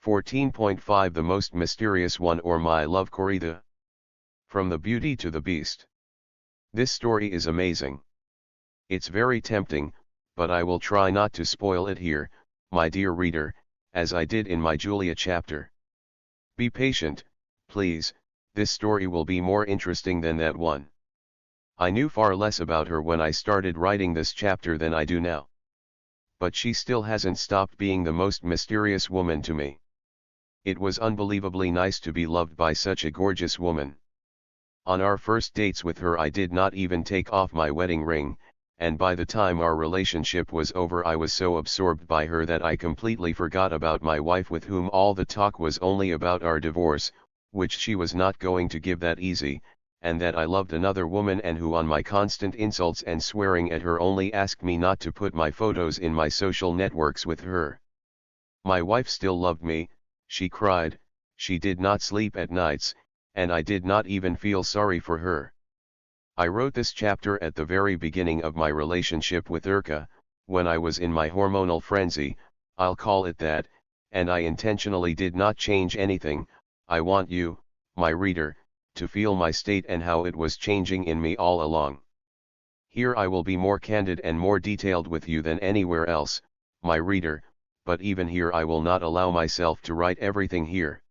14.5 The most mysterious one, or my love corrida. From the Beauty to the Beast. This story is amazing. It's very tempting, but I will try not to spoil it here, my dear reader, as I did in my Julia chapter. Be patient, please, this story will be more interesting than that one. I knew far less about her when I started writing this chapter than I do now. But she still hasn't stopped being the most mysterious woman to me. It was unbelievably nice to be loved by such a gorgeous woman. On our first dates with her I did not even take off my wedding ring, and by the time our relationship was over I was so absorbed by her that I completely forgot about my wife, with whom all the talk was only about our divorce, which she was not going to give that easy, and that I loved another woman, and who on my constant insults and swearing at her only asked me not to put my photos in my social networks with her. My wife still loved me, she cried, she did not sleep at nights, and I did not even feel sorry for her. I wrote this chapter at the very beginning of my relationship with Urka, when I was in my hormonal frenzy, I'll call it that, and I intentionally did not change anything. I want you, my reader, to feel my state and how it was changing in me all along. Here I will be more candid and more detailed with you than anywhere else, my reader, but even here I will not allow myself to write everything here.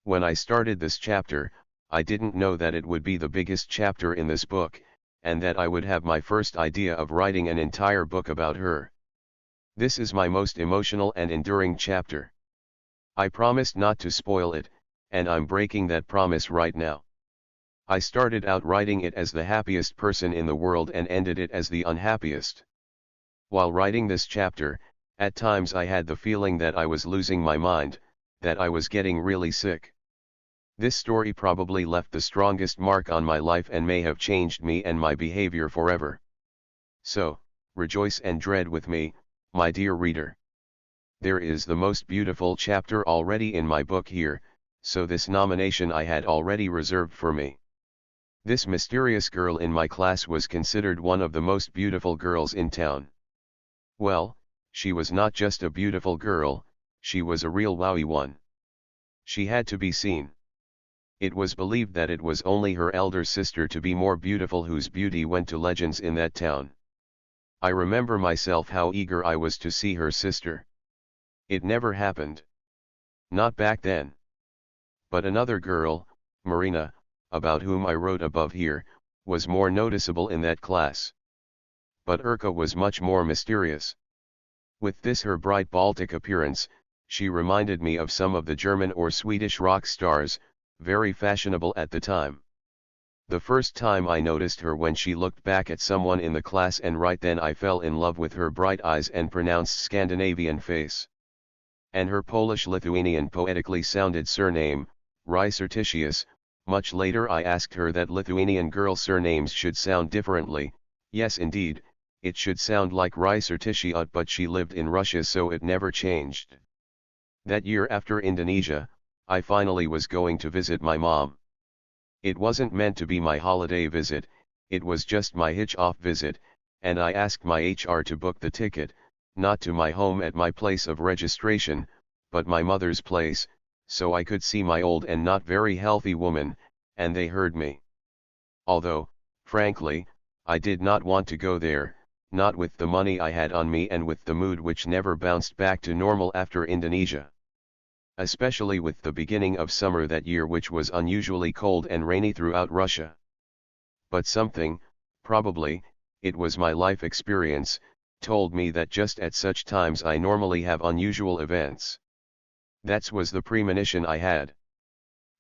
When I started this chapter, I didn't know that it would be the biggest chapter in this book, and that I would have my first idea of writing an entire book about her. This is my most emotional and enduring chapter. I promised not to spoil it, and I'm breaking that promise right now. I started out writing it as the happiest person in the world and ended it as the unhappiest. While writing this chapter, at times I had the feeling that I was losing my mind, that I was getting really sick. This story probably left the strongest mark on my life and may have changed me and my behavior forever. So, rejoice and dread with me, my dear reader. There is the most beautiful chapter already in my book here, so this nomination I had already reserved for me. This mysterious girl in my class was considered one of the most beautiful girls in town. Well, she was not just a beautiful girl, she was a real wowie one. She had to be seen. It was believed that it was only her elder sister to be more beautiful whose beauty went to legends in that town. I remember myself how eager I was to see her sister. It never happened. Not back then. But another girl, Marina, about whom I wrote above here, was more noticeable in that class. But Urka was much more mysterious. With this her bright Baltic appearance, she reminded me of some of the German or Swedish rock stars, very fashionable at the time. The first time I noticed her when she looked back at someone in the class, and right then I fell in love with her bright eyes and pronounced Scandinavian face. And her Polish-Lithuanian poetically sounded surname, Narcissus. Much later I asked her that Lithuanian girl surnames should sound differently. Yes indeed, it should sound like Narcissus, but she lived in Russia so it never changed. That year after Indonesia, I finally was going to visit my mom. It wasn't meant to be my holiday visit, it was just my hitch-off visit, and I asked my HR to book the ticket, not to my home at my place of registration, but my mother's place, so I could see my old and not very healthy woman, and they heard me. Although, frankly, I did not want to go there, not with the money I had on me and with the mood which never bounced back to normal after Indonesia. Especially with the beginning of summer that year, which was unusually cold and rainy throughout Russia. But something, probably, it was my life experience, told me that just at such times I normally have unusual events. That was the premonition I had.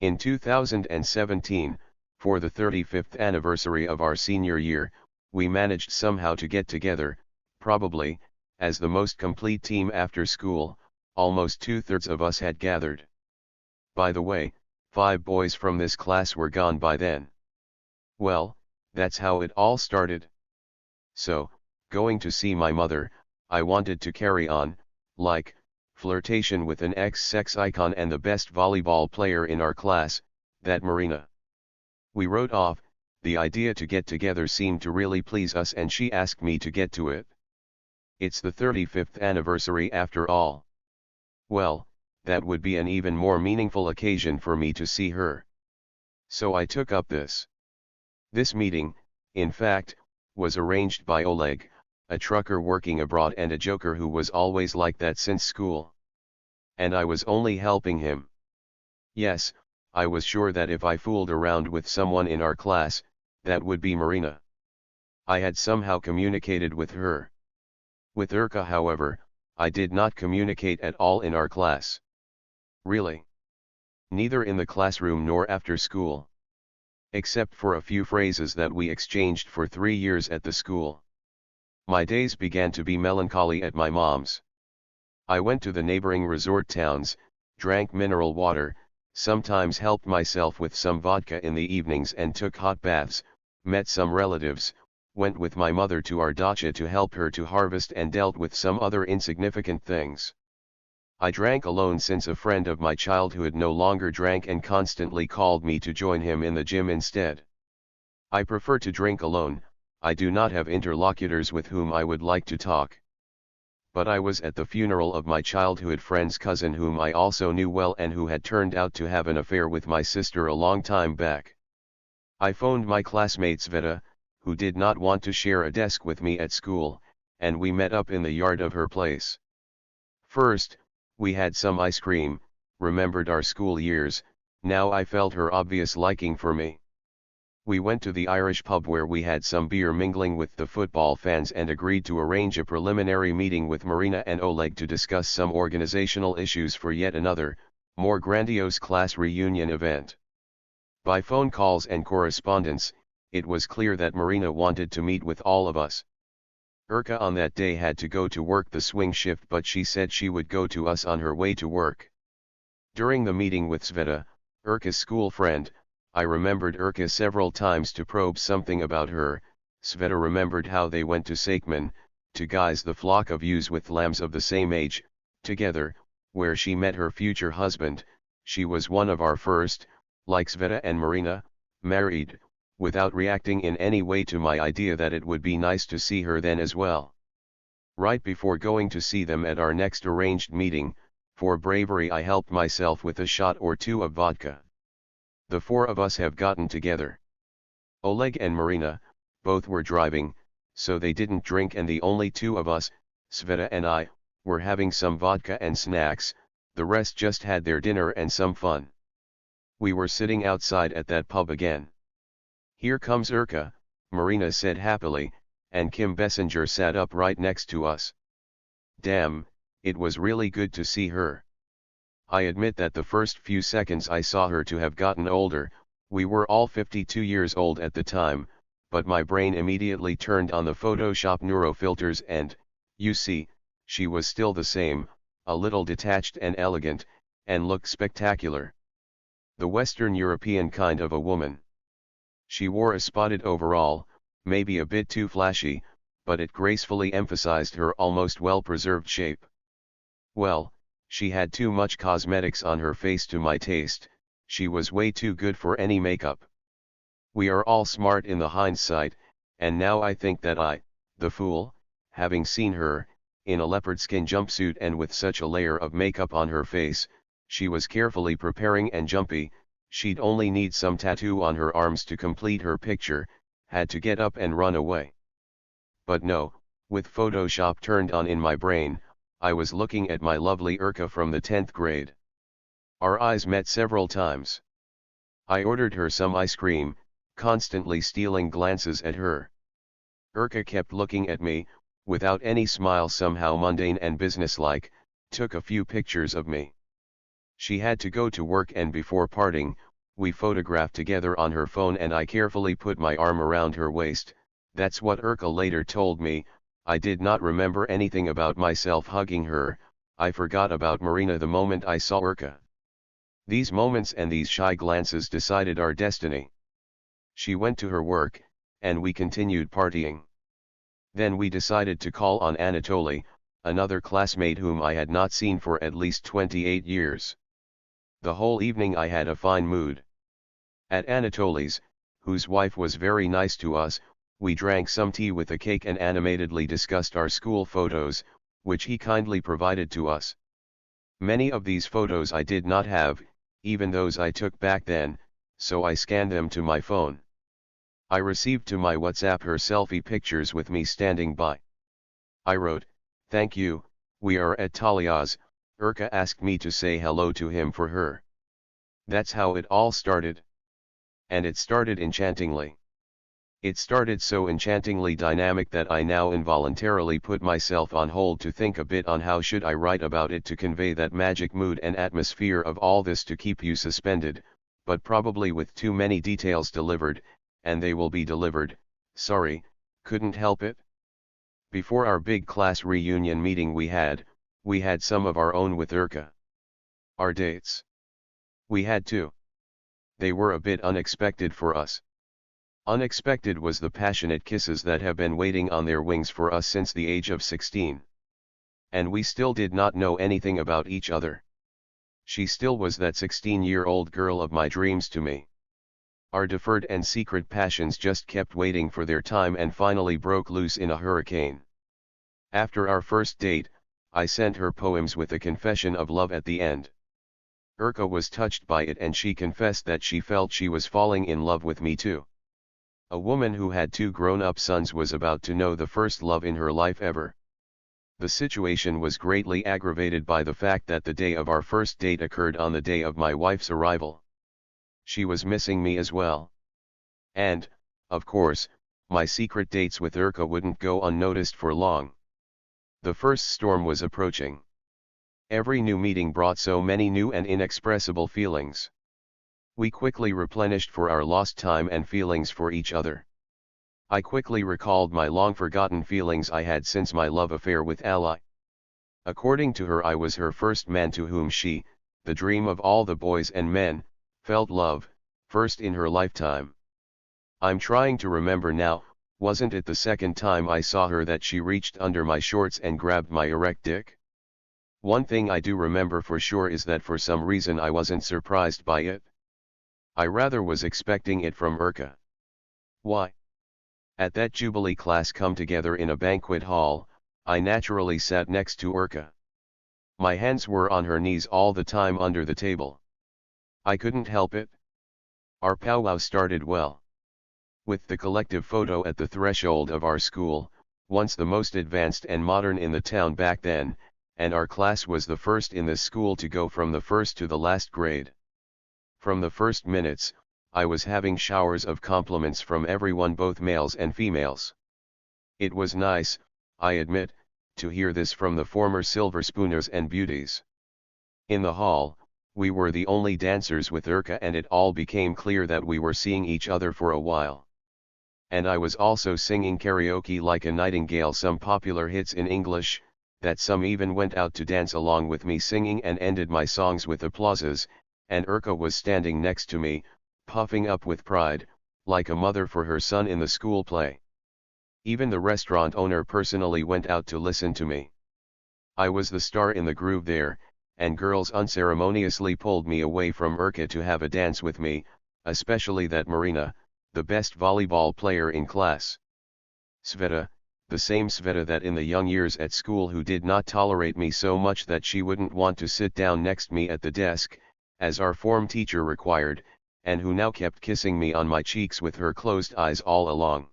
In 2017, for the 35th anniversary of our senior year, we managed somehow to get together, probably, as the most complete team after school. Almost 2/3 of us had gathered. By the way, 5 boys from this class were gone by then. Well, that's how it all started. So, going to see my mother, I wanted to carry on, like, flirtation with an ex-sex icon and the best volleyball player in our class, that Marina. We wrote off, the idea to get together seemed to really please us, and she asked me to get to it. It's the 35th anniversary after all. Well, that would be an even more meaningful occasion for me to see her. So I took up this. This meeting, in fact, was arranged by Oleg, a trucker working abroad and a joker who was always like that since school. And I was only helping him. Yes, I was sure that if I fooled around with someone in our class, that would be Marina. I had somehow communicated with her. With Urka, however, I did not communicate at all in our class. Really. Neither in the classroom nor after school. Except for a few phrases that we exchanged for 3 years at the school. My days began to be melancholy at my mom's. I went to the neighboring resort towns, drank mineral water, sometimes helped myself with some vodka in the evenings and took hot baths, met some relatives, went with my mother to our dacha to help her to harvest and dealt with some other insignificant things. I drank alone since a friend of my childhood no longer drank and constantly called me to join him in the gym instead. I prefer to drink alone, I do not have interlocutors with whom I would like to talk. But I was at the funeral of my childhood friend's cousin whom I also knew well and who had turned out to have an affair with my sister a long time back. I phoned my classmate Sveta, who did not want to share a desk with me at school, and we met up in the yard of her place. First, we had some ice cream, remembered our school years, now I felt her obvious liking for me. We went to the Irish pub where we had some beer mingling with the football fans and agreed to arrange a preliminary meeting with Marina and Oleg to discuss some organizational issues for yet another, more grandiose class reunion event. By phone calls and correspondence, it was clear that Marina wanted to meet with all of us. Urka on that day had to go to work the swing shift, but she said she would go to us on her way to work. During the meeting with Sveta, Urka's school friend, I remembered Urka several times to probe something about her. Sveta remembered how they went to Sakeman, to guise the flock of ewes with lambs of the same age, together, where she met her future husband. She was one of our first, like Sveta and Marina, married, without reacting in any way to my idea that it would be nice to see her then as well. Right before going to see them at our next arranged meeting, for bravery I helped myself with a shot or two of vodka. The four of us have gotten together. Oleg and Marina, both were driving, so they didn't drink, and the only two of us, Sveta and I, were having some vodka and snacks, the rest just had their dinner and some fun. We were sitting outside at that pub again. "Here comes Urka," Marina said happily, and Kim Bessinger sat up right next to us. Damn, it was really good to see her. I admit that the first few seconds I saw her to have gotten older. We were all 52 years old at the time, but my brain immediately turned on the Photoshop neurofilters and, you see, she was still the same, a little detached and elegant, and looked spectacular. The Western European kind of a woman. She wore a spotted overall, maybe a bit too flashy, but it gracefully emphasized her almost well-preserved shape. Well, she had too much cosmetics on her face to my taste. She was way too good for any makeup. We are all smart in the hindsight, and now I think that I, the fool, having seen her, in a leopard skin jumpsuit and with such a layer of makeup on her face, she was carefully preparing and jumpy, she'd only need some tattoo on her arms to complete her picture, had to get up and run away. But no, with Photoshop turned on in my brain, I was looking at my lovely Urka from the 10th grade. Our eyes met several times. I ordered her some ice cream, constantly stealing glances at her. Urka kept looking at me, without any smile, somehow mundane and businesslike, took a few pictures of me. She had to go to work, and before parting, we photographed together on her phone and I carefully put my arm around her waist. That's what Urka later told me. I did not remember anything about myself hugging her. I forgot about Marina the moment I saw Urka. These moments and these shy glances decided our destiny. She went to her work, and we continued partying. Then we decided to call on Anatoly, another classmate whom I had not seen for at least 28 years. The whole evening I had a fine mood. At Anatoly's, whose wife was very nice to us, we drank some tea with a cake and animatedly discussed our school photos, which he kindly provided to us. Many of these photos I did not have, even those I took back then, so I scanned them to my phone. I received to my WhatsApp her selfie pictures with me standing by. I wrote, "Thank you, we are at Talia's." Urka asked me to say hello to him for her. That's how it all started. And it started enchantingly. It started so enchantingly dynamic that I now involuntarily put myself on hold to think a bit on how should I write about it to convey that magic mood and atmosphere of all this to keep you suspended, but probably with too many details delivered, and they will be delivered, sorry, couldn't help it. Before our big class reunion meeting we had some of our own with Urka. Our dates. We had two. They were a bit unexpected for us. Unexpected was the passionate kisses that have been waiting on their wings for us since the age of 16. And we still did not know anything about each other. She still was that 16-year-old girl of my dreams to me. Our deferred and secret passions just kept waiting for their time and finally broke loose in a hurricane. After our first date, I sent her poems with a confession of love at the end. Urka was touched by it and she confessed that she felt she was falling in love with me too. A woman who had two grown-up sons was about to know the first love in her life ever. The situation was greatly aggravated by the fact that the day of our first date occurred on the day of my wife's arrival. She was missing me as well. And, of course, my secret dates with Urka wouldn't go unnoticed for long. The first storm was approaching. Every new meeting brought so many new and inexpressible feelings. We quickly replenished for our lost time and feelings for each other. I quickly recalled my long-forgotten feelings I had since my love affair with Ally. According to her, I was her first man to whom she, the dream of all the boys and men, felt love, first in her lifetime. I'm trying to remember now, wasn't it the second time I saw her that she reached under my shorts and grabbed my erect dick? One thing I do remember for sure is that for some reason I wasn't surprised by it. I rather was expecting it from Urka. Why? At that Jubilee class come together in a banquet hall, I naturally sat next to Urka. My hands were on her knees all the time under the table. I couldn't help it. Our powwow started well. With the collective photo at the threshold of our school, once the most advanced and modern in the town back then, and our class was the first in this school to go from the first to the last grade. From the first minutes, I was having showers of compliments from everyone, both males and females. It was nice, I admit, to hear this from the former silver spooners and beauties. In the hall, we were the only dancers with Urka and it all became clear that we were seeing each other for a while. And I was also singing karaoke like a nightingale, some popular hits in English, that some even went out to dance along with me singing and ended my songs with applauses, and Urka was standing next to me, puffing up with pride, like a mother for her son in the school play. Even the restaurant owner personally went out to listen to me. I was the star in the groove there, and girls unceremoniously pulled me away from Urka to have a dance with me, especially that Marina, the best volleyball player in class. Sveta, the same Sveta that in the young years at school who did not tolerate me so much that she wouldn't want to sit down next me at the desk, as our form teacher required, and who now kept kissing me on my cheeks with her closed eyes all along.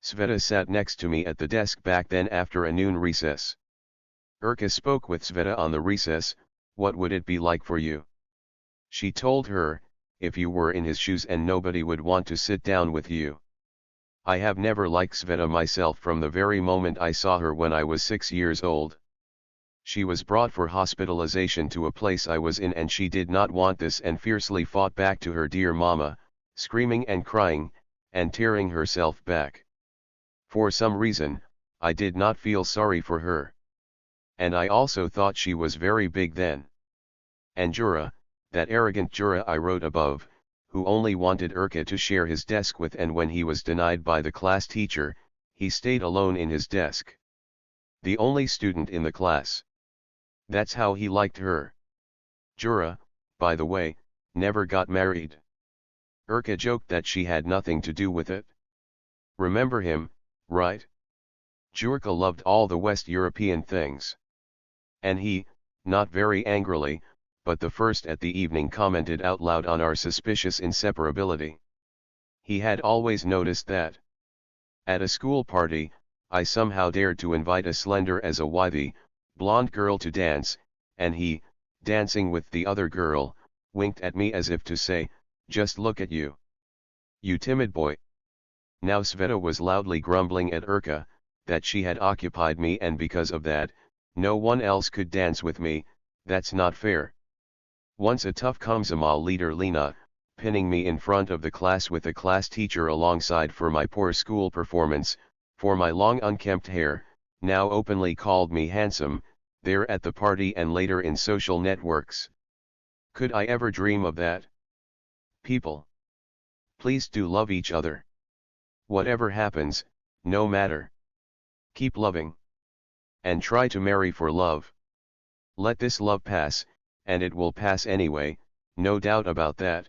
Sveta sat next to me at the desk back then after a noon recess. Urka spoke with Sveta on the recess, "What would it be like for you?" She told her, "If you were in his shoes and nobody would want to sit down with you." I have never liked Sveta myself from the very moment I saw her when I was 6 years old. She was brought for hospitalization to a place I was in and she did not want this and fiercely fought back to her dear mama, screaming and crying, and tearing herself back. For some reason, I did not feel sorry for her. And I also thought she was very big then. And Jura, that arrogant Jura I wrote above, who only wanted Urka to share his desk with, and when he was denied by the class teacher, he stayed alone in his desk. The only student in the class. That's how he liked her. Jura, by the way, never got married. Urka joked that she had nothing to do with it. Remember him, right? Jurka loved all the West European things. And he, not very angrily, but the first at the evening commented out loud on our suspicious inseparability. He had always noticed that. At a school party, I somehow dared to invite a slender as a withy, blonde girl to dance, and he, dancing with the other girl, winked at me as if to say, "Just look at you. You timid boy." Now Sveta was loudly grumbling at Urka, that she had occupied me and because of that, no one else could dance with me. That's not fair. Once a tough Komsomol leader Lena, pinning me in front of the class with a class teacher alongside for my poor school performance, for my long unkempt hair, now openly called me handsome, there at the party and later in social networks. Could I ever dream of that? People, please do love each other. Whatever happens, no matter. Keep loving. And try to marry for love. Let this love pass, and it will pass anyway, no doubt about that.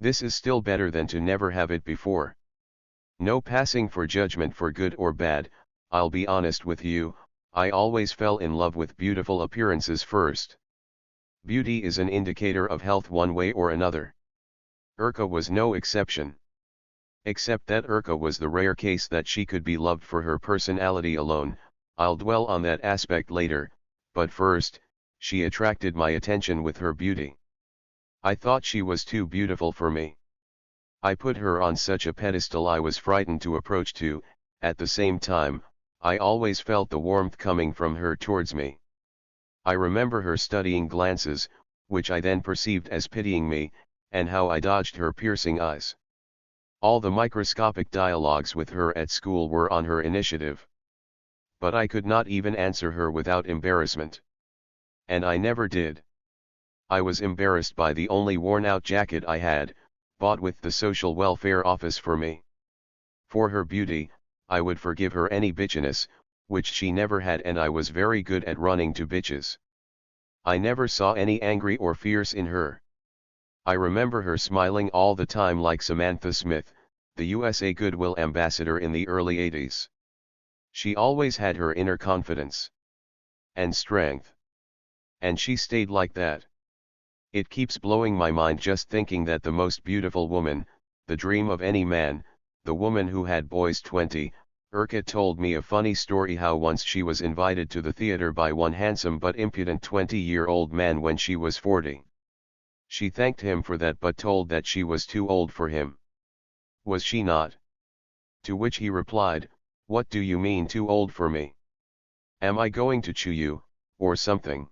This is still better than to never have it before. No passing for judgment for good or bad. I'll be honest with you, I always fell in love with beautiful appearances first. Beauty is an indicator of health one way or another. Urka was no exception. Except that Urka was the rare case that she could be loved for her personality alone. I'll dwell on that aspect later, but first, she attracted my attention with her beauty. I thought she was too beautiful for me. I put her on such a pedestal I was frightened to approach to. At the same time, I always felt the warmth coming from her towards me. I remember her studying glances, which I then perceived as pitying me, and how I dodged her piercing eyes. All the microscopic dialogues with her at school were on her initiative. But I could not even answer her without embarrassment. And I never did. I was embarrassed by the only worn-out jacket I had, bought with the social welfare office for me. For her beauty, I would forgive her any bitchiness, which she never had, and I was very good at running to bitches. I never saw any angry or fierce in her. I remember her smiling all the time like Samantha Smith, the USA Goodwill ambassador in the early 80s. She always had her inner confidence and strength. And she stayed like that. It keeps blowing my mind just thinking that the most beautiful woman, the dream of any man, the woman who had boys 20, Urka told me a funny story how once she was invited to the theater by one handsome but impudent 20-year-old man when she was 40. She thanked him for that but told that she was too old for him. Was she not? To which he replied, "What do you mean too old for me? Am I going to chew you, or something?"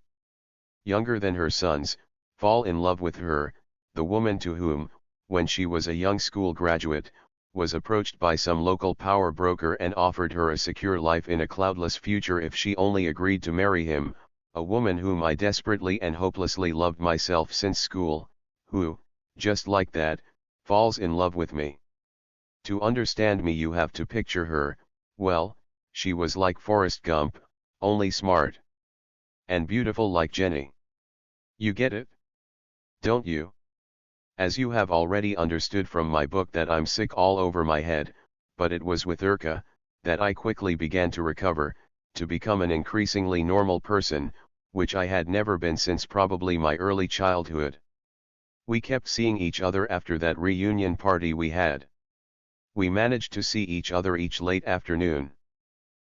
Younger than her sons, fall in love with her, the woman to whom, when she was a young school graduate, was approached by some local power broker and offered her a secure life in a cloudless future if she only agreed to marry him, a woman whom I desperately and hopelessly loved myself since school, who, just like that, falls in love with me. To understand me you have to picture her. Well, she was like Forrest Gump, only smart. And beautiful like Jenny. You get it? Don't you? As you have already understood from my book that I'm sick all over my head, but it was with Urka, that I quickly began to recover, to become an increasingly normal person, which I had never been since probably my early childhood. We kept seeing each other after that reunion party we had. We managed to see each other each late afternoon.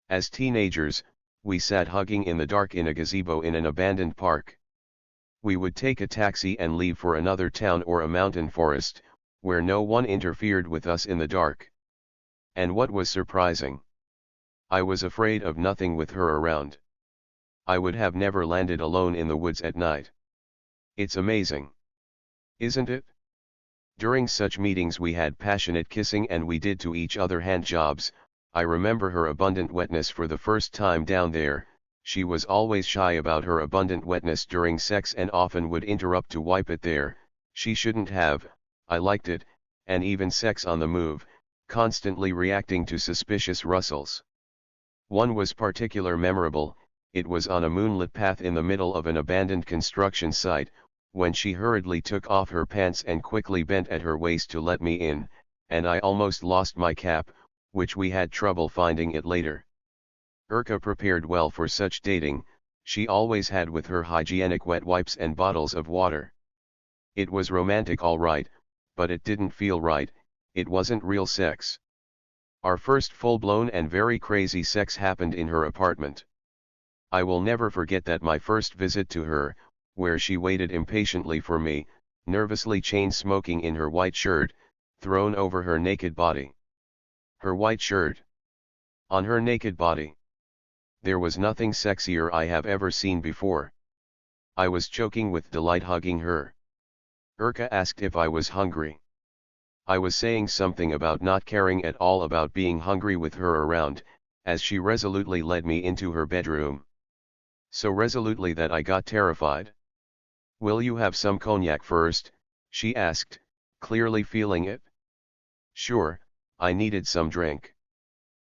As teenagers, we sat hugging in the dark in a gazebo in an abandoned park. We would take a taxi and leave for another town or a mountain forest, where no one interfered with us in the dark. And what was surprising? I was afraid of nothing with her around. I would have never landed alone in the woods at night. It's amazing. Isn't it? During such meetings we had passionate kissing and we did to each other hand jobs. I remember her abundant wetness for the first time down there. She was always shy about her abundant wetness during sex and often would interrupt to wipe it there. She shouldn't have. I liked it, and even sex on the move, constantly reacting to suspicious rustles. One was particularly memorable. It was on a moonlit path in the middle of an abandoned construction site, when she hurriedly took off her pants and quickly bent at her waist to let me in, and I almost lost my cap, which we had trouble finding it later. Urka prepared well for such dating, She always had with her hygienic wet wipes and bottles of water. It was romantic all right, but it didn't feel right, it wasn't real sex. Our first full-blown and very crazy sex happened in her apartment. I will never forget that my first visit to her, where she waited impatiently for me, nervously chain-smoking in her white shirt, thrown over her naked body. Her white shirt. On her naked body. There was nothing sexier I have ever seen before. I was choking with delight hugging her. Urka asked if I was hungry. I was saying something about not caring at all about being hungry with her around, as she resolutely led me into her bedroom. So resolutely that I got terrified. "Will you have some cognac first?" she asked, clearly feeling it. Sure, I needed some drink.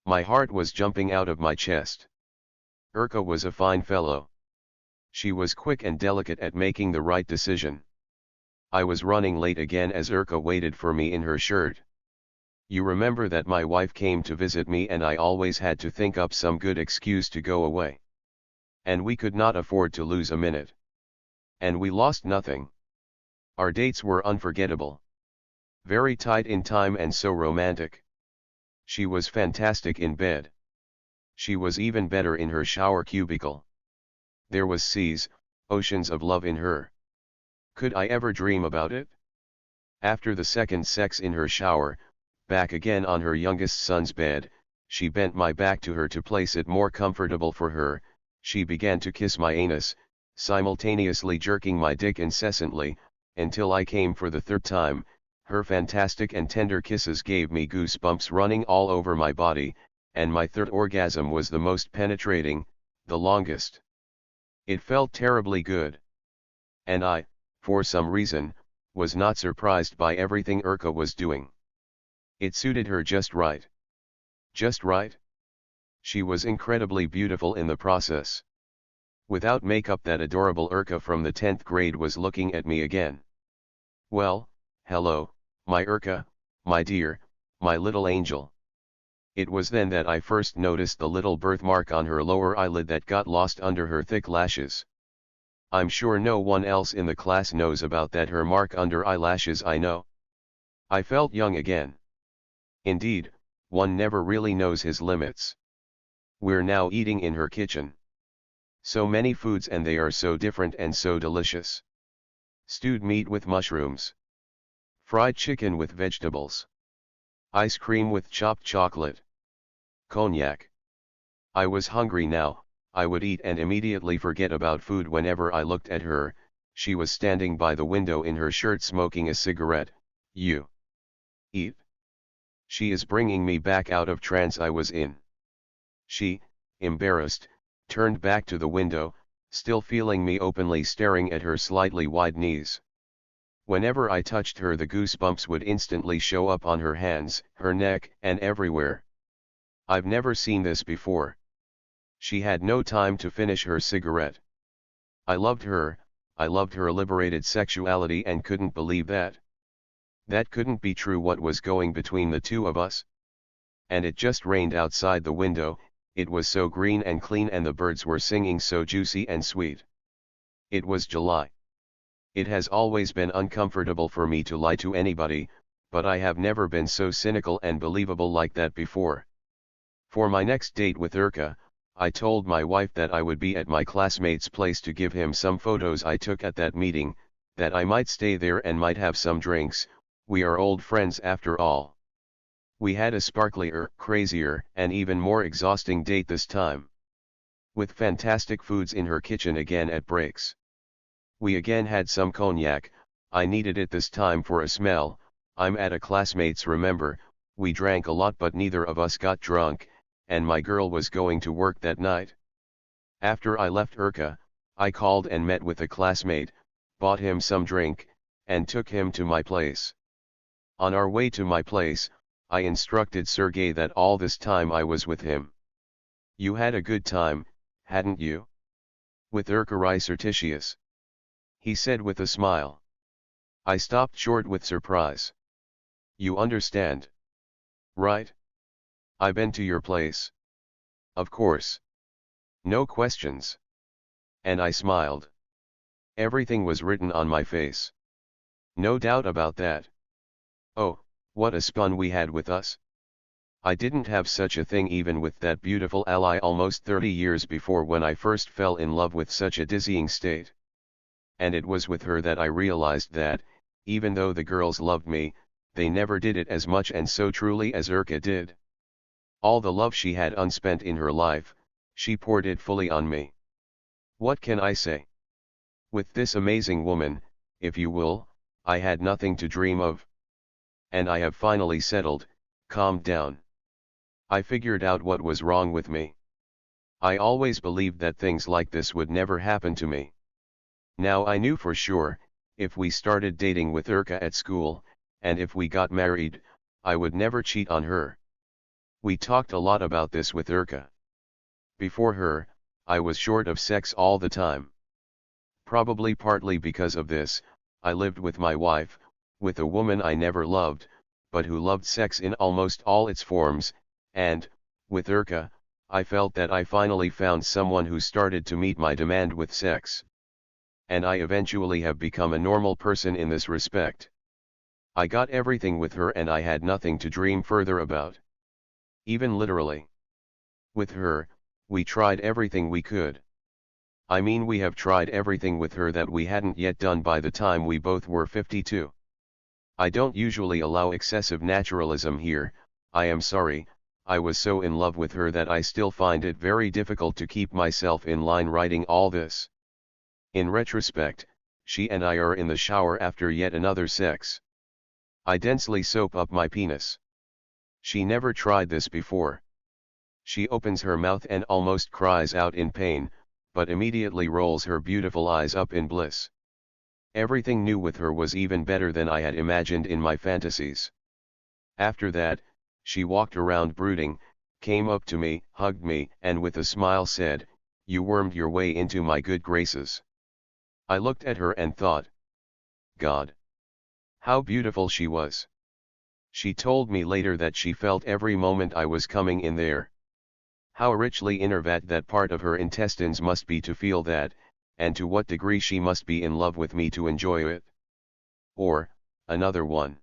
My heart was jumping out of my chest. Urka was a fine fellow. She was quick and delicate at making the right decision. I was running late again as Urka waited for me in her shirt. You remember that my wife came to visit me and I always had to think up some good excuse to go away. And we could not afford to lose a minute. And we lost nothing. Our dates were unforgettable. Very tight in time and so romantic. She was fantastic in bed. She was even better in her shower cubicle. There was seas, oceans of love in her. Could I ever dream about it? After the second sex in her shower, back again on her youngest son's bed, she bent my back to her to place it more comfortable for her, she began to kiss my anus, simultaneously jerking my dick incessantly, until I came for the third time. Her fantastic and tender kisses gave me goosebumps running all over my body, and my third orgasm was the most penetrating, the longest. It felt terribly good. And I, for some reason, was not surprised by everything Urka was doing. It suited her just right. Just right? She was incredibly beautiful in the process. Without makeup, that adorable Urka from the 10th grade was looking at me again. Well, hello, my Urka, my dear, my little angel. It was then that I first noticed the little birthmark on her lower eyelid that got lost under her thick lashes. I'm sure no one else in the class knows about that her mark under eyelashes. I know. I felt young again. Indeed, one never really knows his limits. We're now eating in her kitchen. So many foods and they are so different and so delicious. Stewed meat with mushrooms. Fried chicken with vegetables. Ice cream with chopped chocolate. Cognac. I was hungry now. I would eat and immediately forget about food whenever I looked at her. She was standing by the window in her shirt smoking a cigarette. You eat? She is bringing me back out of trance I was in. She, embarrassed, turned back to the window, still feeling me openly staring at her slightly wide knees. Whenever I touched her, the goosebumps would instantly show up on her hands, her neck, and everywhere. I've never seen this before. She had no time to finish her cigarette. I loved her liberated sexuality and couldn't believe that. That couldn't be true what was going between the two of us. And it just rained outside the window, it was so green and clean and the birds were singing so juicy and sweet. It was July. It has always been uncomfortable for me to lie to anybody, but I have never been so cynical and believable like that before. For my next date with Urka, I told my wife that I would be at my classmate's place to give him some photos I took at that meeting, that I might stay there and might have some drinks. We are old friends after all. We had a sparklier, crazier, and even more exhausting date this time. With fantastic foods in her kitchen again at breaks. We again had some cognac. I needed it this time for a smell. I'm at a classmate's, remember. We drank a lot but neither of us got drunk, and my girl was going to work that night. After I left Urka, I called and met with a classmate, bought him some drink, and took him to my place. On our way to my place, I instructed Sergey that all this time I was with him. You had a good time, hadn't you? With Urka Certitius. He said with a smile. I stopped short with surprise. You understand? Right? I been to your place. Of course. No questions. And I smiled. Everything was written on my face. No doubt about that. Oh, what a spun we had with us. I didn't have such a thing even with that beautiful ally almost 30 years before when I first fell in love with such a dizzying state. And it was with her that I realized that, even though the girls loved me, they never did it as much and so truly as Urka did. All the love she had unspent in her life, she poured it fully on me. What can I say? With this amazing woman, if you will, I had nothing to dream of. And I have finally settled, calmed down. I figured out what was wrong with me. I always believed that things like this would never happen to me. Now I knew for sure, if we started dating with Urka at school, and if we got married, I would never cheat on her. We talked a lot about this with Urka. Before her, I was short of sex all the time. Probably partly because of this, I lived with my wife, with a woman I never loved, but who loved sex in almost all its forms, and, with Urka, I felt that I finally found someone who started to meet my demand with sex. And I eventually have become a normal person in this respect. I got everything with her and I had nothing to dream further about. Even literally. With her, we tried everything we could. I mean, we have tried everything with her that we hadn't yet done by the time we both were 52. I don't usually allow excessive naturalism here, I am sorry. I was so in love with her that I still find it very difficult to keep myself in line writing all this. In retrospect, she and I are in the shower after yet another sex. I densely soap up my penis. She never tried this before. She opens her mouth and almost cries out in pain, but immediately rolls her beautiful eyes up in bliss. Everything new with her was even better than I had imagined in my fantasies. After that, she walked around brooding, came up to me, hugged me, and with a smile said, "You wormed your way into my good graces." I looked at her and thought, God, how beautiful she was. She told me later that she felt every moment I was coming in there. How richly innervat that part of her intestines must be to feel that, and to what degree she must be in love with me to enjoy it. Or, another one.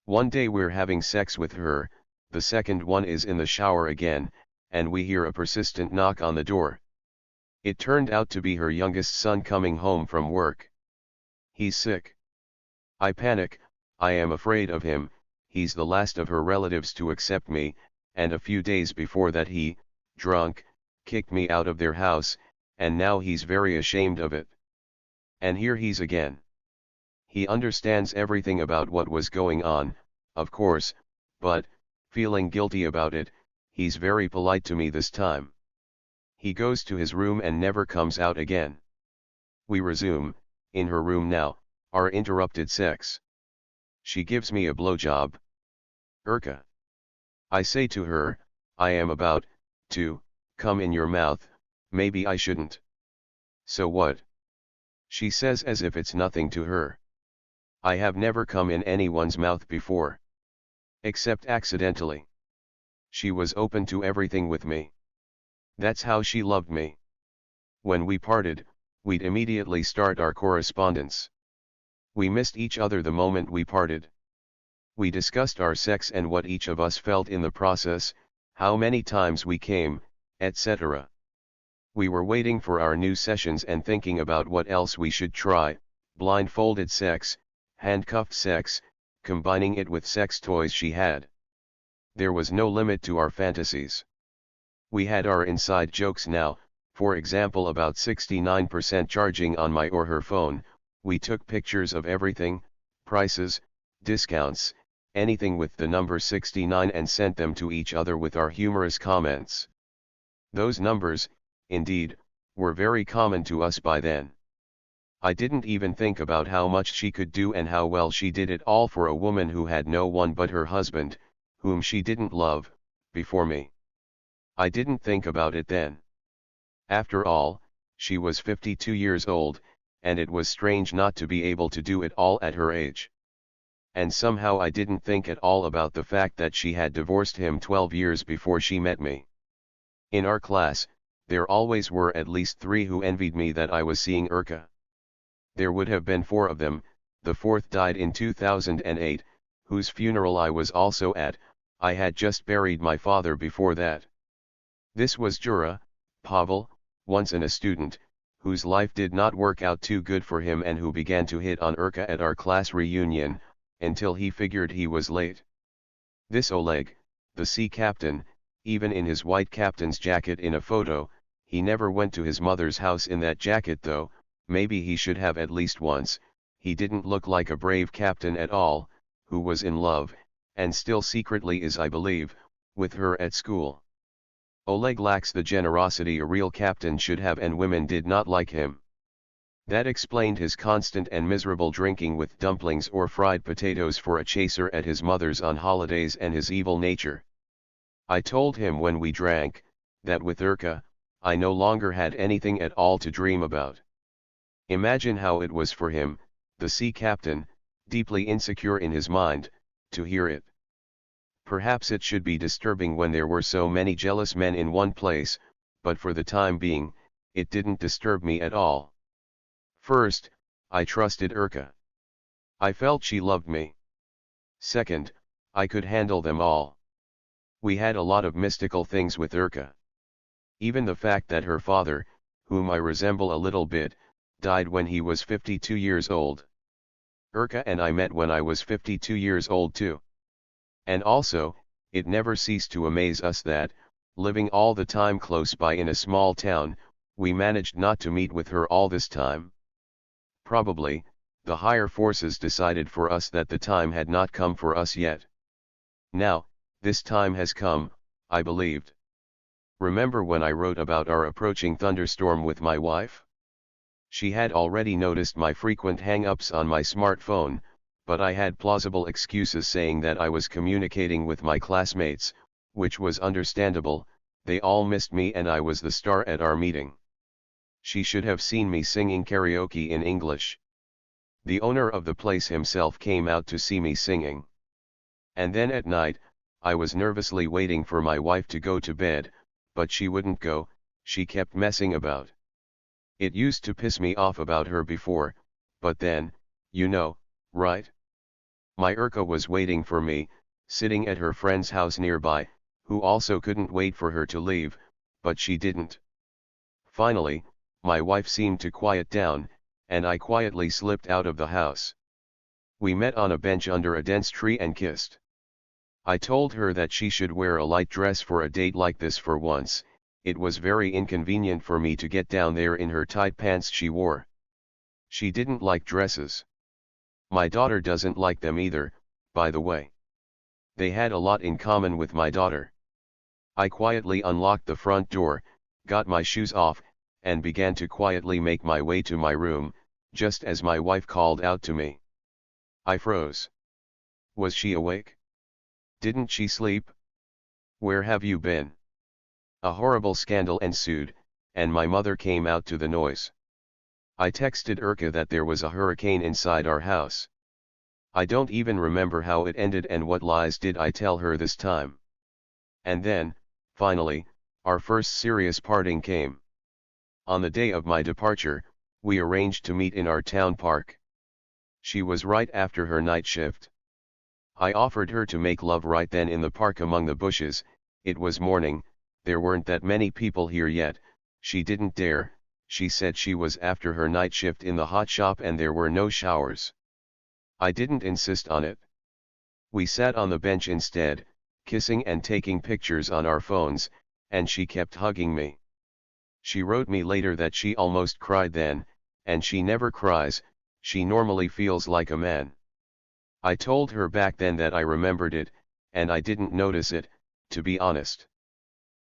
One day we're having sex with her, the second one is in the shower again, and we hear a persistent knock on the door. It turned out to be her youngest son coming home from work. He's sick. I panic, I am afraid of him, he's the last of her relatives to accept me, and a few days before that he, drunk, kicked me out of their house, and now he's very ashamed of it. And here he's again. He understands everything about what was going on, of course, but, feeling guilty about it, he's very polite to me this time. He goes to his room and never comes out again. We resume, in her room now, our interrupted sex. She gives me a blowjob. Urka. I say to her, I am about to come in your mouth, maybe I shouldn't. So what? She says as if it's nothing to her. I have never come in anyone's mouth before. Except accidentally. She was open to everything with me. That's how she loved me. When we parted, we'd immediately start our correspondence. We missed each other the moment we parted. We discussed our sex and what each of us felt in the process, how many times we came, etc. We were waiting for our new sessions and thinking about what else we should try, blindfolded sex, handcuffed sex, combining it with sex toys she had. There was no limit to our fantasies. We had our inside jokes now, for example about 69% charging on my or her phone. We took pictures of everything, prices, discounts, anything with the number 69 and sent them to each other with our humorous comments. Those numbers, indeed, were very common to us by then. I didn't even think about how much she could do and how well she did it all for a woman who had no one but her husband, whom she didn't love, before me. I didn't think about it then. After all, she was 52 years old, and it was strange not to be able to do it all at her age. And somehow I didn't think at all about the fact that she had divorced him 12 years before she met me. In our class, there always were at least 3 who envied me that I was seeing Urka. There would have been 4 of them, the 4th died in 2008, whose funeral I was also at. I had just buried my father before that. This was Jura, Pavel, once a student, whose life did not work out too good for him and who began to hit on Urka at our class reunion, until he figured he was late. This Oleg, the sea captain, even in his white captain's jacket in a photo, he never went to his mother's house in that jacket though, maybe he should have at least once. He didn't look like a brave captain at all, who was in love, and still secretly is I believe, with her at school. Oleg lacks the generosity a real captain should have and women did not like him. That explained his constant and miserable drinking with dumplings or fried potatoes for a chaser at his mother's on holidays and his evil nature. I told him when we drank, that with Urka, I no longer had anything at all to dream about. Imagine how it was for him, the sea captain, deeply insecure in his mind, to hear it. Perhaps it should be disturbing when there were so many jealous men in one place, but for the time being, it didn't disturb me at all. First, I trusted Urka. I felt she loved me. Second, I could handle them all. We had a lot of mystical things with Urka. Even the fact that her father, whom I resemble a little bit, died when he was 52 years old. Urka and I met when I was 52 years old too. And also, it never ceased to amaze us that, living all the time close by in a small town, we managed not to meet with her all this time. Probably, the higher forces decided for us that the time had not come for us yet. Now, this time has come, I believed. Remember when I wrote about our approaching thunderstorm with my wife? She had already noticed my frequent hang-ups on my smartphone, but I had plausible excuses saying that I was communicating with my classmates, which was understandable. They all missed me and I was the star at our meeting. She should have seen me singing karaoke in English. The owner of the place himself came out to see me singing. And then at night, I was nervously waiting for my wife to go to bed, but she wouldn't go, she kept messing about. It used to piss me off about her before, but then, you know, right? My Urka was waiting for me, sitting at her friend's house nearby, who also couldn't wait for her to leave, but she didn't. Finally, my wife seemed to quiet down, and I quietly slipped out of the house. We met on a bench under a dense tree and kissed. I told her that she should wear a light dress for a date like this for once. It was very inconvenient for me to get down there in her tight pants she wore. She didn't like dresses. My daughter doesn't like them either, by the way. They had a lot in common with my daughter. I quietly unlocked the front door, got my shoes off, and began to quietly make my way to my room, just as my wife called out to me. I froze. Was she awake? Didn't she sleep? Where have you been? A horrible scandal ensued, and my mother came out to the noise. I texted Urka that there was a hurricane inside our house. I don't even remember how it ended and what lies did I tell her this time. And then, finally, our first serious parting came. On the day of my departure, we arranged to meet in our town park. She was right after her night shift. I offered her to make love right then in the park among the bushes. It was morning, there weren't that many people here yet. She didn't dare. She said she was after her night shift in the hot shop and there were no showers. I didn't insist on it. We sat on the bench instead, kissing and taking pictures on our phones, and she kept hugging me. She wrote me later that she almost cried then, and she never cries, she normally feels like a man. I told her back then that I remembered it, and I didn't notice it, to be honest.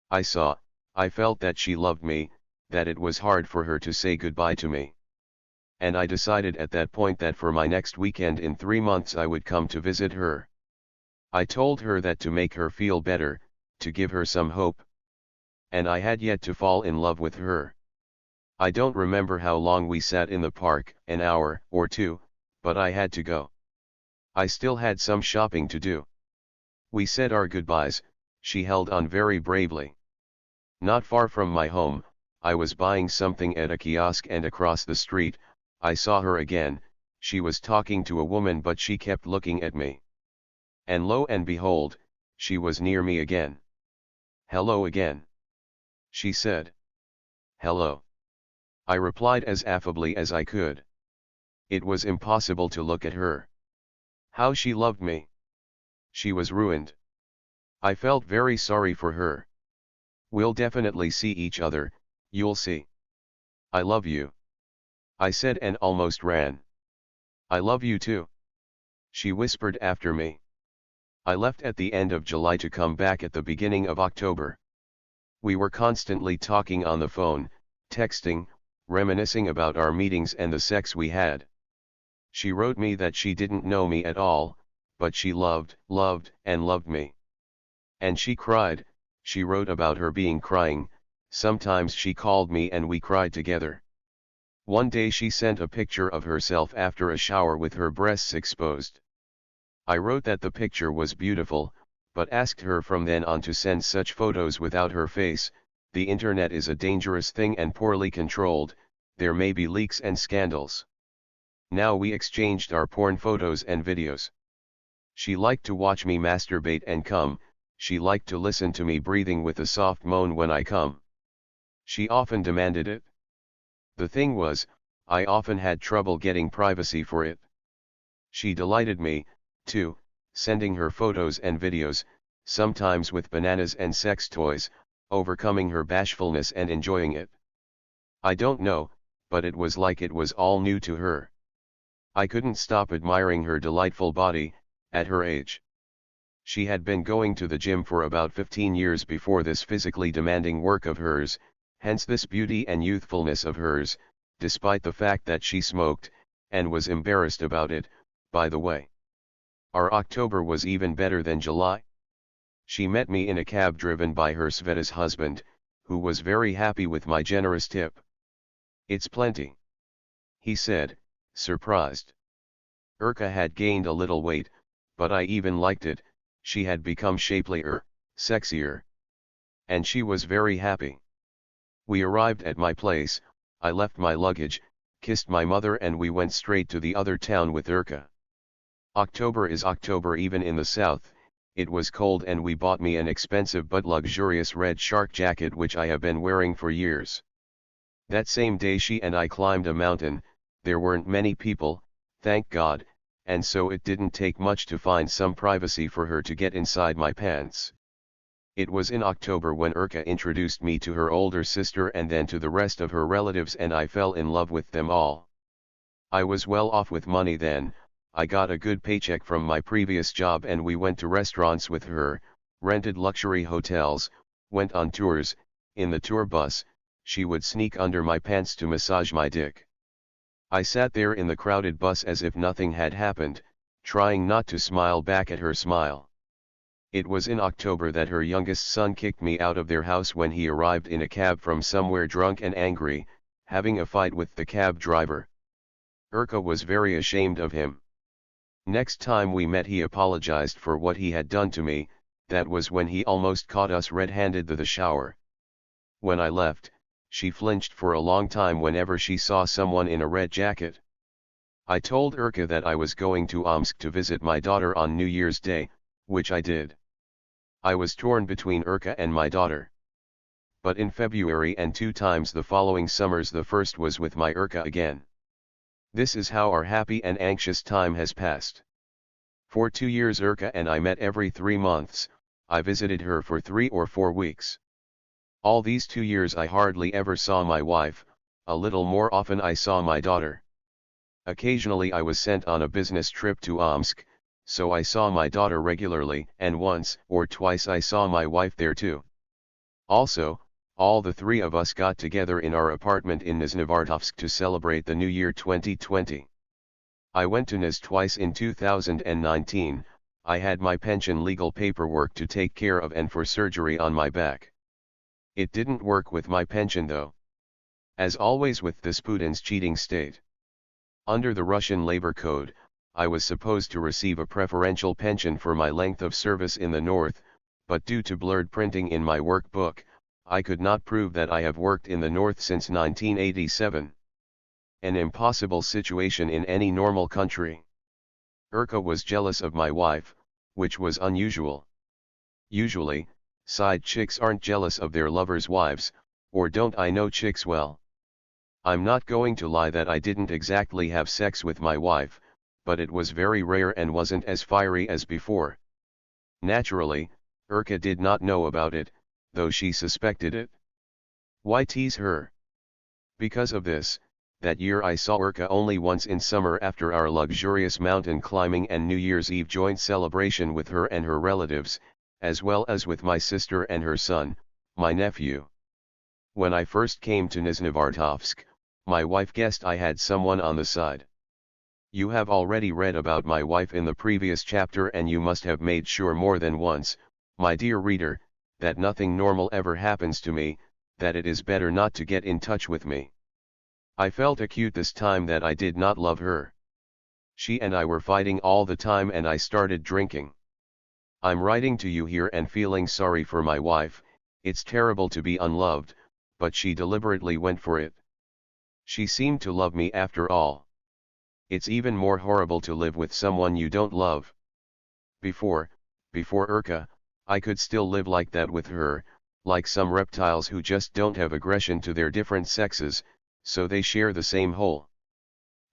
I felt that she loved me, that it was hard for her to say goodbye to me. And I decided at that point that for my next weekend in 3 months I would come to visit her. I told her that to make her feel better, to give her some hope. And I had yet to fall in love with her. I don't remember how long we sat in the park, an hour or 2, but I had to go. I still had some shopping to do. We said our goodbyes, she held on very bravely. Not far from my home, I was buying something at a kiosk and across the street, I saw her again. She was talking to a woman but she kept looking at me. And lo and behold, she was near me again. "Hello again," she said. "Hello," I replied as affably as I could. It was impossible to look at her. How she loved me! She was ruined. I felt very sorry for her. "We'll definitely see each other, you'll see. I love you," I said and almost ran. "I love you too," she whispered after me. I left at the end of July to come back at the beginning of October. We were constantly talking on the phone, texting, reminiscing about our meetings and the sex we had. She wrote me that she didn't know me at all, but she loved and loved me. And she cried. She wrote about her being crying. Sometimes she called me and we cried together. One day she sent a picture of herself after a shower with her breasts exposed. I wrote that the picture was beautiful, but asked her from then on to send such photos without her face. The internet is a dangerous thing and poorly controlled, there may be leaks and scandals. Now we exchanged our porn photos and videos. She liked to watch me masturbate and come, she liked to listen to me breathing with a soft moan when I come. She often demanded it. The thing was, I often had trouble getting privacy for it. She delighted me, too, sending her photos and videos, sometimes with bananas and sex toys, overcoming her bashfulness and enjoying it. I don't know, but it was like it was all new to her. I couldn't stop admiring her delightful body, at her age. She had been going to the gym for about 15 years before this physically demanding work of hers, hence this beauty and youthfulness of hers, despite the fact that she smoked, and was embarrassed about it, by the way. Our October was even better than July. She met me in a cab driven by her Sveta's husband, who was very happy with my generous tip. "It's plenty," he said, surprised. Urka had gained a little weight, but I even liked it. She had become shapelier, sexier. And she was very happy. We arrived at my place, I left my luggage, kissed my mother and we went straight to the other town with Urka. October is October even in the south. It was cold and we bought me an expensive but luxurious red shark jacket which I have been wearing for years. That same day she and I climbed a mountain. There weren't many people, thank God, and so it didn't take much to find some privacy for her to get inside my pants. It was in October when Urka introduced me to her older sister and then to the rest of her relatives and I fell in love with them all. I was well off with money then. I got a good paycheck from my previous job and we went to restaurants with her, rented luxury hotels, went on tours. In the tour bus, she would sneak under my pants to massage my dick. I sat there in the crowded bus as if nothing had happened, trying not to smile back at her smile. It was in October that her youngest son kicked me out of their house when he arrived in a cab from somewhere drunk and angry, having a fight with the cab driver. Urka was very ashamed of him. Next time we met he apologized for what he had done to me. That was when he almost caught us red-handed at the shower. When I left, she flinched for a long time whenever she saw someone in a red jacket. I told Urka that I was going to Omsk to visit my daughter on New Year's Day, which I did. I was torn between Urka and my daughter. But in February and 2 times the following summers, the first was with my Urka again. This is how our happy and anxious time has passed. For 2 years Urka and I met every 3 months, I visited her for 3 or 4 weeks. All these 2 years I hardly ever saw my wife, a little more often I saw my daughter. Occasionally I was sent on a business trip to Omsk, so I saw my daughter regularly, and once or twice I saw my wife there too. Also, all the 3 of us got together in our apartment in Nizhnevartovsk to celebrate the new year 2020. I went to Niz twice in 2019, I had my pension legal paperwork to take care of and for surgery on my back. It didn't work with my pension though. As always with this Putin's cheating state. Under the Russian labor code, I was supposed to receive a preferential pension for my length of service in the north, but due to blurred printing in my workbook, I could not prove that I have worked in the North since 1987. An impossible situation in any normal country. Urka was jealous of my wife, which was unusual. Usually, side chicks aren't jealous of their lovers' wives, or don't I know chicks well. I'm not going to lie that I didn't exactly have sex with my wife, but it was very rare and wasn't as fiery as before. Naturally, Urka did not know about it, though she suspected it. Why tease her? Because of this, that year I saw Urka only once in summer after our luxurious mountain climbing and New Year's Eve joint celebration with her and her relatives, as well as with my sister and her son, my nephew. When I first came to Nizhnevartovsk, my wife guessed I had someone on the side. You have already read about my wife in the previous chapter and you must have made sure more than once, my dear reader, that nothing normal ever happens to me, that it is better not to get in touch with me. I felt acute this time that I did not love her. She and I were fighting all the time and I started drinking. I'm writing to you here and feeling sorry for my wife. It's terrible to be unloved, but she deliberately went for it. She seemed to love me after all. It's even more horrible to live with someone you don't love. Before Urka, I could still live like that with her, like some reptiles who just don't have aggression to their different sexes, so they share the same hole.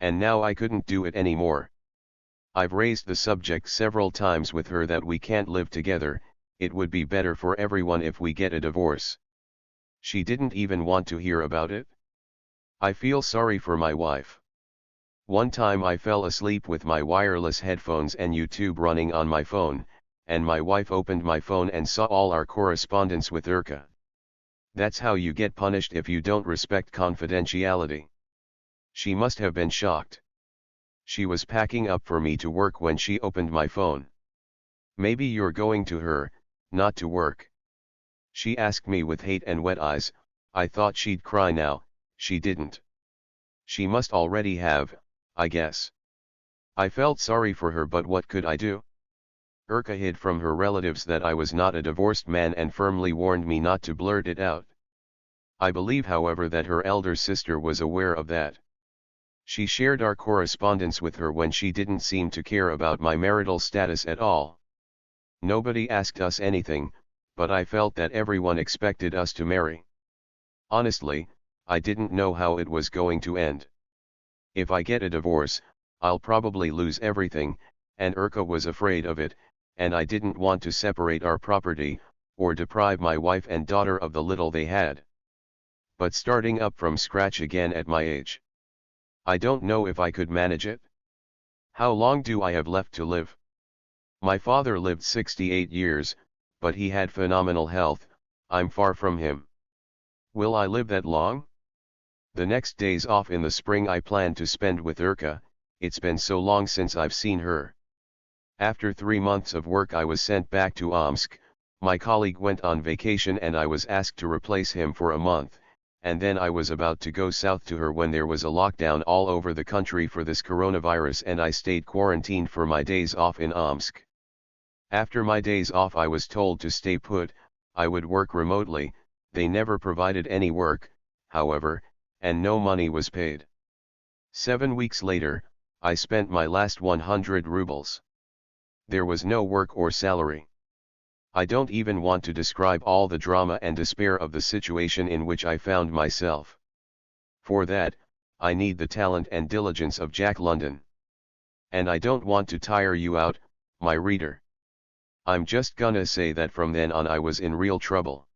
And now I couldn't do it anymore. I've raised the subject several times with her that we can't live together, it would be better for everyone if we get a divorce. She didn't even want to hear about it. I feel sorry for my wife. One time I fell asleep with my wireless headphones and YouTube running on my phone, and my wife opened my phone and saw all our correspondence with Urka. That's how you get punished if you don't respect confidentiality. She must have been shocked. She was packing up for me to work when she opened my phone. Maybe you're going to her, not to work. She asked me with hate and wet eyes. I thought she'd cry now, she didn't. She must already have, I guess. I felt sorry for her, but what could I do? Urka hid from her relatives that I was not a divorced man and firmly warned me not to blurt it out. I believe, however, that her elder sister was aware of that. She shared our correspondence with her when she didn't seem to care about my marital status at all. Nobody asked us anything, but I felt that everyone expected us to marry. Honestly, I didn't know how it was going to end. If I get a divorce, I'll probably lose everything, and Urka was afraid of it, and I didn't want to separate our property, or deprive my wife and daughter of the little they had. But starting up from scratch again at my age, I don't know if I could manage it. How long do I have left to live? My father lived 68 years, but he had phenomenal health. I'm far from him. Will I live that long? The next days off in the spring I plan to spend with Urka. It's been so long since I've seen her. After 3 months of work I was sent back to Omsk. My colleague went on vacation and I was asked to replace him for a month, and then I was about to go south to her when there was a lockdown all over the country for this coronavirus and I stayed quarantined for my days off in Omsk. After my days off I was told to stay put. I would work remotely. They never provided any work, however, and no money was paid. 7 weeks later, I spent my last 100 rubles. There was no work or salary. I don't even want to describe all the drama and despair of the situation in which I found myself. For that, I need the talent and diligence of Jack London. And I don't want to tire you out, my reader. I'm just gonna say that from then on I was in real trouble.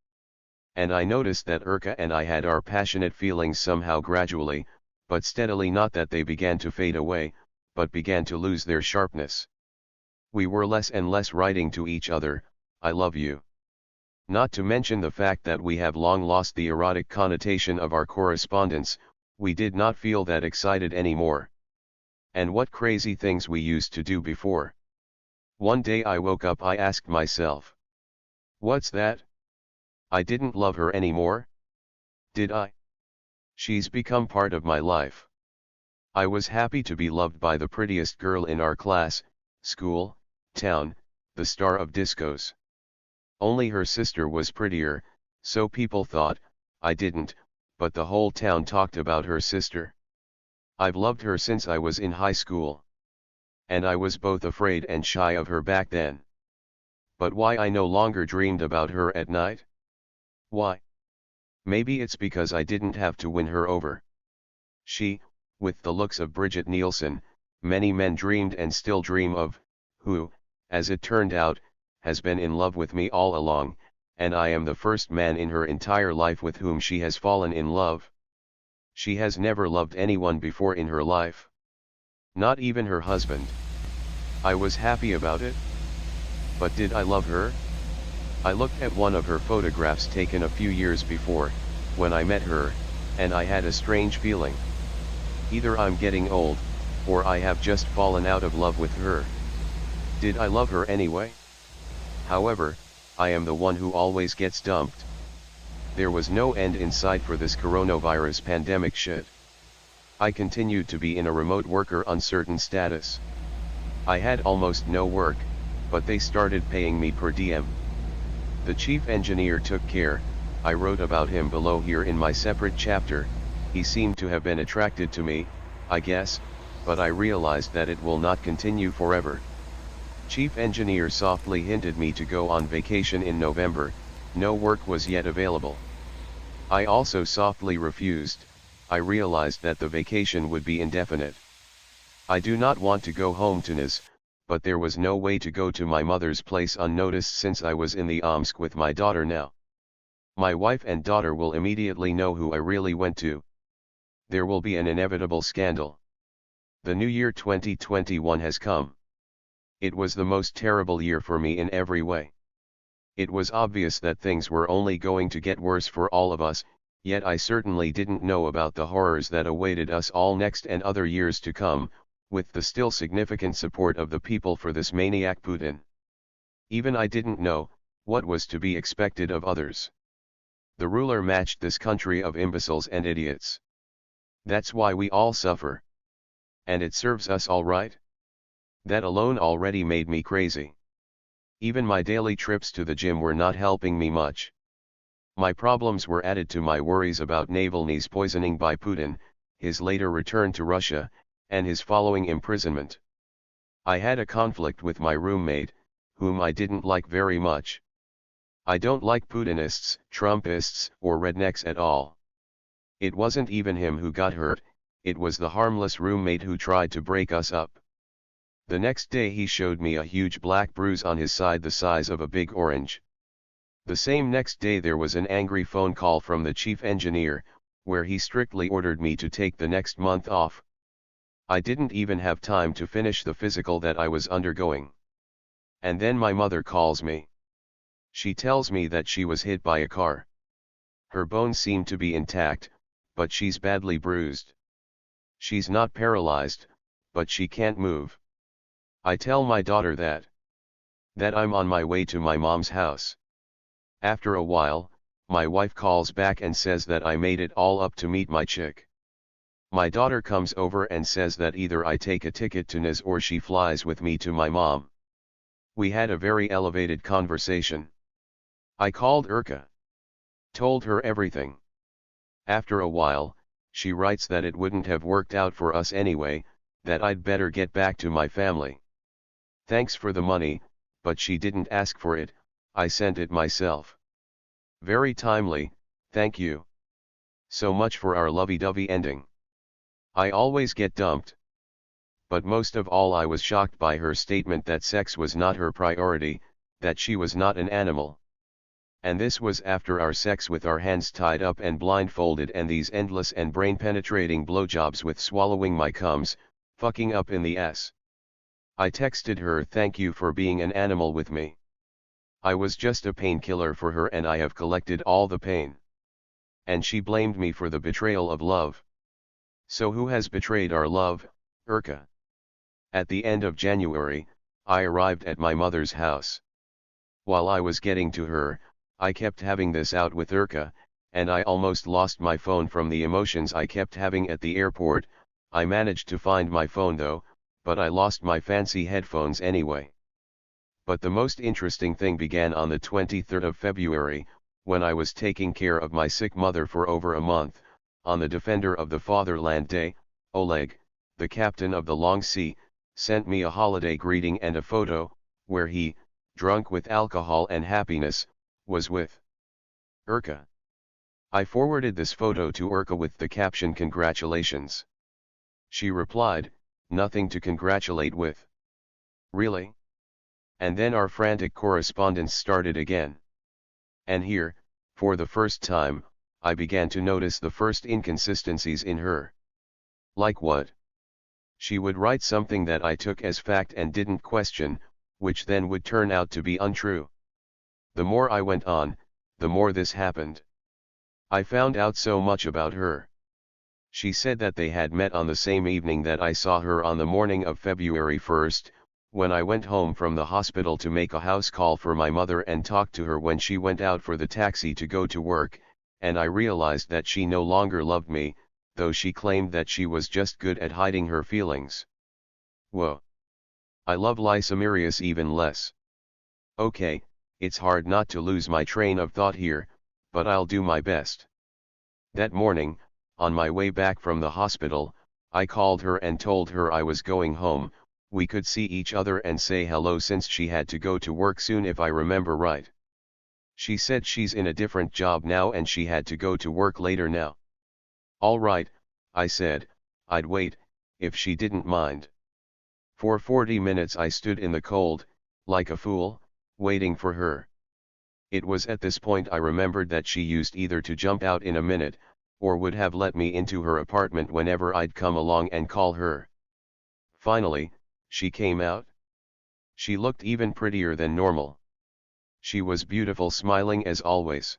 And I noticed that Urka and I had our passionate feelings somehow gradually, but steadily, not that they began to fade away, but began to lose their sharpness. We were less and less writing to each other, I love you. Not to mention the fact that we have long lost the erotic connotation of our correspondence. We did not feel that excited anymore. And what crazy things we used to do before. One day I woke up, I asked myself. What's that? I didn't love her anymore? Did I? She's become part of my life. I was happy to be loved by the prettiest girl in our class, school, town, the star of discos. Only her sister was prettier, So people thought, I didn't, but the whole town talked about her sister. I've loved her since I was in high school. And I was both afraid and shy of her back then. But why I no longer dreamed about her at night? Why? Maybe it's because I didn't have to win her over. She, with the looks of Bridget Nielsen, many men dreamed and still dream of, who, as it turned out, has been in love with me all along, and I am the first man in her entire life with whom she has fallen in love. She has never loved anyone before in her life. Not even her husband. I was happy about it. But did I love her? I looked at one of her photographs taken a few years before, when I met her, and I had a strange feeling. Either I'm getting old, or I have just fallen out of love with her. Did I love her anyway? However, I am the one who always gets dumped. There was no end in sight for this coronavirus pandemic shit. I continued to be in a remote worker uncertain status. I had almost no work, but they started paying me per diem. The chief engineer took care. I wrote about him below here in my separate chapter. He seemed to have been attracted to me, I guess, but I realized that it will not continue forever. Chief engineer softly hinted me to go on vacation in November. No work was yet available. I also softly refused. I realized that the vacation would be indefinite. I do not want to go home to Nis, but there was no way to go to my mother's place unnoticed since I was in the Omsk with my daughter now. My wife and daughter will immediately know who I really went to. There will be an inevitable scandal. The new year 2021 has come. It was the most terrible year for me in every way. It was obvious that things were only going to get worse for all of us, yet I certainly didn't know about the horrors that awaited us all next and other years to come, with the still significant support of the people for this maniac Putin. Even I didn't know what was to be expected of others. The ruler matched this country of imbeciles and idiots. That's why we all suffer. And it serves us all right? That alone already made me crazy. Even my daily trips to the gym were not helping me much. My problems were added to my worries about Navalny's poisoning by Putin, his later return to Russia, and his following imprisonment. I had a conflict with my roommate, whom I didn't like very much. I don't like Putinists, Trumpists, or rednecks at all. It wasn't even him who got hurt, it was the harmless roommate who tried to break us up. The next day he showed me a huge black bruise on his side the size of a big orange. The same next day there was an angry phone call from the chief engineer, where he strictly ordered me to take the next month off. I didn't even have time to finish the physical that I was undergoing. And then my mother calls me. She tells me that she was hit by a car. Her bones seem to be intact, but she's badly bruised. She's not paralyzed, but she can't move. I tell my daughter that I'm on my way to my mom's house. After a while, my wife calls back and says that I made it all up to meet my chick. My daughter comes over and says that either I take a ticket to Nis or she flies with me to my mom. We had a very elevated conversation. I called Urka. Told her everything. After a while, she writes that it wouldn't have worked out for us anyway, that I'd better get back to my family. Thanks for the money, but she didn't ask for it, I sent it myself. Very timely, thank you. So much for our lovey-dovey ending. I always get dumped. But most of all I was shocked by her statement that sex was not her priority, that she was not an animal. And this was after our sex with our hands tied up and blindfolded and these endless and brain-penetrating blowjobs with swallowing my cums, fucking up in the ass. I texted her thank you for being an animal with me. I was just a painkiller for her and I have collected all the pain. And she blamed me for the betrayal of love. So who has betrayed our love, Urka? At the end of January, I arrived at my mother's house. While I was getting to her, I kept having this out with Urka, and I almost lost my phone from the emotions I kept having at the airport. I managed to find my phone though, but I lost my fancy headphones anyway. But the most interesting thing began on the 23rd of February, when I was taking care of my sick mother for over a month, on the Defender of the Fatherland Day, Oleg, the captain of the Long Sea, sent me a holiday greeting and a photo, where he, drunk with alcohol and happiness, was with Urka. I forwarded this photo to Urka with the caption "Congratulations." She replied, "Nothing to congratulate with." Really? And then our frantic correspondence started again. And here, for the first time, I began to notice the first inconsistencies in her. Like what? She would write something that I took as fact and didn't question, which then would turn out to be untrue. The more I went on, the more this happened. I found out so much about her. She said that they had met on the same evening that I saw her on the morning of February 1st, when I went home from the hospital to make a house call for my mother and talked to her when she went out for the taxi to go to work, and I realized that she no longer loved me, though she claimed that she was just good at hiding her feelings. Whoa. I love Lysimerius even less. Okay, it's hard not to lose my train of thought here, but I'll do my best. That morning, on my way back from the hospital, I called her and told her I was going home. We could see each other and say hello since she had to go to work soon if I remember right. She said she's in a different job now and she had to go to work later now. All right, I said, I'd wait, if she didn't mind. For 40 minutes I stood in the cold, like a fool, waiting for her. It was at this point I remembered that she used either to jump out in a minute, or would have let me into her apartment whenever I'd come along and call her. Finally, she came out. She looked even prettier than normal. She was beautiful, smiling as always.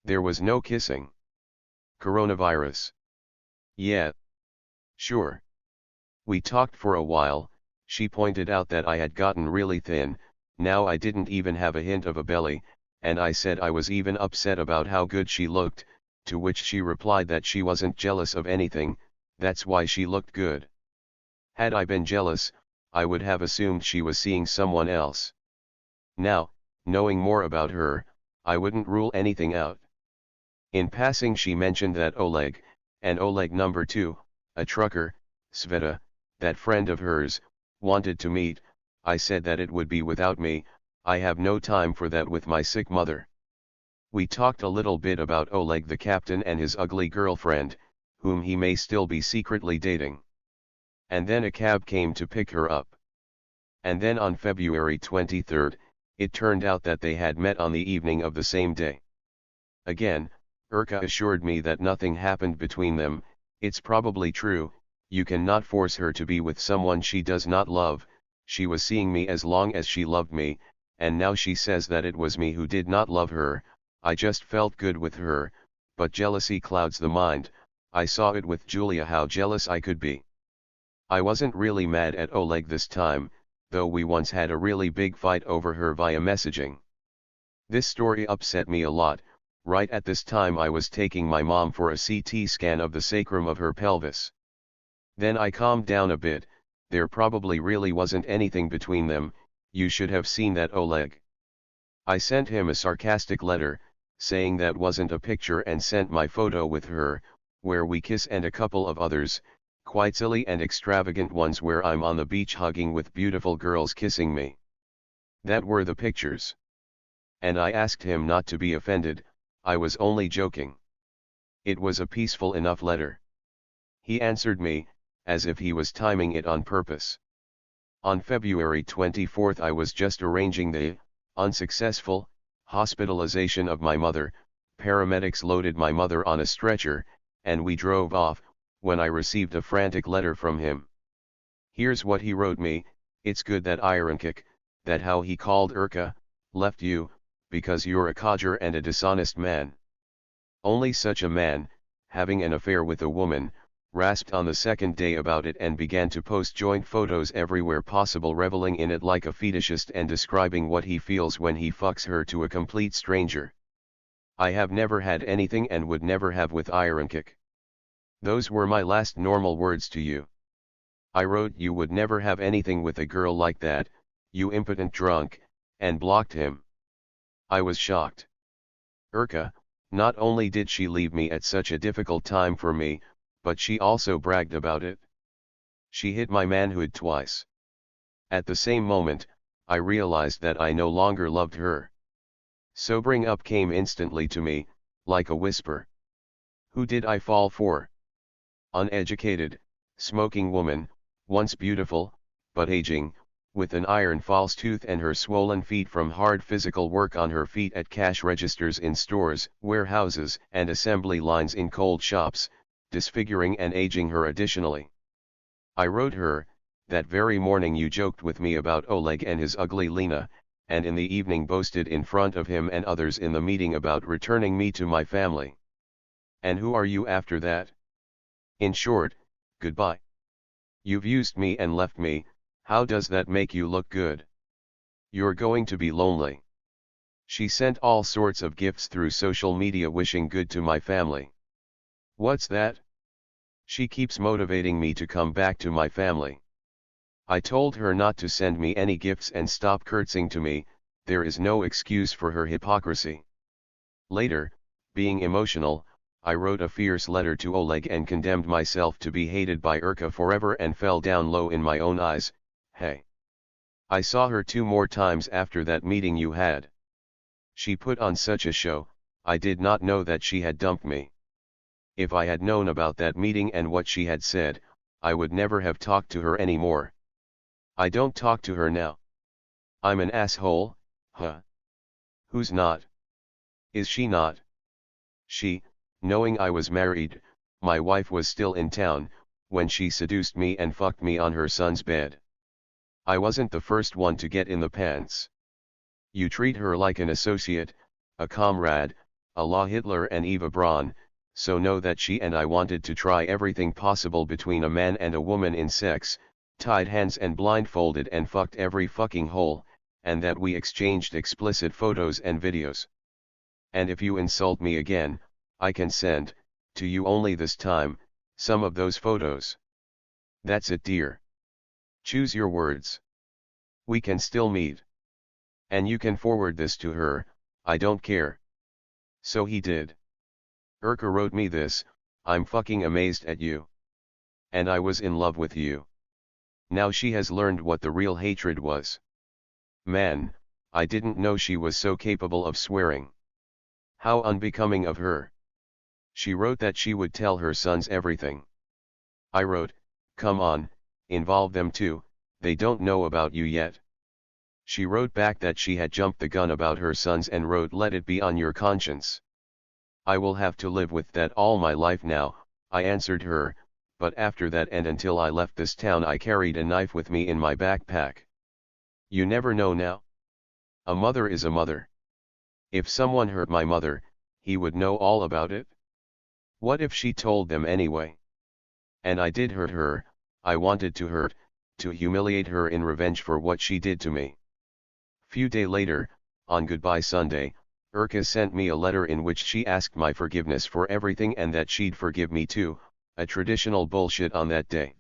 There was no kissing. Coronavirus. Yeah. Sure. We talked for a while. She pointed out that I had gotten really thin, now I didn't even have a hint of a belly, and I said I was even upset about how good she looked, to which she replied that she wasn't jealous of anything, that's why she looked good. Had I been jealous, I would have assumed she was seeing someone else. Now, knowing more about her, I wouldn't rule anything out. In passing she mentioned that Oleg, and Oleg number 2, a trucker, Sveta, that friend of hers, wanted to meet. I said that it would be without me, I have no time for that with my sick mother. We talked a little bit about Oleg the captain and his ugly girlfriend, whom he may still be secretly dating. And then a cab came to pick her up. And then on February 23rd, it turned out that they had met on the evening of the same day. Again, Urka assured me that nothing happened between them. It's probably true, you cannot force her to be with someone she does not love. She was seeing me as long as she loved me, and now she says that it was me who did not love her. I just felt good with her, but jealousy clouds the mind. I saw it with Julia how jealous I could be. I wasn't really mad at Oleg this time, though we once had a really big fight over her via messaging. This story upset me a lot. Right at this time I was taking my mom for a CT scan of the sacrum of her pelvis. Then I calmed down a bit. There probably really wasn't anything between them. You should have seen that Oleg. I sent him a sarcastic letter, saying that wasn't a picture, and sent my photo with her, where we kiss, and a couple of others, quite silly and extravagant ones where I'm on the beach hugging with beautiful girls kissing me. That were the pictures. And I asked him not to be offended, I was only joking. It was a peaceful enough letter. He answered me, as if he was timing it on purpose. On February 24th I was just arranging the unsuccessful hospitalization of my mother. Paramedics loaded my mother on a stretcher, and we drove off, when I received a frantic letter from him. Here's what he wrote me: "It's good that Ironkik, that how he called Urka, left you, because you're a codger and a dishonest man. Only such a man, having an affair with a woman, rasped on the second day about it and began to post joint photos everywhere possible, reveling in it like a fetishist and describing what he feels when he fucks her to a complete stranger. I have never had anything and would never have with Ironkik. Those were my last normal words to you. I wrote you would never have anything with a girl like that, you impotent drunk," and blocked him. I was shocked. Urka, not only did she leave me at such a difficult time for me, but she also bragged about it. She hit my manhood twice. At the same moment, I realized that I no longer loved her. Sobering up came instantly to me, like a whisper. Who did I fall for? Uneducated, smoking woman, once beautiful, but aging, with an iron false tooth and her swollen feet from hard physical work on her feet at cash registers in stores, warehouses, and assembly lines in cold shops, disfiguring and aging her additionally. I wrote her, that very morning you joked with me about Oleg and his ugly Lena, and in the evening boasted in front of him and others in the meeting about returning me to my family. And who are you after that? In short, goodbye. You've used me and left me. How does that make you look good? You're going to be lonely. She sent all sorts of gifts through social media wishing good to my family. What's that? She keeps motivating me to come back to my family. I told her not to send me any gifts and stop curtsing to me. There is no excuse for her hypocrisy. Later, being emotional, I wrote a fierce letter to Oleg and condemned myself to be hated by Urka forever and fell down low in my own eyes. Hey. I saw her 2 more times after that meeting you had. She put on such a show. I did not know that she had dumped me. If I had known about that meeting and what she had said, I would never have talked to her anymore. I don't talk to her now. I'm an asshole, huh? Who's not? Is she not? She, knowing I was married, my wife was still in town, when she seduced me and fucked me on her son's bed. I wasn't the first one to get in the pants. You treat her like an associate, a comrade, a la Hitler and Eva Braun, so know that she and I wanted to try everything possible between a man and a woman in sex, tied hands and blindfolded and fucked every fucking hole, and that we exchanged explicit photos and videos. And if you insult me again, I can send, to you only this time, some of those photos. That's it, dear. Choose your words. We can still meet. And you can forward this to her, I don't care. So he did. Urka wrote me this, I'm fucking amazed at you. And I was in love with you. Now she has learned what the real hatred was. Man, I didn't know she was so capable of swearing. How unbecoming of her. She wrote that she would tell her sons everything. I wrote, come on, involve them too, they don't know about you yet. She wrote back that she had jumped the gun about her sons and wrote, let it be on your conscience. I will have to live with that all my life now, I answered her, but after that and until I left this town I carried a knife with me in my backpack. You never know now. A mother is a mother. If someone hurt my mother, he would know all about it. What if she told them anyway? And I did hurt her, I wanted to hurt, to humiliate her in revenge for what she did to me. Few days later, on Goodbye Sunday, Urka sent me a letter in which she asked my forgiveness for everything and that she'd forgive me too, a traditional bullshit on that day.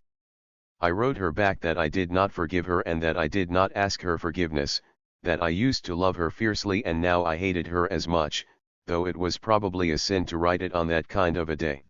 I wrote her back that I did not forgive her and that I did not ask her forgiveness, that I used to love her fiercely and now I hated her as much, though it was probably a sin to write it on that kind of a day.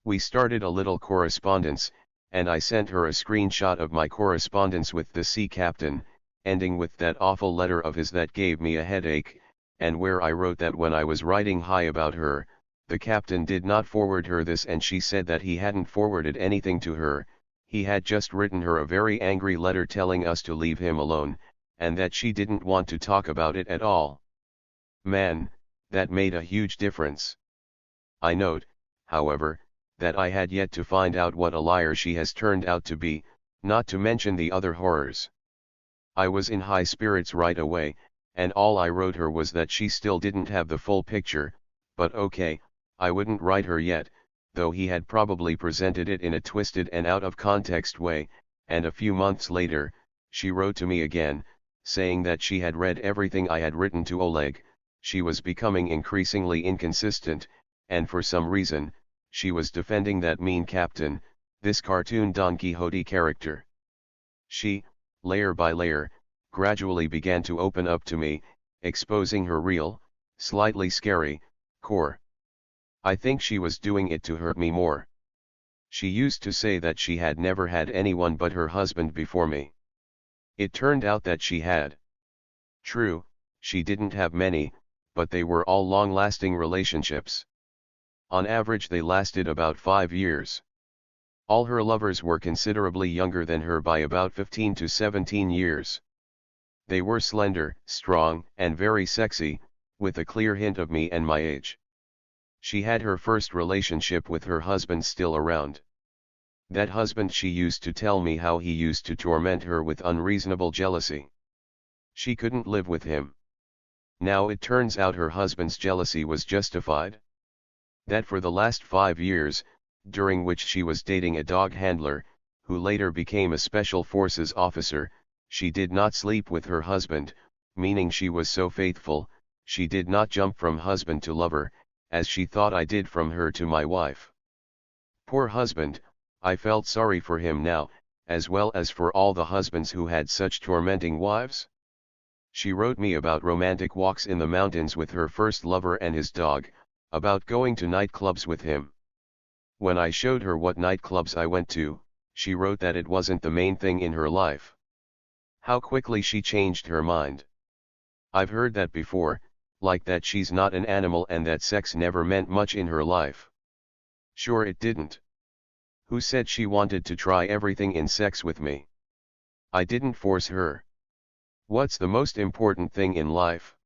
We started a little correspondence, and I sent her a screenshot of my correspondence with the sea captain, ending with that awful letter of his that gave me a headache, and where I wrote that when I was writing high about her, the captain did not forward her this and she said that he hadn't forwarded anything to her, he had just written her a very angry letter telling us to leave him alone, and that she didn't want to talk about it at all. Man, that made a huge difference. I note, however, that I had yet to find out what a liar she has turned out to be, not to mention the other horrors. I was in high spirits right away, and all I wrote her was that she still didn't have the full picture, but okay, I wouldn't write her yet, though he had probably presented it in a twisted and out of context way, and a few months later, she wrote to me again, saying that she had read everything I had written to Oleg, she was becoming increasingly inconsistent, and for some reason, she was defending that mean captain, this cartoon Don Quixote character. She, layer by layer, gradually began to open up to me, exposing her real, Slightly scary, core. I think she was doing it to hurt me more. She used to say that she had never had anyone but her husband before me. It turned out that she had. True, she didn't have many, but they were all long-lasting relationships. On average they lasted about 5 years. All her lovers were considerably younger than her by about 15 to 17 years. They were slender, strong, and very sexy, with a clear hint of me and my age. She had her first relationship with her husband still around. That husband, she used to tell me how he used to torment her with unreasonable jealousy. She couldn't live with him. Now it turns out her husband's jealousy was justified. That for the last 5 years, during which she was dating a dog handler, who later became a special forces officer, she did not sleep with her husband, meaning she was so faithful, she did not jump from husband to lover, as she thought I did from her to my wife. Poor husband, I felt sorry for him now, as well as for all the husbands who had such tormenting wives. She wrote me about romantic walks in the mountains with her first lover and his dog, about going to nightclubs with him. When I showed her what nightclubs I went to, she wrote that it wasn't the main thing in her life. How quickly she changed her mind. I've heard that before, like that she's not an animal and that sex never meant much in her life. Sure it didn't. Who said she wanted to try everything in sex with me? I didn't force her. What's the most important thing in life?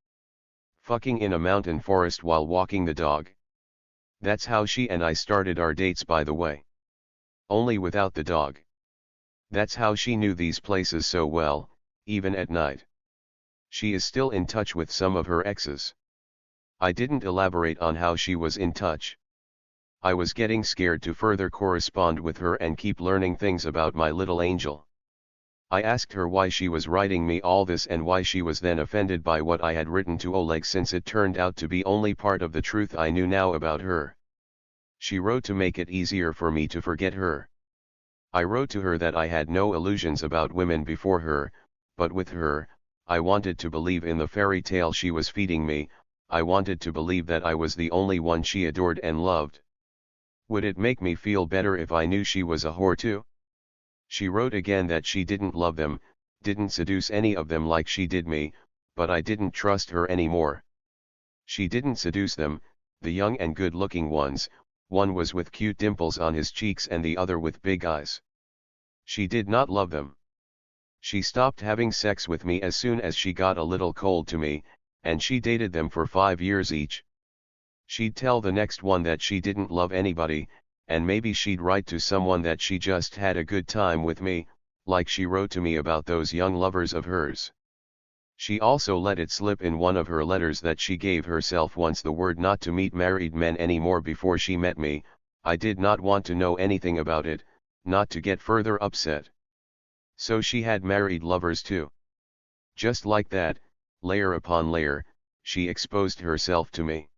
Fucking in a mountain forest while walking the dog. That's how she and I started our dates, by the way. Only without the dog. That's how she knew these places so well, even at night. She is still in touch with some of her exes. I didn't elaborate on how she was in touch. I was getting scared to further correspond with her and keep learning things about my little angel. I asked her why she was writing me all this and why she was then offended by what I had written to Oleg, since it turned out to be only part of the truth I knew now about her. She wrote to make it easier for me to forget her. I wrote to her that I had no illusions about women before her, but with her, I wanted to believe in the fairy tale she was feeding me. I wanted to believe that I was the only one she adored and loved. Would it make me feel better if I knew she was a whore too? She wrote again that she didn't love them, didn't seduce any of them like she did me, but I didn't trust her anymore. She didn't seduce them, the young and good-looking ones. One was with cute dimples on his cheeks and the other with big eyes. She did not love them. She stopped having sex with me as soon as she got a little cold to me, and she dated them for 5 years each. She'd tell the next one that she didn't love anybody, and maybe she'd write to someone that she just had a good time with me, like she wrote to me about those young lovers of hers. She also let it slip in one of her letters that she gave herself once the word not to meet married men anymore before she met me. I did not want to know anything about it, not to get further upset. So she had married lovers too. Just like that, layer upon layer, she exposed herself to me.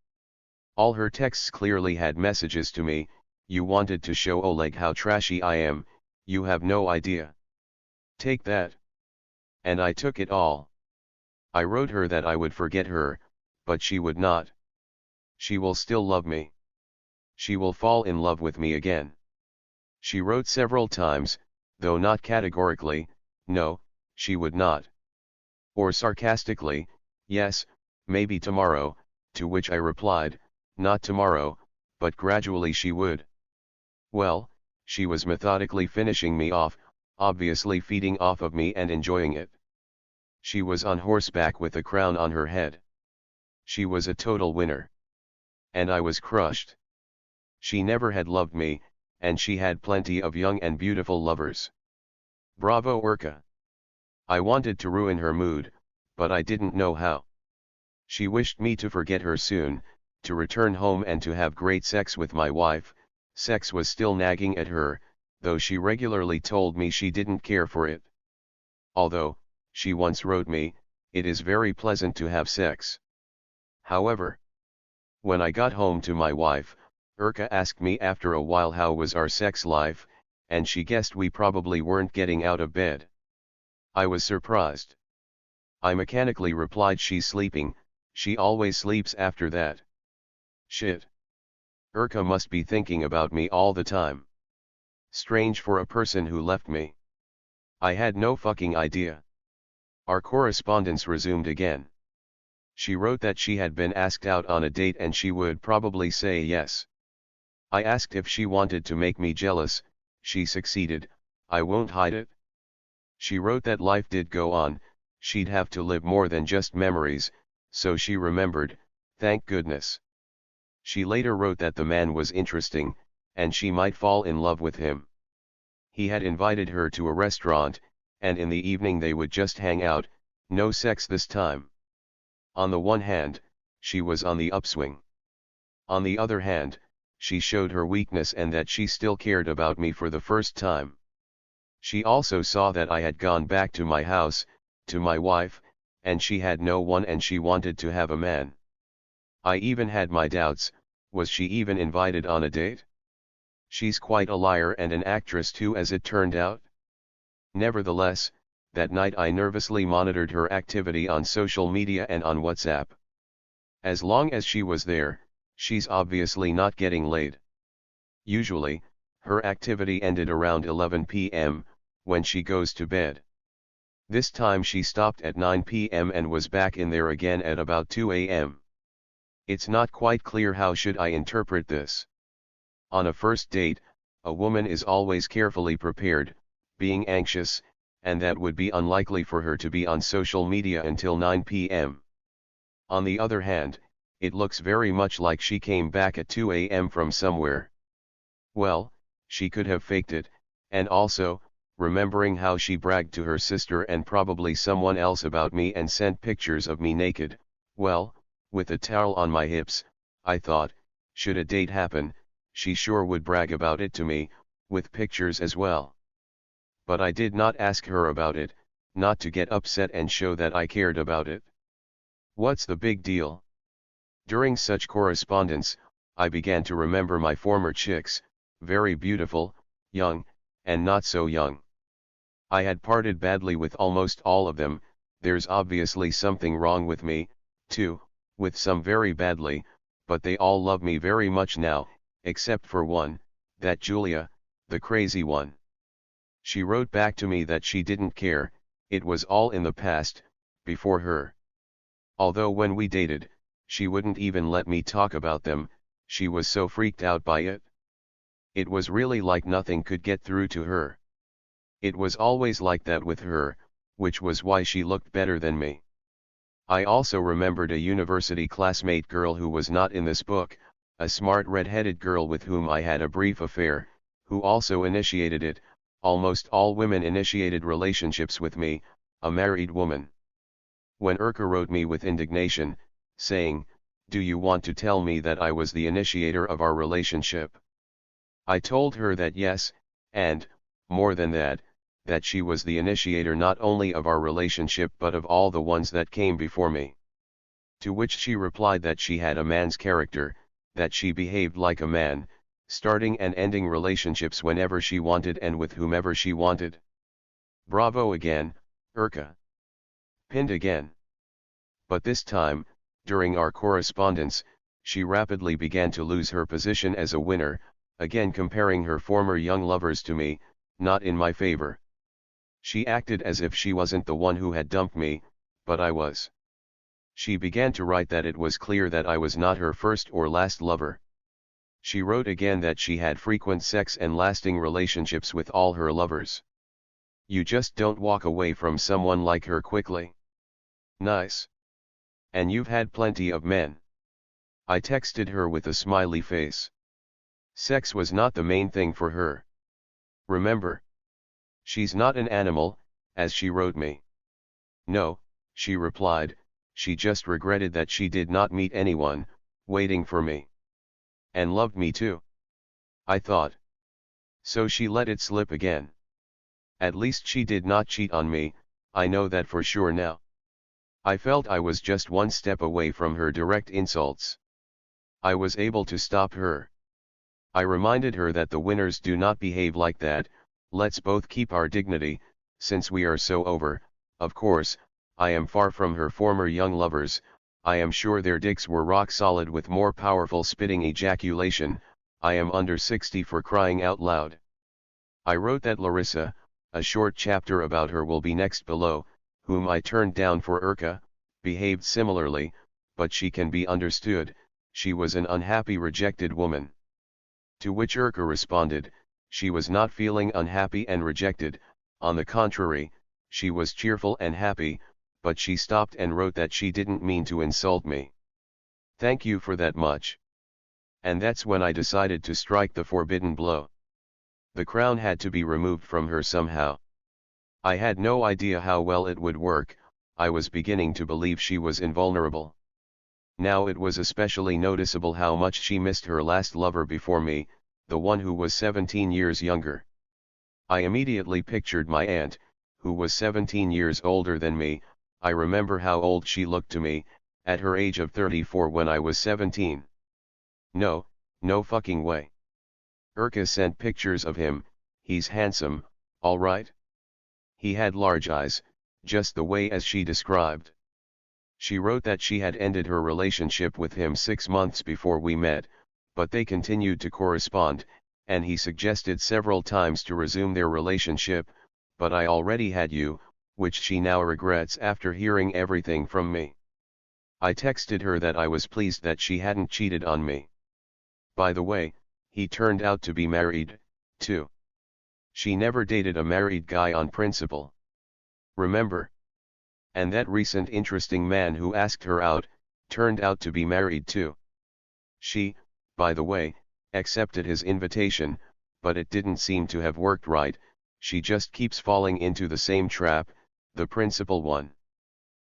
All her texts clearly had messages to me. You wanted to show Oleg how trashy I am, you have no idea. Take that. And I took it all. I wrote her that I would forget her, but she would not. She will still love me. She will fall in love with me again. She wrote several times, though not categorically, no, she would not. Or sarcastically, yes, maybe tomorrow, to which I replied, not tomorrow, but gradually she would. Well, she was methodically finishing me off, obviously feeding off of me and enjoying it. She was on horseback with a crown on her head. She was a total winner. And I was crushed. She never had loved me, and she had plenty of young and beautiful lovers. Bravo Urka. I wanted to ruin her mood, but I didn't know how. She wished me to forget her soon, to return home and to have great sex with my wife. Sex was still nagging at her, though she regularly told me she didn't care for it. Although, she once wrote me, it is very pleasant to have sex. However, when I got home to my wife, Urka asked me after a while how was our sex life, and she guessed we probably weren't getting out of bed. I was surprised. I mechanically replied she's sleeping, She always sleeps after that. Shit. Urka must be thinking about me all the time. Strange for a person who left me. I had no fucking idea. Our correspondence resumed again. She wrote that she had been asked out on a date and she would probably say yes. I asked if she wanted to make me jealous. She succeeded, I won't hide it. She wrote that life did go on, she'd have to live more than just memories, so she remembered, thank goodness. She later wrote that the man was interesting, and she might fall in love with him. He had invited her to a restaurant, and in the evening they would just hang out, no sex this time. On the one hand, she was on the upswing. On the other hand, she showed her weakness and that she still cared about me for the first time. She also saw that I had gone back to my house, to my wife, and she had no one and she wanted to have a man. I even had my doubts, was she even invited on a date? She's quite a liar and an actress too, as it turned out. Nevertheless, that night I nervously monitored her activity on social media and on WhatsApp. As long as she was there, she's obviously not getting laid. Usually, her activity ended around 11 p.m., when she goes to bed. This time she stopped at 9 p.m. and was back in there again at about 2 a.m. It's not quite clear how should I interpret this. On a first date, a woman is always carefully prepared, being anxious, and that would be unlikely for her to be on social media until 9 p.m. On the other hand, it looks very much like she came back at 2 a.m. from somewhere. Well, she could have faked it, and also, remembering how she bragged to her sister and probably someone else about me and sent pictures of me naked, well, with a towel on my hips, I thought, should a date happen, she sure would brag about it to me, with pictures as well. But I did not ask her about it, not to get upset and show that I cared about it. What's the big deal? During such correspondence, I began to remember my former chicks, very beautiful, young, and not so young. I had parted badly with almost all of them. There's obviously something wrong with me, too, with some very badly, but they all love me very much now, except for one, that Julia, the crazy one. She wrote back to me that she didn't care, it was all in the past, before her. Although when we dated, she wouldn't even let me talk about them, she was so freaked out by it. It was really like nothing could get through to her. It was always like that with her, which was why she looked better than me. I also remembered a university classmate girl who was not in this book, a smart red-headed girl with whom I had a brief affair, who also initiated it. Almost all women initiated relationships with me, a married woman. When Urka wrote me with indignation, saying, "Do you want to tell me that I was the initiator of our relationship?" I told her that yes, and, more than that, that she was the initiator not only of our relationship but of all the ones that came before me. To which she replied that she had a man's character, that she behaved like a man, starting and ending relationships whenever she wanted and with whomever she wanted. Bravo again, Urka. Pinned again. But this time, during our correspondence, she rapidly began to lose her position as a winner, again comparing her former young lovers to me, not in my favor. She acted as if she wasn't the one who had dumped me, but I was. She began to write that it was clear that I was not her first or last lover. She wrote again that she had frequent sex and lasting relationships with all her lovers. You just don't walk away from someone like her quickly. Nice. And you've had plenty of men. I texted her with a smiley face. Sex was not the main thing for her. Remember? She's not an animal, as she wrote me. No, she replied, she just regretted that she did not meet anyone, waiting for me. And loved me too. I thought. So she let it slip again. At least she did not cheat on me, I know that for sure now. I felt I was just one step away from her direct insults. I was able to stop her. I reminded her that the winners do not behave like that, let's both keep our dignity, since we are so over. Of course, I am far from her former young lovers, I am sure their dicks were rock solid with more powerful spitting ejaculation. I am under 60 for crying out loud. I wrote that Larissa, a short chapter about her will be next below, whom I turned down for Urka, behaved similarly, but she can be understood, she was an unhappy rejected woman. To which Urka responded, she was not feeling unhappy and rejected, on the contrary, she was cheerful and happy, but she stopped and wrote that she didn't mean to insult me. Thank you for that much. And that's when I decided to strike the forbidden blow. The crown had to be removed from her somehow. I had no idea how well it would work, I was beginning to believe she was invulnerable. Now it was especially noticeable how much she missed her last lover before me, the one who was 17 years younger. I immediately pictured my aunt, who was 17 years older than me. I remember how old she looked to me, at her age of 34 when I was 17. No fucking way. Urka sent pictures of him, he's handsome, alright? He had large eyes, just the way as she described. She wrote that she had ended her relationship with him 6 months before we met, but they continued to correspond, and he suggested several times to resume their relationship, but I already had you, which she now regrets after hearing everything from me. I texted her that I was pleased that she hadn't cheated on me. By the way, he turned out to be married, too. She never dated a married guy on principle. Remember? And that recent interesting man who asked her out, turned out to be married too. She, by the way, accepted his invitation, but it didn't seem to have worked right. She just keeps falling into the same trap, the principal one.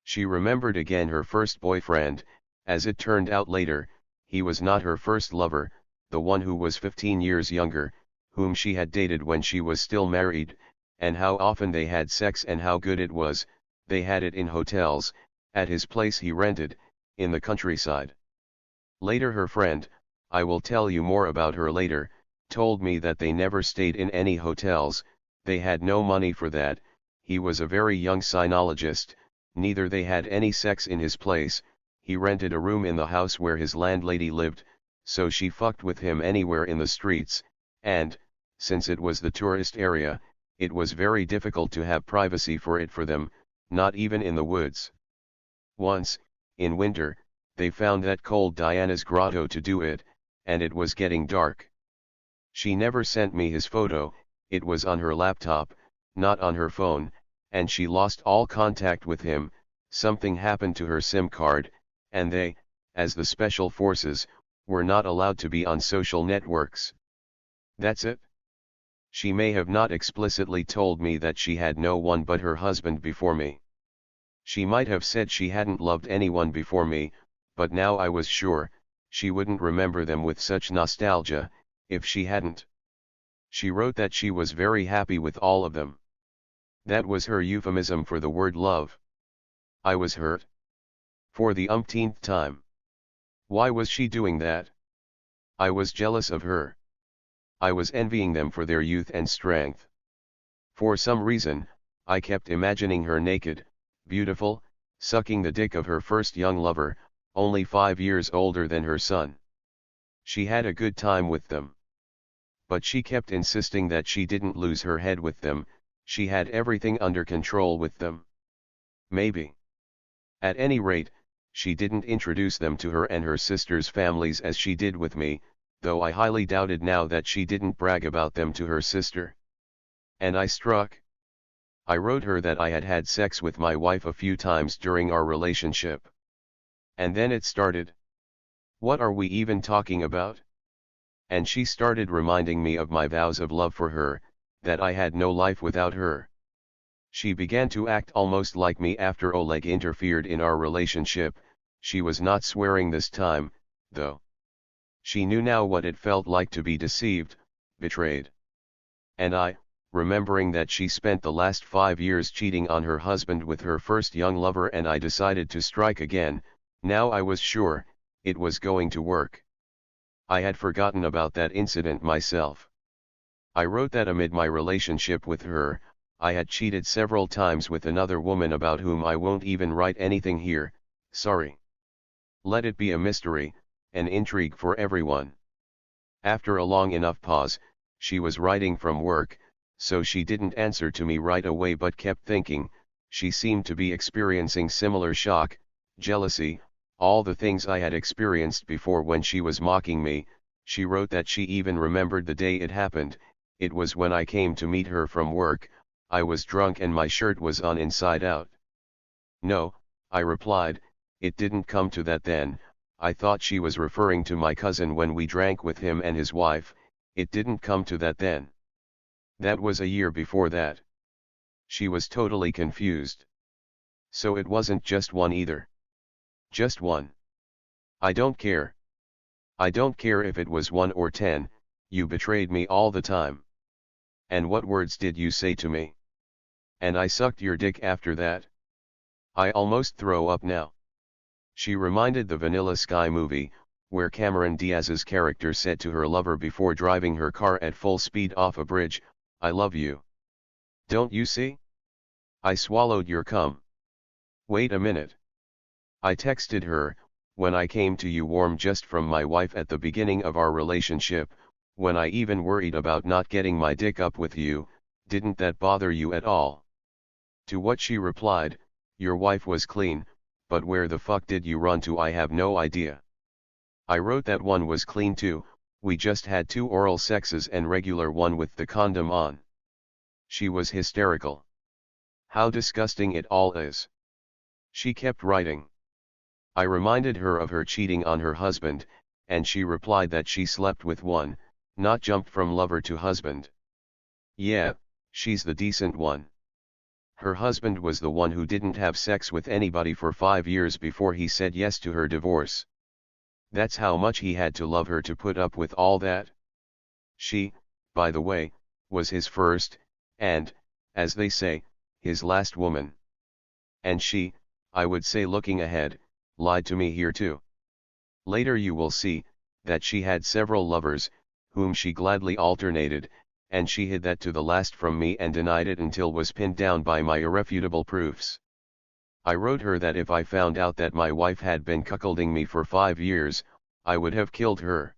She remembered again her first boyfriend. As it turned out later, he was not her first lover, the one who was 15 years younger, whom she had dated when she was still married, and how often they had sex and how good it was. They had it in hotels, at his place he rented, in the countryside. Later her friend, I will tell you more about her later, told me that they never stayed in any hotels, they had no money for that. He was a very young sinologist, neither they had any sex in his place. He rented a room in the house where his landlady lived, so she fucked with him anywhere in the streets, and, since it was the tourist area, it was very difficult to have privacy for them, not even in the woods. Once, in winter, they found that cold Diana's grotto to do it, and it was getting dark. She never sent me his photo, it was on her laptop, not on her phone, and she lost all contact with him. Something happened to her SIM card, and they, as the special forces, were not allowed to be on social networks. That's it. She may have not explicitly told me that she had no one but her husband before me. She might have said she hadn't loved anyone before me, but now I was sure, she wouldn't remember them with such nostalgia, if she hadn't. She wrote that she was very happy with all of them. That was her euphemism for the word love. I was hurt. For the umpteenth time. Why was she doing that? I was jealous of her. I was envying them for their youth and strength. For some reason, I kept imagining her naked, beautiful, sucking the dick of her first young lover, only 5 years older than her son. She had a good time with them. But she kept insisting that she didn't lose her head with them, she had everything under control with them. Maybe. At any rate, she didn't introduce them to her and her sister's families as she did with me, though I highly doubted now that she didn't brag about them to her sister. And I struck. I wrote her that I had had sex with my wife a few times during our relationship. And then it started. What are we even talking about? And she started reminding me of my vows of love for her, that I had no life without her. She began to act almost like me after Oleg interfered in our relationship. She was not swearing this time, though. She knew now what it felt like to be deceived, betrayed. And I, remembering that she spent the last 5 years cheating on her husband with her first young lover, and I decided to strike again. Now I was sure, it was going to work. I had forgotten about that incident myself. I wrote that amid my relationship with her, I had cheated several times with another woman about whom I won't even write anything here, sorry. Let it be a mystery, an intrigue for everyone. After a long enough pause, she was writing from work, so she didn't answer to me right away but kept thinking. She seemed to be experiencing similar shock, jealousy, all the things I had experienced before when she was mocking me. She wrote that she even remembered the day it happened. It was when I came to meet her from work. I was drunk and my shirt was on inside out. No, I replied, it didn't come to that then. I thought she was referring to my cousin when we drank with him and his wife. It didn't come to that then. That was a year before that. She was totally confused. So it wasn't just one either. Just one. I don't care. I don't care if it was 1 or 10, you betrayed me all the time. And what words did you say to me? And I sucked your dick after that. I almost throw up now. She reminded the Vanilla Sky movie, where Cameron Diaz's character said to her lover before driving her car at full speed off a bridge, I love you. Don't you see? I swallowed your cum. Wait a minute. I texted her, when I came to you warm just from my wife at the beginning of our relationship, when I even worried about not getting my dick up with you, didn't that bother you at all? To what she replied, your wife was clean, but where the fuck did you run to? I have no idea. I wrote that one was clean too, we just had 2 oral sexes and regular one with the condom on. She was hysterical. How disgusting it all is. She kept writing. I reminded her of her cheating on her husband, and she replied that she slept with one, not jumped from lover to husband. Yeah, she's the decent one. Her husband was the one who didn't have sex with anybody for 5 years before he said yes to her divorce. That's how much he had to love her to put up with all that. She, by the way, was his first, and, as they say, his last woman. And she, I would say looking ahead, lied to me here too. Later you will see, that she had several lovers, whom she gladly alternated, and she hid that to the last from me and denied it until was pinned down by my irrefutable proofs. I wrote her that if I found out that my wife had been cuckolding me for 5 years, I would have killed her.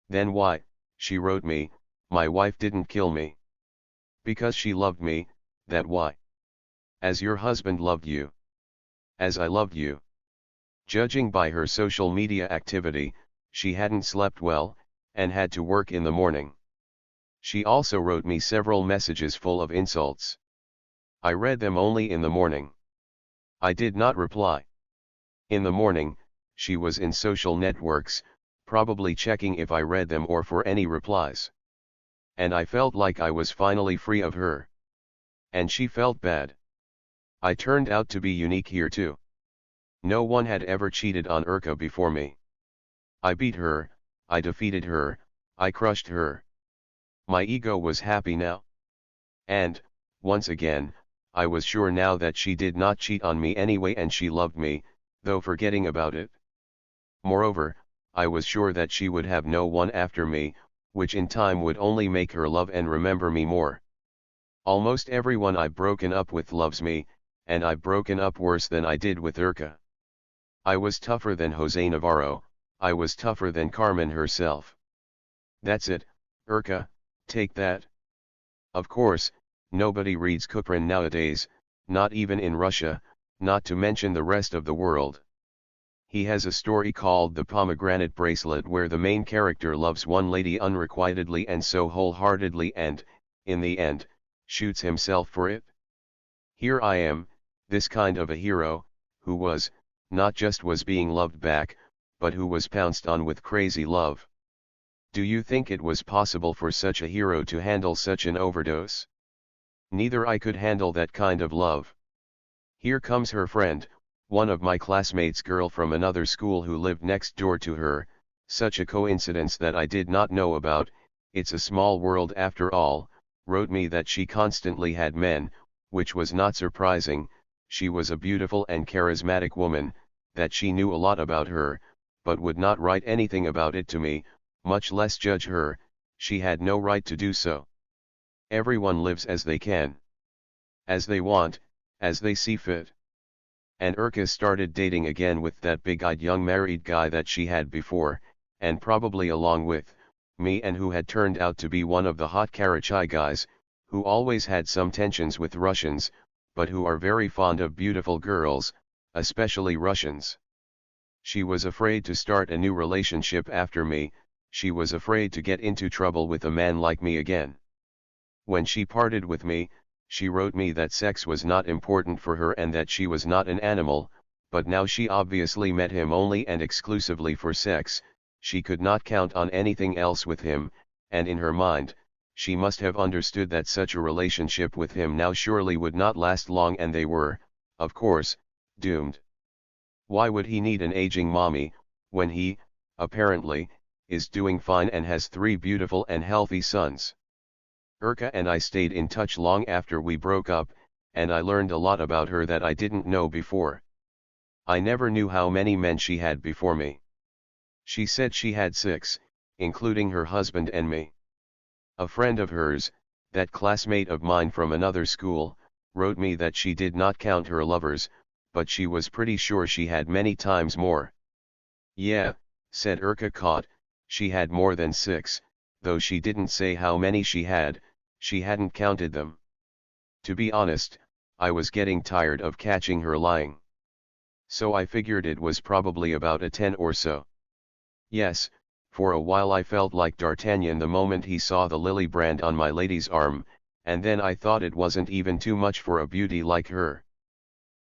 Then why, she wrote me, my wife didn't kill me. Because she loved me, that why? As your husband loved you. As I loved you. Judging by her social media activity, she hadn't slept well, and had to work in the morning. She also wrote me several messages full of insults. I read them only in the morning. I did not reply. In the morning, she was in social networks, probably checking if I read them or for any replies. And I felt like I was finally free of her. And she felt bad. I turned out to be unique here too. No one had ever cheated on Urka before me. I beat her, I defeated her, I crushed her. My ego was happy now. And, once again, I was sure now that she did not cheat on me anyway and she loved me, though forgetting about it. Moreover, I was sure that she would have no one after me, which in time would only make her love and remember me more. Almost everyone I've broken up with loves me, and I've broken up worse than I did with Urka. I was tougher than Jose Navarro, I was tougher than Carmen herself. That's it, Urka, take that. Of course, nobody reads Kuprin nowadays, not even in Russia, not to mention the rest of the world. He has a story called The Pomegranate Bracelet where the main character loves one lady unrequitedly and so wholeheartedly and, in the end, shoots himself for it. Here I am, this kind of a hero, who was, not just was being loved back, but who was pounced on with crazy love. Do you think it was possible for such a hero to handle such an overdose? Neither I could handle that kind of love. Here comes her friend, one of my classmates' girl from another school who lived next door to her, such a coincidence that I did not know about, it's a small world after all, wrote me that she constantly had men, which was not surprising, she was a beautiful and charismatic woman, that she knew a lot about her, but would not write anything about it to me, much less judge her, she had no right to do so. Everyone lives as they can. As they want, as they see fit. and Urka started dating again with that big-eyed young married guy that she had before, and probably along with me, and who had turned out to be one of the hot Karachay guys, who always had some tensions with Russians, but who are very fond of beautiful girls, especially Russians. She was afraid to start a new relationship after me, she was afraid to get into trouble with a man like me again. When she parted with me, she wrote me that sex was not important for her and that she was not an animal, but now she obviously met him only and exclusively for sex, she could not count on anything else with him, and in her mind, she must have understood that such a relationship with him now surely would not last long, and they were, of course, doomed. Why would he need an aging mommy, when he, apparently, is doing fine and has 3 beautiful and healthy sons? Urka and I stayed in touch long after we broke up, and I learned a lot about her that I didn't know before. I never knew how many men she had before me. She said she had 6, including her husband and me. A friend of hers, that classmate of mine from another school, wrote me that she did not count her lovers, but she was pretty sure she had many times more. Yeah, said Urka caught, she had more than 6, though she didn't say how many she hadn't counted them. To be honest, I was getting tired of catching her lying. So I figured it was probably about a 10 or so. Yes, for a while I felt like D'Artagnan the moment he saw the lily brand on my lady's arm, and then I thought it wasn't even too much for a beauty like her.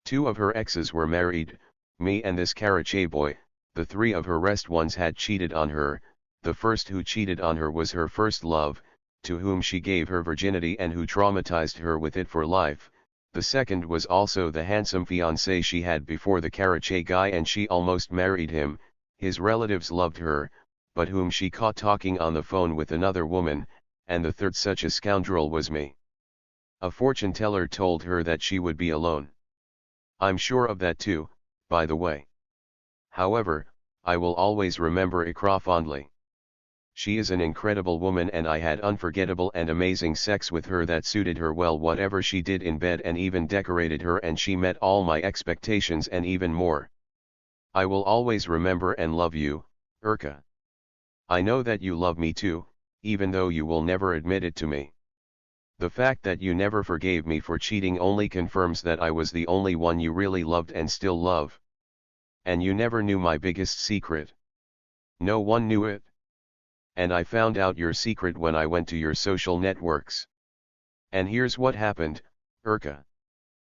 2 of her exes were married, me and this Karachay boy, the 3 of her rest ones had cheated on her. The first who cheated on her was her first love, to whom she gave her virginity and who traumatized her with it for life. The second was also the handsome fiancé she had before the Karachay guy, and she almost married him. His relatives loved her, but whom she caught talking on the phone with another woman, and the third such a scoundrel was me. A fortune teller told her that she would be alone. I'm sure of that too, by the way. However, I will always remember Ikra fondly. She is an incredible woman, and I had unforgettable and amazing sex with her that suited her well whatever she did in bed, and even decorated her, and she met all my expectations and even more. I will always remember and love you, Urka. I know that you love me too, even though you will never admit it to me. The fact that you never forgave me for cheating only confirms that I was the only one you really loved and still love. And you never knew my biggest secret. No one knew it. And I found out your secret when I went to your social networks. And here's what happened, Urka.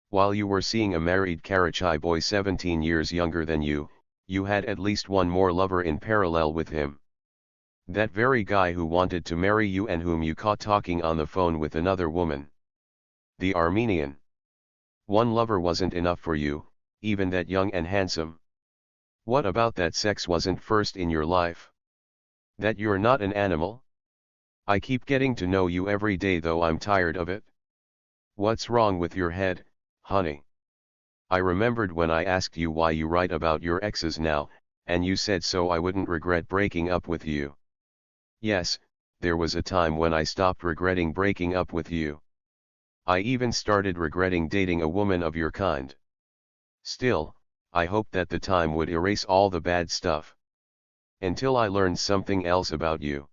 While you were seeing a married Karachay boy 17 years younger than you had at least one more lover in parallel with him. That very guy who wanted to marry you and whom you caught talking on the phone with another woman. The Armenian. One lover wasn't enough for you, even that young and handsome. What about that sex wasn't first in your life? That you're not an animal? I keep getting to know you every day, though I'm tired of it. What's wrong with your head, honey? I remembered when I asked you why you write about your exes now, and you said so I wouldn't regret breaking up with you. Yes, there was a time when I stopped regretting breaking up with you. I even started regretting dating a woman of your kind. Still, I hoped that the time would erase all the bad stuff. Until I learned something else about you.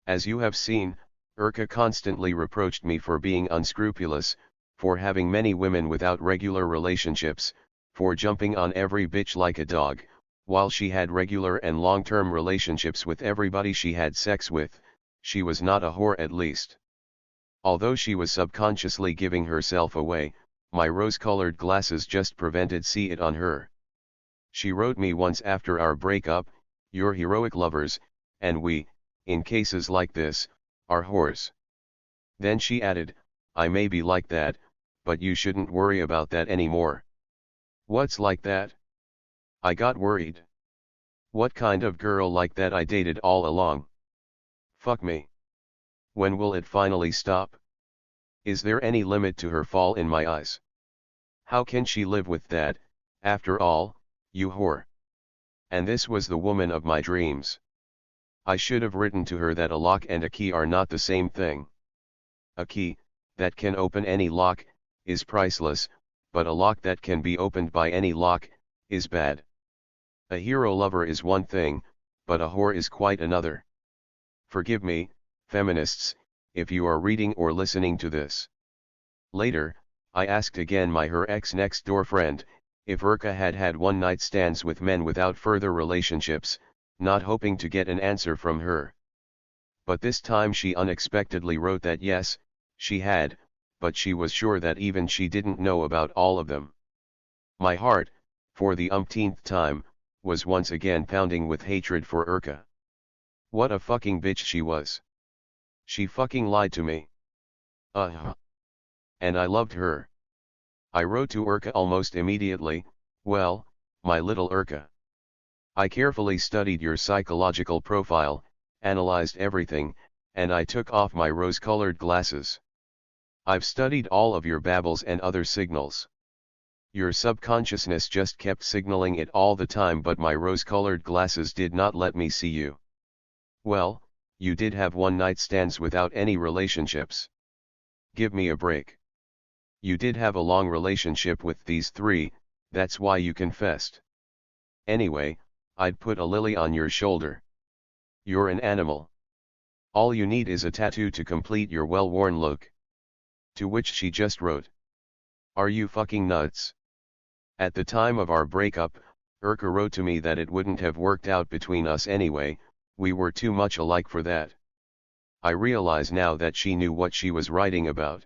As you have seen, Urka constantly reproached me for being unscrupulous, for having many women without regular relationships, for jumping on every bitch like a dog, while she had regular and long-term relationships with everybody she had sex with. She was not a whore, at least. Although she was subconsciously giving herself away, my rose-colored glasses just prevented seeing it on her. She wrote me once after our breakup, "You're heroic lovers, and we, in cases like this, are whores." Then she added, "I may be like that, but you shouldn't worry about that anymore." What's like that? I got worried. What kind of girl like that I dated all along? Fuck me. When will it finally stop? Is there any limit to her fall in my eyes? How can she live with that, after all, you whore? And this was the woman of my dreams. I should have written to her that a lock and a key are not the same thing. A key, that can open any lock, is priceless, but a lock that can be opened by any lock, is bad. A hero lover is one thing, but a whore is quite another. Forgive me, feminists, if you are reading or listening to this. Later, I asked again her ex-next door friend, if Urka had had one-night stands with men without further relationships, not hoping to get an answer from her. But this time she unexpectedly wrote that yes, she had, but she was sure that even she didn't know about all of them. My heart, for the umpteenth time, was once again pounding with hatred for Urka. What a fucking bitch she was. She fucking lied to me. And I loved her. I wrote to Urka almost immediately, well, my little Urka. I carefully studied your psychological profile, analyzed everything, and I took off my rose-colored glasses. I've studied all of your babbles and other signals. Your subconsciousness just kept signaling it all the time, but my rose-colored glasses did not let me see you. Well, you did have one-night stands without any relationships. Give me a break. You did have a long relationship with these three, that's why you confessed. Anyway, I'd put a lily on your shoulder. You're an animal. All you need is a tattoo to complete your well-worn look. To which she just wrote, are you fucking nuts? At the time of our breakup, Urka wrote to me that it wouldn't have worked out between us anyway, we were too much alike for that. I realize now that she knew what she was writing about.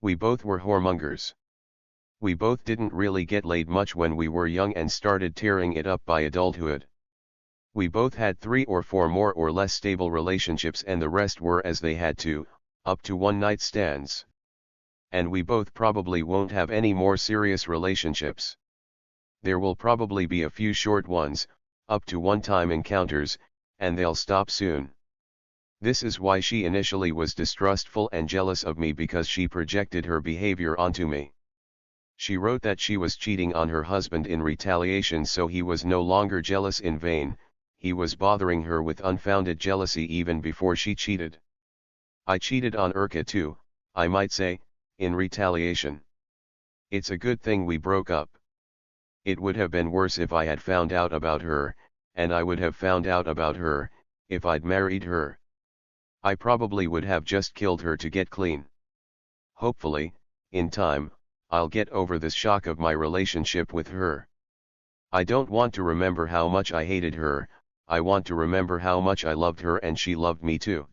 We both were whoremongers. We both didn't really get laid much when we were young and started tearing it up by adulthood. We both had 3 or 4 more or less stable relationships, and the rest were as they had to, up to one-night stands. And we both probably won't have any more serious relationships. There will probably be a few short ones, up to one-time encounters, and they'll stop soon. This is why she initially was distrustful and jealous of me, because she projected her behavior onto me. She wrote that she was cheating on her husband in retaliation, so he was no longer jealous in vain, he was bothering her with unfounded jealousy even before she cheated. I cheated on Urka too, I might say, in retaliation. It's a good thing we broke up. It would have been worse if I had found out about her, and I would have found out about her, if I'd married her. I probably would have just killed her to get clean. Hopefully, in time, I'll get over this shock of my relationship with her. I don't want to remember how much I hated her, I want to remember how much I loved her and she loved me too.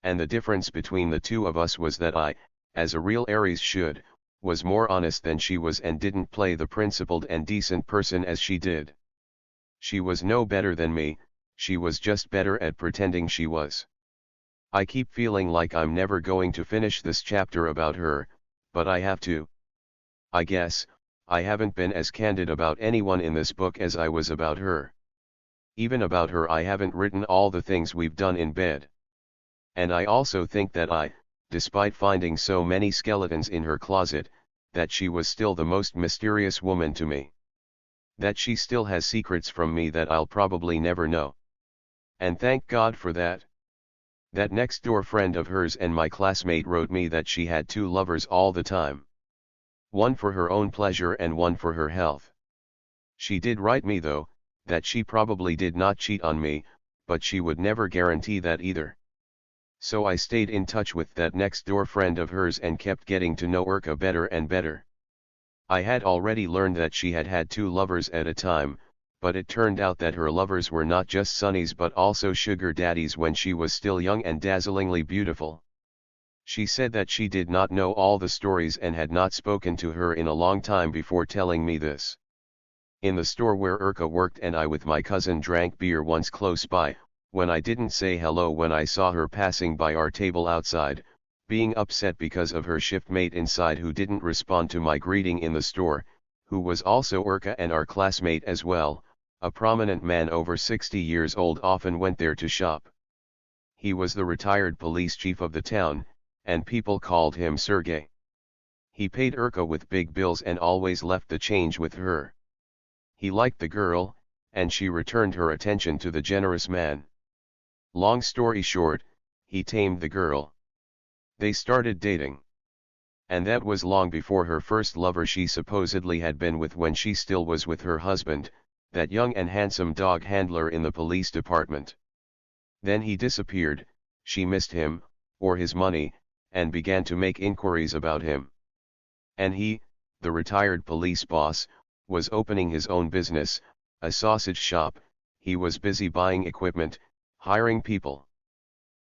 And the difference between the two of us was that I, as a real Aries should, was more honest than she was and didn't play the principled and decent person as she did. She was no better than me, she was just better at pretending she was. I keep feeling like I'm never going to finish this chapter about her, but I have to. I guess, I haven't been as candid about anyone in this book as I was about her. Even about her I haven't written all the things we've done in bed. And I also think that I, despite finding so many skeletons in her closet, that she was still the most mysterious woman to me. That she still has secrets from me that I'll probably never know. And thank God for that. That next door friend of hers and my classmate wrote me that she had 2 lovers all the time. One for her own pleasure and one for her health. She did write me though, that she probably did not cheat on me, but she would never guarantee that either. So I stayed in touch with that next door friend of hers and kept getting to know Urka better and better. I had already learned that she had had 2 lovers at a time, but it turned out that her lovers were not just sonnies but also sugar daddies when she was still young and dazzlingly beautiful. She said that she did not know all the stories and had not spoken to her in a long time before telling me this. In the store where Urka worked and I with my cousin drank beer once close by, when I didn't say hello when I saw her passing by our table outside, being upset because of her shift mate inside who didn't respond to my greeting in the store, who was also Urka and our classmate as well, a prominent man over 60 years old often went there to shop. He was the retired police chief of the town, and people called him Sergey. He paid Urka with big bills and always left the change with her. He liked the girl, and she returned her attention to the generous man. Long story short, he tamed the girl. They started dating. And that was long before her first lover she supposedly had been with when she still was with her husband, that young and handsome dog handler in the police department. Then he disappeared, she missed him, or his money, and began to make inquiries about him. And he, the retired police boss, was opening his own business, a sausage shop. He was busy buying equipment, hiring people.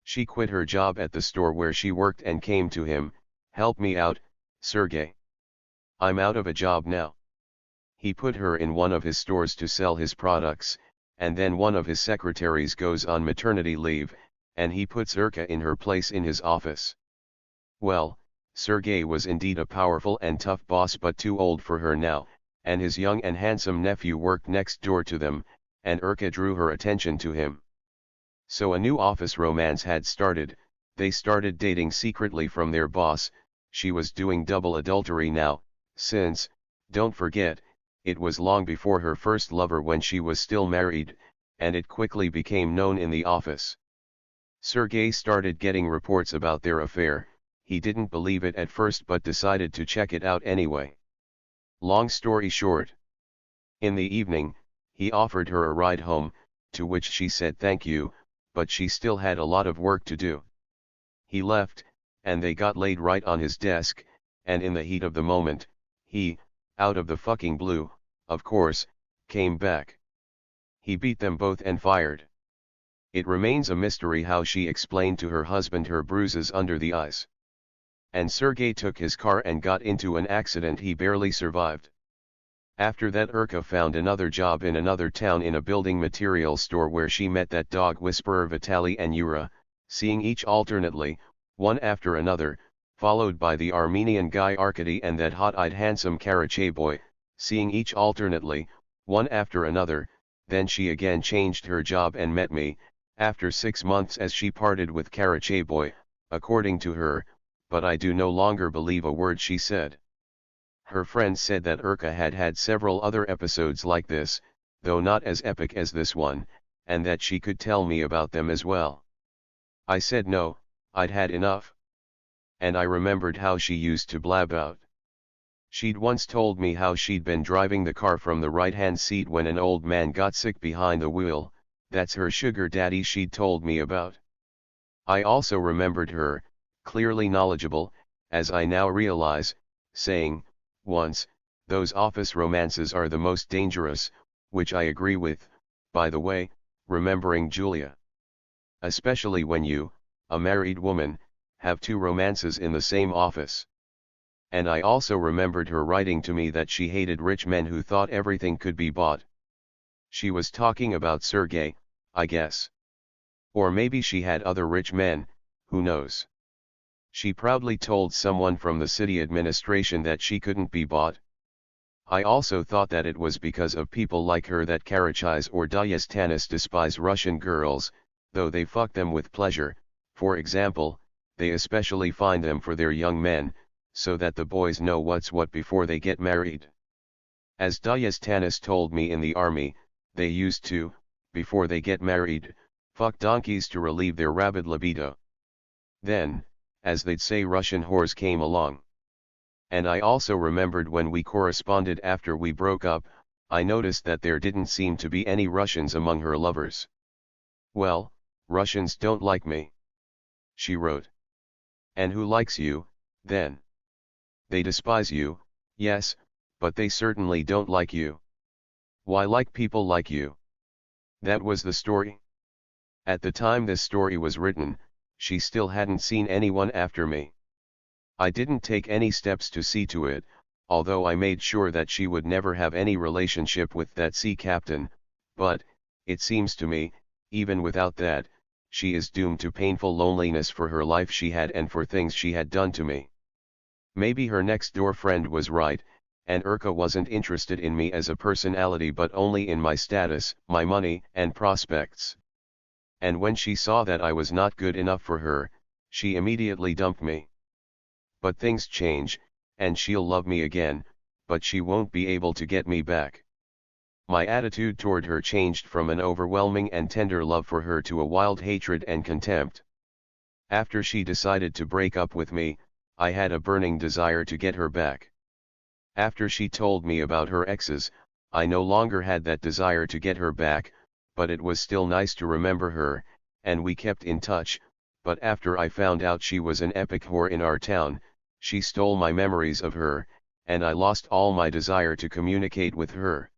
She quit her job at the store where she worked and came to him, "Help me out, Sergey. I'm out of a job now." He put her in one of his stores to sell his products, and then one of his secretaries goes on maternity leave, and he puts Irka in her place in his office. Well, Sergey was indeed a powerful and tough boss, but too old for her now, and his young and handsome nephew worked next door to them, and Irka drew her attention to him. So a new office romance had started. They started dating secretly from their boss. She was doing double adultery now, since, don't forget, it was long before her first lover when she was still married, and it quickly became known in the office. Sergey started getting reports about their affair. He didn't believe it at first but decided to check it out anyway. Long story short, in the evening, he offered her a ride home, to which she said thank you, but she still had a lot of work to do. He left, and they got laid right on his desk, and in the heat of the moment, he, out of the fucking blue, of course, came back. He beat them both and fired. It remains a mystery how she explained to her husband her bruises under the eyes. And Sergey took his car and got into an accident he barely survived. After that, Irka found another job in another town in a building material store where she met that dog whisperer Vitaly and Yura, seeing each alternately, one after another, followed by the Armenian guy Arkady and that hot-eyed handsome Karachay boy, seeing each alternately, one after another. Then she again changed her job and met me, after 6 months, as she parted with Karachay boy, according to her, but I do no longer believe a word she said. Her friends said that Irka had had several other episodes like this, though not as epic as this one, and that she could tell me about them as well. I said no, I'd had enough. And I remembered how she used to blab out. She'd once told me how she'd been driving the car from the right-hand seat when an old man got sick behind the wheel. That's her sugar daddy she'd told me about. I also remembered her, clearly knowledgeable, as I now realize, saying, once, "Those office romances are the most dangerous," which I agree with, by the way, remembering Julia. Especially when you, a married woman, have 2 romances in the same office. And I also remembered her writing to me that she hated rich men who thought everything could be bought. She was talking about Sergey, I guess. Or maybe she had other rich men, who knows. She proudly told someone from the city administration that she couldn't be bought. I also thought that it was because of people like her that Karachais or Dayestanis despise Russian girls, though they fuck them with pleasure. For example, they especially find them for their young men, so that the boys know what's what before they get married. As Dayestanis told me in the army, they used to, before they get married, fuck donkeys to relieve their rabid libido. Then, as they'd say, Russian whores came along. And I also remembered when we corresponded after we broke up, I noticed that there didn't seem to be any Russians among her lovers. "Well, Russians don't like me," she wrote. "And who likes you, then?" "They despise you, yes, but they certainly don't like you." "Why like people like you?" That was the story. At the time this story was written, she still hadn't seen anyone after me. I didn't take any steps to see to it, although I made sure that she would never have any relationship with that sea captain, but, it seems to me, even without that, she is doomed to painful loneliness for her life she had and for things she had done to me. Maybe her next-door friend was right, and Irka wasn't interested in me as a personality but only in my status, my money, and prospects. And when she saw that I was not good enough for her, she immediately dumped me. But things change, and she'll love me again, but she won't be able to get me back. My attitude toward her changed from an overwhelming and tender love for her to a wild hatred and contempt. After she decided to break up with me, I had a burning desire to get her back. After she told me about her exes, I no longer had that desire to get her back, but it was still nice to remember her, and we kept in touch, but after I found out she was an epic whore in our town, she stole my memories of her, and I lost all my desire to communicate with her.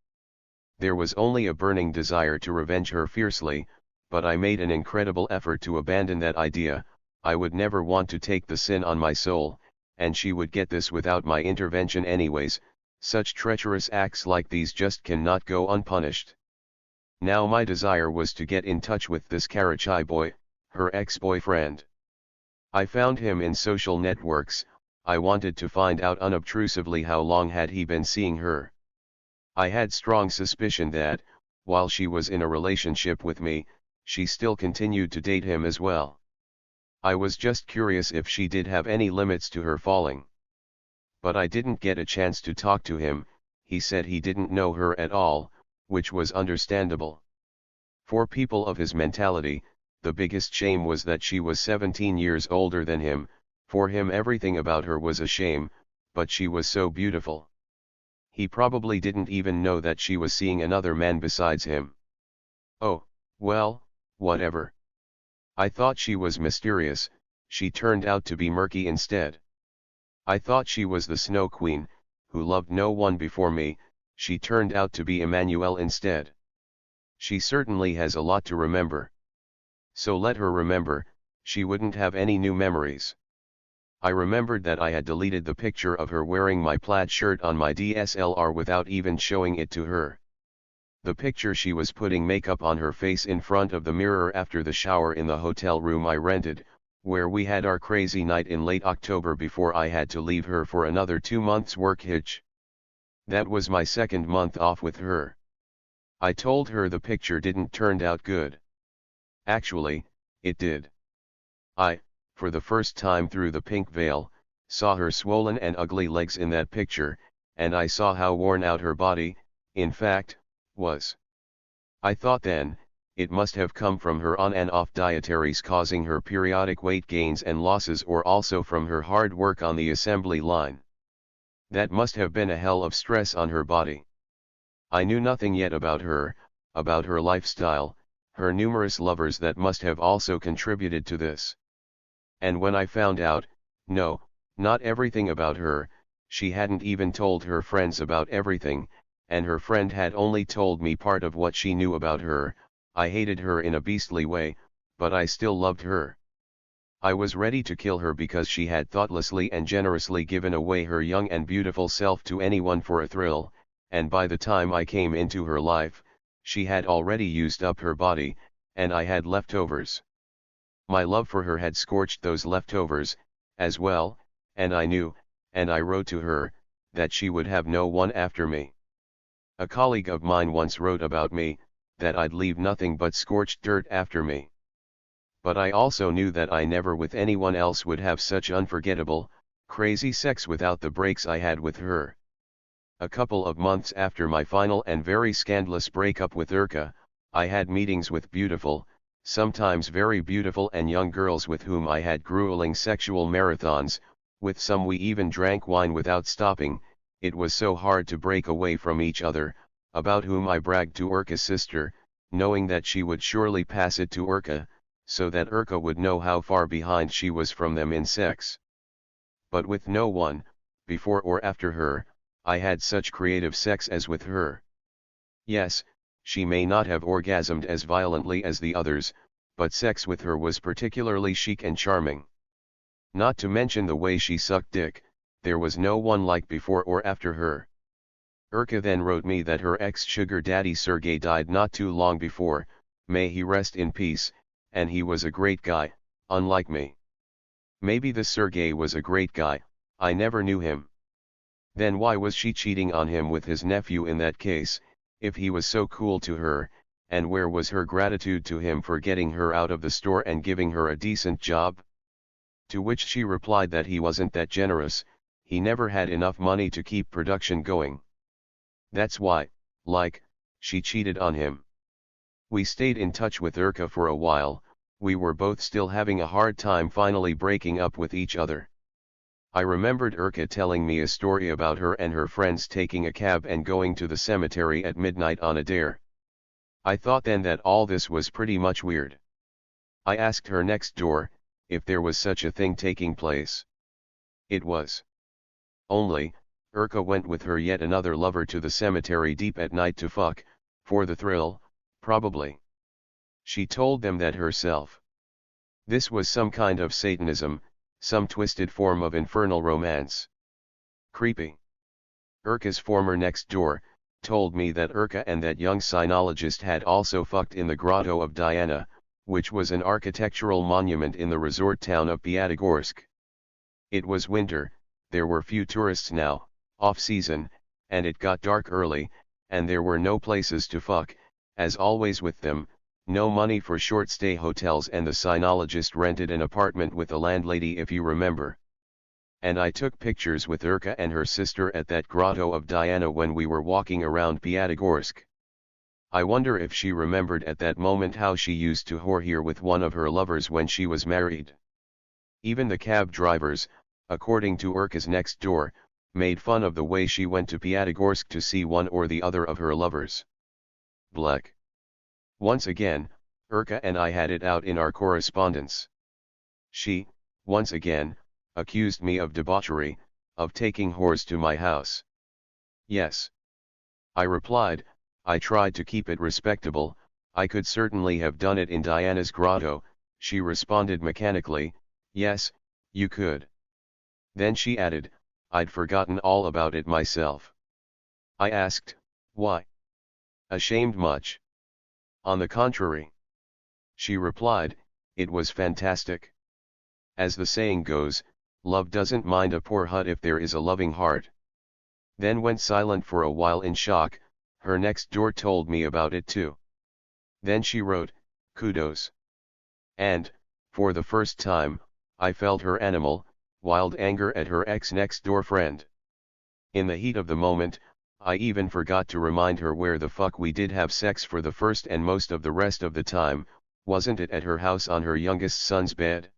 There was only a burning desire to revenge her fiercely, but I made an incredible effort to abandon that idea. I would never want to take the sin on my soul, and she would get this without my intervention anyways. Such treacherous acts like these just cannot go unpunished. Now my desire was to get in touch with this Karachai boy, her ex-boyfriend. I found him in social networks. I wanted to find out unobtrusively how long had he been seeing her. I had strong suspicion that, while she was in a relationship with me, she still continued to date him as well. I was just curious if she did have any limits to her falling. But I didn't get a chance to talk to him. He said he didn't know her at all, which was understandable. For people of his mentality, the biggest shame was that she was 17 years older than him. For him everything about her was a shame, but she was so beautiful. He probably didn't even know that she was seeing another man besides him. Oh, well, whatever. I thought she was mysterious, she turned out to be murky instead. I thought she was the Snow Queen, who loved no one before me. She turned out to be Emmanuel instead. She certainly has a lot to remember. So let her remember, she wouldn't have any new memories. I remembered that I had deleted the picture of her wearing my plaid shirt on my DSLR without even showing it to her. The picture she was putting makeup on her face in front of the mirror after the shower in the hotel room I rented, where we had our crazy night in late October before I had to leave her for another 2 months work hitch. That was my second month off with her. I told her the picture didn't turn out good. Actually, it did. I, for the first time through the pink veil, saw her swollen and ugly legs in that picture, and I saw how worn out her body, in fact, was. I thought then, it must have come from her on and off dietaries causing her periodic weight gains and losses, or also from her hard work on the assembly line. That must have been a hell of stress on her body. I knew nothing yet about her lifestyle, her numerous lovers that must have also contributed to this. And when I found out, no, not everything about her, she hadn't even told her friends about everything, and her friend had only told me part of what she knew about her. I hated her in a beastly way, but I still loved her. I was ready to kill her because she had thoughtlessly and generously given away her young and beautiful self to anyone for a thrill, and by the time I came into her life, she had already used up her body, and I had leftovers. My love for her had scorched those leftovers, as well, and I knew, and I wrote to her, that she would have no one after me. A colleague of mine once wrote about me, that I'd leave nothing but scorched dirt after me. But I also knew that I never with anyone else would have such unforgettable, crazy sex without the breaks I had with her. A couple of months after my final and very scandalous breakup with Urka, I had meetings with beautiful, sometimes very beautiful and young girls with whom I had grueling sexual marathons. With some we even drank wine without stopping. It was so hard to break away from each other, about whom I bragged to Urka's sister, knowing that she would surely pass it to Urka, so that Urka would know how far behind she was from them in sex. But with no one, before or after her, I had such creative sex as with her. Yes, she may not have orgasmed as violently as the others, but sex with her was particularly chic and charming. Not to mention the way she sucked dick, there was no one like before or after her. Urka then wrote me that her ex-sugar daddy Sergey died not too long before, may he rest in peace, and he was a great guy, unlike me. Maybe the Sergey was a great guy, I never knew him. Then why was she cheating on him with his nephew in that case, if he was so cool to her, and where was her gratitude to him for getting her out of the store and giving her a decent job? To which she replied that he wasn't that generous, he never had enough money to keep production going. That's why, she cheated on him. We stayed in touch with Urka for a while. We were both still having a hard time finally breaking up with each other. I remembered Urka telling me a story about her and her friends taking a cab and going to the cemetery at midnight on a dare. I thought then that all this was pretty much weird. I asked her next door, if there was such a thing taking place. It was. Only, Urka went with her yet another lover to the cemetery deep at night to fuck, for the thrill, probably. She told them that herself. This was some kind of Satanism, some twisted form of infernal romance. Creepy. Urka's former next door, told me that Urka and that young sinologist had also fucked in the Grotto of Diana, which was an architectural monument in the resort town of Piatigorsk. It was winter, there were few tourists now, off-season, and it got dark early, and there were no places to fuck, as always with them, no money for short-stay hotels, and the sinologist rented an apartment with a landlady, if you remember. And I took pictures with Urka and her sister at that Grotto of Diana when we were walking around Piatigorsk. I wonder if she remembered at that moment how she used to whore here with one of her lovers when she was married. Even the cab drivers, according to Urka's next door, made fun of the way she went to Piatigorsk to see one or the other of her lovers. Bleck. Once again, Urka and I had it out in our correspondence. She, once again, accused me of debauchery, of taking whores to my house. Yes. I replied, I tried to keep it respectable, I could certainly have done it in Diana's grotto. She responded mechanically, yes, you could. Then she added, I'd forgotten all about it myself. I asked, why? Ashamed much? On the contrary. She replied, it was fantastic. As the saying goes, love doesn't mind a poor hut if there is a loving heart. Then went silent for a while in shock. Her next door told me about it too. Then she wrote, kudos. And, for the first time, I felt her animal, wild anger at her ex-next door friend. In the heat of the moment, I even forgot to remind her where the fuck we did have sex for the first and most of the rest of the time. Wasn't it at her house on her youngest son's bed?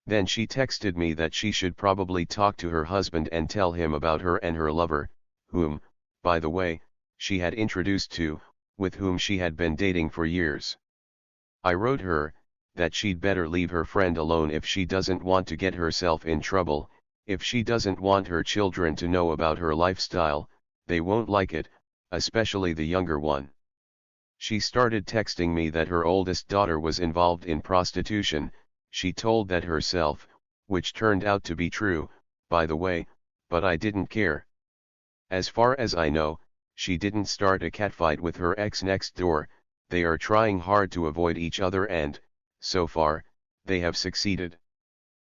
Then she texted me that she should probably talk to her husband and tell him about her and her lover, whom, by the way, she had introduced to, with whom she had been dating for years. I wrote her, that she'd better leave her friend alone if she doesn't want to get herself in trouble, if she doesn't want her children to know about her lifestyle, they won't like it, especially the younger one. She started texting me that her oldest daughter was involved in prostitution. She told that herself, which turned out to be true, by the way, but I didn't care. As far as I know, she didn't start a catfight with her ex next door. They are trying hard to avoid each other and, so far, they have succeeded.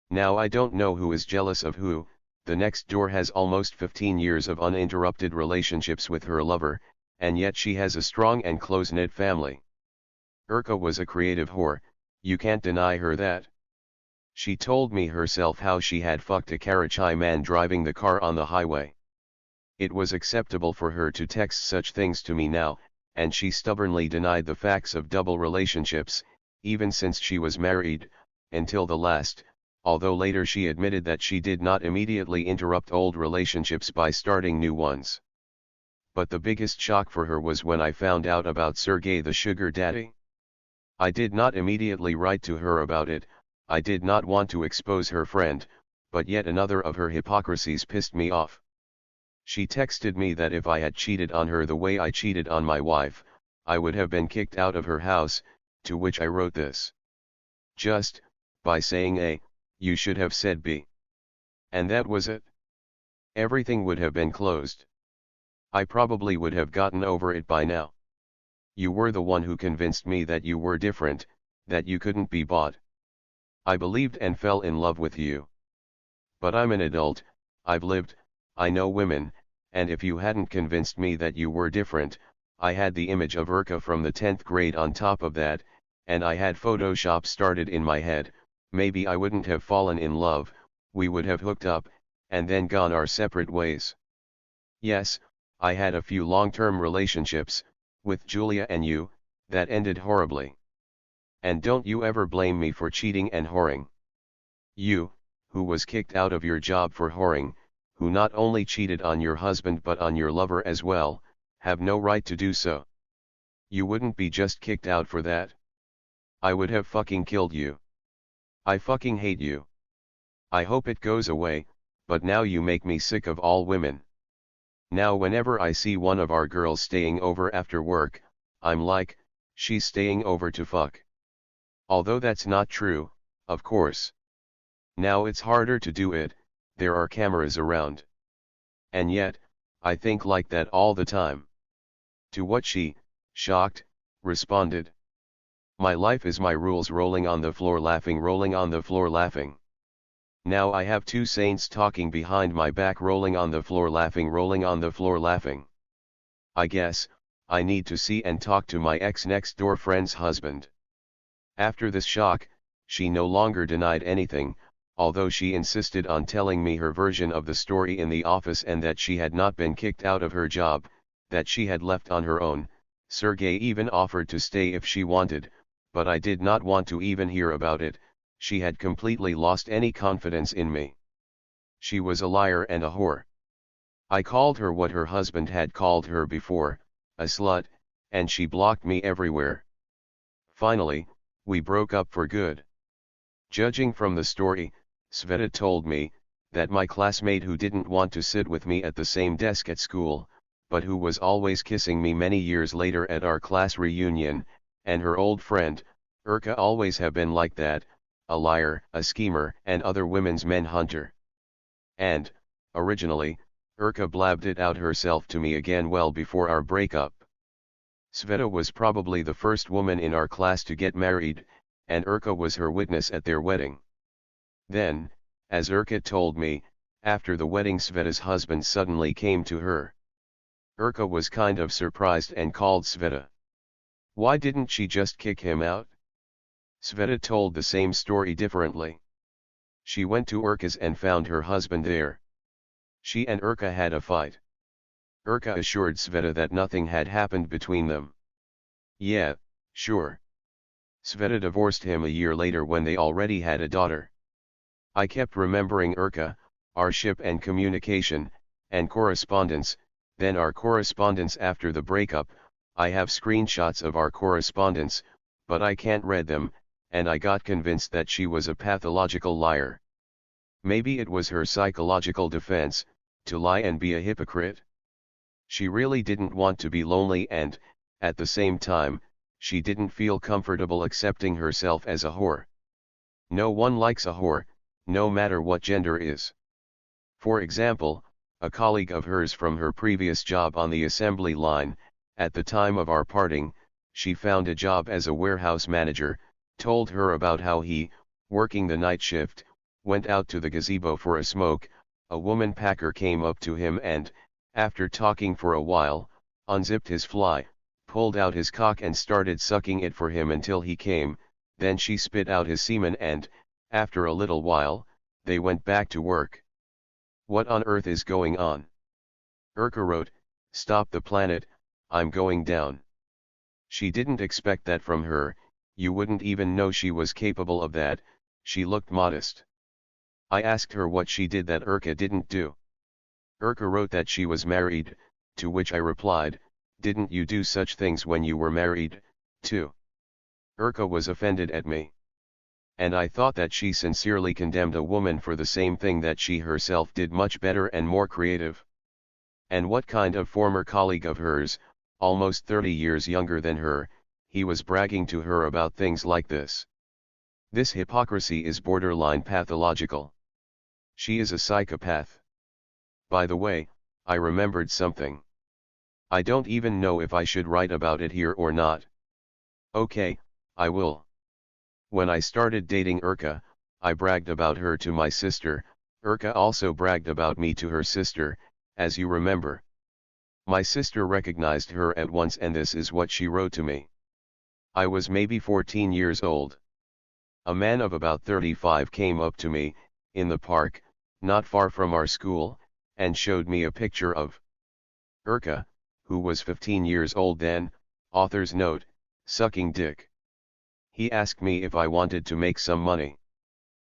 Now I don't know who is jealous of who. The next door has almost 15 years of uninterrupted relationships with her lover, and yet she has a strong and close-knit family. Urka was a creative whore, you can't deny her that. She told me herself how she had fucked a Karachi man driving the car on the highway. It was acceptable for her to text such things to me now, and she stubbornly denied the facts of double relationships, even since she was married, until the last, although later she admitted that she did not immediately interrupt old relationships by starting new ones. But the biggest shock for her was when I found out about Sergei the sugar daddy. I did not immediately write to her about it. I did not want to expose her friend, but yet another of her hypocrisies pissed me off. She texted me that if I had cheated on her the way I cheated on my wife, I would have been kicked out of her house, to which I wrote this. Just, by saying A, you should have said B. And that was it. Everything would have been closed. I probably would have gotten over it by now. You were the one who convinced me that you were different, that you couldn't be bought. I believed and fell in love with you. But I'm an adult, I've lived, I know women, and if you hadn't convinced me that you were different, I had the image of Urka from the 10th grade on top of that, and I had Photoshop started in my head. Maybe I wouldn't have fallen in love, we would have hooked up, and then gone our separate ways. Yes, I had a few long-term relationships, with Julia and you, that ended horribly. And don't you ever blame me for cheating and whoring. You, who was kicked out of your job for whoring, who not only cheated on your husband but on your lover as well, have no right to do so. You wouldn't be just kicked out for that. I would have fucking killed you. I fucking hate you. I hope it goes away, but now you make me sick of all women. Now whenever I see one of our girls staying over after work, I'm like, she's staying over to fuck. Although that's not true, of course. Now it's harder to do it, there are cameras around. And yet, I think like that all the time. To what she, shocked, responded. My life is my rules, rolling on the floor laughing, rolling on the floor laughing. Now I have two saints talking behind my back, rolling on the floor laughing, rolling on the floor laughing. I guess, I need to see and talk to my ex next door friend's husband. After this shock, she no longer denied anything, although she insisted on telling me her version of the story in the office and that she had not been kicked out of her job, that she had left on her own. Sergey even offered to stay if she wanted, but I did not want to even hear about it. She had completely lost any confidence in me. She was a liar and a whore. I called her what her husband had called her before, a slut, and she blocked me everywhere. Finally, we broke up for good. Judging from the story, Sveta told me, that my classmate who didn't want to sit with me at the same desk at school, but who was always kissing me many years later at our class reunion, and her old friend, Urka, always have been like that, a liar, a schemer, and other women's men hunter. And, originally, Urka blabbed it out herself to me again well before our breakup. Sveta was probably the first woman in our class to get married, and Urka was her witness at their wedding. Then, as Urka told me, after the wedding Sveta's husband suddenly came to her. Urka was kind of surprised and called Sveta. Why didn't she just kick him out? Sveta told the same story differently. She went to Urka's and found her husband there. She and Urka had a fight. Urka assured Sveta that nothing had happened between them. Yeah, sure. Sveta divorced him a year later when they already had a daughter. I kept remembering Urka, our ship and communication, and correspondence, then our correspondence after the breakup. I have screenshots of our correspondence, but I can't read them, and I got convinced that she was a pathological liar. Maybe it was her psychological defense, to lie and be a hypocrite. She really didn't want to be lonely and, at the same time, she didn't feel comfortable accepting herself as a whore. No one likes a whore, no matter what gender is. For example, a colleague of hers from her previous job on the assembly line, at the time of our parting, she found a job as a warehouse manager, told her about how he, working the night shift, went out to the gazebo for a smoke. A woman packer came up to him and, after talking for a while, unzipped his fly, pulled out his cock and started sucking it for him until he came. Then she spit out his semen and, after a little while, they went back to work. What on earth is going on? Urka wrote, "Stop the planet, I'm going down." She didn't expect that from her. You wouldn't even know she was capable of that. She looked modest. I asked her what she did that Urka didn't do. Urka wrote that she was married, to which I replied, "Didn't you do such things when you were married, too?" Urka was offended at me. And I thought that she sincerely condemned a woman for the same thing that she herself did much better and more creative. And what kind of former colleague of hers, almost 30 years younger than her, he was bragging to her about things like this. This hypocrisy is borderline pathological. She is a psychopath. By the way, I remembered something. I don't even know if I should write about it here or not. Okay, I will. When I started dating Urka, I bragged about her to my sister. Urka also bragged about me to her sister, as you remember. My sister recognized her at once and this is what she wrote to me. I was maybe 14 years old. A man of about 35 came up to me, in the park, not far from our school, and showed me a picture of Urka, who was 15 years old then, author's note, sucking dick. He asked me if I wanted to make some money.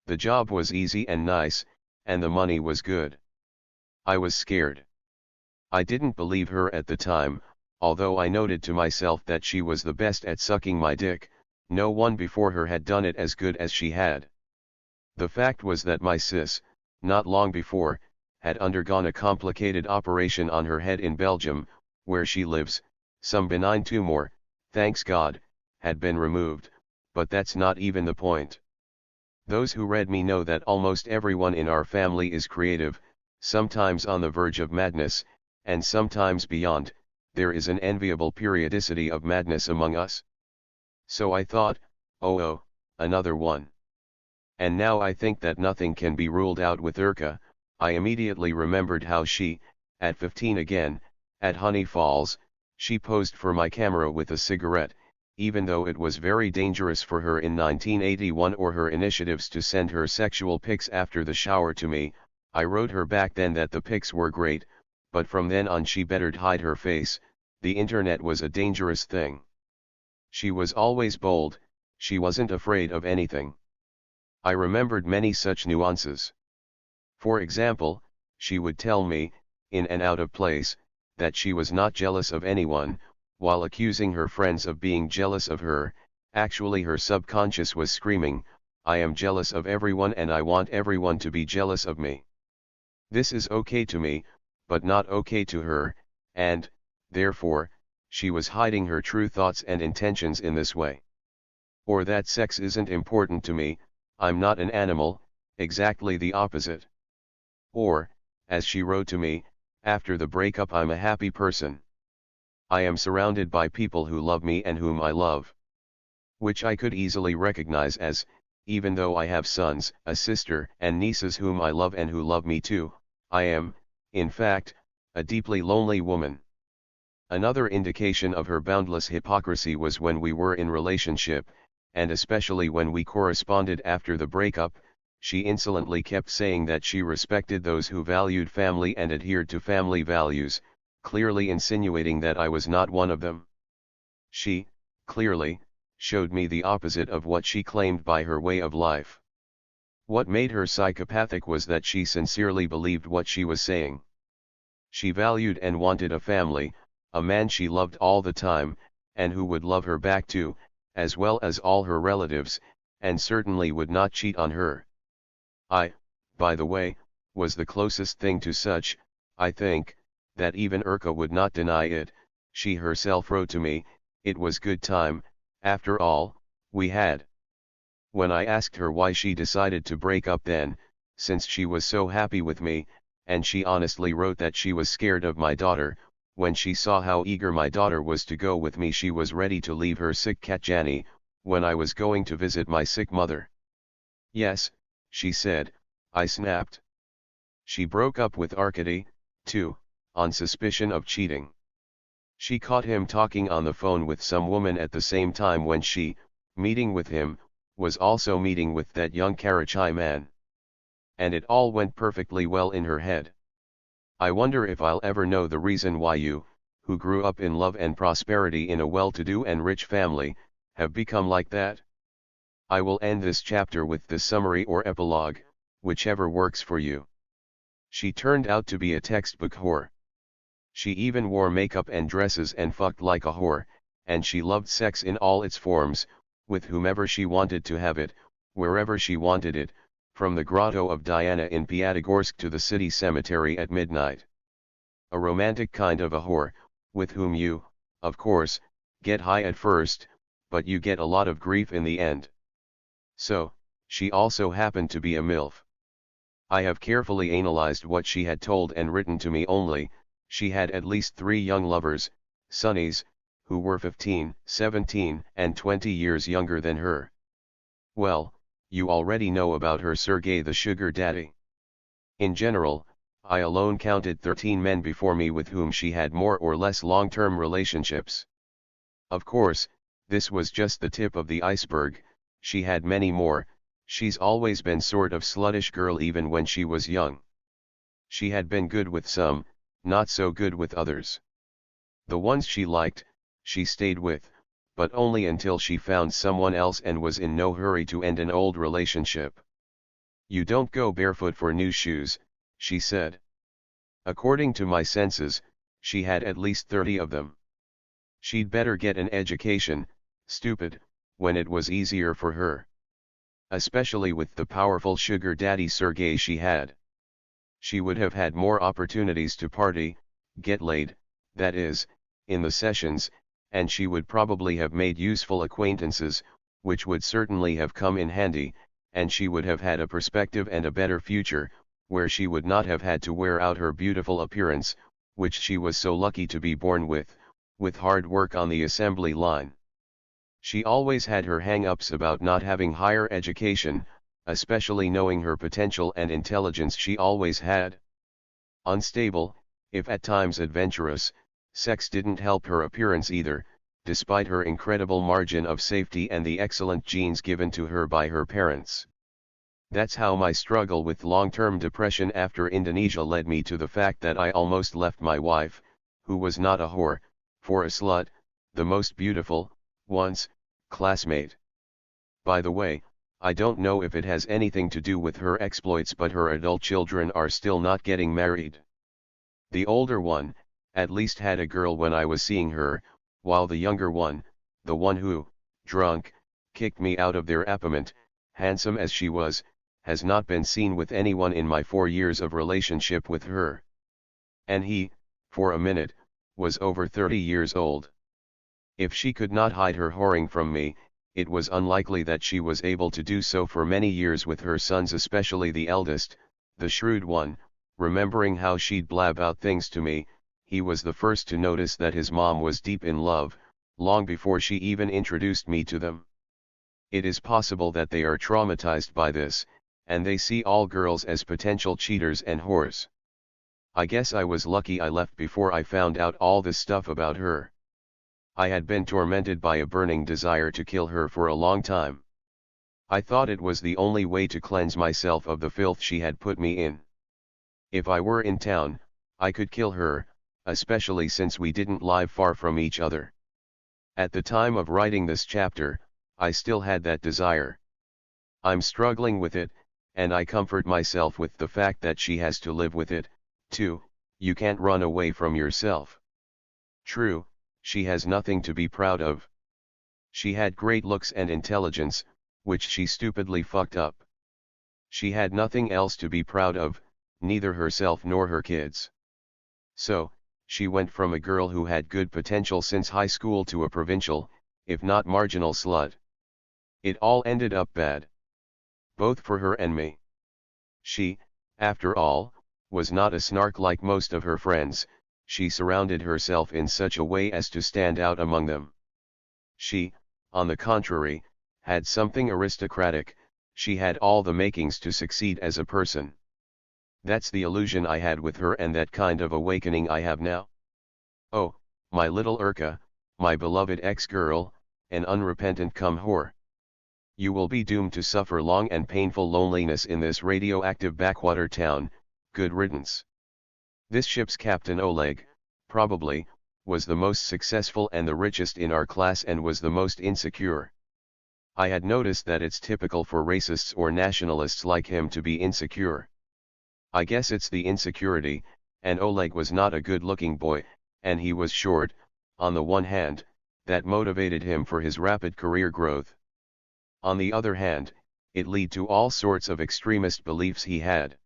The job was easy and nice, and the money was good. I was scared. I didn't believe her at the time, although I noted to myself that she was the best at sucking my dick. No one before her had done it as good as she had. The fact was that my sis, not long before, had undergone a complicated operation on her head in Belgium, where she lives. Some benign tumor, thanks God, had been removed, but that's not even the point. Those who read me know that almost everyone in our family is creative, sometimes on the verge of madness, and sometimes beyond. There is an enviable periodicity of madness among us. So I thought, oh, another one. And now I think that nothing can be ruled out with Urka. I immediately remembered how she, at 15 again, at Honey Falls, she posed for my camera with a cigarette, even though it was very dangerous for her in 1981, or her initiatives to send her sexual pics after the shower to me. I wrote her back then that the pics were great, but from then on she bettered hide her face. The internet was a dangerous thing. She was always bold, she wasn't afraid of anything. I remembered many such nuances. For example, she would tell me, in and out of place, that she was not jealous of anyone, while accusing her friends of being jealous of her. Actually her subconscious was screaming, I am jealous of everyone and I want everyone to be jealous of me. This is okay to me, but not okay to her, and, therefore, she was hiding her true thoughts and intentions in this way. Or that sex isn't important to me, I'm not an animal, exactly the opposite. Or, as she wrote to me, after the breakup I'm a happy person. I am surrounded by people who love me and whom I love. Which I could easily recognize as, even though I have sons, a sister, and nieces whom I love and who love me too, I am, in fact, a deeply lonely woman. Another indication of her boundless hypocrisy was when we were in relationship, and especially when we corresponded after the breakup. She insolently kept saying that she respected those who valued family and adhered to family values, clearly insinuating that I was not one of them. She, clearly, showed me the opposite of what she claimed by her way of life. What made her psychopathic was that she sincerely believed what she was saying. She valued and wanted a family, a man she loved all the time, and who would love her back too, as well as all her relatives, and certainly would not cheat on her. I, by the way, was the closest thing to such, I think, that even Urka would not deny it. She herself wrote to me, it was good time, after all, we had. When I asked her why she decided to break up then, since she was so happy with me, and she honestly wrote that she was scared of my daughter. When she saw how eager my daughter was to go with me, she was ready to leave her sick cat Janny, when I was going to visit my sick mother. Yes, she said, I snapped. She broke up with Arkady, too, on suspicion of cheating. She caught him talking on the phone with some woman at the same time when she, meeting with him, was also meeting with that young Karachay man. And it all went perfectly well in her head. I wonder if I'll ever know the reason why you, who grew up in love and prosperity in a well-to-do and rich family, have become like that. I will end this chapter with this summary or epilogue, whichever works for you. She turned out to be a textbook whore. She even wore makeup and dresses and fucked like a whore, and she loved sex in all its forms, with whomever she wanted to have it, wherever she wanted it, from the grotto of Diana in Piatigorsk to the city cemetery at midnight. A romantic kind of a whore, with whom you, of course, get high at first, but you get a lot of grief in the end. So, she also happened to be a MILF. I have carefully analyzed what she had told and written to me only. She had at least 3 young lovers, sonnies, who were 15, 17, and 20 years younger than her. Well, you already know about her Sergei the sugar daddy. In general, I alone counted 13 men before me with whom she had more or less long-term relationships. Of course, this was just the tip of the iceberg. She had many more. She's always been sort of sluttish girl even when she was young. She had been good with some, not so good with others. The ones she liked, she stayed with, but only until she found someone else and was in no hurry to end an old relationship. You don't go barefoot for new shoes, she said. According to my senses, she had at least 30 of them. She'd better get an education, stupid, when it was easier for her. Especially with the powerful sugar daddy Sergei she had. She would have had more opportunities to party, get laid, that is, in the sessions, and she would probably have made useful acquaintances, which would certainly have come in handy, and she would have had a perspective and a better future, where she would not have had to wear out her beautiful appearance, which she was so lucky to be born with hard work on the assembly line. She always had her hang-ups about not having higher education, especially knowing her potential and intelligence she always had. Unstable, if at times adventurous, sex didn't help her appearance either, despite her incredible margin of safety and the excellent genes given to her by her parents. That's how my struggle with long-term depression after Indonesia led me to the fact that I almost left my wife, who was not a whore, for a slut, the most beautiful, once, classmate. By the way, I don't know if it has anything to do with her exploits, but her adult children are still not getting married. The older one, at least had a girl when I was seeing her, while the younger one, the one who, drunk, kicked me out of their apartment, handsome as she was, has not been seen with anyone in my 4 years of relationship with her. And he, for a minute, was over 30 years old. If she could not hide her whoring from me, it was unlikely that she was able to do so for many years with her sons, especially the eldest, the shrewd one. Remembering how she'd blab out things to me, he was the first to notice that his mom was deep in love, long before she even introduced me to them. It is possible that they are traumatized by this, and they see all girls as potential cheaters and whores. I guess I was lucky I left before I found out all this stuff about her. I had been tormented by a burning desire to kill her for a long time. I thought it was the only way to cleanse myself of the filth she had put me in. If I were in town, I could kill her, especially since we didn't live far from each other. At the time of writing this chapter, I still had that desire. I'm struggling with it, and I comfort myself with the fact that she has to live with it, too. You can't run away from yourself. True, she has nothing to be proud of. She had great looks and intelligence, which she stupidly fucked up. She had nothing else to be proud of, neither herself nor her kids. So, she went from a girl who had good potential since high school to a provincial, if not marginal slut. It all ended up bad. Both for her and me. She, after all, was not a snark like most of her friends. She surrounded herself in such a way as to stand out among them. She, on the contrary, had something aristocratic. She had all the makings to succeed as a person. That's the illusion I had with her, and that kind of awakening I have now. Oh, my little Urka, my beloved ex-girl, an unrepentant whore. You will be doomed to suffer long and painful loneliness in this radioactive backwater town. Good riddance. This ship's captain Oleg, probably, was the most successful and the richest in our class, and was the most insecure. I had noticed that it's typical for racists or nationalists like him to be insecure. I guess it's the insecurity, and Oleg was not a good-looking boy, and he was short, on the one hand, that motivated him for his rapid career growth. On the other hand, it led to all sorts of extremist beliefs he had.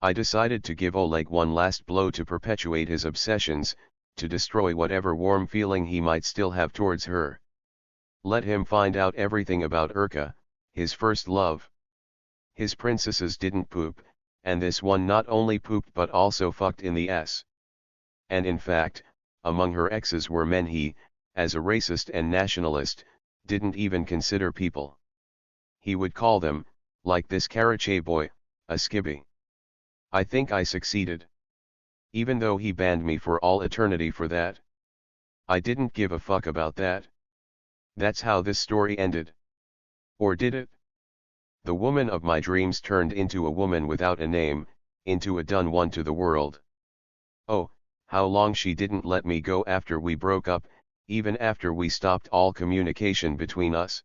I decided to give Oleg one last blow to perpetuate his obsessions, to destroy whatever warm feeling he might still have towards her. Let him find out everything about Urka, his first love. His princesses didn't poop, and this one not only pooped but also fucked in the ass. And in fact, among her exes were men he, as a racist and nationalist, didn't even consider people. He would call them, like this Karachi boy, a skibby. I think I succeeded. Even though he banned me for all eternity for that. I didn't give a fuck about that. That's how this story ended. Or did it? The woman of my dreams turned into a woman without a name, into a done one to the world. Oh, how long she didn't let me go after we broke up, even after we stopped all communication between us.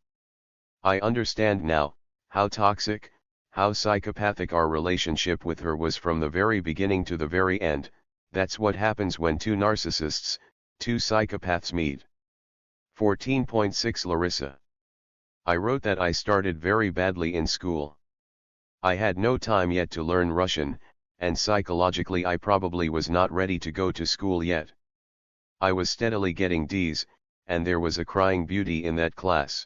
I understand now, how toxic, How psychopathic our relationship with her was from the very beginning to the very end. That's what happens when two narcissists, two psychopaths meet. 14.6 Larissa. I wrote that I started very badly in school. I had no time yet to learn Russian, and psychologically I probably was not ready to go to school yet. I was steadily getting D's, and there was a crying beauty in that class.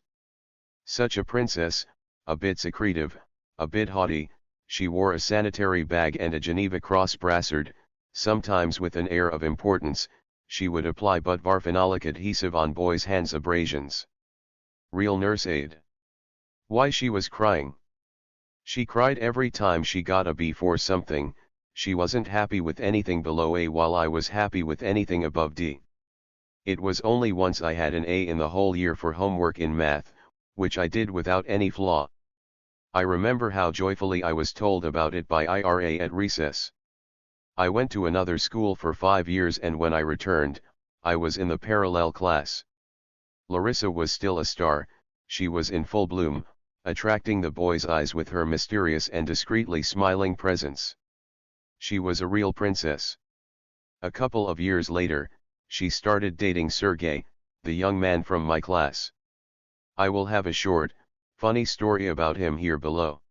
Such a princess, a bit secretive, a bit haughty, she wore a sanitary bag and a Geneva cross brassard. Sometimes with an air of importance, she would apply butvarphenolic adhesive on boys' hands abrasions. Real nurse aid. Why she was crying? She cried every time she got a B for something. She wasn't happy with anything below A while I was happy with anything above D. It was only once I had an A in the whole year for homework in math, which I did without any flaw. I remember how joyfully I was told about it by IRA at recess. I went to another school for 5 years, and when I returned, I was in the parallel class. Larissa was still a star. She was in full bloom, attracting the boys' eyes with her mysterious and discreetly smiling presence. She was a real princess. A couple of years later, she started dating Sergey, the young man from my class. I will have a short, funny story about him here below.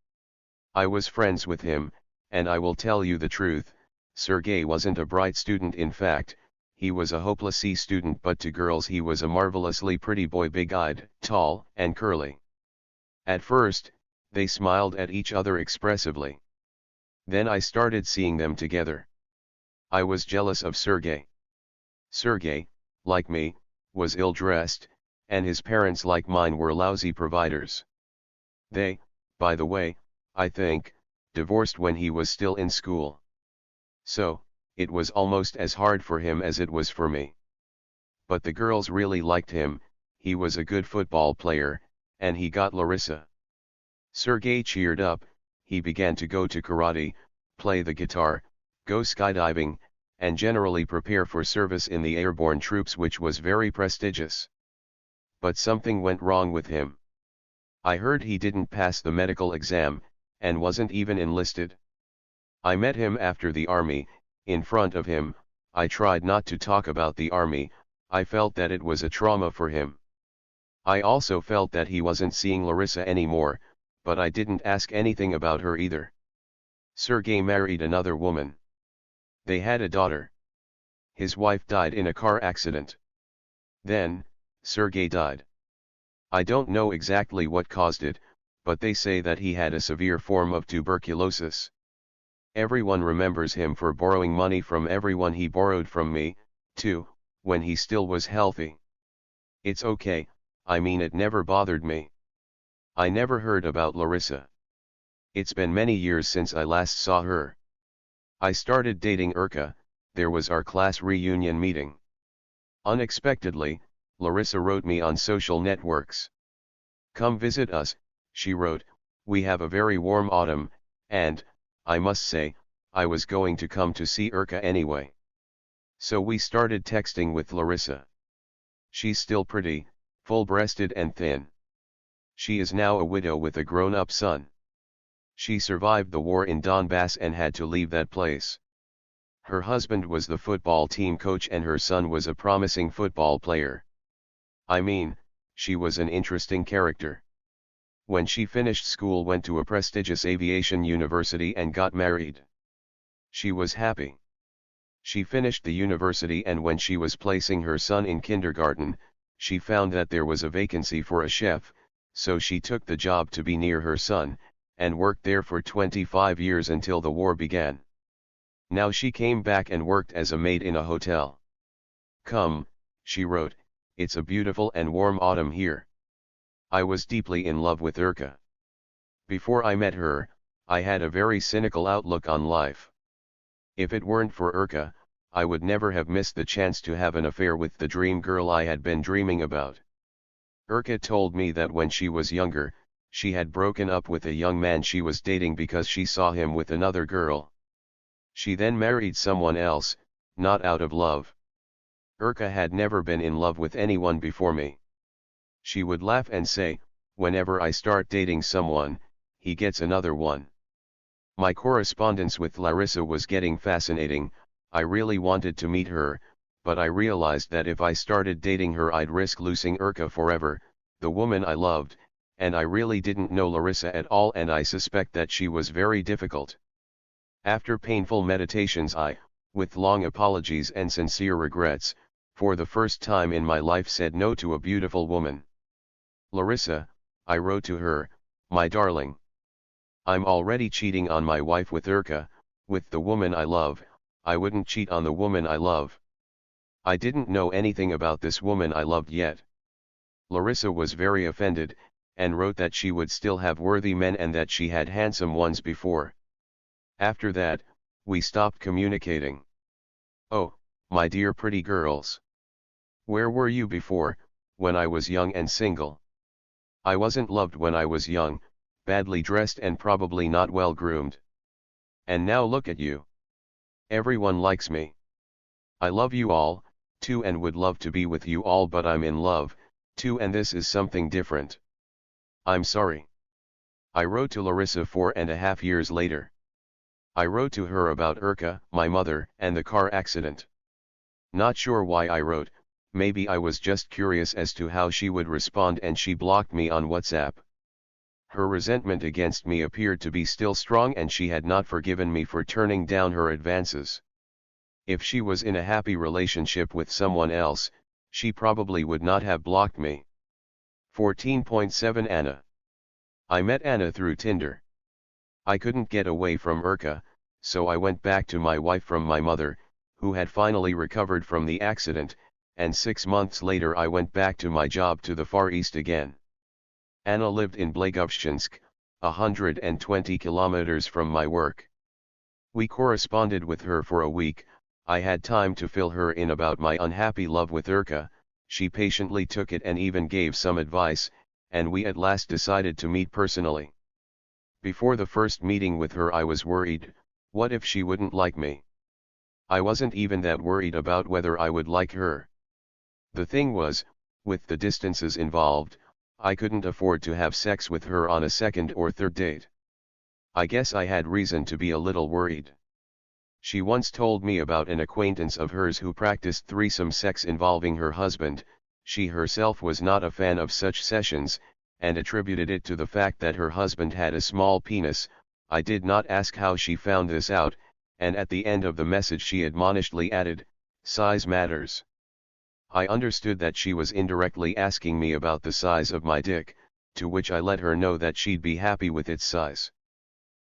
I was friends with him, and I will tell you the truth, Sergey wasn't a bright student. In fact, he was a hopeless C student, but to girls he was a marvelously pretty boy, big-eyed, tall, and curly. At first, they smiled at each other expressively. Then I started seeing them together. I was jealous of Sergey. Sergey, like me, was ill-dressed, and his parents, like mine, were lousy providers. They, by the way, I think, divorced when he was still in school. So, it was almost as hard for him as it was for me. But the girls really liked him. He was a good football player, and he got Larissa. Sergey cheered up. He began to go to karate, play the guitar, go skydiving, and generally prepare for service in the airborne troops, which was very prestigious. But something went wrong with him. I heard he didn't pass the medical exam, and wasn't even enlisted. I met him after the army. In front of him, I tried not to talk about the army. I felt that it was a trauma for him. I also felt that he wasn't seeing Larissa anymore, but I didn't ask anything about her either. Sergey married another woman. They had a daughter. His wife died in a car accident. Then, Sergey died. I don't know exactly what caused it, but they say that he had a severe form of tuberculosis. Everyone remembers him for borrowing money from everyone. He borrowed from me, too, when he still was healthy. It's okay, I mean, it never bothered me. I never heard about Larissa. It's been many years since I last saw her. I started dating Urka. There was our class reunion meeting. Unexpectedly, Larissa wrote me on social networks. "Come visit us," she wrote, "we have a very warm autumn," and, I must say, I was going to come to see Urka anyway. So we started texting with Larissa. She's still pretty, full-breasted and thin. She is now a widow with a grown-up son. She survived the war in Donbass and had to leave that place. Her husband was the football team coach and her son was a promising football player. I mean, she was an interesting character. When she finished school, went to a prestigious aviation university and got married. She was happy. She finished the university, and when she was placing her son in kindergarten, she found that there was a vacancy for a chef, so she took the job to be near her son, and worked there for 25 years until the war began. Now she came back and worked as a maid in a hotel. "Come," she wrote, "it's a beautiful and warm autumn here." I was deeply in love with Urka. Before I met her, I had a very cynical outlook on life. If it weren't for Urka, I would never have missed the chance to have an affair with the dream girl I had been dreaming about. Urka told me that when she was younger, she had broken up with a young man she was dating because she saw him with another girl. She then married someone else, not out of love. Urka had never been in love with anyone before me. She would laugh and say, whenever I start dating someone, he gets another one. My correspondence with Larissa was getting fascinating. I really wanted to meet her, but I realized that if I started dating her I'd risk losing Urka forever, the woman I loved, and I really didn't know Larissa at all, and I suspect that she was very difficult. After painful meditations I, with long apologies and sincere regrets, for the first time in my life said no to a beautiful woman. Larissa, I wrote to her, my darling. I'm already cheating on my wife with Urka, with the woman I love. I wouldn't cheat on the woman I love. I didn't know anything about this woman I loved yet. Larissa was very offended, and wrote that she would still have worthy men and that she had handsome ones before. After that, we stopped communicating. Oh, my dear pretty girls. Where were you before, when I was young and single? I wasn't loved when I was young, badly dressed and probably not well groomed. And now look at you. Everyone likes me. I love you all, too, and would love to be with you all, but I'm in love, too, and this is something different. I'm sorry. I wrote to Larissa 4.5 years later. I wrote to her about Urka, my mother, and the car accident. Not sure why I wrote, maybe I was just curious as to how she would respond, and she blocked me on WhatsApp. Her resentment against me appeared to be still strong, and she had not forgiven me for turning down her advances. If she was in a happy relationship with someone else, she probably would not have blocked me. 14.7 Anna. I met Anna through Tinder. I couldn't get away from Urka, so I went back to my wife from my mother, who had finally recovered from the accident, and 6 months later I went back to my job to the Far East again. Anna lived in Blagovshinsk, 120 kilometers from my work. We corresponded with her for a week. I had time to fill her in about my unhappy love with Urka. She patiently took it and even gave some advice, and we at last decided to meet personally. Before the first meeting with her I was worried, what if she wouldn't like me? I wasn't even that worried about whether I would like her. The thing was, with the distances involved, I couldn't afford to have sex with her on a second or third date. I guess I had reason to be a little worried. She once told me about an acquaintance of hers who practiced threesome sex involving her husband. She herself was not a fan of such sessions, and attributed it to the fact that her husband had a small penis. I did not ask how she found this out, and at the end of the message she admonishedly added, "Size matters." I understood that she was indirectly asking me about the size of my dick, to which I let her know that she'd be happy with its size.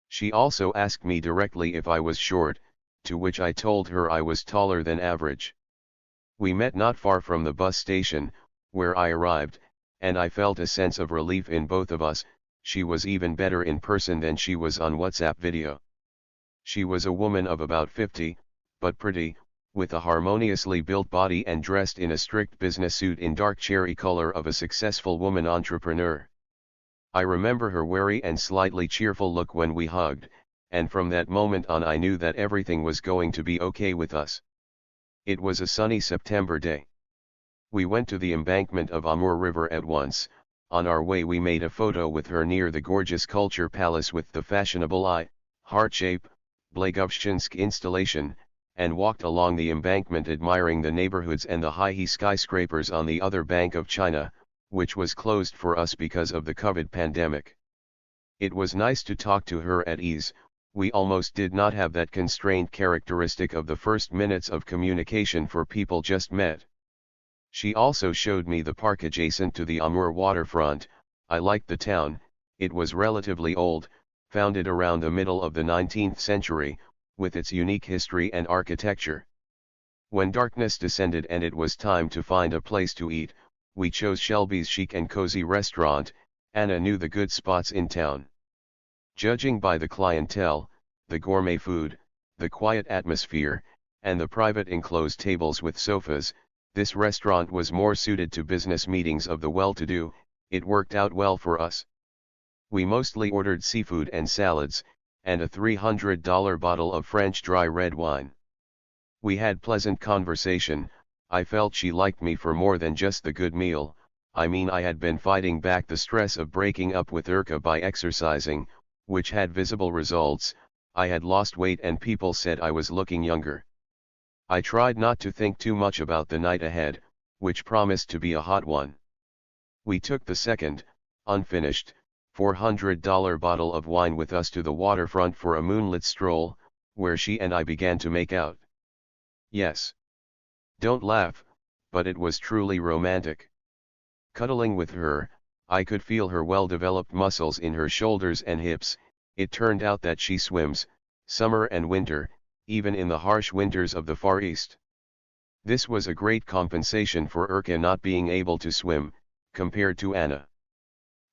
She also asked me directly if I was short, to which I told her I was taller than average. We met not far from the bus station, where I arrived, and I felt a sense of relief in both of us. She was even better in person than she was on WhatsApp video. She was a woman of about 50, but pretty, with a harmoniously built body and dressed in a strict business suit in dark cherry color of a successful woman entrepreneur. I remember her wary and slightly cheerful look when we hugged, and from that moment on I knew that everything was going to be okay with us. It was a sunny September day. We went to the embankment of Amur River at once. On our way we made a photo with her near the gorgeous Culture Palace with the fashionable heart-shape, Blagovshinsk installation, and walked along the embankment admiring the neighborhoods and the high skyscrapers on the other bank of China, which was closed for us because of the COVID pandemic. It was nice to talk to her at ease. We almost did not have that constrained characteristic of the first minutes of communication for people just met. She also showed me the park adjacent to the Amur waterfront. I liked the town. It was relatively old, founded around the middle of the 19th century, with its unique history and architecture. When darkness descended and it was time to find a place to eat, we chose Shelby's chic and cozy restaurant. Anna knew the good spots in town. Judging by the clientele, the gourmet food, the quiet atmosphere, and the private enclosed tables with sofas, this restaurant was more suited to business meetings of the well-to-do. It worked out well for us. We mostly ordered seafood and salads, and a $300 bottle of French dry red wine. We had pleasant conversation. I felt she liked me for more than just the good meal. I mean, I had been fighting back the stress of breaking up with Urka by exercising, which had visible results. I had lost weight and people said I was looking younger. I tried not to think too much about the night ahead, which promised to be a hot one. We took the second, unfinished, $400 bottle of wine with us to the waterfront for a moonlit stroll, where she and I began to make out. Yes. Don't laugh, but it was truly romantic. Cuddling with her, I could feel her well-developed muscles in her shoulders and hips. It turned out that she swims, summer and winter, even in the harsh winters of the Far East. This was a great compensation for Urka not being able to swim, compared to Anna.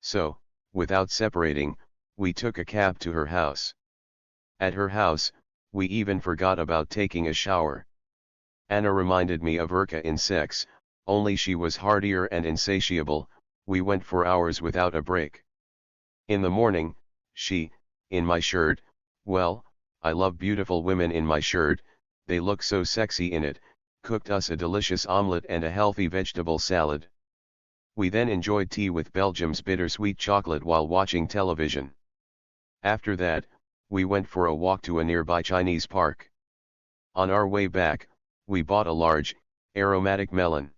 So, without separating, we took a cab to her house. At her house, we even forgot about taking a shower. Anna reminded me of Urka in sex, only she was hardier and insatiable. We went for hours without a break. In the morning, she, in my shirt, well, I love beautiful women in my shirt, they look so sexy in it, cooked us a delicious omelette and a healthy vegetable salad. We then enjoyed tea with Belgium's bittersweet chocolate while watching television. After that, we went for a walk to a nearby Chinese park. On our way back, we bought a large, aromatic melon.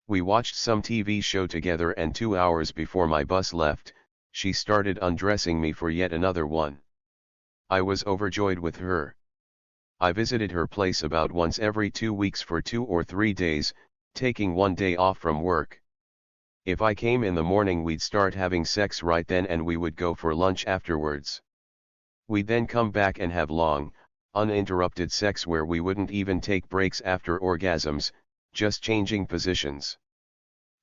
We watched some TV show together and 2 hours before my bus left, she started undressing me for yet another one. I was overjoyed with her. I visited her place about once every 2 weeks for 2 or 3 days, taking 1 day off from work. If I came in the morning we'd start having sex right then and we would go for lunch afterwards. We'd then come back and have long, uninterrupted sex where we wouldn't even take breaks after orgasms, just changing positions.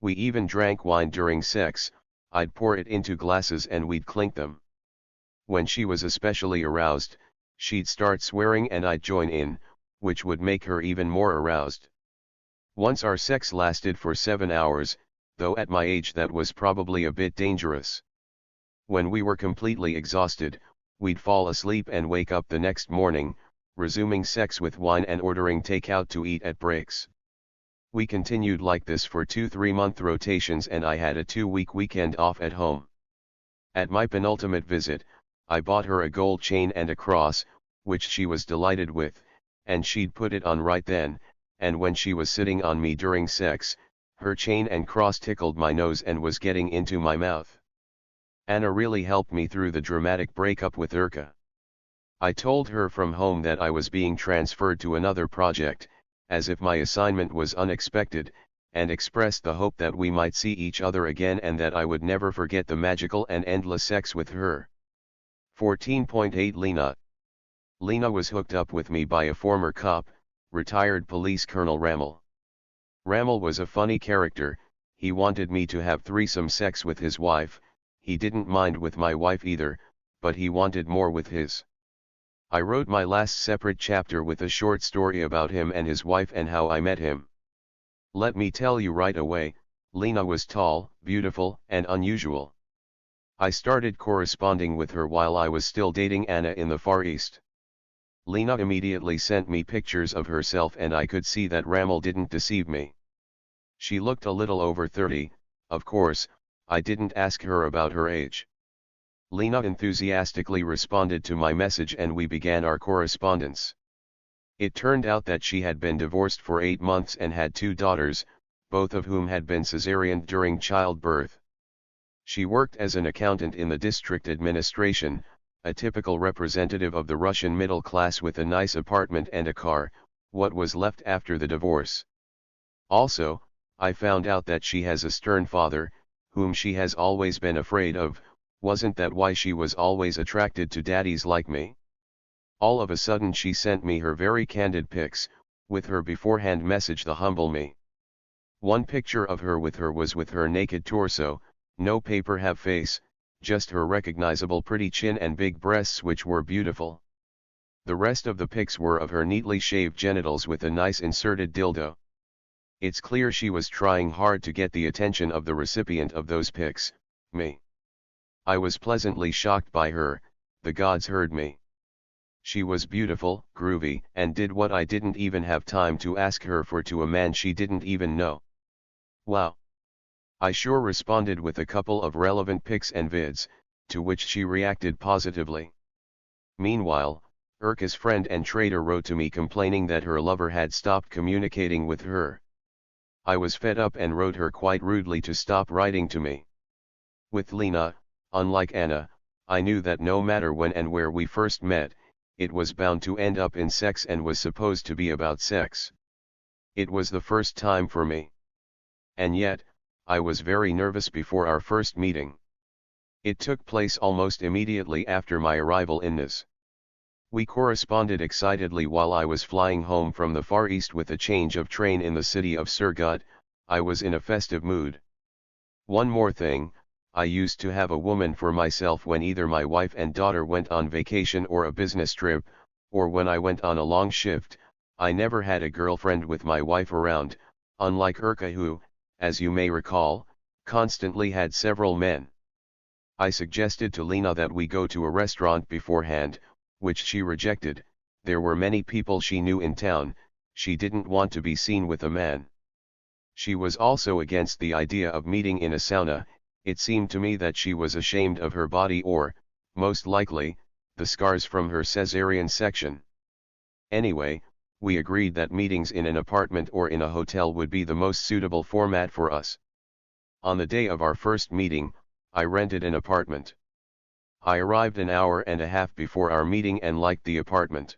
We even drank wine during sex. I'd pour it into glasses and we'd clink them. When she was especially aroused, she'd start swearing and I'd join in, which would make her even more aroused. Once our sex lasted for 7 hours, though at my age that was probably a bit dangerous. When we were completely exhausted, we'd fall asleep and wake up the next morning, resuming sex with wine and ordering takeout to eat at breaks. We continued like this for 2-3-month rotations and I had a 2-week weekend off at home. At my penultimate visit, I bought her a gold chain and a cross, which she was delighted with, and she'd put it on right then, and when she was sitting on me during sex, her chain and cross tickled my nose and was getting into my mouth. Anna really helped me through the dramatic breakup with Urka. I told her from home that I was being transferred to another project, as if my assignment was unexpected, and expressed the hope that we might see each other again and that I would never forget the magical and endless sex with her. 14.8 Lena. Lena was hooked up with me by a former cop, retired police Colonel Rammel. Rammel was a funny character. He wanted me to have threesome sex with his wife. He didn't mind with my wife either, but he wanted more with his. I wrote my last separate chapter with a short story about him and his wife and how I met him. Let me tell you right away, Lena was tall, beautiful, and unusual. I started corresponding with her while I was still dating Anna in the Far East. Lena immediately sent me pictures of herself and I could see that Rammel didn't deceive me. She looked a little over 30, of course, I didn't ask her about her age. Lena enthusiastically responded to my message and we began our correspondence. It turned out that she had been divorced for 8 months and had 2 daughters, both of whom had been cesarean during childbirth. She worked as an accountant in the district administration, a typical representative of the Russian middle class with a nice apartment and a car, what was left after the divorce. Also, I found out that she has a stern father, whom she has always been afraid of. Wasn't that why she was always attracted to daddies like me? All of a sudden she sent me her very candid pics, with her beforehand message the humble me. One picture of her was with her naked torso, no paper have face, just her recognizable pretty chin and big breasts which were beautiful. The rest of the pics were of her neatly shaved genitals with a nice inserted dildo. It's clear she was trying hard to get the attention of the recipient of those pics, me. I was pleasantly shocked by her. The gods heard me. She was beautiful, groovy, and did what I didn't even have time to ask her for to a man she didn't even know. Wow. I sure responded with a couple of relevant pics and vids, to which she reacted positively. Meanwhile, Urka's friend and trader wrote to me complaining that her lover had stopped communicating with her. I was fed up and wrote her quite rudely to stop writing to me. With Lena, unlike Anna, I knew that no matter when and where we first met, it was bound to end up in sex and was supposed to be about sex. It was the first time for me. And yet, I was very nervous before our first meeting. It took place almost immediately after my arrival in Nice. We corresponded excitedly while I was flying home from the Far East with a change of train in the city of Surgut. I was in a festive mood. One more thing, I used to have a woman for myself when either my wife and daughter went on vacation or a business trip, or when I went on a long shift. I never had a girlfriend with my wife around, unlike Urka who, as you may recall, constantly had several men. I suggested to Lena that we go to a restaurant beforehand, which she rejected. There were many people she knew in town, she didn't want to be seen with a man. She was also against the idea of meeting in a sauna. It seemed to me that she was ashamed of her body or, most likely, the scars from her cesarean section. Anyway, we agreed that meetings in an apartment or in a hotel would be the most suitable format for us. On the day of our first meeting, I rented an apartment. I arrived an hour and a half before our meeting and liked the apartment.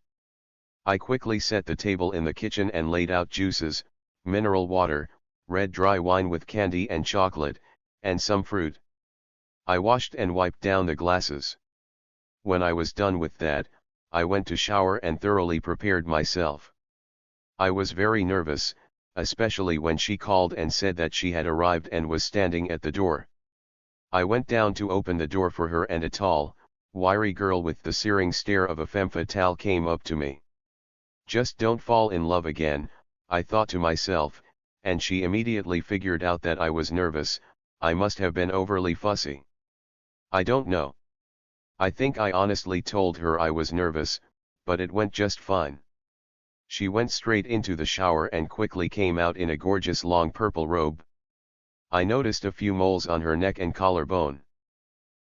I quickly set the table in the kitchen and laid out juices, mineral water, red dry wine with candy and chocolate, and some fruit. I washed and wiped down the glasses. When I was done with that, I went to shower and thoroughly prepared myself. I was very nervous, especially when she called and said that she had arrived and was standing at the door. I went down to open the door for her and a tall, wiry girl with the searing stare of a femme fatale came up to me. Just don't fall in love again, I thought to myself, and she immediately figured out that I was nervous. I must have been overly fussy. I don't know. I think I honestly told her I was nervous, but it went just fine. She went straight into the shower and quickly came out in a gorgeous long purple robe. I noticed a few moles on her neck and collarbone.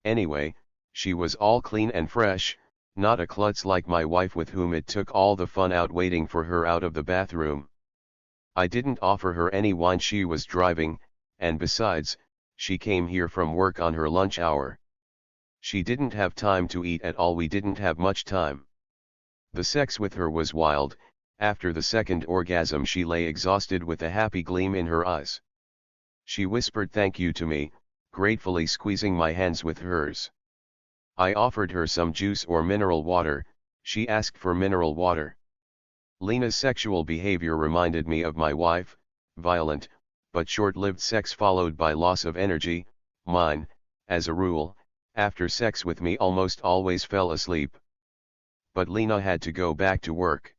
Anyway, she was all clean and fresh, not a klutz like my wife with whom it took all the fun out waiting for her out of the bathroom. I didn't offer her any wine, she was driving, and besides, she came here from work on her lunch hour. She didn't have time to eat at all, we didn't have much time. The sex with her was wild. After the second orgasm she lay exhausted with a happy gleam in her eyes. She whispered thank you to me, gratefully squeezing my hands with hers. I offered her some juice or mineral water. She asked for mineral water. Lena's sexual behavior reminded me of my wife, violent, but short-lived sex followed by loss of energy. Mine, as a rule, after sex with me almost always fell asleep. But Lena had to go back to work.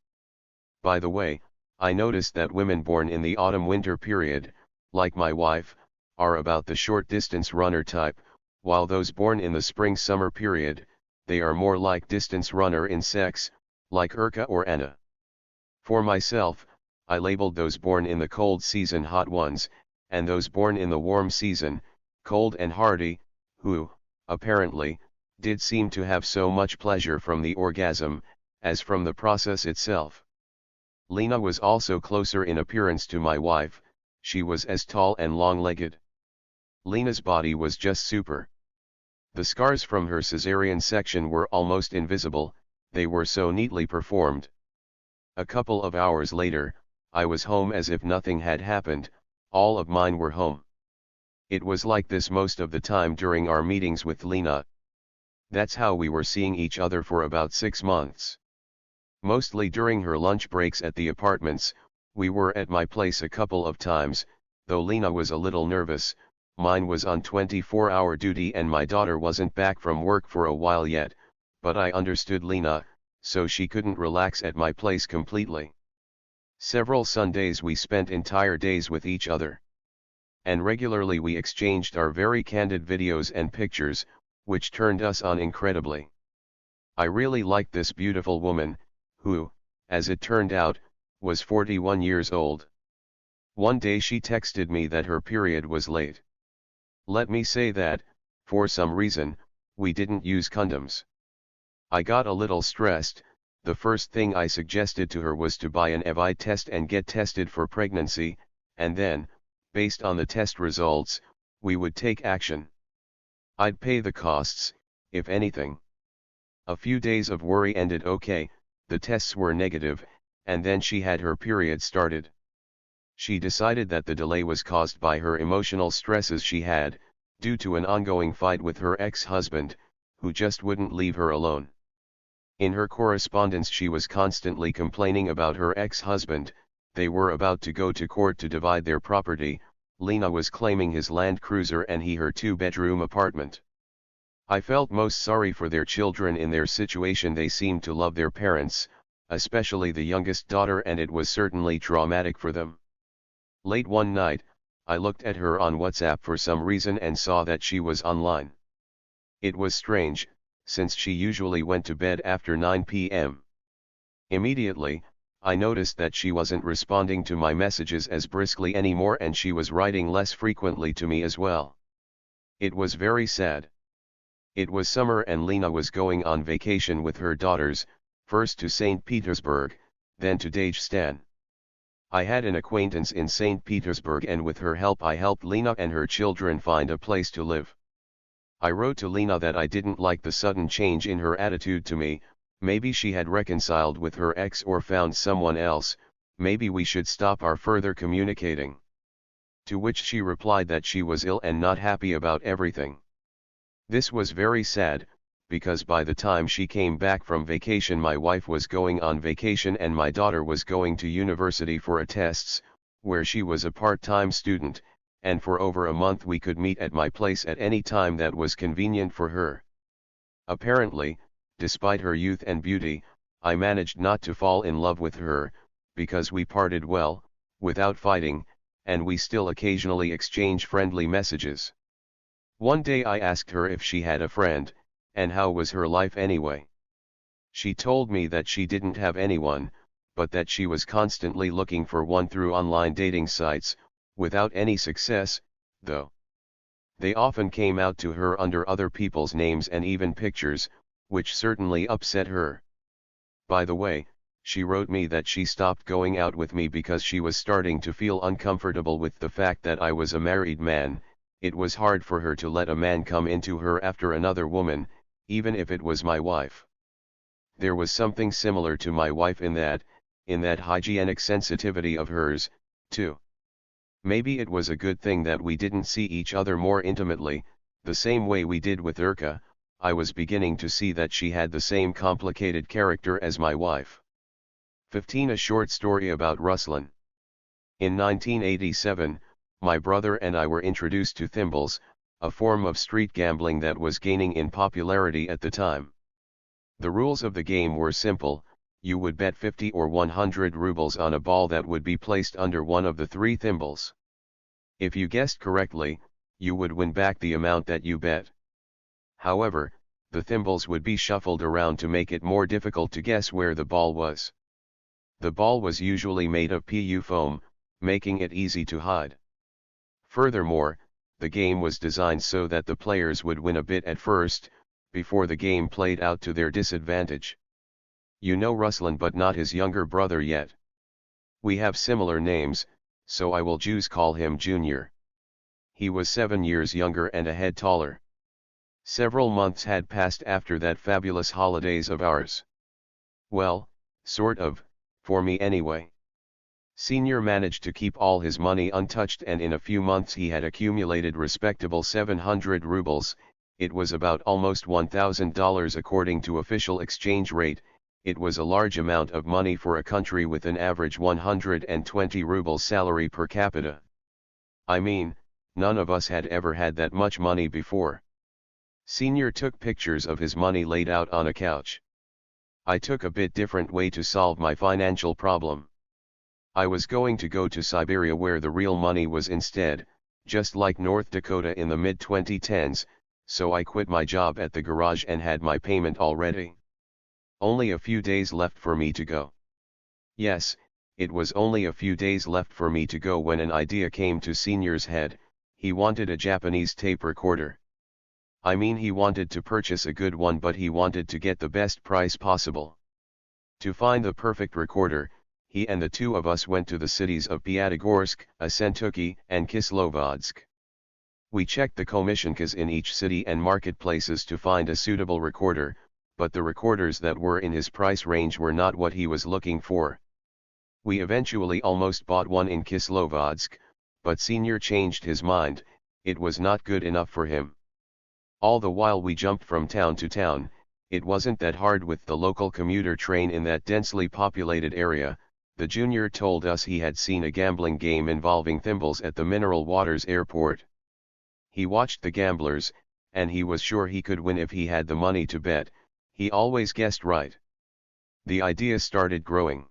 By the way, I noticed that women born in the autumn-winter period, like my wife, are about the short-distance runner type, while those born in the spring-summer period, they are more like distance runner in sex, like Urka or Anna. For myself, I labeled those born in the cold season hot ones, and those born in the warm season, cold and hardy, who, apparently, did seem to have so much pleasure from the orgasm, as from the process itself. Lena was also closer in appearance to my wife. She was as tall and long-legged. Lena's body was just super. The scars from her cesarean section were almost invisible, they were so neatly performed. A couple of hours later, I was home as if nothing had happened. All of mine were home. It was like this most of the time during our meetings with Lena. That's how we were seeing each other for about 6 months. Mostly during her lunch breaks at the apartments. We were at my place a couple of times, though Lena was a little nervous. Mine was on 24-hour duty and my daughter wasn't back from work for a while yet, but I understood Lena, so she couldn't relax at my place completely. Several Sundays we spent entire days with each other. And regularly we exchanged our very candid videos and pictures, which turned us on incredibly. I really liked this beautiful woman, who, as it turned out, was 41 years old. One day she texted me that her period was late. Let me say that, for some reason, we didn't use condoms. I got a little stressed. The first thing I suggested to her was to buy an EVI test and get tested for pregnancy, and then, based on the test results, we would take action. I'd pay the costs, if anything. A few days of worry ended okay, the tests were negative, and then she had her period started. She decided that the delay was caused by her emotional stresses she had, due to an ongoing fight with her ex-husband, who just wouldn't leave her alone. In her correspondence she was constantly complaining about her ex-husband. They were about to go to court to divide their property. Lena was claiming his Land Cruiser and he her 2-bedroom apartment. I felt most sorry for their children in their situation. They seemed to love their parents, especially the youngest daughter, and it was certainly traumatic for them. Late one night, I looked at her on WhatsApp for some reason and saw that she was online. It was strange, since she usually went to bed after 9 p.m. Immediately, I noticed that she wasn't responding to my messages as briskly anymore and she was writing less frequently to me as well. It was very sad. It was summer and Lena was going on vacation with her daughters, first to St. Petersburg, then to Dagestan. I had an acquaintance in St. Petersburg and with her help I helped Lena and her children find a place to live. I wrote to Lena that I didn't like the sudden change in her attitude to me. Maybe she had reconciled with her ex or found someone else, maybe we should stop our further communicating. To which she replied that she was ill and not happy about everything. This was very sad, because by the time she came back from vacation my wife was going on vacation and my daughter was going to university for a tests, where she was a part-time student, and for over a month we could meet at my place at any time that was convenient for her. Apparently, despite her youth and beauty, I managed not to fall in love with her, because we parted well, without fighting, and we still occasionally exchange friendly messages. One day I asked her if she had a friend, and how was her life anyway. She told me that she didn't have anyone, but that she was constantly looking for one through online dating sites, without any success, though. They often came out to her under other people's names and even pictures, which certainly upset her. By the way, she wrote me that she stopped going out with me because she was starting to feel uncomfortable with the fact that I was a married man. It was hard for her to let a man come into her after another woman, even if it was my wife. There was something similar to my wife in that hygienic sensitivity of hers, too. Maybe it was a good thing that we didn't see each other more intimately, the same way we did with Urka. I was beginning to see that she had the same complicated character as my wife. 15. A short story about Ruslan. In 1987, my brother and I were introduced to thimbles, a form of street gambling that was gaining in popularity at the time. The rules of the game were simple. You would bet 50 or 100 rubles on a ball that would be placed under one of the 3 thimbles. If you guessed correctly, you would win back the amount that you bet. However, the thimbles would be shuffled around to make it more difficult to guess where the ball was. The ball was usually made of PU foam, making it easy to hide. Furthermore, the game was designed so that the players would win a bit at first, before the game played out to their disadvantage. You know Ruslan but not his younger brother yet. We have similar names, so I will just call him Junior. He was 7 years younger and a head taller. Several months had passed after that fabulous holidays of ours. Well, sort of, for me anyway. Senior managed to keep all his money untouched and in a few months he had accumulated respectable 700 rubles, it was about almost $1,000 according to official exchange rate. It was a large amount of money for a country with an average 120 rubles salary per capita. I mean, none of us had ever had that much money before. Senior took pictures of his money laid out on a couch. I took a bit different way to solve my financial problem. I was going to go to Siberia where the real money was instead, just like North Dakota in the mid-2010s, so I quit my job at the garage and had my payment all ready. Only a few days left for me to go. Yes, it was only a few days left for me to go when an idea came to Senior's head. He wanted a Japanese tape recorder. I mean, he wanted to purchase a good one, but he wanted to get the best price possible. To find the perfect recorder, he and the two of us went to the cities of Piatigorsk, Asentuki, and Kislovodsk. We checked the komissionkas in each city and marketplaces to find a suitable recorder, but the recorders that were in his price range were not what he was looking for. We eventually almost bought one in Kislovodsk, but Senior changed his mind. It was not good enough for him. All the while we jumped from town to town. It wasn't that hard with the local commuter train in that densely populated area. The junior told us he had seen a gambling game involving thimbles at the Mineral Waters airport. He watched the gamblers, and he was sure he could win if he had the money to bet. He always guessed right. The idea started growing.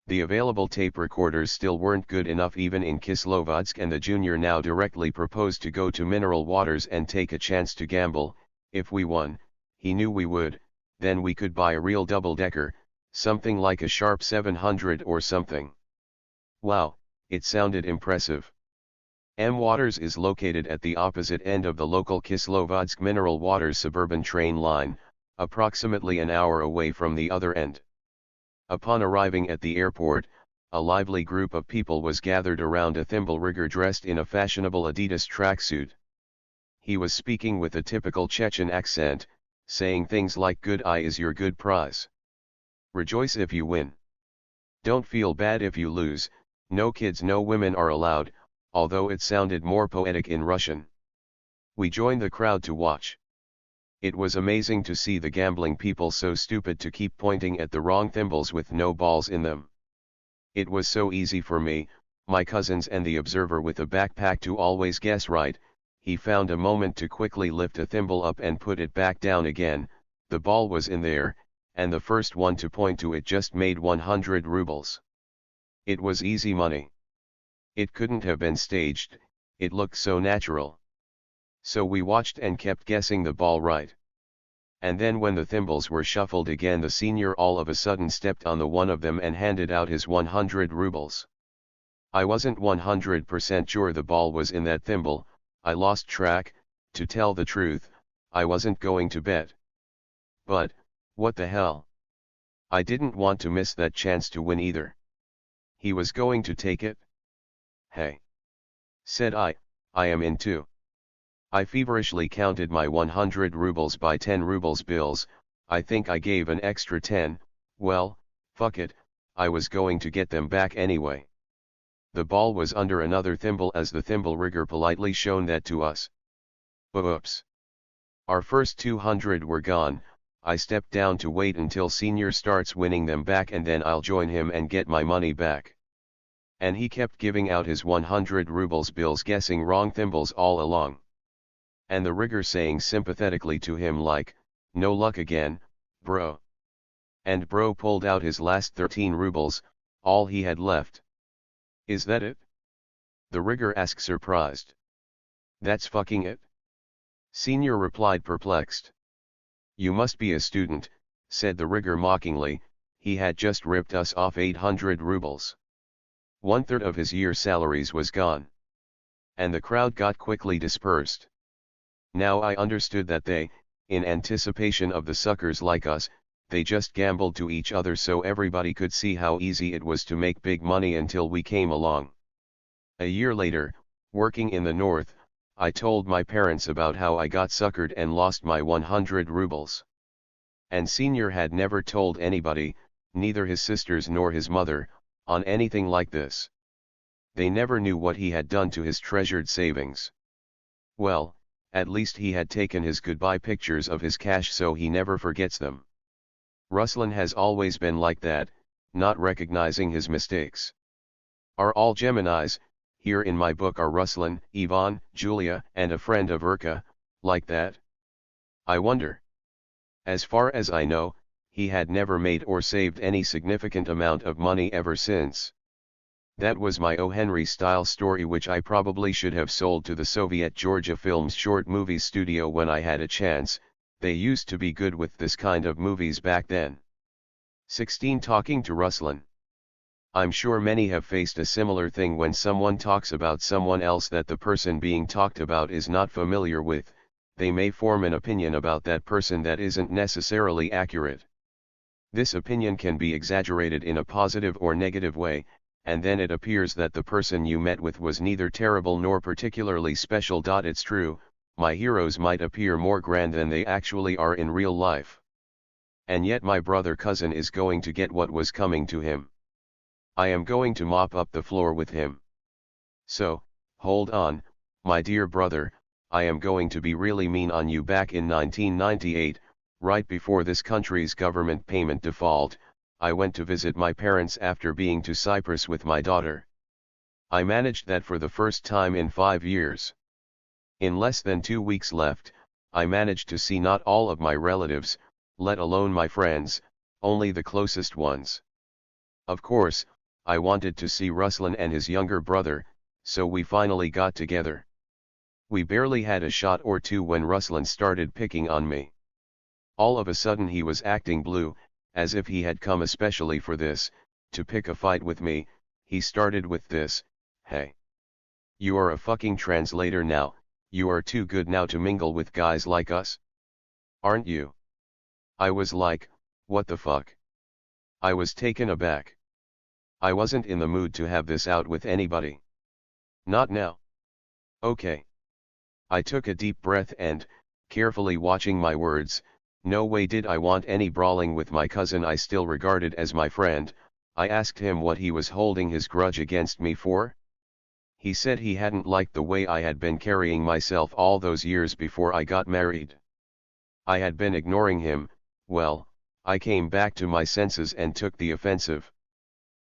The available tape recorders still weren't good enough even in Kislovodsk, and the junior now directly proposed to go to Mineral Waters and take a chance to gamble. If we won, he knew we would, then we could buy a real double-decker, something like a Sharp 700 or something. Wow, it sounded impressive. M Waters is located at the opposite end of the local Kislovodsk Mineral Waters suburban train line, approximately an hour away from the other end. Upon arriving at the airport, a lively group of people was gathered around a thimble rigger dressed in a fashionable Adidas tracksuit. He was speaking with a typical Chechen accent, saying things like "Good eye is your good prize. Rejoice if you win. Don't feel bad if you lose, no kids no women are allowed," although it sounded more poetic in Russian. We joined the crowd to watch. It was amazing to see the gambling people so stupid to keep pointing at the wrong thimbles with no balls in them. It was so easy for me, my cousins and the observer with a backpack to always guess right. He found a moment to quickly lift a thimble up and put it back down again. The ball was in there, and the first one to point to it just made 100 rubles. It was easy money. It couldn't have been staged, it looked so natural. So we watched and kept guessing the ball right. And then when the thimbles were shuffled again, the senior all of a sudden stepped on the one of them and handed out his 100 rubles. I wasn't 100% sure the ball was in that thimble. I lost track. To tell the truth, I wasn't going to bet. But, what the hell? I didn't want to miss that chance to win either. He was going to take it? "Hey," said I am in too. I feverishly counted my 100 rubles by 10 rubles bills. I think I gave an extra 10, well, fuck it, I was going to get them back anyway. The ball was under another thimble as the thimble rigger politely shown that to us. Oops. Our first 200 were gone. I stepped down to wait until Senior starts winning them back and then I'll join him and get my money back. And he kept giving out his 100 rubles bills guessing wrong thimbles all along. And the rigger saying sympathetically to him like, "No luck again, bro." And bro pulled out his last 13 rubles, all he had left. "Is that it?" the rigger asked surprised. "That's fucking it?" Senior replied perplexed. "You must be a student," said the rigger mockingly. He had just ripped us off 800 rubles. 1/3 of his year's salaries was gone. And the crowd got quickly dispersed. Now I understood that they, in anticipation of the suckers like us, they just gambled to each other so everybody could see how easy it was to make big money until we came along. A year later, working in the north, I told my parents about how I got suckered and lost my 100 rubles. And Senior had never told anybody, neither his sisters nor his mother, on anything like this. They never knew what he had done to his treasured savings. Well, at least he had taken his goodbye pictures of his cash so he never forgets them. Ruslan has always been like that, not recognizing his mistakes. Are all Geminis, here in my book are Ruslan, Ivan, Julia, and a friend of Urka, like that? I wonder. As far as I know, he had never made or saved any significant amount of money ever since. That was my O. Henry style story, which I probably should have sold to the Soviet Georgia Films short movies studio when I had a chance. They used to be good with this kind of movies back then. 16. Talking to Ruslan. I'm sure many have faced a similar thing when someone talks about someone else that the person being talked about is not familiar with. they may form an opinion about that person that isn't necessarily accurate. This opinion can be exaggerated in a positive or negative way, and then it appears that the person you met with was neither terrible nor particularly special. It's true, my heroes might appear more grand than they actually are in real life. And yet my brother cousin is going to get what was coming to him. I am going to mop up the floor with him. So, hold on, my dear brother, I am going to be really mean on you. Back in 1998, right before this country's government payment default, I went to visit my parents after being to Cyprus with my daughter. I managed that for the first time in 5 years. In less than 2 weeks left, I managed to see not all of my relatives, let alone my friends, only the closest ones. Of course, I wanted to see Ruslan and his younger brother, so we finally got together. We barely had a shot or two when Ruslan started picking on me. All of a sudden he was acting blue, as if he had come especially for this, to pick a fight with me. He started with this, "Hey. You are a fucking translator now, you are too good now to mingle with guys like us? Aren't you?" I was like, what the fuck? I was taken aback. I wasn't in the mood to have this out with anybody. Not now. Okay. I took a deep breath and, carefully watching my words, no way did I want any brawling with my cousin I still regarded as my friend. I asked him what he was holding his grudge against me for. He said he hadn't liked the way I had been carrying myself all those years before I got married. I had been ignoring him. Well, I came back to my senses and took the offensive.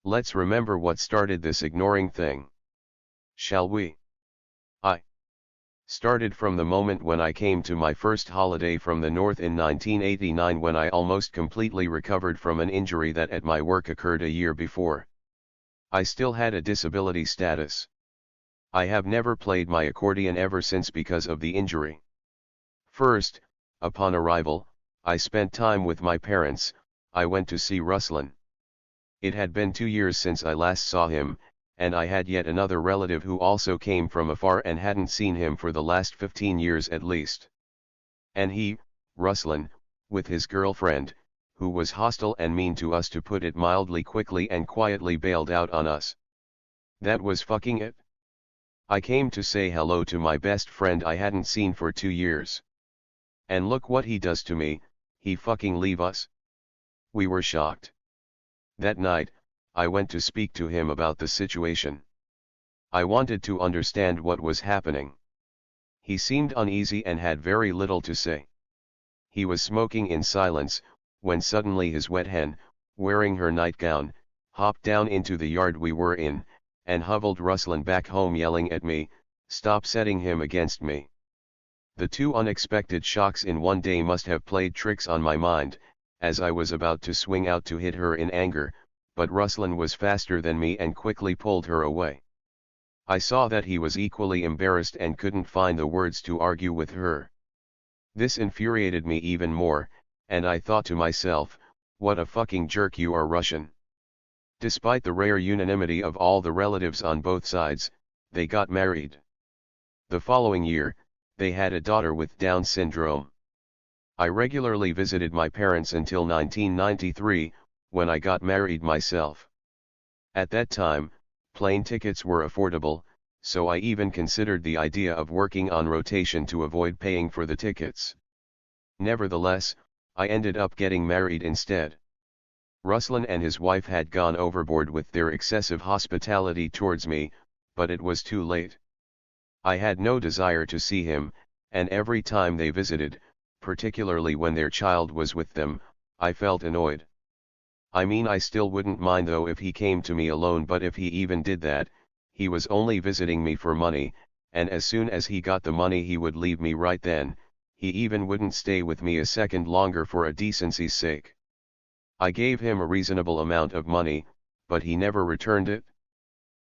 Let's remember what started this ignoring thing. Shall we? I started from the moment when I came to my first holiday from the north in 1989, when I almost completely recovered from an injury that at my work occurred a year before. I still had a disability status. I have never played my accordion ever since because of the injury. First, upon arrival, I spent time with my parents. I went to see Ruslan. It had been 2 years since I last saw him, and I had yet another relative who also came from afar and hadn't seen him for the last 15 years at least. And he, Ruslan, with his girlfriend, who was hostile and mean to us to put it mildly, quickly and quietly bailed out on us. That was fucking it. I came to say hello to my best friend I hadn't seen for 2 years. And look what he does to me, he fucking leave us? We were shocked. That night, I went to speak to him about the situation. I wanted to understand what was happening. He seemed uneasy and had very little to say. He was smoking in silence, when suddenly his wet hen, wearing her nightgown, hopped down into the yard we were in, and hobbled Ruslan back home yelling at me, "Stop setting him against me." The 2 unexpected shocks in one day must have played tricks on my mind, as I was about to swing out to hit her in anger, but Ruslan was faster than me and quickly pulled her away. I saw that he was equally embarrassed and couldn't find the words to argue with her. This infuriated me even more, and I thought to myself, what a fucking jerk you are, Russian. Despite the rare unanimity of all the relatives on both sides, they got married. The following year, they had a daughter with Down syndrome. I regularly visited my parents until 1993, when I got married myself. At that time, plane tickets were affordable, so I even considered the idea of working on rotation to avoid paying for the tickets. Nevertheless, I ended up getting married instead. Ruslan and his wife had gone overboard with their excessive hospitality towards me, but it was too late. I had no desire to see him, and every time they visited, particularly when their child was with them, I felt annoyed. I mean, I still wouldn't mind though if he came to me alone, but if he even did that, he was only visiting me for money, and as soon as he got the money he would leave me right then. He even wouldn't stay with me a second longer for a decency's sake. I gave him a reasonable amount of money, but he never returned it.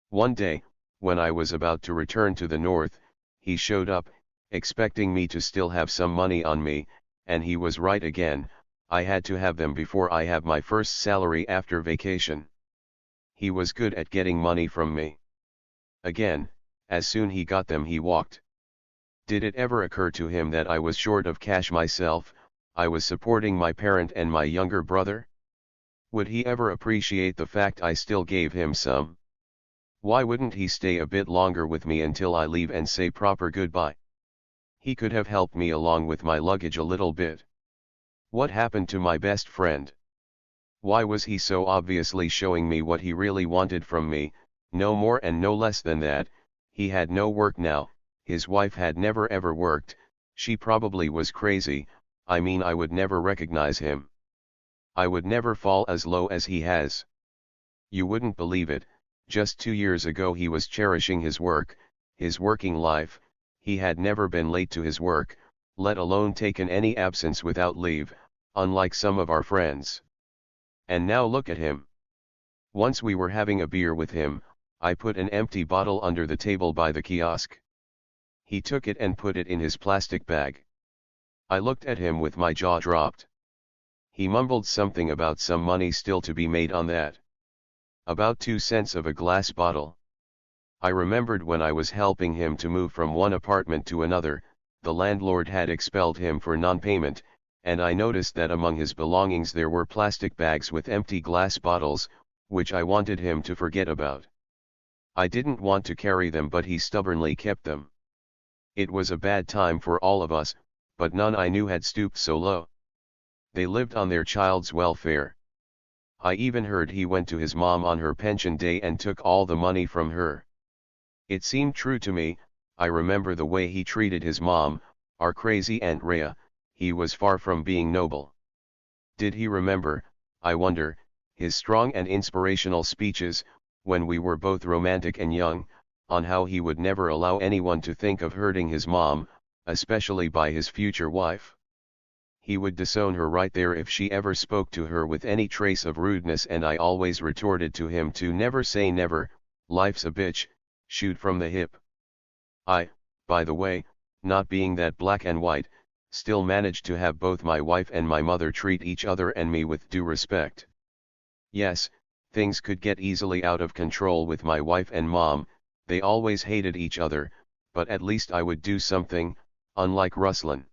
One day, when I was about to return to the north, he showed up, expecting me to still have some money on me, and he was right again. I had to have them before I have my first salary after vacation. He was good at getting money from me. Again, as soon he got them he walked. Did it ever occur to him that I was short of cash myself, I was supporting my parent and my younger brother? Would he ever appreciate the fact I still gave him some? Why wouldn't he stay a bit longer with me until I leave and say proper goodbye? He could have helped me along with my luggage a little bit. What happened to my best friend? Why was he so obviously showing me what he really wanted from me? No more and no less than that. He had no work now, his wife had never ever worked, she probably was crazy, I mean I would never recognize him. I would never fall as low as he has. You wouldn't believe it, just 2 years ago he was cherishing his work, his working life, he had never been late to his work, let alone taken any absence without leave, unlike some of our friends. And now look at him. Once we were having a beer with him, I put an empty bottle under the table by the kiosk. He took it and put it in his plastic bag. I looked at him with my jaw dropped. He mumbled something about some money still to be made on that. About 2 cents of a glass bottle. I remembered when I was helping him to move from one apartment to another, the landlord had expelled him for non-payment, and I noticed that among his belongings there were plastic bags with empty glass bottles, which I wanted him to forget about. I didn't want to carry them, but he stubbornly kept them. It was a bad time for all of us, but none I knew had stooped so low. They lived on their child's welfare. I even heard he went to his mom on her pension day and took all the money from her. It seemed true to me. I remember the way he treated his mom, our crazy Aunt Rhea. He was far from being noble. Did he remember, I wonder, his strong and inspirational speeches, when we were both romantic and young, on how he would never allow anyone to think of hurting his mom, especially by his future wife? He would disown her right there if she ever spoke to her with any trace of rudeness, and I always retorted to him to never say never, life's a bitch, shoot from the hip. I, by the way, not being that black and white, still managed to have both my wife and my mother treat each other and me with due respect. Yes, things could get easily out of control with my wife and mom, they always hated each other, but at least I would do something, unlike Ruslan.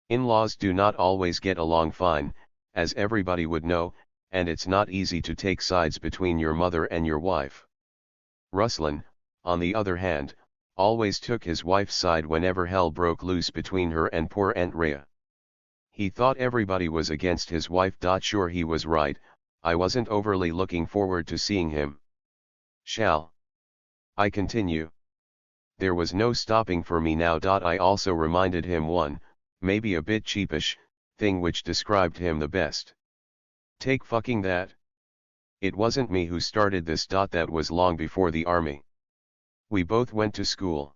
In-laws do not always get along fine, as everybody would know, and it's not easy to take sides between your mother and your wife. Ruslan, on the other hand, always took his wife's side whenever hell broke loose between her and poor Aunt Rhea. He thought everybody was against his wife. Sure, he was right, I wasn't overly looking forward to seeing him. Shall I continue? There was no stopping for me now. I also reminded him one, maybe a bit cheapish, thing which described him the best. Take fucking that. It wasn't me who started this. That was long before the army. We both went to school.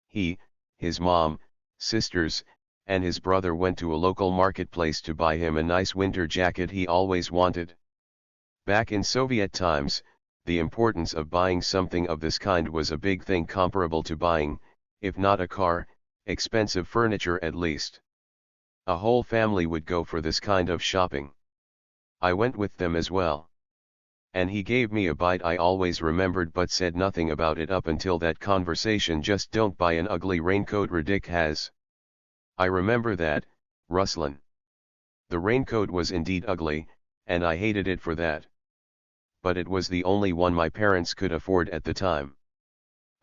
He, his mom, sisters, and his brother went to a local marketplace to buy him a nice winter jacket he always wanted. Back in Soviet times, the importance of buying something of this kind was a big thing, comparable to buying, if not a car, expensive furniture at least. A whole family would go for this kind of shopping. I went with them as well. And he gave me a bite I always remembered, but said nothing about it up until that conversation: just don't buy an ugly raincoat Radic has. I remember that, Ruslan. The raincoat was indeed ugly, and I hated it for that. But it was the only one my parents could afford at the time.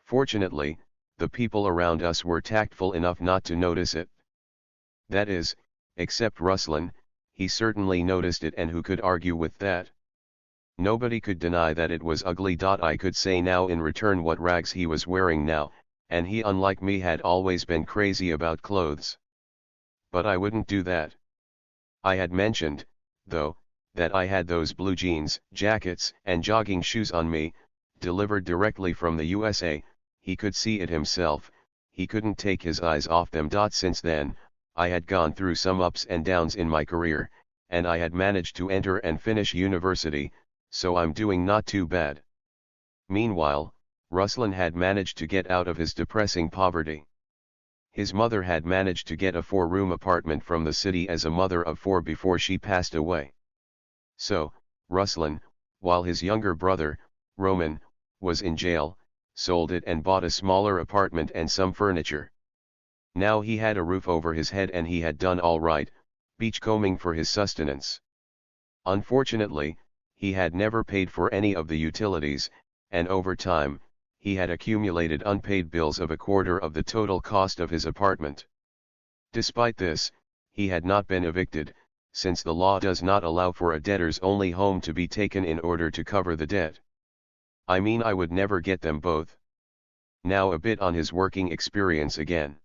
Fortunately, the people around us were tactful enough not to notice it. That is, except Ruslan, he certainly noticed it, and who could argue with that? Nobody could deny that it was ugly. I could say now in return what rags he was wearing now, and he, unlike me, had always been crazy about clothes. But I wouldn't do that. I had mentioned, though, that I had those blue jeans, jackets, and jogging shoes on me, delivered directly from the USA. He could see it himself, he couldn't take his eyes off them. Since then, I had gone through some ups and downs in my career, and I had managed to enter and finish university, so I'm doing not too bad. Meanwhile, Ruslan had managed to get out of his depressing poverty. His mother had managed to get a 4-room apartment from the city as a mother of 4 before she passed away. So, Ruslan, while his younger brother, Roman, was in jail, sold it and bought a smaller apartment and some furniture. Now he had a roof over his head and he had done all right, beachcombing for his sustenance. Unfortunately, he had never paid for any of the utilities, and over time, he had accumulated unpaid bills of a quarter of the total cost of his apartment. Despite this, he had not been evicted, since the law does not allow for a debtor's only home to be taken in order to cover the debt. I mean, I would never get them both. Now a bit on his working experience again.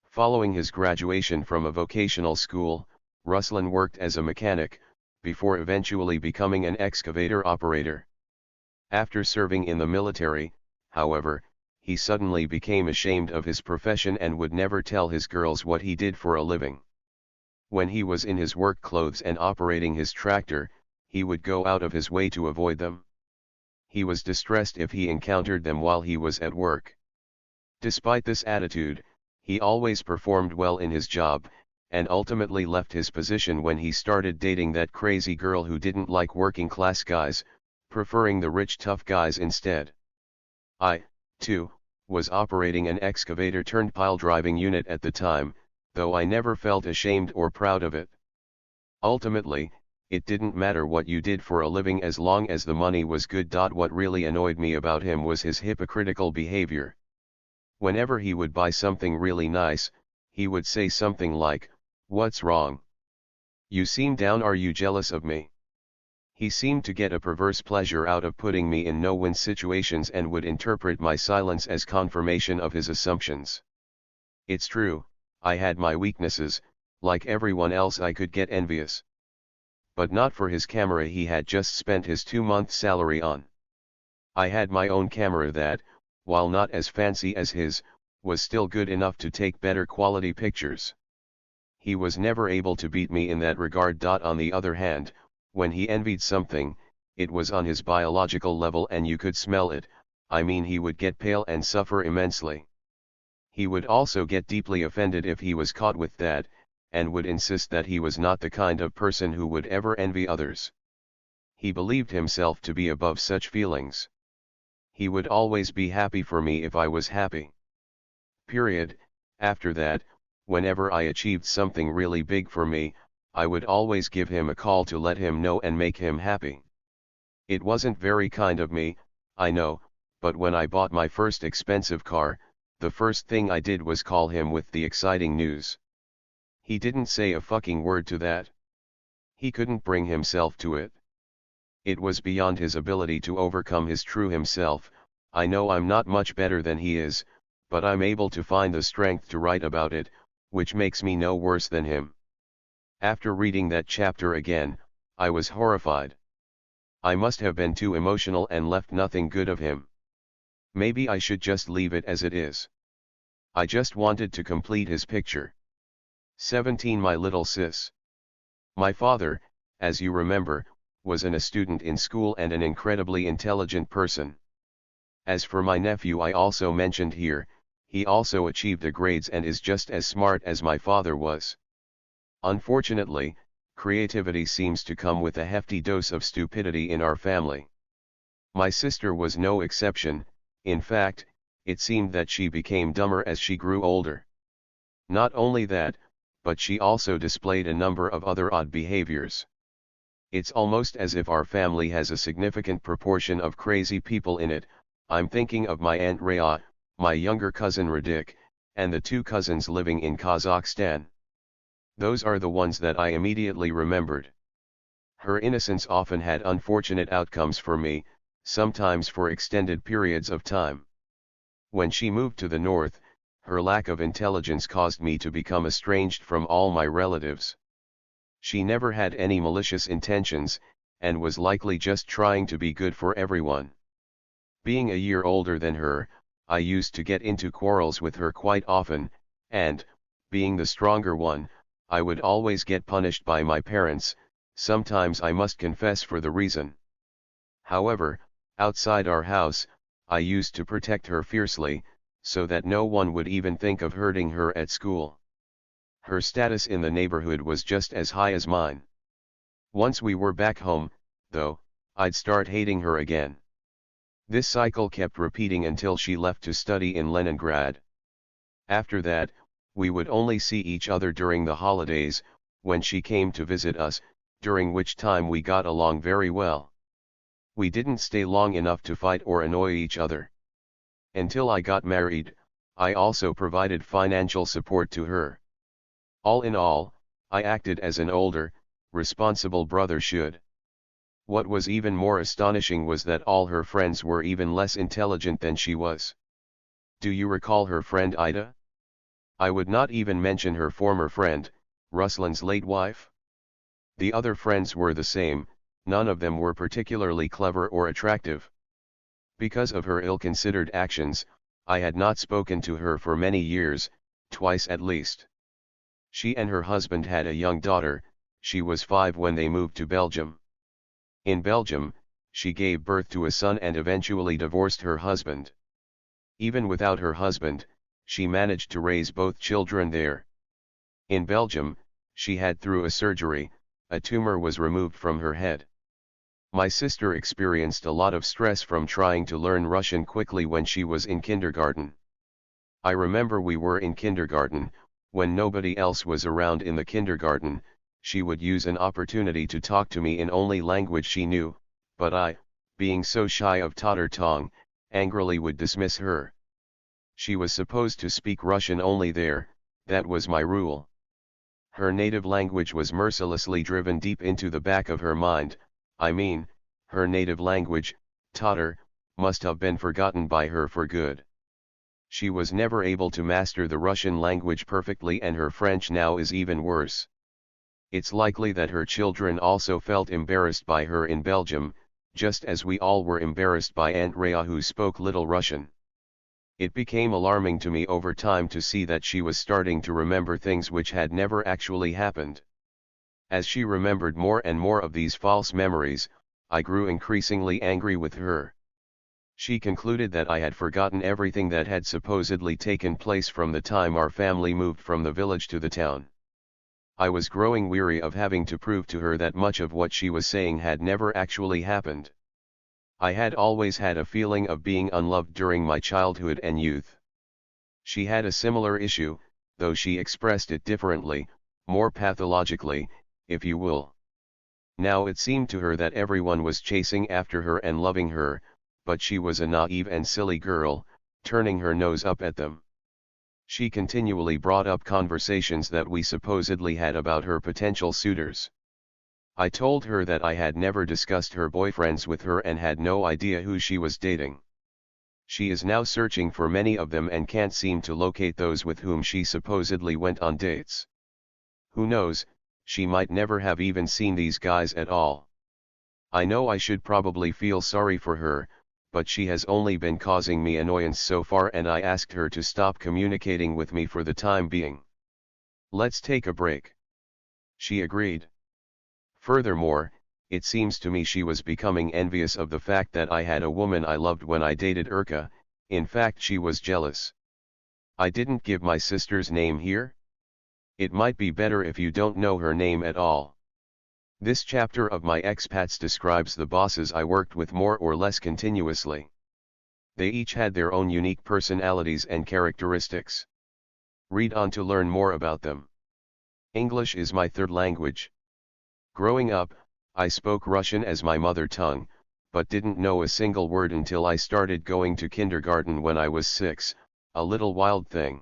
Following his graduation from a vocational school, Ruslan worked as a mechanic, before eventually becoming an excavator operator. After serving in the military, however, he suddenly became ashamed of his profession and would never tell his girls what he did for a living. When he was in his work clothes and operating his tractor, he would go out of his way to avoid them. He was distressed if he encountered them while he was at work. Despite this attitude, he always performed well in his job, and ultimately left his position when he started dating that crazy girl who didn't like working class guys, preferring the rich tough guys instead. I, too, was operating an excavator turned pile driving unit at the time, though I never felt ashamed or proud of it. Ultimately, it didn't matter what you did for a living as long as the money was good. What really annoyed me about him was his hypocritical behavior. Whenever he would buy something really nice, he would say something like, "What's wrong? You seem down, are you jealous of me?" He seemed to get a perverse pleasure out of putting me in no-win situations and would interpret my silence as confirmation of his assumptions. It's true, I had my weaknesses, like everyone else I could get envious. But not for his camera he had just spent his 2-month salary on. I had my own camera that, while not as fancy as his, was still good enough to take better quality pictures. He was never able to beat me in that regard. On the other hand, when he envied something, it was on his biological level and you could smell it. I mean, he would get pale and suffer immensely. He would also get deeply offended if he was caught with that, and would insist that he was not the kind of person who would ever envy others. He believed himself to be above such feelings. He would always be happy for me if I was happy. Period. After that, whenever I achieved something really big for me, I would always give him a call to let him know and make him happy. It wasn't very kind of me, I know, but when I bought my first expensive car, the first thing I did was call him with the exciting news. He didn't say a fucking word to that. He couldn't bring himself to it. It was beyond his ability to overcome his true himself. I know I'm not much better than he is, but I'm able to find the strength to write about it, which makes me no worse than him. After reading that chapter again, I was horrified. I must have been too emotional and left nothing good of him. Maybe I should just leave it as it is. I just wanted to complete his picture. 17. My little sis. My father, as you remember, was a student in school and an incredibly intelligent person. As for my nephew I also mentioned here, he also achieved the grades and is just as smart as my father was. Unfortunately, creativity seems to come with a hefty dose of stupidity in our family. My sister was no exception. In fact, it seemed that she became dumber as she grew older. Not only that, but she also displayed a number of other odd behaviors. It's almost as if our family has a significant proportion of crazy people in it. I'm thinking of my Aunt Rhea, my younger cousin Radik, and the 2 cousins living in Kazakhstan. Those are the ones that I immediately remembered. Her innocence often had unfortunate outcomes for me, sometimes for extended periods of time. When she moved to the north, her lack of intelligence caused me to become estranged from all my relatives. She never had any malicious intentions, and was likely just trying to be good for everyone. Being a year older than her, I used to get into quarrels with her quite often, and, being the stronger one, I would always get punished by my parents, sometimes I must confess for the reason. However, outside our house, I used to protect her fiercely, so that no one would even think of hurting her at school. Her status in the neighborhood was just as high as mine. Once we were back home, though, I'd start hating her again. This cycle kept repeating until she left to study in Leningrad. After that, we would only see each other during the holidays, when she came to visit us, during which time we got along very well. We didn't stay long enough to fight or annoy each other. Until I got married, I also provided financial support to her. All in all, I acted as an older, responsible brother should. What was even more astonishing was that all her friends were even less intelligent than she was. Do you recall her friend Ida? I would not even mention her former friend, Ruslan's late wife. The other friends were the same, none of them were particularly clever or attractive. Because of her ill-considered actions, I had not spoken to her for many years, twice at least. She and her husband had a young daughter, she was 5 when they moved to Belgium. In Belgium, she gave birth to a son and eventually divorced her husband. Even without her husband, she managed to raise both children there. In Belgium, she had through a surgery, a tumor was removed from her head. My sister experienced a lot of stress from trying to learn Russian quickly when she was in kindergarten. I remember we were in kindergarten, when nobody else was around in the kindergarten, she would use an opportunity to talk to me in only language she knew, but I, being so shy of Tatar tongue, angrily would dismiss her. She was supposed to speak Russian only there, that was my rule. Her native language was mercilessly driven deep into the back of her mind, I mean, her native language, Tatar, must have been forgotten by her for good. She was never able to master the Russian language perfectly, and her French now is even worse. It's likely that her children also felt embarrassed by her in Belgium, just as we all were embarrassed by Aunt Rhea, who spoke little Russian. It became alarming to me over time to see that she was starting to remember things which had never actually happened. As she remembered more and more of these false memories, I grew increasingly angry with her. She concluded that I had forgotten everything that had supposedly taken place from the time our family moved from the village to the town. I was growing weary of having to prove to her that much of what she was saying had never actually happened. I had always had a feeling of being unloved during my childhood and youth. She had a similar issue, though she expressed it differently, more pathologically, if you will. Now it seemed to her that everyone was chasing after her and loving her, but she was a naive and silly girl, turning her nose up at them. She continually brought up conversations that we supposedly had about her potential suitors. I told her that I had never discussed her boyfriends with her and had no idea who she was dating. She is now searching for many of them and can't seem to locate those with whom she supposedly went on dates. Who knows, she might never have even seen these guys at all. I know I should probably feel sorry for her, but she has only been causing me annoyance so far, and I asked her to stop communicating with me for the time being. Let's take a break. She agreed. Furthermore, it seems to me she was becoming envious of the fact that I had a woman I loved when I dated Urka. In fact, she was jealous. I didn't give my sister's name here. It might be better if you don't know her name at all. This chapter of my expats describes the bosses I worked with more or less continuously. They each had their own unique personalities and characteristics. Read on to learn more about them. English is my third language. Growing up, I spoke Russian as my mother tongue, but didn't know a single word until I started going to kindergarten when I was 6, a little wild thing.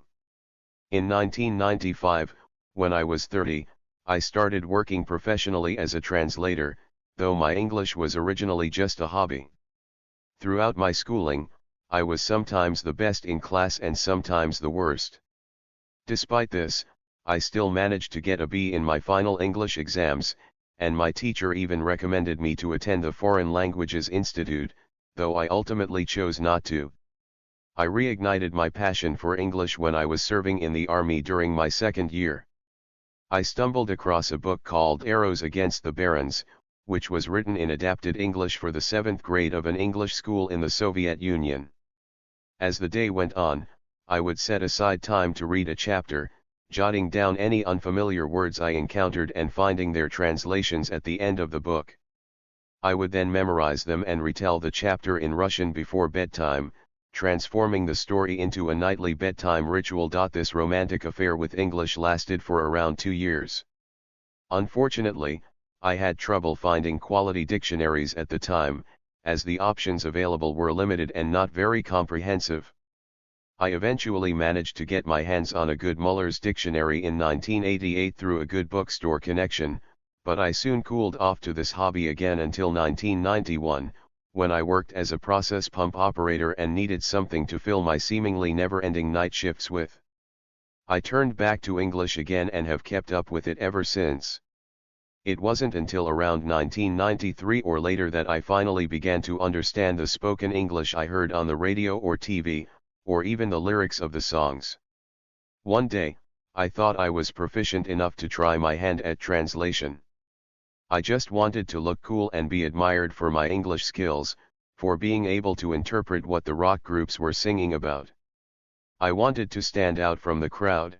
In 1995, when I was 30, I started working professionally as a translator, though my English was originally just a hobby. Throughout my schooling, I was sometimes the best in class and sometimes the worst. Despite this, I still managed to get a B in my final English exams, and my teacher even recommended me to attend the Foreign Languages Institute, though I ultimately chose not to. I reignited my passion for English when I was serving in the army during my second year. I stumbled across a book called Arrows Against the Barons, which was written in adapted English for the 7th grade of an English school in the Soviet Union. As the day went on, I would set aside time to read a chapter, jotting down any unfamiliar words I encountered and finding their translations at the end of the book. I would then memorize them and retell the chapter in Russian before bedtime, transforming the story into a nightly bedtime ritual. This romantic affair with English lasted for around 2 years. Unfortunately, I had trouble finding quality dictionaries at the time, as the options available were limited and not very comprehensive. I eventually managed to get my hands on a good Muller's dictionary in 1988 through a good bookstore connection, but I soon cooled off to this hobby again until 1991, when I worked as a process pump operator and needed something to fill my seemingly never-ending night shifts with. I turned back to English again and have kept up with it ever since. It wasn't until around 1993 or later that I finally began to understand the spoken English I heard on the radio or TV, or even the lyrics of the songs. One day, I thought I was proficient enough to try my hand at translation. I just wanted to look cool and be admired for my English skills, for being able to interpret what the rock groups were singing about. I wanted to stand out from the crowd.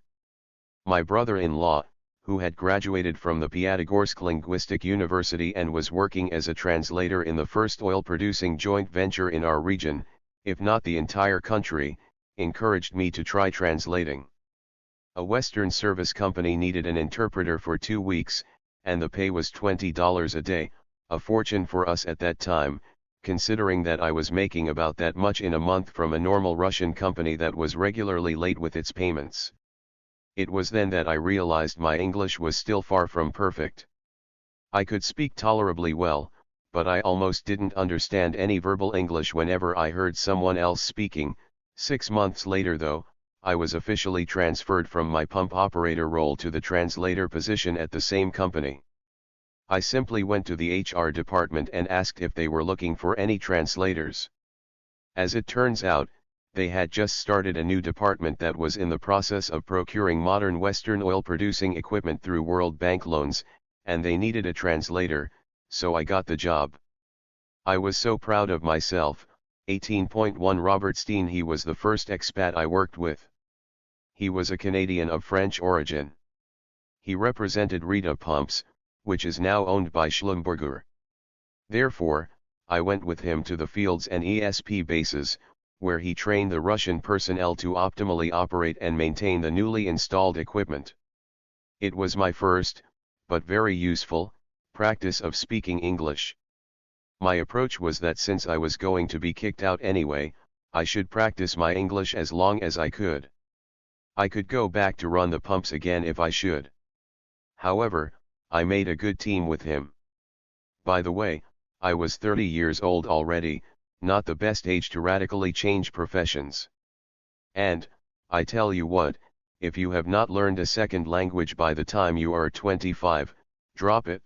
My brother-in-law, who had graduated from the Piatigorsk Linguistic University and was working as a translator in the first oil-producing joint venture in our region, if not the entire country, encouraged me to try translating. A Western service company needed an interpreter for 2 weeks, and the pay was $20 a day, a fortune for us at that time, considering that I was making about that much in a month from a normal Russian company that was regularly late with its payments. It was then that I realized my English was still far from perfect. I could speak tolerably well, but I almost didn't understand any verbal English whenever I heard someone else speaking. 6 months later though, I was officially transferred from my pump operator role to the translator position at the same company. I simply went to the HR department and asked if they were looking for any translators. As it turns out, they had just started a new department that was in the process of procuring modern Western oil-producing equipment through World Bank loans, and they needed a translator, so I got the job. I was so proud of myself. 18.1 Robert Steen. He was the first expat I worked with. He was a Canadian of French origin. He represented Rita Pumps, which is now owned by Schlumberger. Therefore, I went with him to the fields and ESP bases, where he trained the Russian personnel to optimally operate and maintain the newly installed equipment. It was my first, but very useful, practice of speaking English. My approach was that since I was going to be kicked out anyway, I should practice my English as long as I could. I could go back to run the pumps again if I should. However, I made a good team with him. By the way, I was 30 years old already, not the best age to radically change professions. And, I tell you what, if you have not learned a second language by the time you are 25, drop it.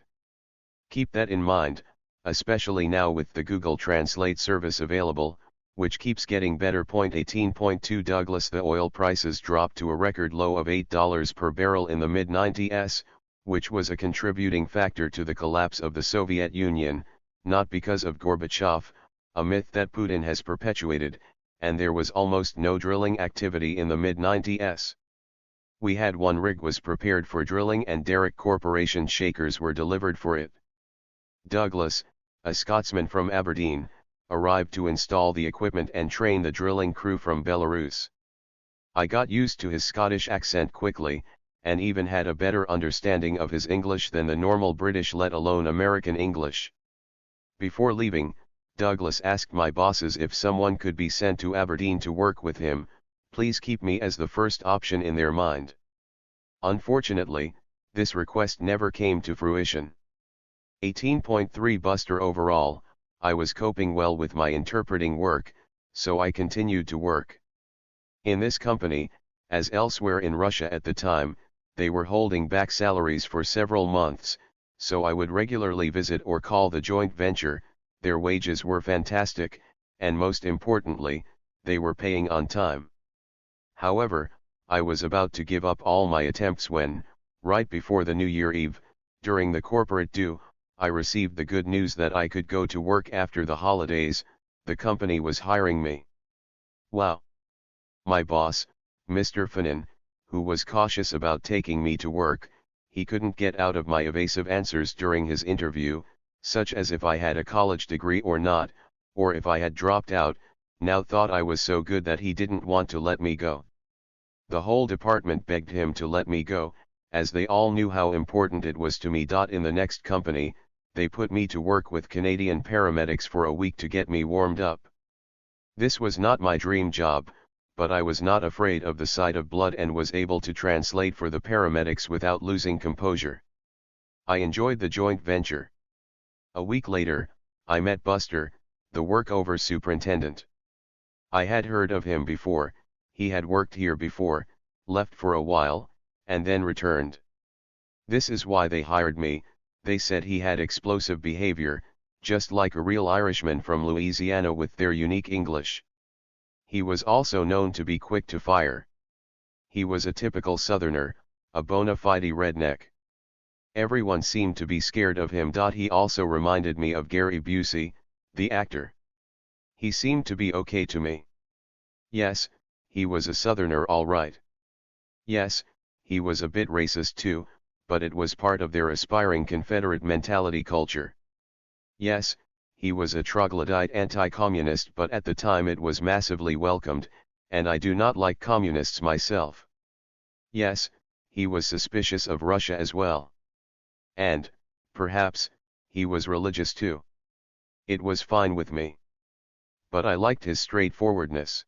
Keep that in mind, especially now with the Google Translate service available, which keeps getting better. 18.2 Douglas. The oil prices dropped to a record low of $8 per barrel in the mid-90s, which was a contributing factor to the collapse of the Soviet Union, not because of Gorbachev, a myth that Putin has perpetuated, and there was almost no drilling activity in the mid-90s. We had one rig was prepared for drilling and Derrick Corporation shakers were delivered for it. Douglas, a Scotsman from Aberdeen, arrived to install the equipment and train the drilling crew from Belarus. I got used to his Scottish accent quickly, and even had a better understanding of his English than the normal British let alone American English. Before leaving, Douglas asked my bosses if someone could be sent to Aberdeen to work with him. Please keep me as the first option in their mind. Unfortunately, this request never came to fruition. 18.3 Buster. Overall, I was coping well with my interpreting work, so I continued to work. In this company, as elsewhere in Russia at the time, they were holding back salaries for several months, so I would regularly visit or call the joint venture. Their wages were fantastic, and most importantly, they were paying on time. However, I was about to give up all my attempts when, right before the New Year Eve, during the corporate due, I received the good news that I could go to work after the holidays. The company was hiring me. Wow! My boss, Mr. Fanin, who was cautious about taking me to work, he couldn't get out of my evasive answers during his interview, such as if I had a college degree or not, or if I had dropped out, now thought I was so good that he didn't want to let me go. The whole department begged him to let me go, as they all knew how important it was to me. In the next company, they put me to work with Canadian paramedics for a week to get me warmed up. This was not my dream job, but I was not afraid of the sight of blood and was able to translate for the paramedics without losing composure. I enjoyed the joint venture. A week later, I met Buster, the workover superintendent. I had heard of him before. He had worked here before, left for a while, and then returned. This is why they hired me. They said he had explosive behavior, just like a real Irishman from Louisiana with their unique English. He was also known to be quick to fire. He was a typical Southerner, a bona fide redneck. Everyone seemed to be scared of him. He also reminded me of Gary Busey, the actor. He seemed to be okay to me. Yes, he was a Southerner all right. Yes, he was a bit racist too, but it was part of their aspiring Confederate mentality culture. Yes, he was a troglodyte anti-communist, but at the time it was massively welcomed, and I do not like communists myself. Yes, he was suspicious of Russia as well. And, perhaps, he was religious too. It was fine with me. But I liked his straightforwardness.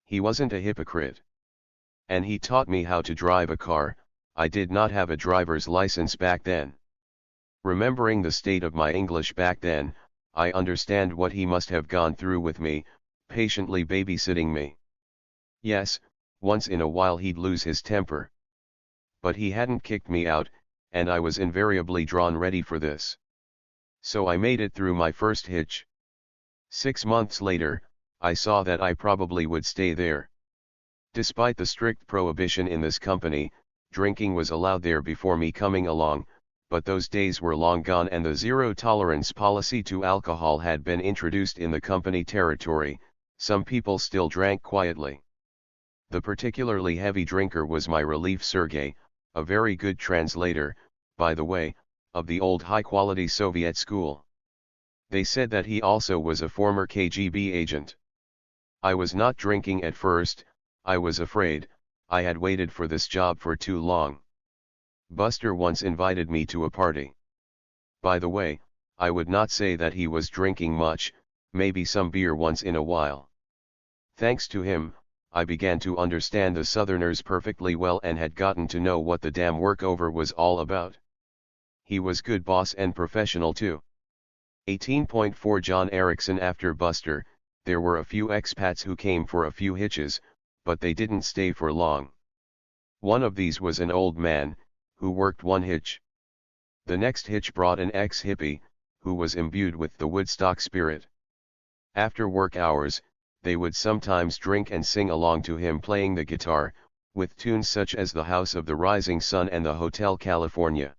He wasn't a hypocrite. And he taught me how to drive a car. I did not have a driver's license back then. Remembering the state of my English back then, I understand what he must have gone through with me, patiently babysitting me. Yes, once in a while he'd lose his temper. But he hadn't kicked me out, and I was invariably drawn ready for this. So I made it through my first hitch. 6 months later, I saw that I probably would stay there. Despite the strict prohibition in this company, drinking was allowed there before me coming along, but those days were long gone and the zero-tolerance policy to alcohol had been introduced in the company territory. Some people still drank quietly. The particularly heavy drinker was my relief Sergei, a very good translator, by the way, of the old high-quality Soviet school. They said that he also was a former KGB agent. I was not drinking at first. I was afraid. I had waited for this job for too long. Buster once invited me to a party. By the way, I would not say that he was drinking much, maybe some beer once in a while. Thanks to him, I began to understand the Southerners perfectly well and had gotten to know what the damn workover was all about. He was good boss and professional too. 18.4 John Erickson. After Buster, there were a few expats who came for a few hitches, but they didn't stay for long. One of these was an old man, who worked one hitch. The next hitch brought an ex-hippie, who was imbued with the Woodstock spirit. After work hours, they would sometimes drink and sing along to him playing the guitar, with tunes such as The House of the Rising Sun and the Hotel California.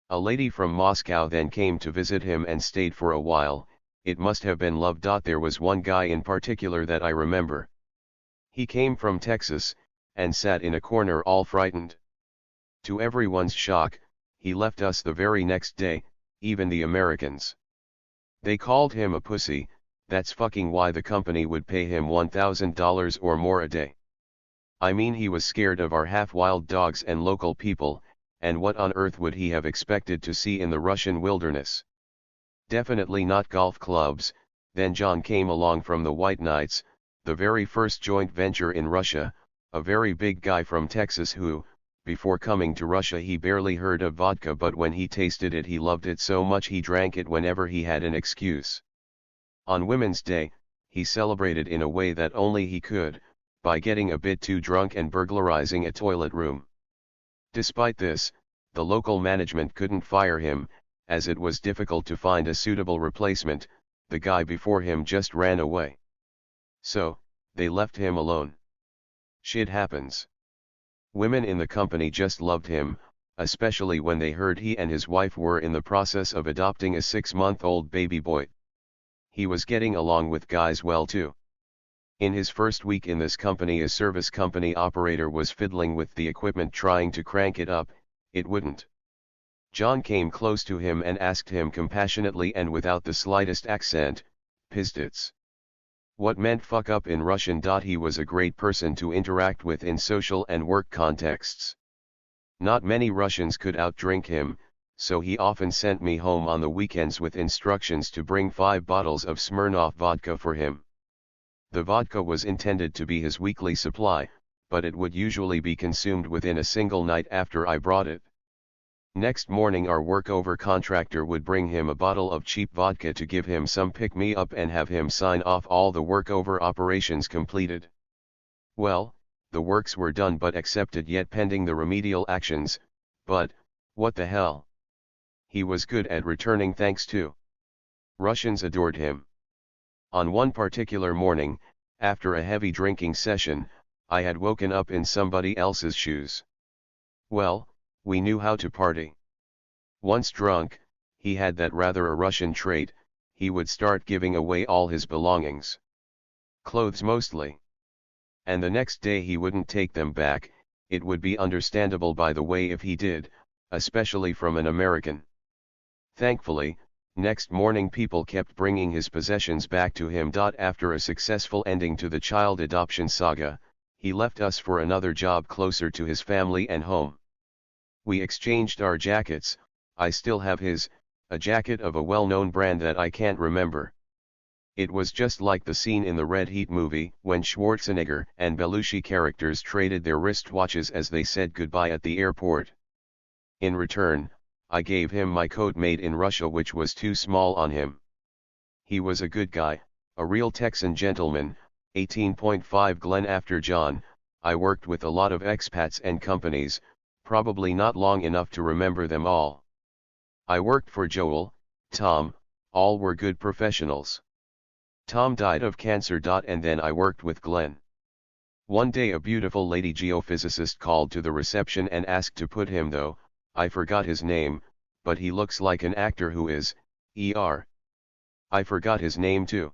A lady from Moscow then came to visit him and stayed for a while. It must have been love. There was one guy in particular that I remember. He came from Texas, and sat in a corner all frightened. To everyone's shock, he left us the very next day, even the Americans. They called him a pussy. That's fucking why the company would pay him $1,000 or more a day. I mean, he was scared of our half-wild dogs and local people, and what on earth would he have expected to see in the Russian wilderness? Definitely not golf clubs. Then John came along from the White Knights, the very first joint venture in Russia, a very big guy from Texas who, before coming to Russia, he barely heard of vodka, but when he tasted it he loved it so much he drank it whenever he had an excuse. On Women's Day, he celebrated in a way that only he could, by getting a bit too drunk and burglarizing a toilet room. Despite this, the local management couldn't fire him, as it was difficult to find a suitable replacement. The guy before him just ran away. So, they left him alone. Shit happens. Women in the company just loved him, especially when they heard he and his wife were in the process of adopting a 6-month-old baby boy. He was getting along with guys well too. In his first week in this company, a service company operator was fiddling with the equipment trying to crank it up. It wouldn't. John came close to him and asked him compassionately and without the slightest accent, "Pizdits. What meant fuck up in Russian? He was a great person to interact with in social and work contexts. Not many Russians could outdrink him, so he often sent me home on the weekends with instructions to bring 5 bottles of Smirnoff vodka for him. The vodka was intended to be his weekly supply, but it would usually be consumed within a single night after I brought it. Next morning our workover contractor would bring him a bottle of cheap vodka to give him some pick-me-up and have him sign off all the workover operations completed. Well, the works were done but accepted yet pending the remedial actions, but, what the hell? He was good at returning thanks too. Russians adored him. On one particular morning, after a heavy drinking session, I had woken up in somebody else's shoes. Well, we knew how to party. Once drunk, he had that rather a Russian trait, he would start giving away all his belongings. Clothes mostly. And the next day he wouldn't take them back. It would be understandable by the way if he did, especially from an American. Thankfully, next morning people kept bringing his possessions back to him. After a successful ending to the child adoption saga, he left us for another job closer to his family and home. We exchanged our jackets. I still have his, a jacket of a well-known brand that I can't remember. It was just like the scene in the Red Heat movie when Schwarzenegger and Belushi characters traded their wristwatches as they said goodbye at the airport. In return, I gave him my coat made in Russia which was too small on him. He was a good guy, a real Texan gentleman. 18.5 Glenn. After John, I worked with a lot of expats and companies, probably not long enough to remember them all. I worked for Joel, Tom, all were good professionals. Tom died of cancer. And then I worked with Glenn. One day a beautiful lady geophysicist called to the reception and asked to put him though, I forgot his name, but he looks like an actor who is, I forgot his name too.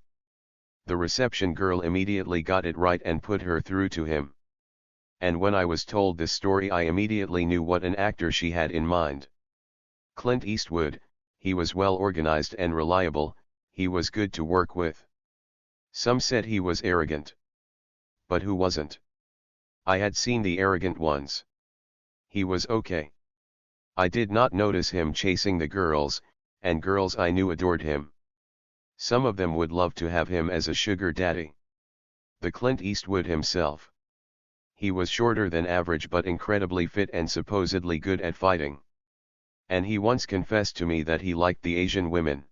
The reception girl immediately got it right and put her through to him. And when I was told this story I immediately knew what an actor she had in mind. Clint Eastwood. He was well organized and reliable, he was good to work with. Some said he was arrogant. But who wasn't? I had seen the arrogant ones. He was okay. I did not notice him chasing the girls, and girls I knew adored him. Some of them would love to have him as a sugar daddy. The Clint Eastwood himself. He was shorter than average but incredibly fit and supposedly good at fighting. And he once confessed to me that he liked the Asian women.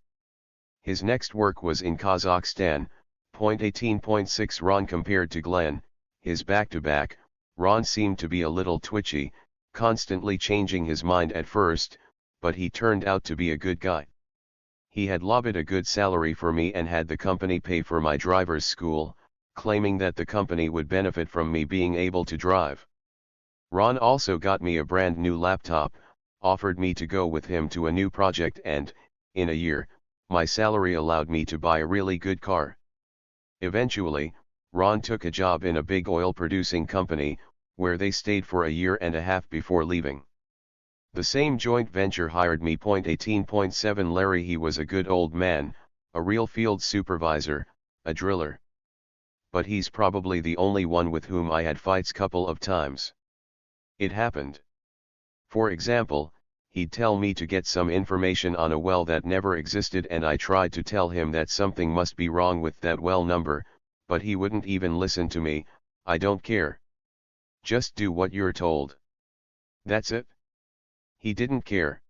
His next work was in Kazakhstan. 18.6 Ron. Compared to Glenn, his back-to-back, Ron seemed to be a little twitchy, constantly changing his mind at first, but he turned out to be a good guy. He had lobbied a good salary for me and had the company pay for my driver's school, claiming that the company would benefit from me being able to drive. Ron also got me a brand new laptop, offered me to go with him to a new project and, in a year, my salary allowed me to buy a really good car. Eventually, Ron took a job in a big oil-producing company, where they stayed for a year and a half before leaving. The same joint venture hired me. 18.7 Larry. He was a good old man, a real field supervisor, a driller. But he's probably the only one with whom I had fights couple of times. It happened. For example, he'd tell me to get some information on a well that never existed and I tried to tell him that something must be wrong with that well number, but he wouldn't even listen to me. I don't care. Just do what you're told. That's it. He didn't care.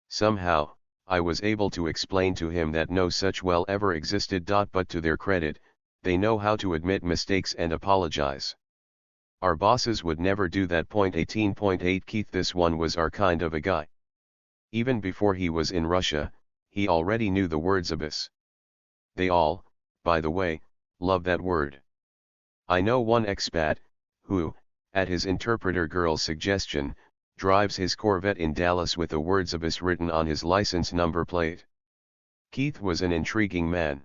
Somehow, I was able to explain to him that no such well ever existed. But to their credit, they know how to admit mistakes and apologize. Our bosses would never do that. 18.8 Keith. This one was our kind of a guy. Even before he was in Russia, he already knew the words abyss. They all, by the way, love that word. I know one expat, who, at his interpreter girl's suggestion, drives his Corvette in Dallas with the words abyss written on his license number plate. Keith was an intriguing man.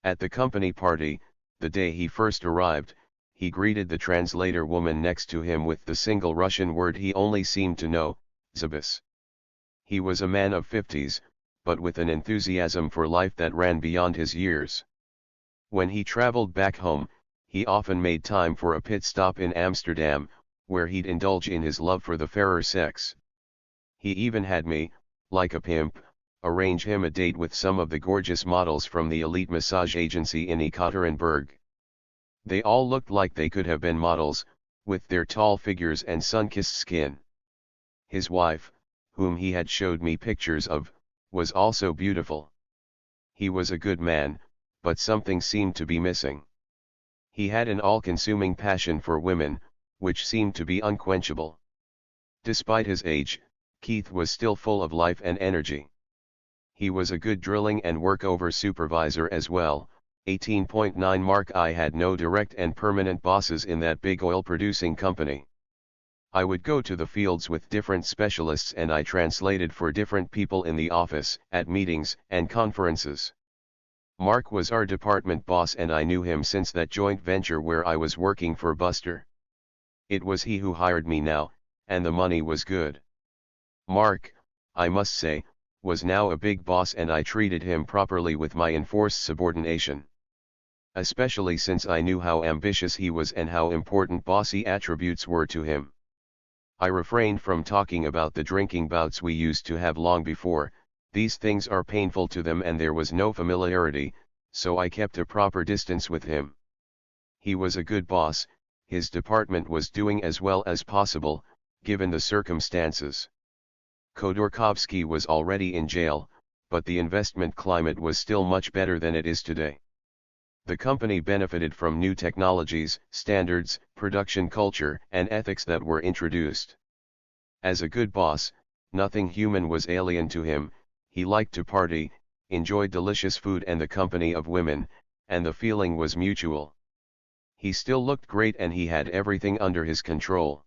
At the company party, the day he first arrived, he greeted the translator woman next to him with the single Russian word he only seemed to know, Zabis. He was a man of 50s, but with an enthusiasm for life that ran beyond his years. When he traveled back home, he often made time for a pit stop in Amsterdam, where he'd indulge in his love for the fairer sex. He even had me, like a pimp, arrange him a date with some of the gorgeous models from the elite massage agency in Ekaterinburg. They all looked like they could have been models, with their tall figures and sun-kissed skin. His wife, whom he had showed me pictures of, was also beautiful. He was a good man, but something seemed to be missing. He had an all-consuming passion for women, which seemed to be unquenchable. Despite his age, Keith was still full of life and energy. He was a good drilling and workover supervisor as well. 18.9 Mark I had no direct and permanent bosses in that big oil-producing company. I would go to the fields with different specialists and I translated for different people in the office, at meetings and conferences. Mark was our department boss and I knew him since that joint venture where I was working for Buster. It was he who hired me now, and the money was good. Mark, I must say, was now a big boss and I treated him properly with my enforced subordination. Especially since I knew how ambitious he was and how important bossy attributes were to him. I refrained from talking about the drinking bouts we used to have long before. These things are painful to them and there was no familiarity, so I kept a proper distance with him. He was a good boss, his department was doing as well as possible, given the circumstances. Khodorkovsky was already in jail, but the investment climate was still much better than it is today. The company benefited from new technologies, standards, production culture, and ethics that were introduced. As a good boss, nothing human was alien to him. He liked to party, enjoyed delicious food and the company of women, and the feeling was mutual. He still looked great and he had everything under his control.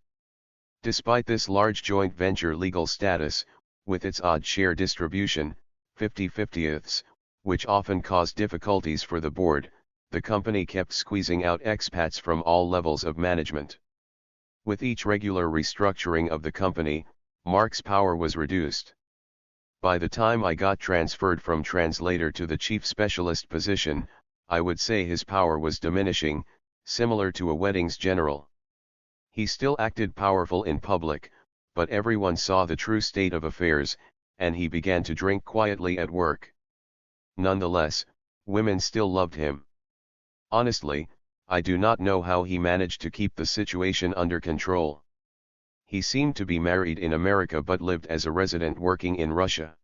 Despite this large joint venture legal status, with its odd share distribution, 50/50ths, which often caused difficulties for the board, the company kept squeezing out expats from all levels of management. With each regular restructuring of the company, Mark's power was reduced. By the time I got transferred from translator to the chief specialist position, I would say his power was diminishing, similar to a weddings general. He still acted powerful in public, but everyone saw the true state of affairs, and he began to drink quietly at work. Nonetheless, women still loved him. Honestly, I do not know how he managed to keep the situation under control. He seemed to be married in America but lived as a resident working in Russia.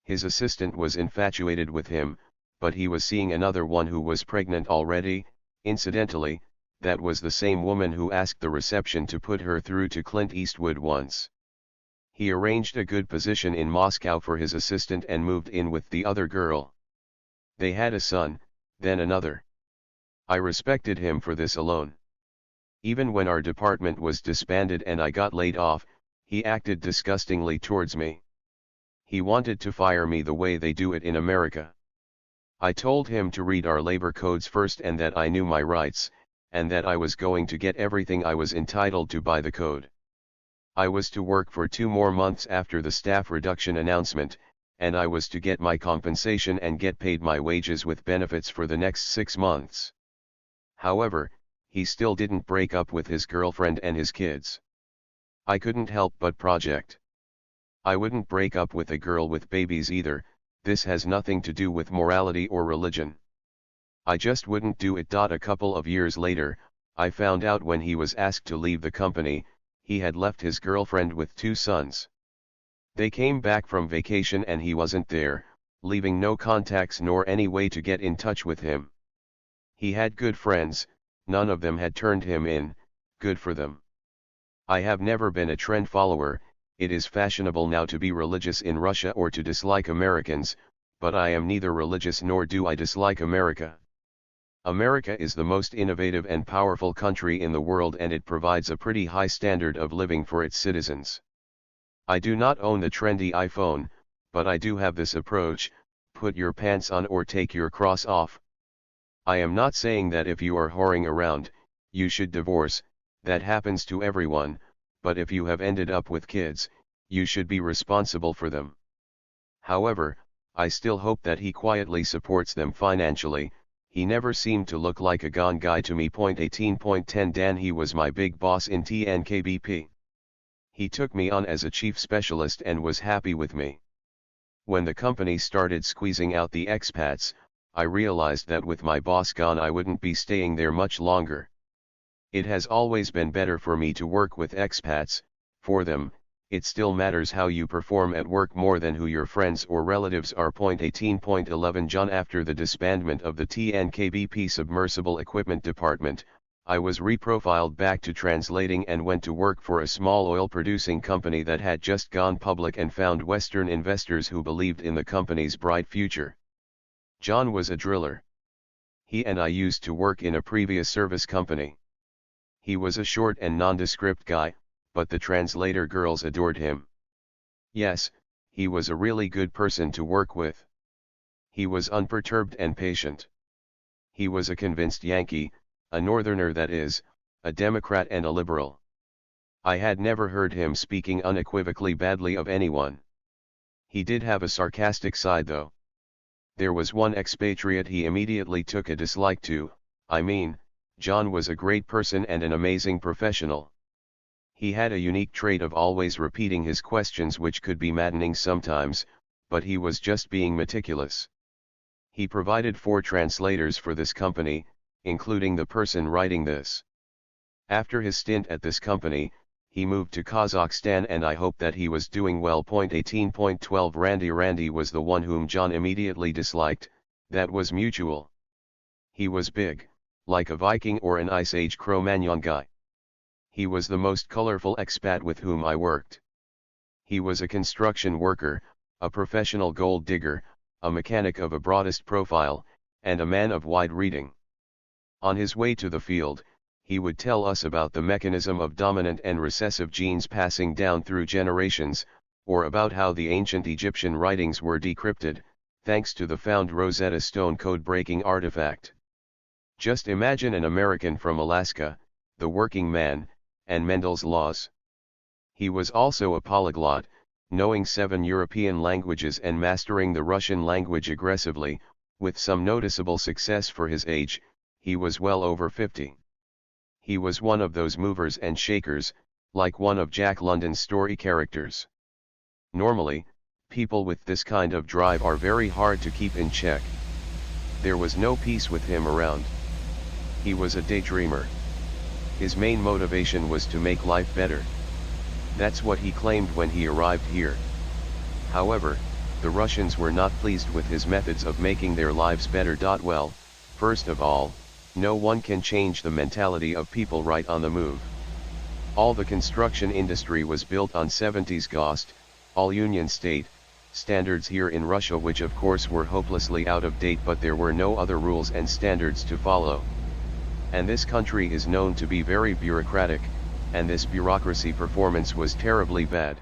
His assistant was infatuated with him, but he was seeing another one who was pregnant already. Incidentally, that was the same woman who asked the reception to put her through to Clint Eastwood once. He arranged a good position in Moscow for his assistant and moved in with the other girl. They had a son, then another. I respected him for this alone. Even when our department was disbanded and I got laid off, he acted disgustingly towards me. He wanted to fire me the way they do it in America. I told him to read our labor codes first and that I knew my rights, and that I was going to get everything I was entitled to by the code. I was to work for 2 more months after the staff reduction announcement, and I was to get my compensation and get paid my wages with benefits for the next 6 months. However, he still didn't break up with his girlfriend and his kids. I couldn't help but project. I wouldn't break up with a girl with babies either. This has nothing to do with morality or religion. I just wouldn't do it. A couple of years later, I found out when he was asked to leave the company, he had left his girlfriend with 2 sons. They came back from vacation and he wasn't there, leaving no contacts nor any way to get in touch with him. He had good friends, none of them had turned him in. Good for them. I have never been a trend follower. It is fashionable now to be religious in Russia or to dislike Americans, but I am neither religious nor do I dislike America. America is the most innovative and powerful country in the world and it provides a pretty high standard of living for its citizens. I do not own the trendy iPhone, but I do have this approach: put your pants on or take your cross off. I am not saying that if you are whoring around, you should divorce. That happens to everyone, but if you have ended up with kids, you should be responsible for them. However, I still hope that he quietly supports them financially. He never seemed to look like a gone guy to me. 18.10 Dan, he was my big boss in TNKBP. He took me on as a chief specialist and was happy with me. When the company started squeezing out the expats, I realized that with my boss gone I wouldn't be staying there much longer. It has always been better for me to work with expats. For them, it still matters how you perform at work more than who your friends or relatives are. 18.11 John, after the disbandment of the TNKBP Submersible Equipment Department, I was reprofiled back to translating and went to work for a small oil-producing company that had just gone public and found Western investors who believed in the company's bright future. John was a driller. He and I used to work in a previous service company. He was a short and nondescript guy, but the translator girls adored him. Yes, he was a really good person to work with. He was unperturbed and patient. He was a convinced Yankee, a Northerner that is, a Democrat and a liberal. I had never heard him speaking unequivocally badly of anyone. He did have a sarcastic side though. There was one expatriate he immediately took a dislike to. John was a great person and an amazing professional. He had a unique trait of always repeating his questions, which could be maddening sometimes, but he was just being meticulous. He provided 4 translators for this company, including the person writing this. After his stint at this company, he moved to Kazakhstan and I hope that he was doing well. 18.12 Randy was the one whom John immediately disliked. That was mutual. He was big, like a Viking or an Ice Age Cro-Magnon guy. He was the most colorful expat with whom I worked. He was a construction worker, a professional gold digger, a mechanic of a broadest profile, and a man of wide reading. On his way to the field, he would tell us about the mechanism of dominant and recessive genes passing down through generations, or about how the ancient Egyptian writings were decrypted, thanks to the found Rosetta Stone code-breaking artifact. Just imagine an American from Alaska, the working man, and Mendel's laws. He was also a polyglot, knowing 7 European languages and mastering the Russian language aggressively, with some noticeable success for his age. He was well over 50. He was one of those movers and shakers, like one of Jack London's story characters. Normally, people with this kind of drive are very hard to keep in check. There was no peace with him around. He was a daydreamer. His main motivation was to make life better. That's what he claimed when he arrived here. However, the Russians were not pleased with his methods of making their lives better. Well, first of all, no one can change the mentality of people right on the move. All the construction industry was built on 70s GOST, all Union State, standards here in Russia, which of course were hopelessly out of date, but there were no other rules and standards to follow. And this country is known to be very bureaucratic, and this bureaucracy performance was terribly bad.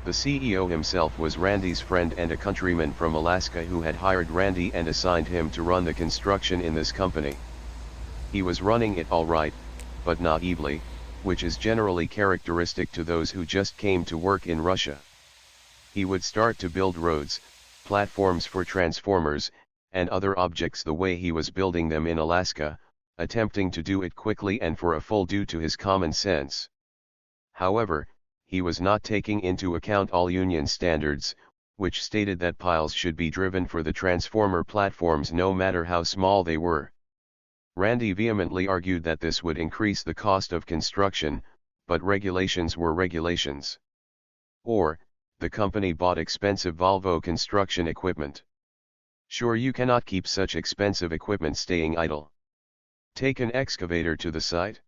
The CEO himself was Randy's friend and a countryman from Alaska who had hired Randy and assigned him to run the construction in this company. He was running it all right, but naively, which is generally characteristic to those who just came to work in Russia. He would start to build roads, platforms for transformers, and other objects the way he was building them in Alaska, attempting to do it quickly and for a full due to his common sense. However, he was not taking into account all union standards, which stated that piles should be driven for the transformer platforms no matter how small they were. Randy vehemently argued that this would increase the cost of construction, but regulations were regulations. Or, the company bought expensive Volvo construction equipment. Sure, you cannot keep such expensive equipment staying idle. Take an excavator to the site?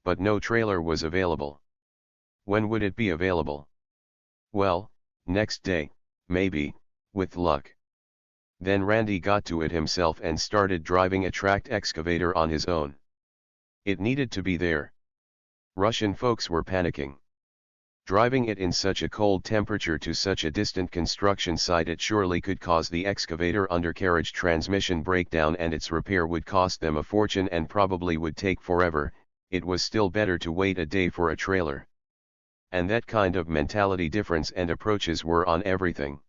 But no trailer was available. When would it be available? Well, next day, maybe, with luck. Then Randy got to it himself and started driving a tracked excavator on his own. It needed to be there. Russian folks were panicking. Driving it in such a cold temperature to such a distant construction site, it surely could cause the excavator undercarriage transmission breakdown, and its repair would cost them a fortune and probably would take forever. It was still better to wait a day for a trailer. And that kind of mentality difference and approaches were on everything.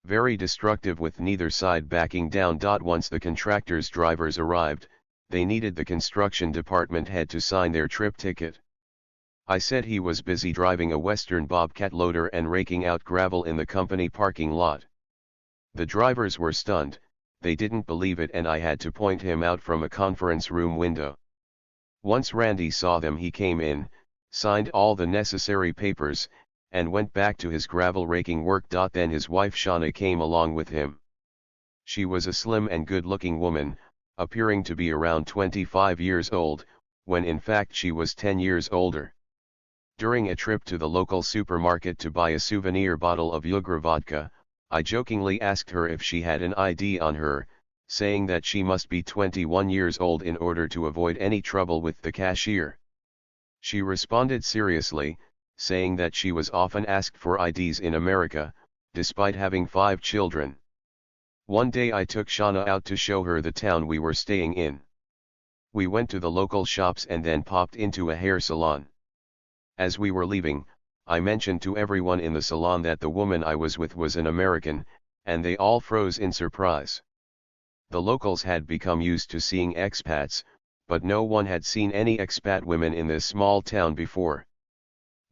very destructive with neither side backing down. Once the contractor's drivers arrived, they needed the construction department head to sign their trip ticket. I said he was busy driving a Western Bobcat loader and raking out gravel in the company parking lot. The drivers were stunned, they didn't believe it, and I had to point him out from a conference room window. Once Randy saw them, he came in, signed all the necessary papers, and went back to his gravel raking work. Then his wife Shauna came along with him. She was a slim and good-looking woman, appearing to be around 25 years old, when in fact she was 10 years older. During a trip to the local supermarket to buy a souvenir bottle of Yugra vodka, I jokingly asked her if she had an ID on her, saying that she must be 21 years old in order to avoid any trouble with the cashier. She responded seriously, saying that she was often asked for IDs in America, despite having 5 children. One day I took Shauna out to show her the town we were staying in. We went to the local shops and then popped into a hair salon. As we were leaving, I mentioned to everyone in the salon that the woman I was with was an American, and they all froze in surprise. The locals had become used to seeing expats, but no one had seen any expat women in this small town before.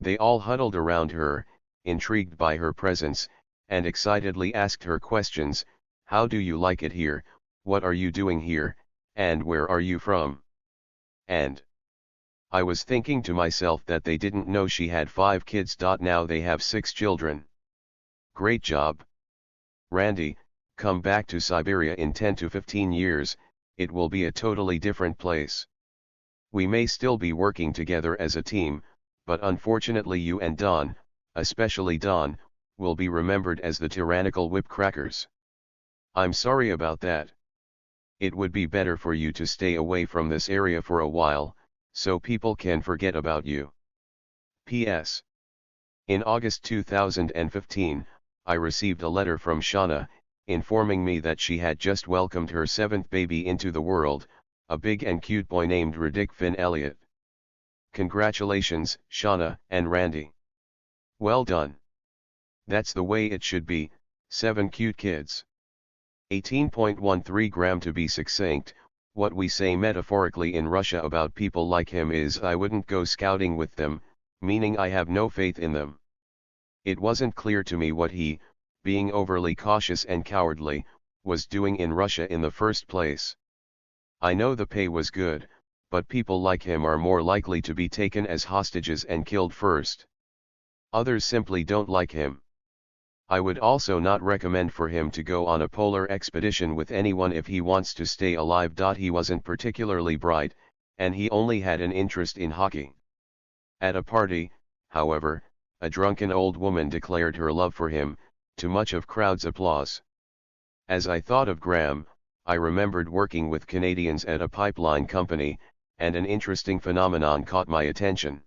They all huddled around her, intrigued by her presence, and excitedly asked her questions: "How do you like it here? What are you doing here? And where are you from?" And I was thinking to myself that they didn't know she had 5 kids. Now they have 6 children. Great job. Randy, come back to Siberia in 10 to 15 years, it will be a totally different place. We may still be working together as a team, but unfortunately you and Don, especially Don, will be remembered as the tyrannical whipcrackers. I'm sorry about that. It would be better for you to stay away from this area for a while, so people can forget about you. P.S. In August 2015, I received a letter from Shauna, informing me that she had just welcomed her 7th baby into the world, a big and cute boy named Riddick Finn Elliott. Congratulations, Shauna and Randy. Well done. That's the way it should be, 7 cute kids. 18.13 gram to be succinct. What we say metaphorically in Russia about people like him is I wouldn't go scouting with them, meaning I have no faith in them. It wasn't clear to me what he, being overly cautious and cowardly, was doing in Russia in the first place. I know the pay was good, but people like him are more likely to be taken as hostages and killed first. Others simply don't like him. I would also not recommend for him to go on a polar expedition with anyone if he wants to stay alive. He wasn't particularly bright, and he only had an interest in hockey. At a party, however, a drunken old woman declared her love for him, to much of crowd's applause. As I thought of Graham, I remembered working with Canadians at a pipeline company, and an interesting phenomenon caught my attention.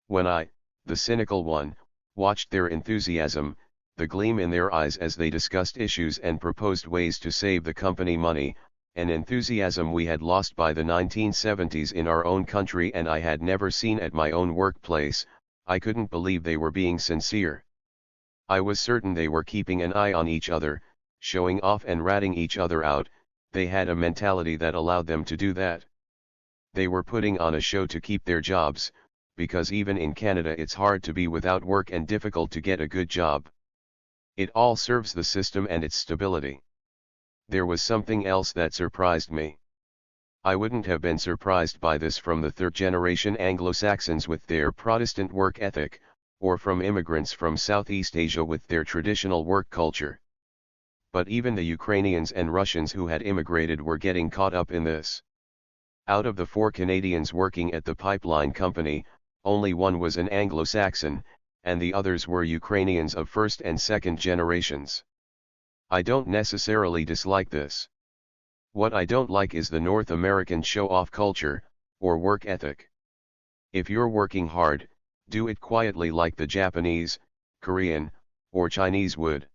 When I, the cynical one, watched their enthusiasm, the gleam in their eyes as they discussed issues and proposed ways to save the company money, an enthusiasm we had lost by the 1970s in our own country and I had never seen at my own workplace, I couldn't believe they were being sincere. I was certain they were keeping an eye on each other, showing off and ratting each other out. They had a mentality that allowed them to do that. They were putting on a show to keep their jobs, because even in Canada it's hard to be without work and difficult to get a good job. It all serves the system and its stability. There was something else that surprised me. I wouldn't have been surprised by this from the third-generation Anglo-Saxons with their Protestant work ethic, or from immigrants from Southeast Asia with their traditional work culture. But even the Ukrainians and Russians who had immigrated were getting caught up in this. Out of the 4 Canadians working at the pipeline company, only one was an Anglo-Saxon, and the others were Ukrainians of first and second generations. I don't necessarily dislike this. What I don't like is the North American show-off culture, or work ethic. If you're working hard, do it quietly like the Japanese, Korean, or Chinese would.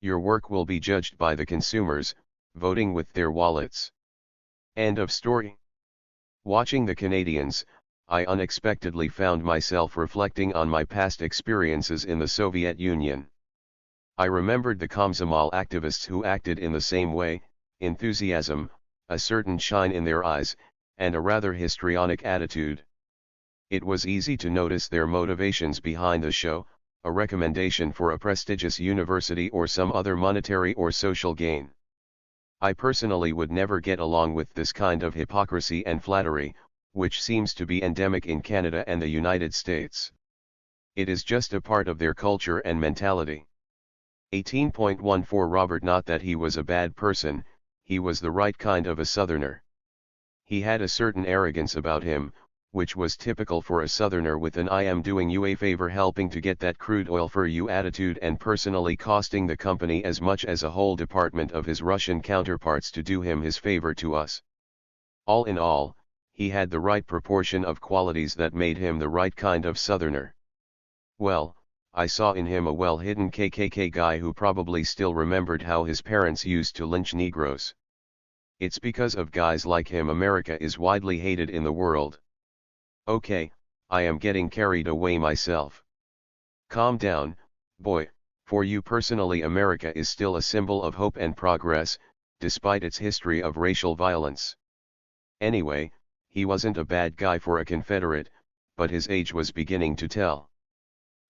Your work will be judged by the consumers, voting with their wallets. End of story. Watching the Canadians, I unexpectedly found myself reflecting on my past experiences in the Soviet Union. I remembered the Komsomol activists who acted in the same way, enthusiasm, a certain shine in their eyes, and a rather histrionic attitude. It was easy to notice their motivations behind the show, a recommendation for a prestigious university or some other monetary or social gain. I personally would never get along with this kind of hypocrisy and flattery, which seems to be endemic in Canada and the United States. It is just a part of their culture and mentality. 18.14 Robert, not that he was a bad person, he was the right kind of a Southerner. He had a certain arrogance about him, which was typical for a Southerner, with an "I am doing you a favor helping to get that crude oil for you" attitude, and personally costing the company as much as a whole department of his Russian counterparts to do him his favor to us. All in all, he had the right proportion of qualities that made him the right kind of Southerner. Well, I saw in him a well-hidden KKK guy who probably still remembered how his parents used to lynch Negroes. It's because of guys like him America is widely hated in the world. Okay, I am getting carried away myself. Calm down, boy. For you personally, America is still a symbol of hope and progress, despite its history of racial violence. Anyway, he wasn't a bad guy for a Confederate, but his age was beginning to tell.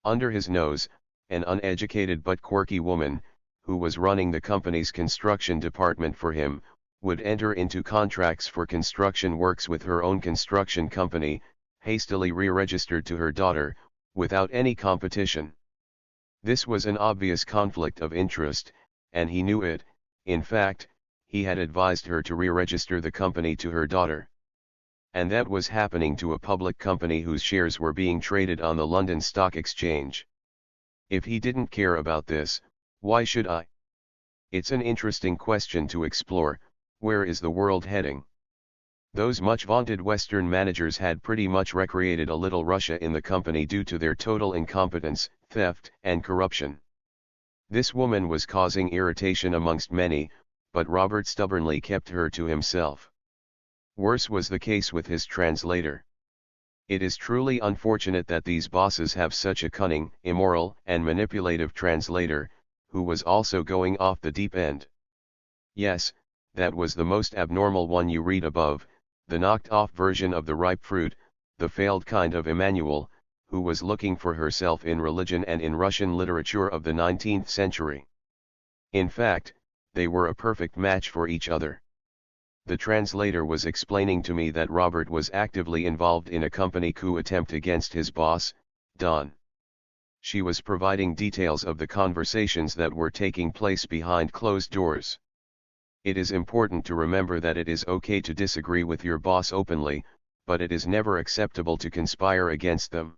Under his nose, an uneducated but quirky woman, who was running the company's construction department for him, would enter into contracts for construction works with her own construction company, hastily re-registered to her daughter, without any competition. This was an obvious conflict of interest, and he knew it. In fact, he had advised her to re-register the company to her daughter. And that was happening to a public company whose shares were being traded on the London Stock Exchange. If he didn't care about this, why should I? It's an interesting question to explore. Where is the world heading? Those much vaunted Western managers had pretty much recreated a little Russia in the company due to their total incompetence, theft, and corruption. This woman was causing irritation amongst many, but Robert stubbornly kept her to himself. Worse was the case with his translator. It is truly unfortunate that these bosses have such a cunning, immoral, and manipulative translator, who was also going off the deep end. Yes, that was the most abnormal one you read above, the knocked-off version of the ripe fruit, the failed kind of Emmanuel, who was looking for herself in religion and in Russian literature of the 19th century. In fact, they were a perfect match for each other. The translator was explaining to me that Robert was actively involved in a company coup attempt against his boss, Don. She was providing details of the conversations that were taking place behind closed doors. It is important to remember that it is okay to disagree with your boss openly, but it is never acceptable to conspire against them.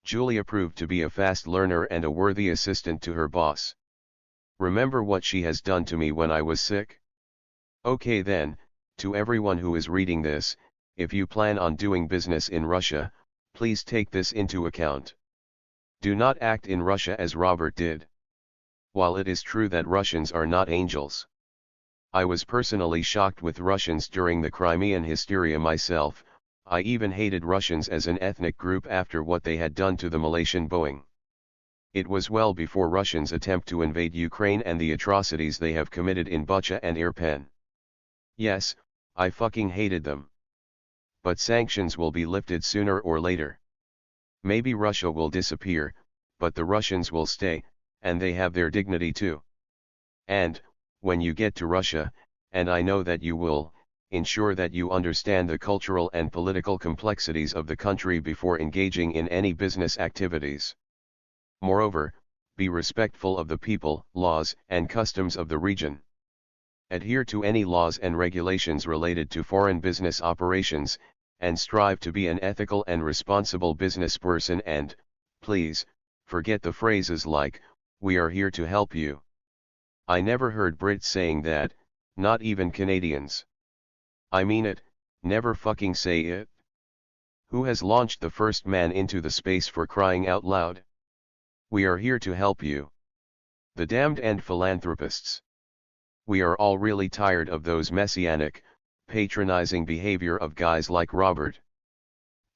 Julia proved to be a fast learner and a worthy assistant to her boss. Remember what she has done to me when I was sick? Okay then, to everyone who is reading this, if you plan on doing business in Russia, please take this into account. Do not act in Russia as Robert did. While it is true that Russians are not angels, I was personally shocked with Russians during the Crimean hysteria myself. I even hated Russians as an ethnic group after what they had done to the Malaysian Boeing. It was well before Russians' attempt to invade Ukraine and the atrocities they have committed in Bucha and Irpin. Yes, I fucking hated them. But sanctions will be lifted sooner or later. Maybe Russia will disappear, but the Russians will stay, and they have their dignity too. And, when you get to Russia, and I know that you will, ensure that you understand the cultural and political complexities of the country before engaging in any business activities. Moreover, be respectful of the people, laws, and customs of the region. Adhere to any laws and regulations related to foreign business operations, and strive to be an ethical and responsible businessperson, and, please, forget the phrases like, "We are here to help you." I never heard Brits saying that, not even Canadians. I mean it, never fucking say it. Who has launched the first man into the space, for crying out loud? We are here to help you. The damned and philanthropists. We are all really tired of those messianic, patronizing behavior of guys like Robert.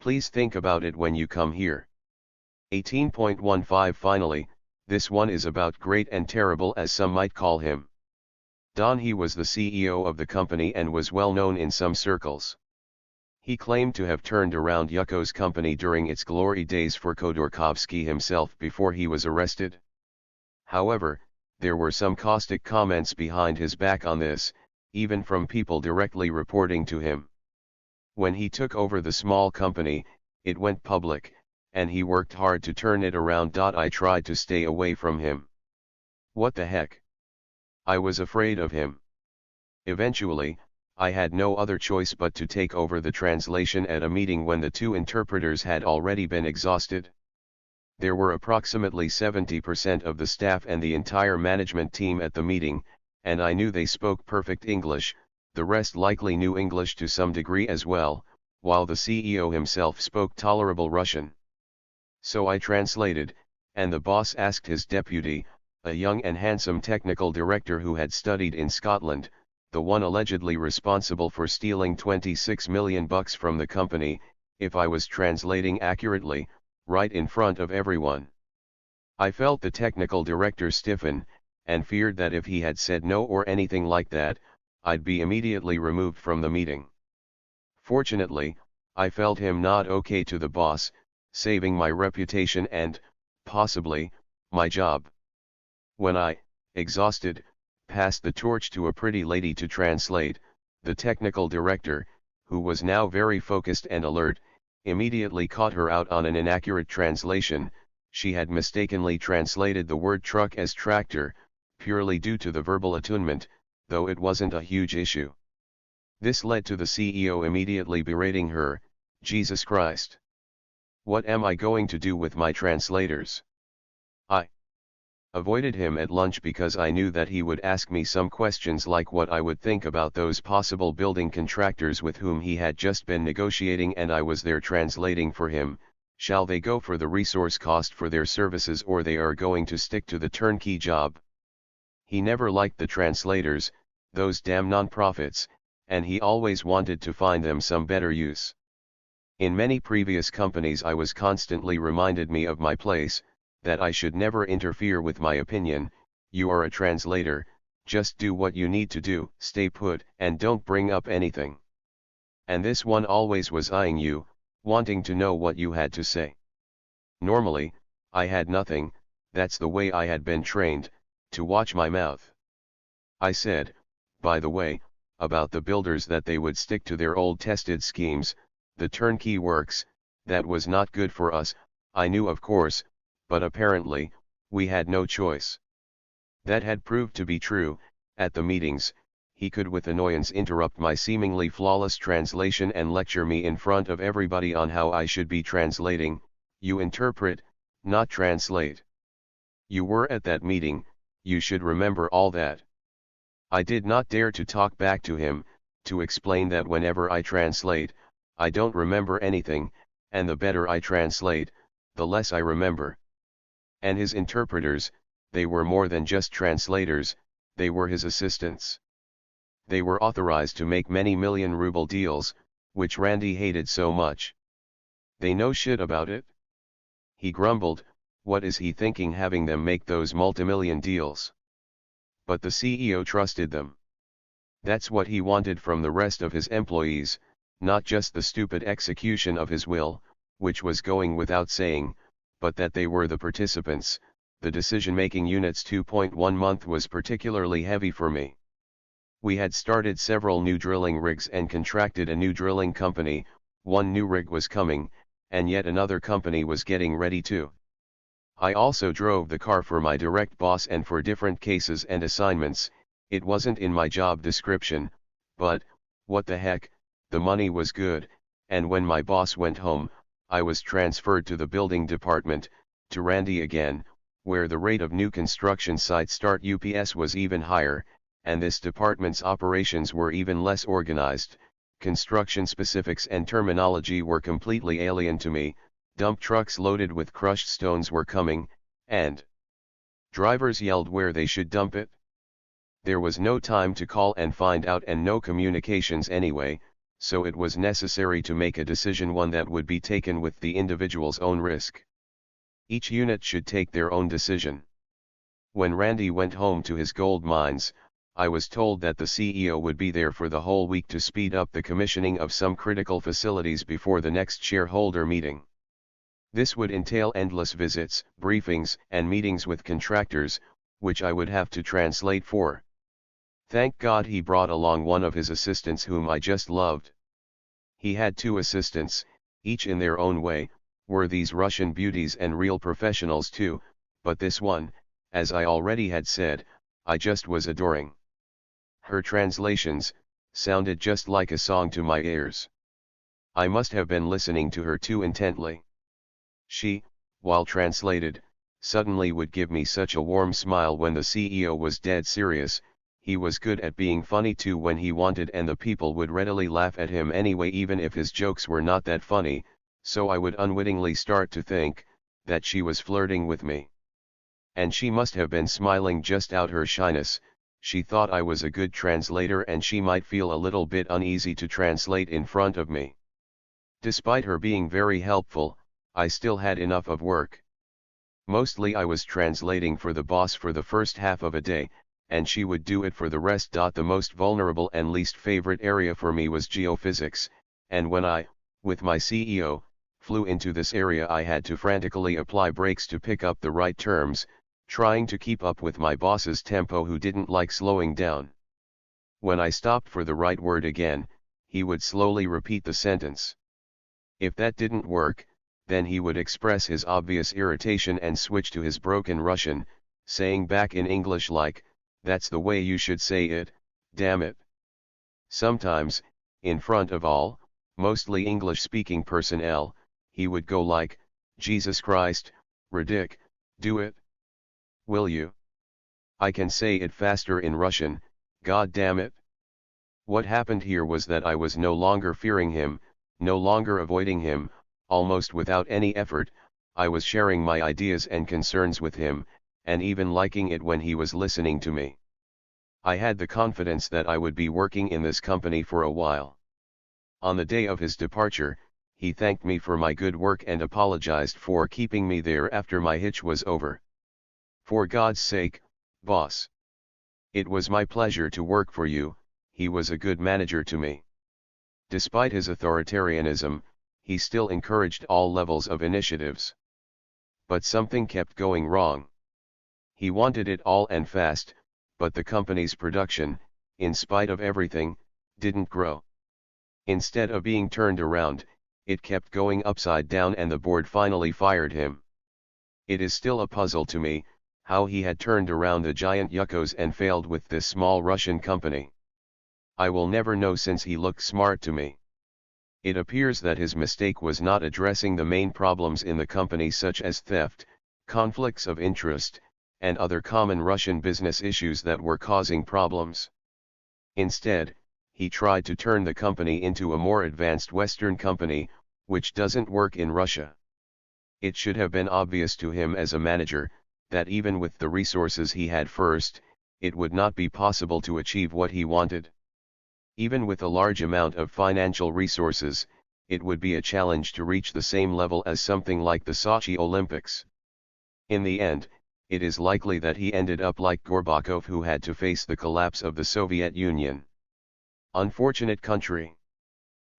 Please think about it when you come here. 18.15 Finally, This one is about great and terrible, as some might call him. Don. He was the CEO of the company and was well known in some circles. He claimed to have turned around Yuko's company during its glory days for Khodorkovsky himself before he was arrested. However, there were some caustic comments behind his back on this, even from people directly reporting to him. When he took over the small company, it went public, and he worked hard to turn it around. I tried to stay away from him. What the heck? I was afraid of him. Eventually, I had no other choice but to take over the translation at a meeting when the two interpreters had already been exhausted. There were approximately 70% of the staff and the entire management team at the meeting, and I knew they spoke perfect English. The rest likely knew English to some degree as well, while the CEO himself spoke tolerable Russian. So I translated, and the boss asked his deputy, a young and handsome technical director who had studied in Scotland, the one allegedly responsible for stealing $26 million from the company, if I was translating accurately, right in front of everyone. I felt the technical director stiffen, and feared that if he had said no or anything like that, I'd be immediately removed from the meeting. Fortunately, I felt him nod okay to the boss, saving my reputation and, possibly, my job. When I, exhausted, passed the torch to a pretty lady to translate, the technical director, who was now very focused and alert, immediately caught her out on an inaccurate translation. She had mistakenly translated the word truck as tractor, purely due to the verbal attunement, though it wasn't a huge issue. This led to the CEO immediately berating her. Jesus Christ! What am I going to do with my translators? I avoided him at lunch because I knew that he would ask me some questions like what I would think about those possible building contractors with whom he had just been negotiating and I was there translating for him. Shall they go for the resource cost for their services, or they are going to stick to the turnkey job? He never liked the translators, those damn non-profits, and he always wanted to find them some better use. In many previous companies I was constantly reminded me of my place, that I should never interfere with my opinion. You are a translator, just do what you need to do, stay put, and don't bring up anything. And this one always was eyeing you, wanting to know what you had to say. Normally, I had nothing, that's the way I had been trained, to watch my mouth. I said, by the way, about the builders that they would stick to their old tested schemes, the turnkey works, that was not good for us. I knew, of course, but apparently, we had no choice. That had proved to be true. At the meetings, he could with annoyance interrupt my seemingly flawless translation and lecture me in front of everybody on how I should be translating. You interpret, not translate. You were at that meeting, you should remember all that. I did not dare to talk back to him, to explain that whenever I translate, I don't remember anything, and the better I translate, the less I remember. And his interpreters, they were more than just translators, they were his assistants. They were authorized to make many million-ruble deals, which Randy hated so much. They know shit about it. He grumbled, what is he thinking having them make those multimillion deals? But the CEO trusted them. That's what he wanted from the rest of his employees, not just the stupid execution of his will, which was going without saying, but that they were the participants. The decision-making unit's 2.1 month was particularly heavy for me. We had started several new drilling rigs and contracted a new drilling company. One new rig was coming, and yet another company was getting ready too. I also drove the car for my direct boss and for different cases and assignments. It wasn't in my job description, but, what the heck, the money was good, and when my boss went home, I was transferred to the building department, to Randy again, where the rate of new construction site start UPS was even higher, and this department's operations were even less organized. Construction specifics and terminology were completely alien to me. Dump trucks loaded with crushed stones were coming, and drivers yelled where they should dump it. There was no time to call and find out and no communications anyway, so it was necessary to make a decision, one that would be taken with the individual's own risk. Each unit should take their own decision. When Randy went home to his gold mines, I was told that the CEO would be there for the whole week to speed up the commissioning of some critical facilities before the next shareholder meeting. This would entail endless visits, briefings, and meetings with contractors, which I would have to translate for. Thank God he brought along one of his assistants whom I just loved. He had two assistants, each in their own way, were these Russian beauties and real professionals too, but this one, as I already had said, I just was adoring. Her translations sounded just like a song to my ears. I must have been listening to her too intently. She, while translated, suddenly would give me such a warm smile when the CEO was dead serious. He was good at being funny too when he wanted, and the people would readily laugh at him anyway even if his jokes were not that funny, so I would unwittingly start to think that she was flirting with me. And she must have been smiling just out her shyness. She thought I was a good translator and she might feel a little bit uneasy to translate in front of me. Despite her being very helpful, I still had enough of work. Mostly I was translating for the boss for the first half of a day, and she would do it for the rest. The most vulnerable and least favorite area for me was geophysics, and when I, with my CEO, flew into this area I had to frantically apply brakes to pick up the right terms, trying to keep up with my boss's tempo who didn't like slowing down. When I stopped for the right word again, he would slowly repeat the sentence. If that didn't work, then he would express his obvious irritation and switch to his broken Russian, saying back in English like, "That's the way you should say it, damn it." Sometimes, in front of all, mostly English-speaking personnel, he would go like, "Jesus Christ, Ridic, do it. Will you? I can say it faster in Russian, God damn it." What happened here was that I was no longer fearing him, no longer avoiding him. Almost without any effort, I was sharing my ideas and concerns with him, and even liking it when he was listening to me. I had the confidence that I would be working in this company for a while. On the day of his departure, he thanked me for my good work and apologized for keeping me there after my hitch was over. "For God's sake, boss. It was my pleasure to work for you," he was a good manager to me. Despite his authoritarianism, he still encouraged all levels of initiatives. But something kept going wrong. He wanted it all and fast, but the company's production, in spite of everything, didn't grow. Instead of being turned around, it kept going upside down and the board finally fired him. It is still a puzzle to me, how he had turned around the giant Yukkos and failed with this small Russian company. I will never know since he looked smart to me. It appears that his mistake was not addressing the main problems in the company such as theft, conflicts of interest, and other common Russian business issues that were causing problems. Instead, he tried to turn the company into a more advanced Western company, which doesn't work in Russia. It should have been obvious to him as a manager, that even with the resources he had first, it would not be possible to achieve what he wanted. Even with a large amount of financial resources, it would be a challenge to reach the same level as something like the Sochi Olympics. In the end, it is likely that he ended up like Gorbachev, who had to face the collapse of the Soviet Union. Unfortunate country.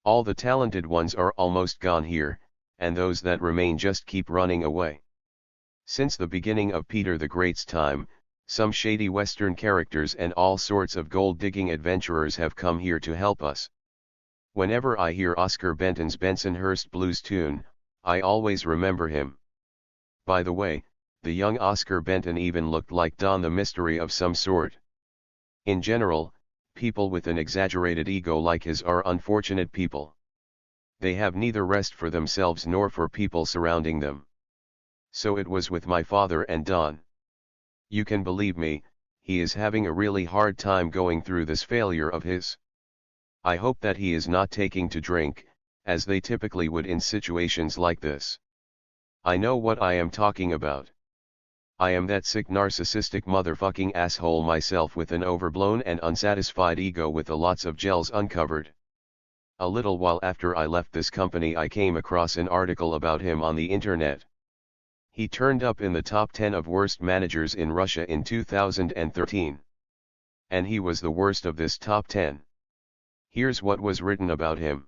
All the talented ones are almost gone here, and those that remain just keep running away. Since the beginning of Peter the Great's time, some shady Western characters and all sorts of gold-digging adventurers have come here to help us. Whenever I hear Oscar Benton's Bensonhurst Blues tune, I always remember him. By the way, the young Oscar Benton even looked like Don the Mystery of some sort. In general, people with an exaggerated ego like his are unfortunate people. They have neither rest for themselves nor for people surrounding them. So it was with my father and Don. You can believe me, he is having a really hard time going through this failure of his. I hope that he is not taking to drink, as they typically would in situations like this. I know what I am talking about. I am that sick narcissistic motherfucking asshole myself with an overblown and unsatisfied ego with a lots of gels uncovered. A little while after I left this company I came across an article about him on the internet. He turned up in the top 10 of worst managers in Russia in 2013. And he was the worst of this top 10. Here's what was written about him.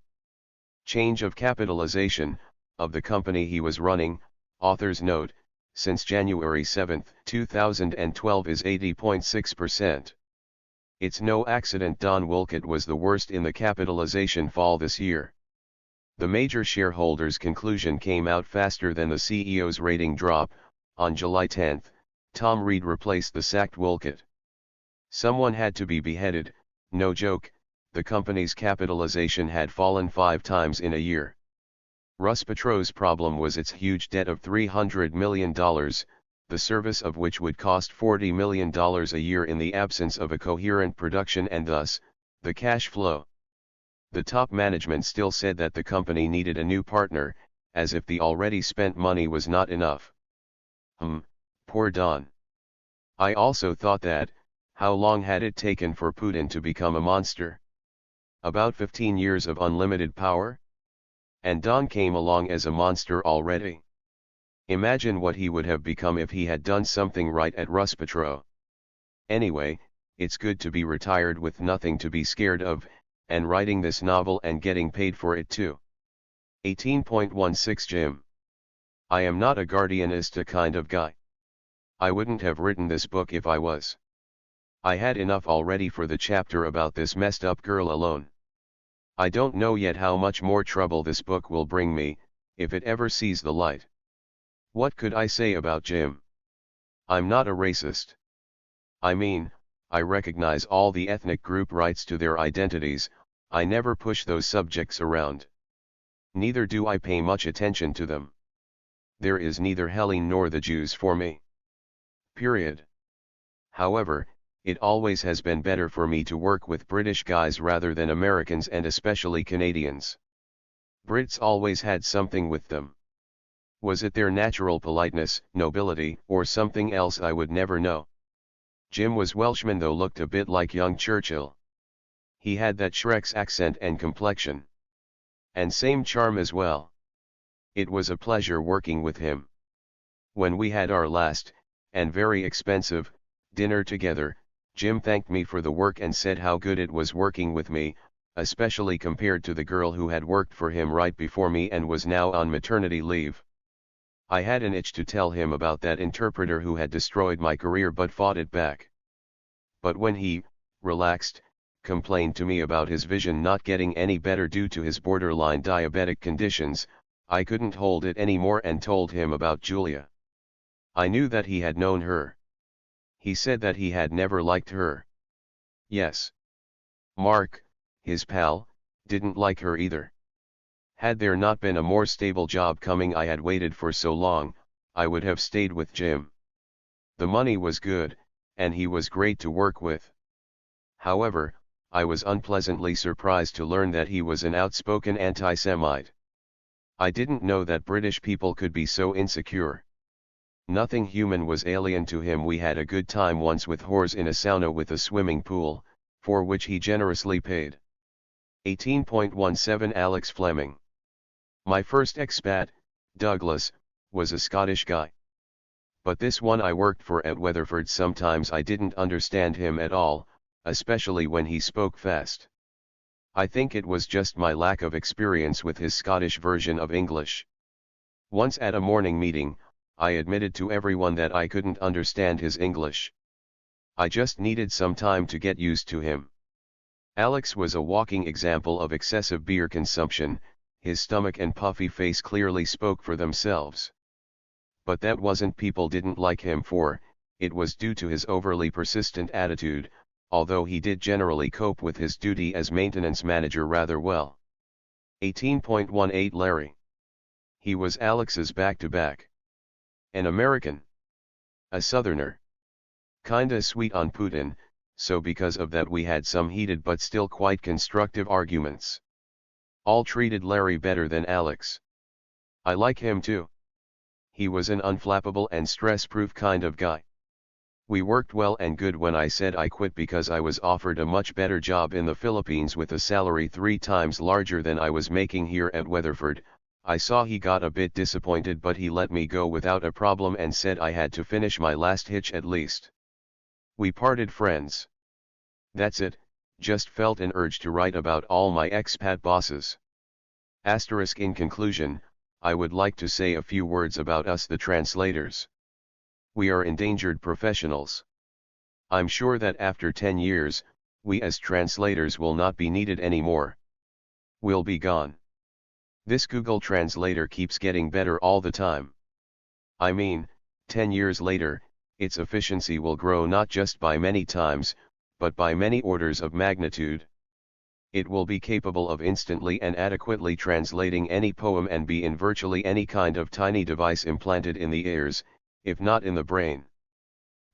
Change of capitalization of the company he was running, author's note, since January 7, 2012 is 80.6%. It's no accident Don Wolcott was the worst in the capitalization fall this year. The major shareholders' conclusion came out faster than the CEO's rating drop. On July 10, Tom Reed replaced the sacked Wolcott. Someone had to be beheaded, no joke. The company's capitalization had fallen 5 times in a year. Ruspetro's problem was its huge debt of $300 million, the service of which would cost $40 million a year in the absence of a coherent production and thus, the cash flow. The top management still said that the company needed a new partner, as if the already spent money was not enough. Poor Don. I also thought that, how long had it taken for Putin to become a monster? About 15 years of unlimited power? And Don came along as a monster already. Imagine what he would have become if he had done something right at Ruspetro. Anyway, it's good to be retired with nothing to be scared of, and writing this novel and getting paid for it too. 18.16 Jim. I am not a guardianista kind of guy. I wouldn't have written this book if I was. I had enough already for the chapter about this messed up girl alone. I don't know yet how much more trouble this book will bring me, if it ever sees the light. What could I say about Jim? I'm not a racist. I mean, I recognize all the ethnic group rights to their identities. I never push those subjects around. Neither do I pay much attention to them. There is neither Helen nor the Jews for me. Period. However, it always has been better for me to work with British guys rather than Americans and especially Canadians. Brits always had something with them. Was it their natural politeness, nobility, or something else I would never know. Jim was Welshman though looked a bit like young Churchill. He had that Shrek's accent and complexion. And same charm as well. It was a pleasure working with him. When we had our last, and very expensive, dinner together, Jim thanked me for the work and said how good it was working with me, especially compared to the girl who had worked for him right before me and was now on maternity leave. I had an itch to tell him about that interpreter who had destroyed my career but fought it back. But when he, relaxed, complained to me about his vision not getting any better due to his borderline diabetic conditions, I couldn't hold it anymore and told him about Julia. I knew that he had known her. He said that he had never liked her. Yes. Mark, his pal, didn't like her either. Had there not been a more stable job coming I had waited for so long, I would have stayed with Jim. The money was good, and he was great to work with. However, I was unpleasantly surprised to learn that he was an outspoken anti-Semite. I didn't know that British people could be so insecure. Nothing human was alien to him. We had a good time once with whores in a sauna with a swimming pool, for which he generously paid. 18.17 Alex Fleming. My first expat, Douglas, was a Scottish guy. But this one I worked for at Weatherford, sometimes I didn't understand him at all, especially when he spoke fast. I think it was just my lack of experience with his Scottish version of English. Once at a morning meeting, I admitted to everyone that I couldn't understand his English. I just needed some time to get used to him. Alex was a walking example of excessive beer consumption. His stomach and puffy face clearly spoke for themselves. But that wasn't people didn't like him for, it was due to his overly persistent attitude, although he did generally cope with his duty as maintenance manager rather well. 18.18 Larry. He was Alex's back-to-back. An American. A Southerner. Kinda sweet on Putin, so because of that we had some heated but still quite constructive arguments. All treated Larry better than Alex. I like him too. He was an unflappable and stress-proof kind of guy. We worked well and good. When I said I quit because I was offered a much better job in the Philippines with a salary 3 times larger than I was making here at Weatherford, I saw he got a bit disappointed, but he let me go without a problem and said I had to finish my last hitch at least. We parted friends. That's it, just felt an urge to write about all my expat bosses. In conclusion, I would like to say a few words about us, the translators. We are endangered professionals. I'm sure that after 10 years, we as translators will not be needed anymore. We'll be gone. This Google Translator keeps getting better all the time. I mean, 10 years later, its efficiency will grow not just by many times, but by many orders of magnitude. It will be capable of instantly and adequately translating any poem and be in virtually any kind of tiny device implanted in the ears, if not in the brain.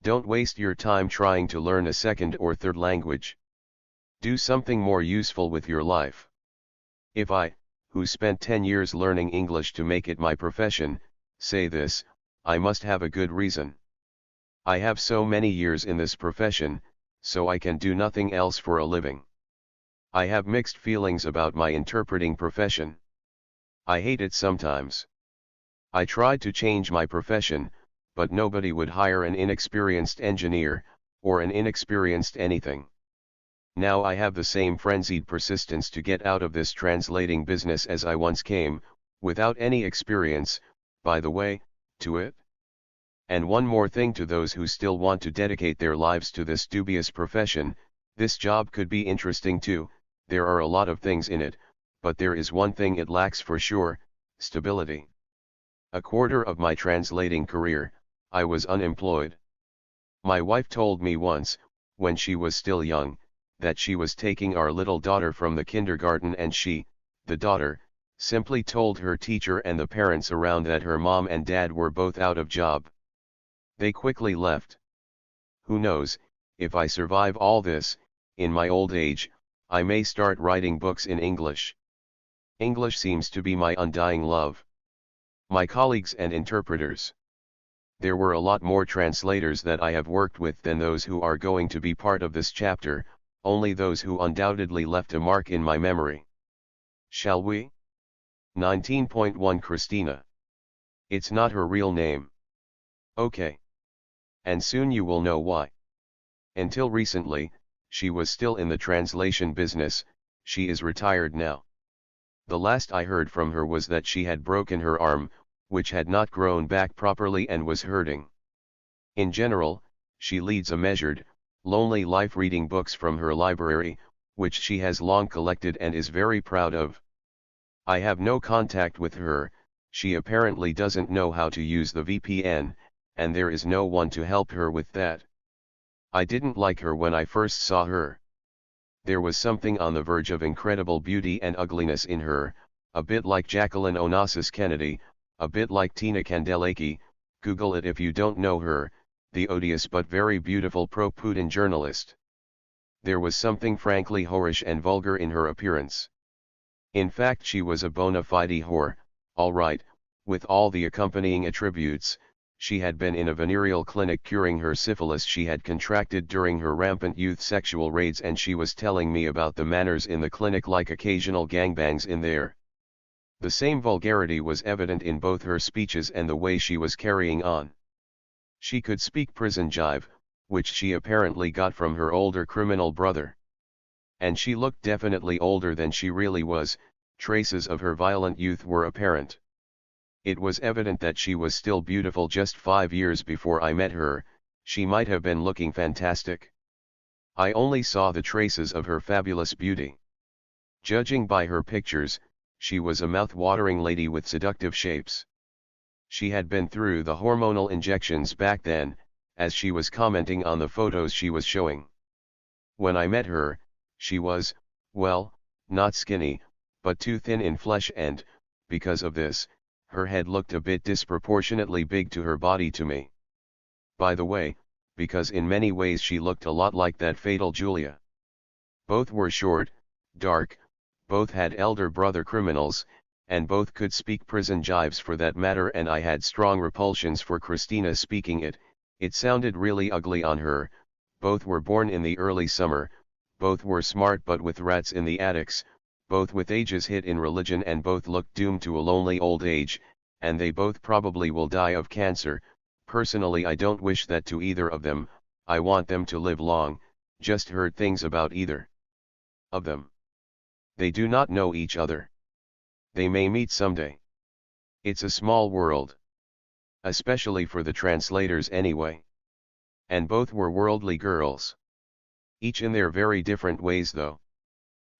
Don't waste your time trying to learn a second or third language. Do something more useful with your life. If I, who spent 10 years learning English to make it my profession, say this, I must have a good reason. I have so many years in this profession, so I can do nothing else for a living. I have mixed feelings about my interpreting profession. I hate it sometimes. I tried to change my profession, but nobody would hire an inexperienced engineer, or an inexperienced anything. Now I have the same frenzied persistence to get out of this translating business as I once came, without any experience, by the way, to it. And one more thing to those who still want to dedicate their lives to this dubious profession, this job could be interesting too. There are a lot of things in it, but there is one thing it lacks for sure: stability. A quarter of my translating career, I was unemployed. My wife told me once, when she was still young, that she was taking our little daughter from the kindergarten and she, the daughter, simply told her teacher and the parents around that her mom and dad were both out of job. They quickly left. Who knows, if I survive all this, in my old age, I may start writing books in English. English seems to be my undying love. My colleagues and interpreters. There were a lot more translators that I have worked with than those who are going to be part of this chapter, only those who undoubtedly left a mark in my memory. Shall we? 19.1 Christina. It's not her real name. Okay. And soon you will know why. Until recently, she was still in the translation business. She is retired now. The last I heard from her was that she had broken her arm, which had not grown back properly and was hurting. In general, she leads a measured, lonely life reading books from her library, which she has long collected and is very proud of. I have no contact with her. She apparently doesn't know how to use the VPN, and there is no one to help her with that. I didn't like her when I first saw her. There was something on the verge of incredible beauty and ugliness in her, a bit like Jacqueline Onassis Kennedy, a bit like Tina Kandelaki. Google it if you don't know her, the odious but very beautiful pro-Putin journalist. There was something frankly whorish and vulgar in her appearance. In fact, she was a bona fide whore, all right, with all the accompanying attributes. She had been in a venereal clinic curing her syphilis she had contracted during her rampant youth sexual raids, and she was telling me about the manners in the clinic, like occasional gangbangs in there. The same vulgarity was evident in both her speeches and the way she was carrying on. She could speak prison jive, which she apparently got from her older criminal brother. And she looked definitely older than she really was. Traces of her violent youth were apparent. It was evident that she was still beautiful just 5 years before I met her. She might have been looking fantastic. I only saw the traces of her fabulous beauty. Judging by her pictures, she was a mouth-watering lady with seductive shapes. She had been through the hormonal injections back then, as she was commenting on the photos she was showing. When I met her, she was, well, not skinny, but too thin in flesh, and, because of this, her head looked a bit disproportionately big to her body to me. By the way, because in many ways she looked a lot like that fatal Julia. Both were short, dark, both had elder brother criminals, and both could speak prison jives for that matter, and I had strong repulsions for Christina speaking it. It sounded really ugly on her. Both were born in the early summer, both were smart but with rats in the attics, both with ages hit in religion and both look doomed to a lonely old age, and they both probably will die of cancer. Personally, I don't wish that to either of them. I want them to live long. Just heard things about either of them. They do not know each other. They may meet someday. It's a small world. Especially for the translators anyway. And both were worldly girls. Each in their very different ways though.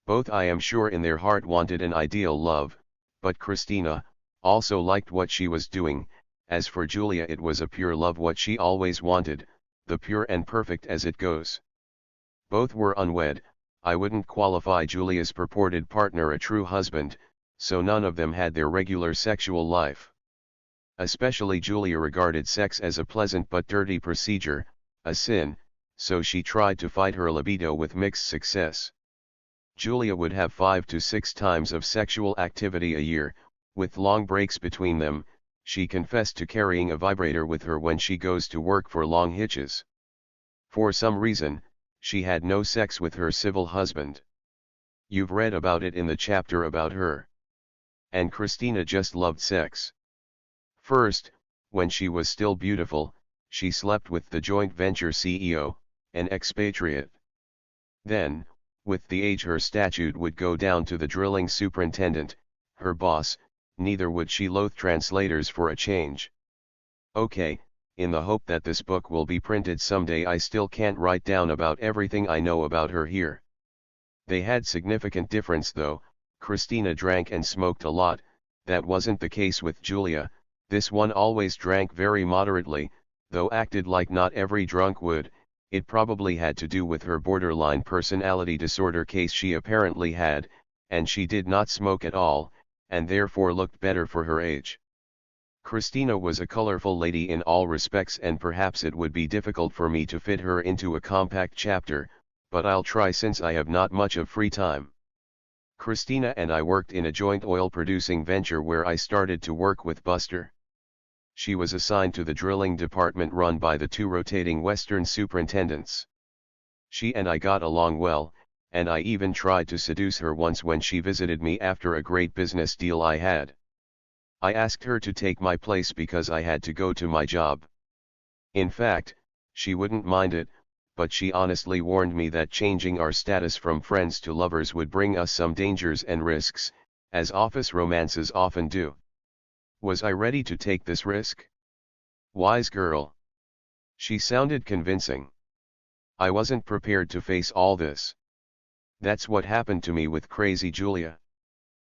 Both, I am sure, in their heart wanted an ideal love, but Christina also liked what she was doing. As for Julia, it was a pure love, what she always wanted, the pure and perfect as it goes. Both were unwed. I wouldn't qualify Julia's purported partner a true husband, so none of them had their regular sexual life. Especially Julia regarded sex as a pleasant but dirty procedure, a sin, so she tried to fight her libido with mixed success. Julia would have 5 to 6 times of sexual activity a year, with long breaks between them. She confessed to carrying a vibrator with her when she goes to work for long hitches. For some reason, she had no sex with her civil husband. You've read about it in the chapter about her. And Christina just loved sex. First, when she was still beautiful, she slept with the joint venture CEO, an expatriate. Then, with the age, her statute would go down to the drilling superintendent, her boss. Neither would she loathe translators for a change. Okay, in the hope that this book will be printed someday, I still can't write down about everything I know about her here. They had significant difference though. Christina drank and smoked a lot. That wasn't the case with Julia. This one always drank very moderately, though acted like not every drunk would. It probably had to do with her borderline personality disorder case she apparently had, and she did not smoke at all, and therefore looked better for her age. Christina was a colorful lady in all respects, and perhaps it would be difficult for me to fit her into a compact chapter, but I'll try since I have not much of free time. Christina and I worked in a joint oil producing venture where I started to work with Buster. She was assigned to the drilling department run by the 2 rotating Western superintendents. She and I got along well, and I even tried to seduce her once when she visited me after a great business deal I had. I asked her to take my place because I had to go to my job. In fact, she wouldn't mind it, but she honestly warned me that changing our status from friends to lovers would bring us some dangers and risks, as office romances often do. Was I ready to take this risk? Wise girl. She sounded convincing. I wasn't prepared to face all this. That's what happened to me with Crazy Julia.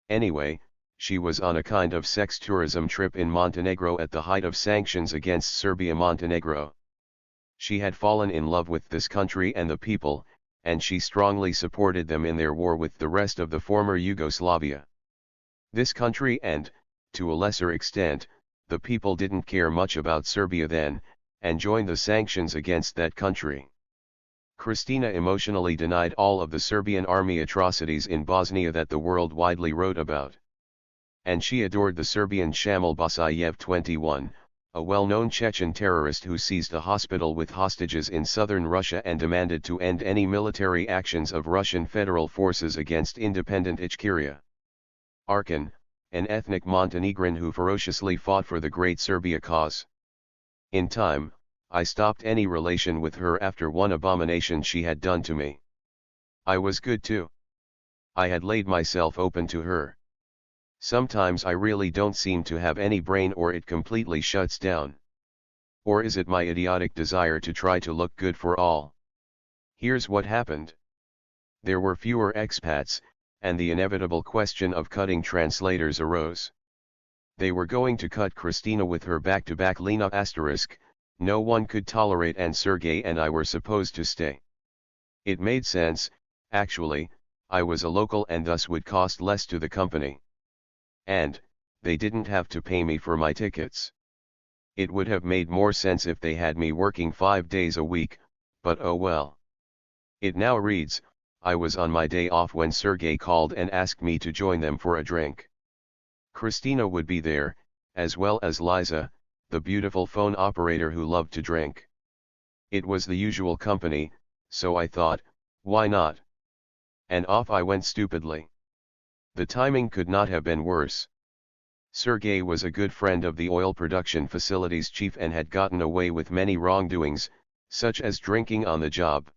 Anyway, she was on a kind of sex tourism trip in Montenegro at the height of sanctions against Serbia-Montenegro. She had fallen in love with this country and the people, and she strongly supported them in their war with the rest of the former Yugoslavia. This country and, to a lesser extent, the people didn't care much about Serbia then, and joined the sanctions against that country. Christina emotionally denied all of the Serbian army atrocities in Bosnia that the world widely wrote about. And she adored the Serbian Shamil Basayev 21, a well-known Chechen terrorist who seized a hospital with hostages in southern Russia and demanded to end any military actions of Russian federal forces against independent Ichkeria. Arkan, an ethnic Montenegrin who ferociously fought for the Great Serbia cause. In time, I stopped any relation with her after one abomination she had done to me. I was good too. I had laid myself open to her. Sometimes I really don't seem to have any brain, or it completely shuts down. Or is it my idiotic desire to try to look good for all? Here's what happened. There were fewer expats, and the inevitable question of cutting translators arose. They were going to cut Christina with her back-to-back Lena asterisk. No one could tolerate, and Sergei and I were supposed to stay. It made sense, actually. I was a local and thus would cost less to the company. And, they didn't have to pay me for my tickets. It would have made more sense if they had me working 5 days a week, but oh well. It now reads, I was on my day off when Sergei called and asked me to join them for a drink. Christina would be there, as well as Liza, the beautiful phone operator who loved to drink. It was the usual company, so I thought, why not? And off I went stupidly. The timing could not have been worse. Sergei was a good friend of the oil production facility's chief and had gotten away with many wrongdoings, such as drinking on the job.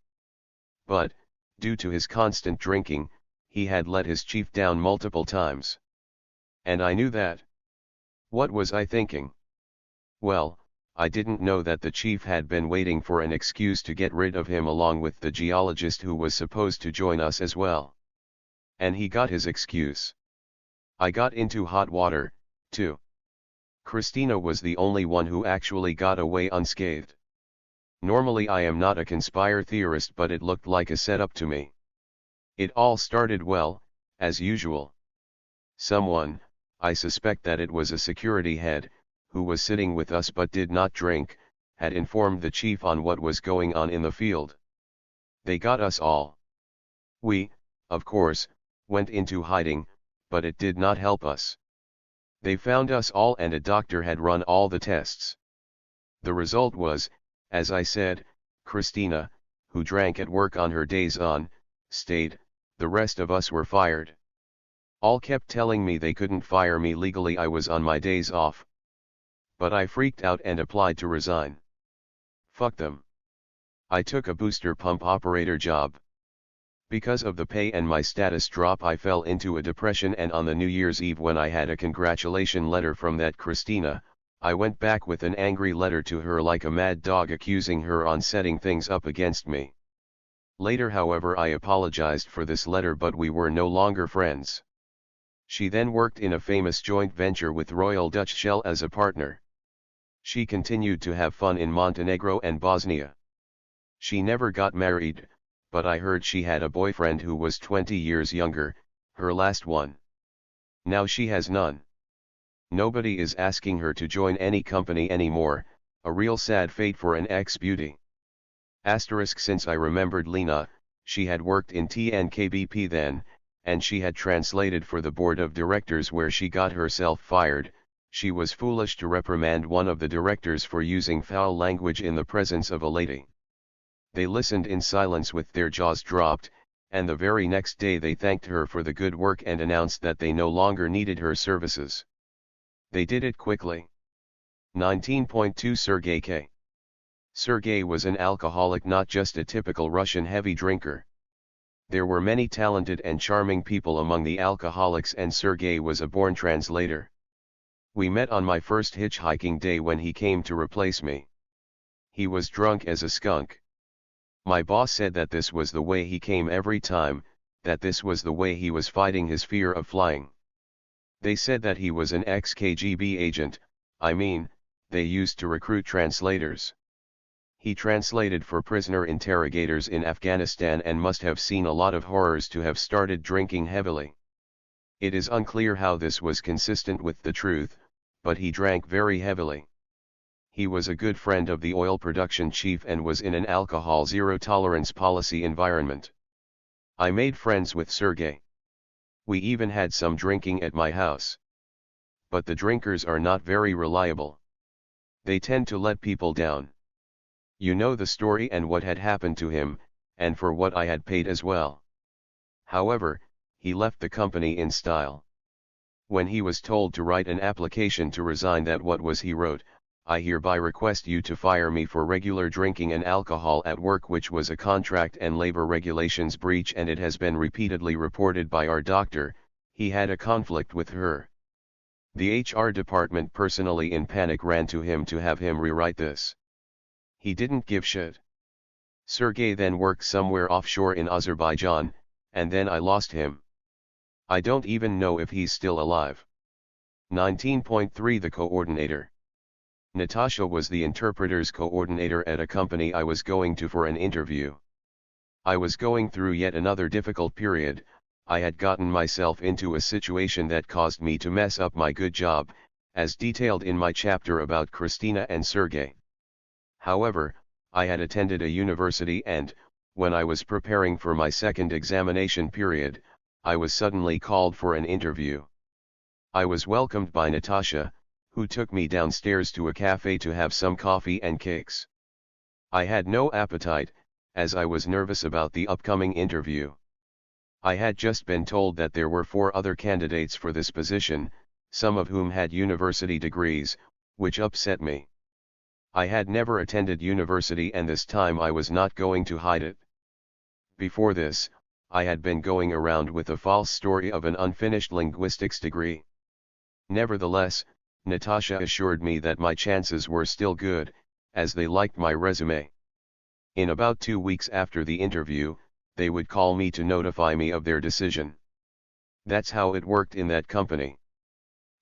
But, due to his constant drinking, he had let his chief down multiple times. And I knew that. What was I thinking? Well, I didn't know that the chief had been waiting for an excuse to get rid of him along with the geologist who was supposed to join us as well. And he got his excuse. I got into hot water, too. Christina was the only one who actually got away unscathed. Normally I am not a conspiracy theorist, but it looked like a setup to me. It all started well, as usual. Someone, I suspect that it was a security head, who was sitting with us but did not drink, had informed the chief on what was going on in the field. They got us all. We, of course, went into hiding, but it did not help us. They found us all and a doctor had run all the tests. The result was, as I said, Christina, who drank at work on her days on, stayed, the rest of us were fired. All kept telling me they couldn't fire me legally, I was on my days off. But I freaked out and applied to resign. Fuck them. I took a booster pump operator job. Because of the pay and my status drop, I fell into a depression, and on the New Year's Eve, when I had a congratulation letter from that Christina, I went back with an angry letter to her like a mad dog, accusing her on setting things up against me. Later, however, I apologized for this letter, but we were no longer friends. She then worked in a famous joint venture with Royal Dutch Shell as a partner. She continued to have fun in Montenegro and Bosnia. She never got married, but I heard she had a boyfriend who was 20 years younger, her last one. Now she has none. Nobody is asking her to join any company anymore, a real sad fate for an ex-beauty. Since I remembered Lena, she had worked in TNKBP then, and she had translated for the board of directors where she got herself fired. She was foolish to reprimand one of the directors for using foul language in the presence of a lady. They listened in silence with their jaws dropped, and the very next day they thanked her for the good work and announced that they no longer needed her services. They did it quickly. 19.2 Sergei K. Sergei was an alcoholic, not just a typical Russian heavy drinker. There were many talented and charming people among the alcoholics, and Sergei was a born translator. We met on my first hitchhiking day when he came to replace me. He was drunk as a skunk. My boss said that this was the way he came every time, that this was the way he was fighting his fear of flying. They said that he was an ex-KGB agent. They used to recruit translators. He translated for prisoner interrogators in Afghanistan and must have seen a lot of horrors to have started drinking heavily. It is unclear how this was consistent with the truth, but he drank very heavily. He was a good friend of the oil production chief and was in an alcohol zero-tolerance policy environment. I made friends with Sergei. We even had some drinking at my house. But the drinkers are not very reliable. They tend to let people down. You know the story and what had happened to him, and for what I had paid as well. However, he left the company in style. When he was told to write an application to resign, that what was he wrote: "I hereby request you to fire me for regular drinking and alcohol at work, which was a contract and labor regulations breach, and it has been repeatedly reported by our doctor." He had a conflict with her. The HR department, personally in panic, ran to him to have him rewrite this. He didn't give shit. Sergei then worked somewhere offshore in Azerbaijan, and then I lost him. I don't even know if he's still alive. 19.3 The coordinator. Natasha was the interpreter's coordinator at a company I was going to for an interview. I was going through yet another difficult period. I had gotten myself into a situation that caused me to mess up my good job, as detailed in my chapter about Christina and Sergei. However, I had attended a university, and, when I was preparing for my second examination period, I was suddenly called for an interview. I was welcomed by Natasha, who took me downstairs to a cafe to have some coffee and cakes. I had no appetite, as I was nervous about the upcoming interview. I had just been told that there were 4 other candidates for this position, some of whom had university degrees, which upset me. I had never attended university and this time I was not going to hide it. Before this, I had been going around with a false story of an unfinished linguistics degree. Nevertheless, Natasha assured me that my chances were still good, as they liked my resume. In about 2 weeks after the interview, they would call me to notify me of their decision. That's how it worked in that company.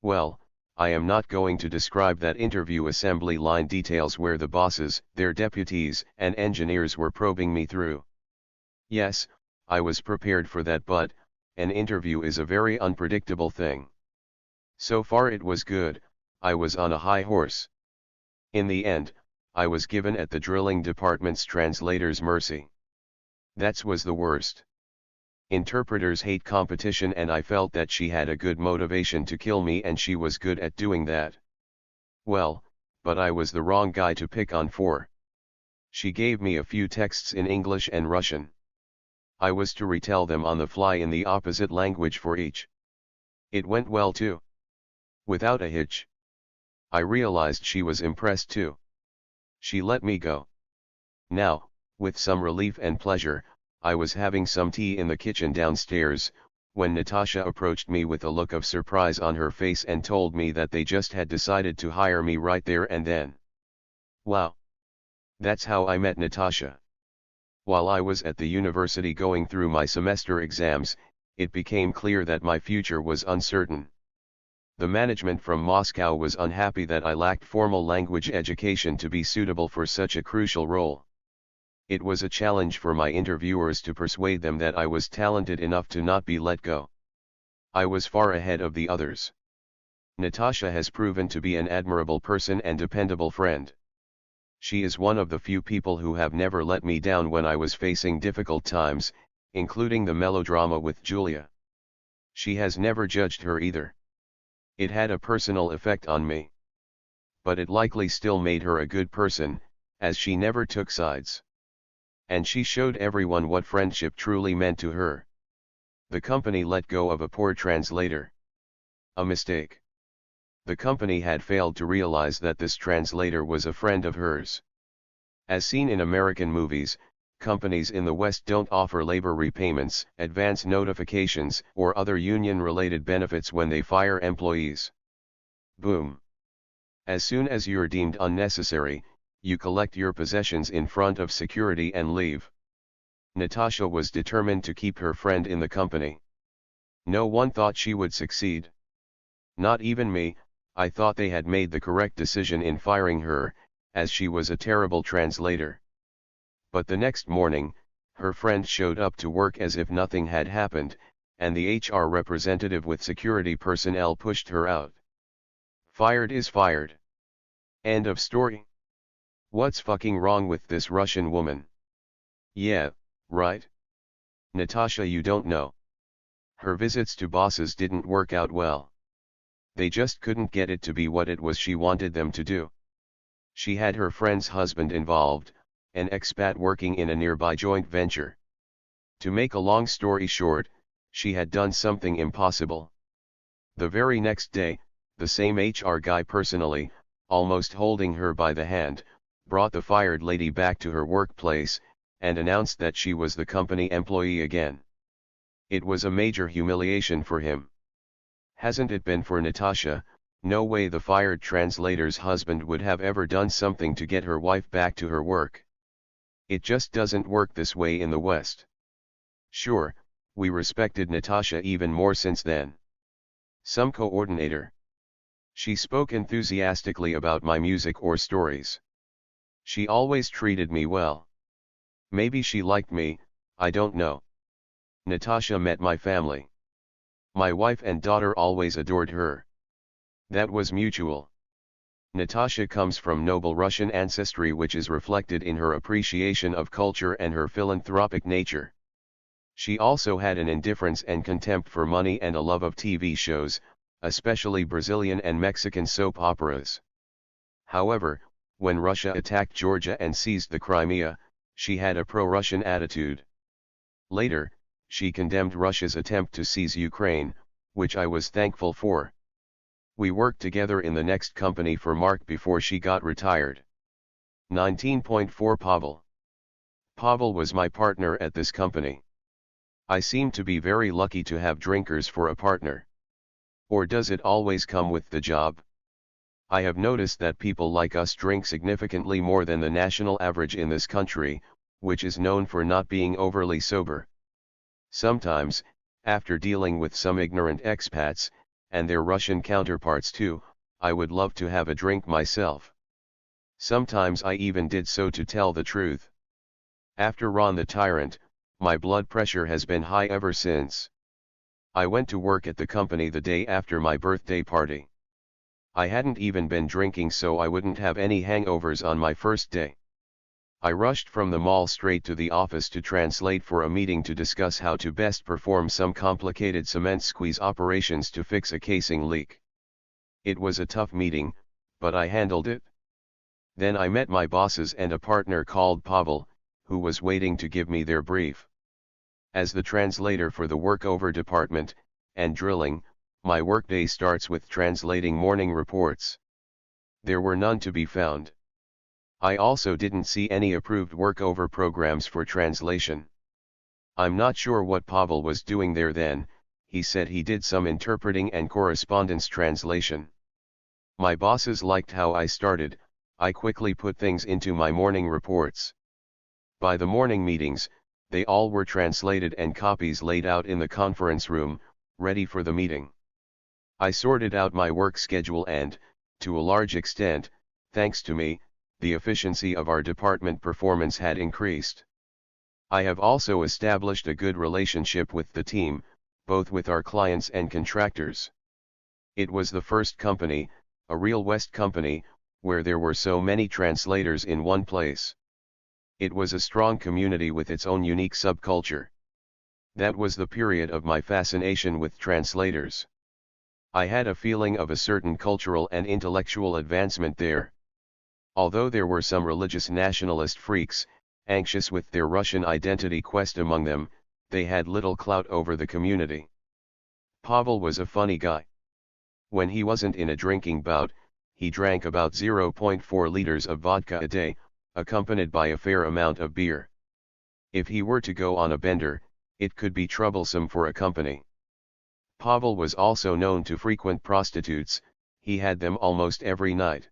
Well, I am not going to describe that interview assembly line details where the bosses, their deputies, and engineers were probing me through. Yes, I was prepared for that, but an interview is a very unpredictable thing. So far it was good, I was on a high horse. In the end, I was given at the drilling department's translator's mercy. That was the worst. Interpreters hate competition and I felt that she had a good motivation to kill me and she was good at doing that. Well, but I was the wrong guy to pick on for. She gave me a few texts in English and Russian. I was to retell them on the fly in the opposite language for each. It went well too. Without a hitch. I realized she was impressed too. She let me go. Now, with some relief and pleasure, I was having some tea in the kitchen downstairs, when Natasha approached me with a look of surprise on her face and told me that they just had decided to hire me right there and then. Wow! That's how I met Natasha. While I was at the university going through my semester exams, it became clear that my future was uncertain. The management from Moscow was unhappy that I lacked formal language education to be suitable for such a crucial role. It was a challenge for my interviewers to persuade them that I was talented enough to not be let go. I was far ahead of the others. Natasha has proven to be an admirable person and dependable friend. She is one of the few people who have never let me down when I was facing difficult times, including the melodrama with Julia. She has never judged her either. It had a personal effect on me. But it likely still made her a good person, as she never took sides. And she showed everyone what friendship truly meant to her. The company let go of a poor translator. A mistake. The company had failed to realize that this translator was a friend of hers. As seen in American movies, companies in the West don't offer labor repayments, advance notifications, or other union-related benefits when they fire employees. Boom. As soon as you're deemed unnecessary, you collect your possessions in front of security and leave. Natasha was determined to keep her friend in the company. No one thought she would succeed. Not even me. I thought they had made the correct decision in firing her, as she was a terrible translator. But the next morning, her friend showed up to work as if nothing had happened, and the HR representative with security personnel pushed her out. Fired is fired. End of story. What's fucking wrong with this Russian woman? Yeah, right. Natasha, you don't know. Her visits to bosses didn't work out well. They just couldn't get it to be what it was she wanted them to do. She had her friend's husband involved, an expat working in a nearby joint venture. To make a long story short, she had done something impossible. The very next day, the same HR guy personally, almost holding her by the hand, brought the fired lady back to her workplace, and announced that she was the company employee again. It was a major humiliation for him. Hasn't it been for Natasha, no way the fired translator's husband would have ever done something to get her wife back to her work. It just doesn't work this way in the West. Sure, we respected Natasha even more since then. Some coordinator. She spoke enthusiastically about my music or stories. She always treated me well. Maybe she liked me, I don't know. Natasha met my family. My wife and daughter always adored her. That was mutual. Natasha comes from noble Russian ancestry, which is reflected in her appreciation of culture and her philanthropic nature. She also had an indifference and contempt for money and a love of TV shows, especially Brazilian and Mexican soap operas. However, when Russia attacked Georgia and seized the Crimea, she had a pro-Russian attitude. Later, she condemned Russia's attempt to seize Ukraine, which I was thankful for. We worked together in the next company for Mark before she got retired. 19.4 Pavel. Pavel was my partner at this company. I seem to be very lucky to have drinkers for a partner. Or does it always come with the job? I have noticed that people like us drink significantly more than the national average in this country, which is known for not being overly sober. Sometimes, after dealing with some ignorant expats, and their Russian counterparts too, I would love to have a drink myself. Sometimes I even did so to tell the truth. After Ron the Tyrant, my blood pressure has been high ever since. I went to work at the company the day after my birthday party. I hadn't even been drinking, so I wouldn't have any hangovers on my first day. I rushed from the mall straight to the office to translate for a meeting to discuss how to best perform some complicated cement squeeze operations to fix a casing leak. It was a tough meeting, but I handled it. Then I met my bosses and a partner called Pavel, who was waiting to give me their brief. As the translator for the workover department, and drilling, my workday starts with translating morning reports. There were none to be found. I also didn't see any approved workover programs for translation. I'm not sure what Pavel was doing there then. He said he did some interpreting and correspondence translation. My bosses liked how I started. I quickly put things into my morning reports. By the morning meetings, they all were translated and copies laid out in the conference room, ready for the meeting. I sorted out my work schedule and, to a large extent, thanks to me, the efficiency of our department performance had increased. I have also established a good relationship with the team, both with our clients and contractors. It was the first company, a real West company, where there were so many translators in one place. It was a strong community with its own unique subculture. That was the period of my fascination with translators. I had a feeling of a certain cultural and intellectual advancement there. Although there were some religious nationalist freaks, anxious with their Russian identity quest among them, they had little clout over the community. Pavel was a funny guy. When he wasn't in a drinking bout, he drank about 0.4 liters of vodka a day, accompanied by a fair amount of beer. If he were to go on a bender, it could be troublesome for a company. Pavel was also known to frequent prostitutes. He had them almost every night.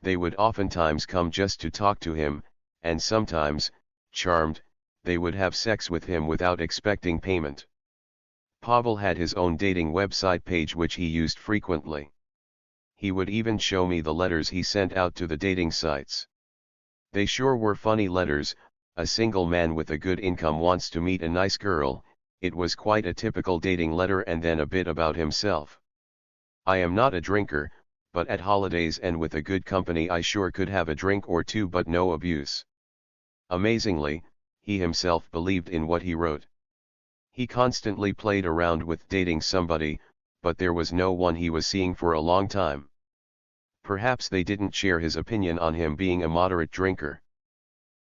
They would oftentimes come just to talk to him, and sometimes, charmed, they would have sex with him without expecting payment. Pavel had his own dating website page which he used frequently. He would even show me the letters he sent out to the dating sites. They sure were funny letters. A single man with a good income wants to meet a nice girl. It was quite a typical dating letter, and then a bit about himself. I am not a drinker, but at holidays and with a good company I sure could have a drink or two, but no abuse. Amazingly, he himself believed in what he wrote. He constantly played around with dating somebody, but there was no one he was seeing for a long time. Perhaps they didn't share his opinion on him being a moderate drinker.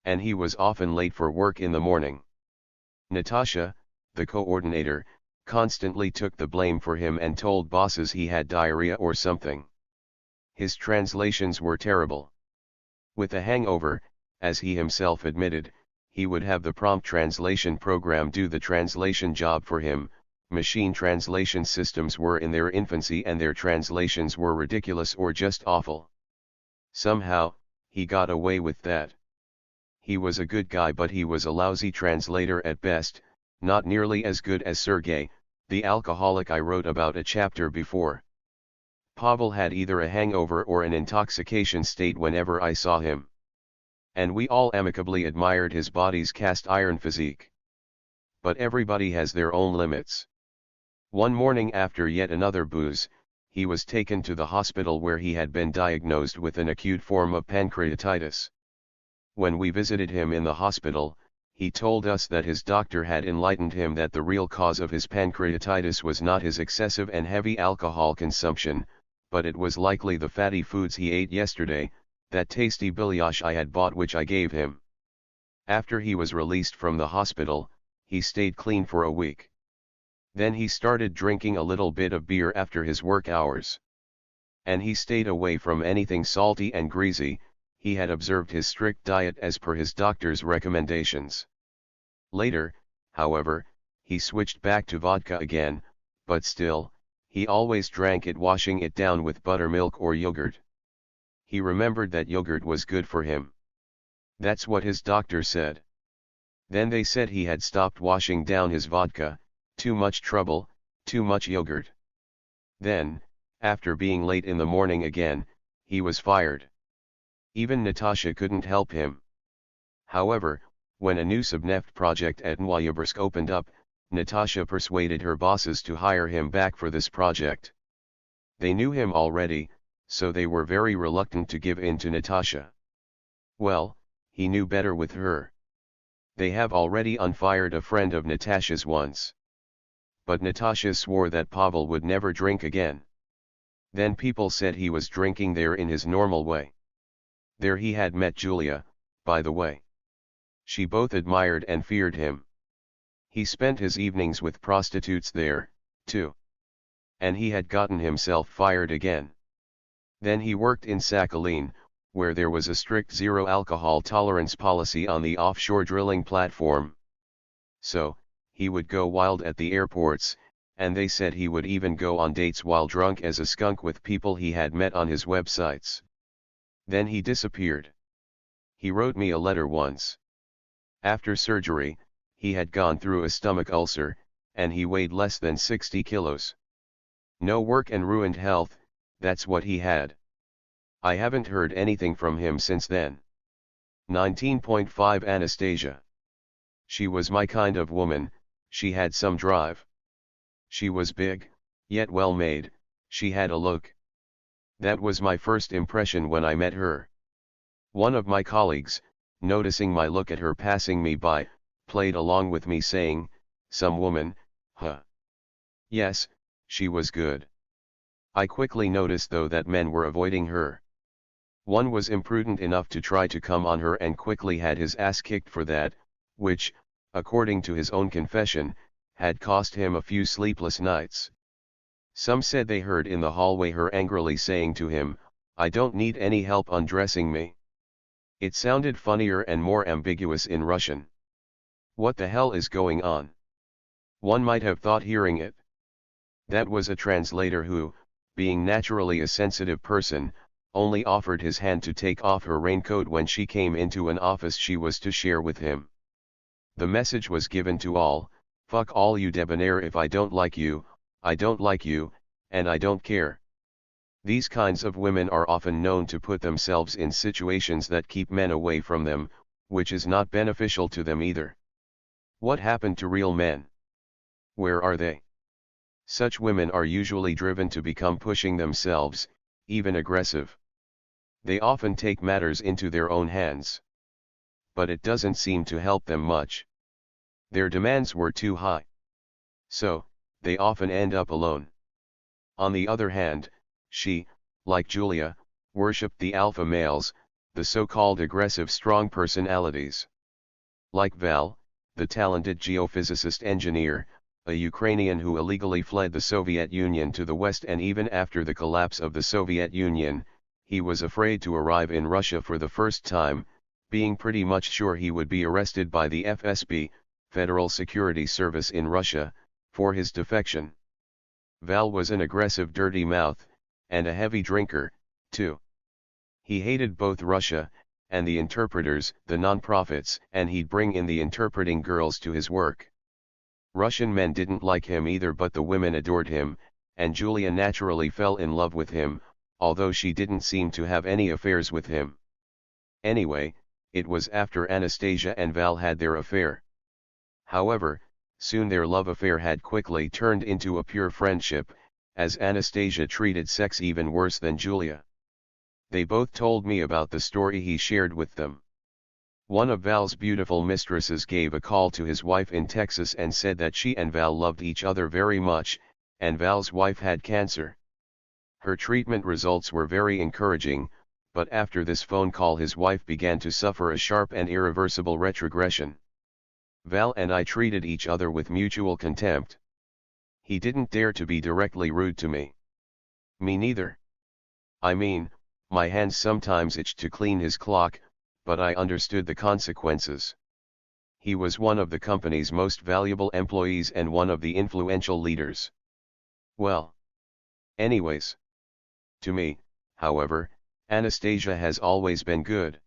And he was often late for work in the morning. Natasha, the coordinator, constantly took the blame for him and told bosses he had diarrhea or something. His translations were terrible. With a hangover, as he himself admitted, he would have the prompt translation program do the translation job for him. Machine translation systems were in their infancy and their translations were ridiculous or just awful. Somehow, he got away with that. He was a good guy, but he was a lousy translator at best, not nearly as good as Sergei, the alcoholic I wrote about a chapter before. Pavel had either a hangover or an intoxication state whenever I saw him. And we all amicably admired his body's cast iron physique. But everybody has their own limits. One morning after yet another booze, he was taken to the hospital where he had been diagnosed with an acute form of pancreatitis. When we visited him in the hospital, he told us that his doctor had enlightened him that the real cause of his pancreatitis was not his excessive and heavy alcohol consumption, but it was likely the fatty foods he ate yesterday, that tasty bilyas I had bought which I gave him. After he was released from the hospital, he stayed clean for a week. Then he started drinking a little bit of beer after his work hours. And he stayed away from anything salty and greasy. He had observed his strict diet as per his doctor's recommendations. Later, however, he switched back to vodka again, but still, he always drank it, washing it down with buttermilk or yogurt. He remembered that yogurt was good for him. That's what his doctor said. Then they said he had stopped washing down his vodka, too much trouble, too much yogurt. Then, after being late in the morning again, he was fired. Even Natasha couldn't help him. However, when a new subneft project at Novoyebrzk opened up, Natasha persuaded her bosses to hire him back for this project. They knew him already, so they were very reluctant to give in to Natasha. Well, he knew better with her. They have already unfired a friend of Natasha's once. But Natasha swore that Pavel would never drink again. Then people said he was drinking there in his normal way. There he had met Julia, by the way. She both admired and feared him. He spent his evenings with prostitutes there, too. And he had gotten himself fired again. Then he worked in Sakhalin, where there was a strict zero alcohol tolerance policy on the offshore drilling platform. So, he would go wild at the airports, and they said he would even go on dates while drunk as a skunk with people he had met on his websites. Then he disappeared. He wrote me a letter once. After surgery, he had gone through a stomach ulcer, and he weighed less than 60 kilos. No work and ruined health, that's what he had. I haven't heard anything from him since then. 19.5 Anastasia. She was my kind of woman, she had some drive. She was big, yet well made, she had a look. That was my first impression when I met her. One of my colleagues, noticing my look at her passing me by, played along with me saying, "Some woman, huh?" Yes, she was good. I quickly noticed though that men were avoiding her. One was imprudent enough to try to come on her and quickly had his ass kicked for that, which, according to his own confession, had cost him a few sleepless nights. Some said they heard in the hallway her angrily saying to him, "I don't need any help undressing me." It sounded funnier and more ambiguous in Russian. What the hell is going on? One might have thought hearing it. That was a translator who, being naturally a sensitive person, only offered his hand to take off her raincoat when she came into an office she was to share with him. The message was given to all: "Fuck all you debonair, if I don't like you, I don't like you, and I don't care." These kinds of women are often known to put themselves in situations that keep men away from them, which is not beneficial to them either. What happened to real men? Where are they? Such women are usually driven to become pushing themselves, even aggressive. They often take matters into their own hands. But it doesn't seem to help them much. Their demands were too high. So, they often end up alone. On the other hand, she, like Julia, worshipped the alpha males, the so-called aggressive strong personalities. Like Val, the talented geophysicist engineer, a Ukrainian who illegally fled the Soviet Union to the West, and even after the collapse of the Soviet Union, he was afraid to arrive in Russia for the first time, being pretty much sure he would be arrested by the FSB, Federal Security Service in Russia, for his defection. Val was an aggressive dirty mouth, and a heavy drinker, too. He hated both Russia, and the interpreters, the non-profits, and he'd bring in the interpreting girls to his work. Russian men didn't like him either, but the women adored him, and Julia naturally fell in love with him, although she didn't seem to have any affairs with him. Anyway, it was after Anastasia and Val had their affair. However, soon their love affair had quickly turned into a pure friendship, as Anastasia treated sex even worse than Julia. They both told me about the story he shared with them. One of Val's beautiful mistresses gave a call to his wife in Texas and said that she and Val loved each other very much, and Val's wife had cancer. Her treatment results were very encouraging, but after this phone call his wife began to suffer a sharp and irreversible retrogression. Val and I treated each other with mutual contempt. He didn't dare to be directly rude to me. Me neither. I mean, my hands sometimes itched to clean his clock, but I understood the consequences. He was one of the company's most valuable employees and one of the influential leaders. Well. Anyways. To me, however, Anastasia has always been good.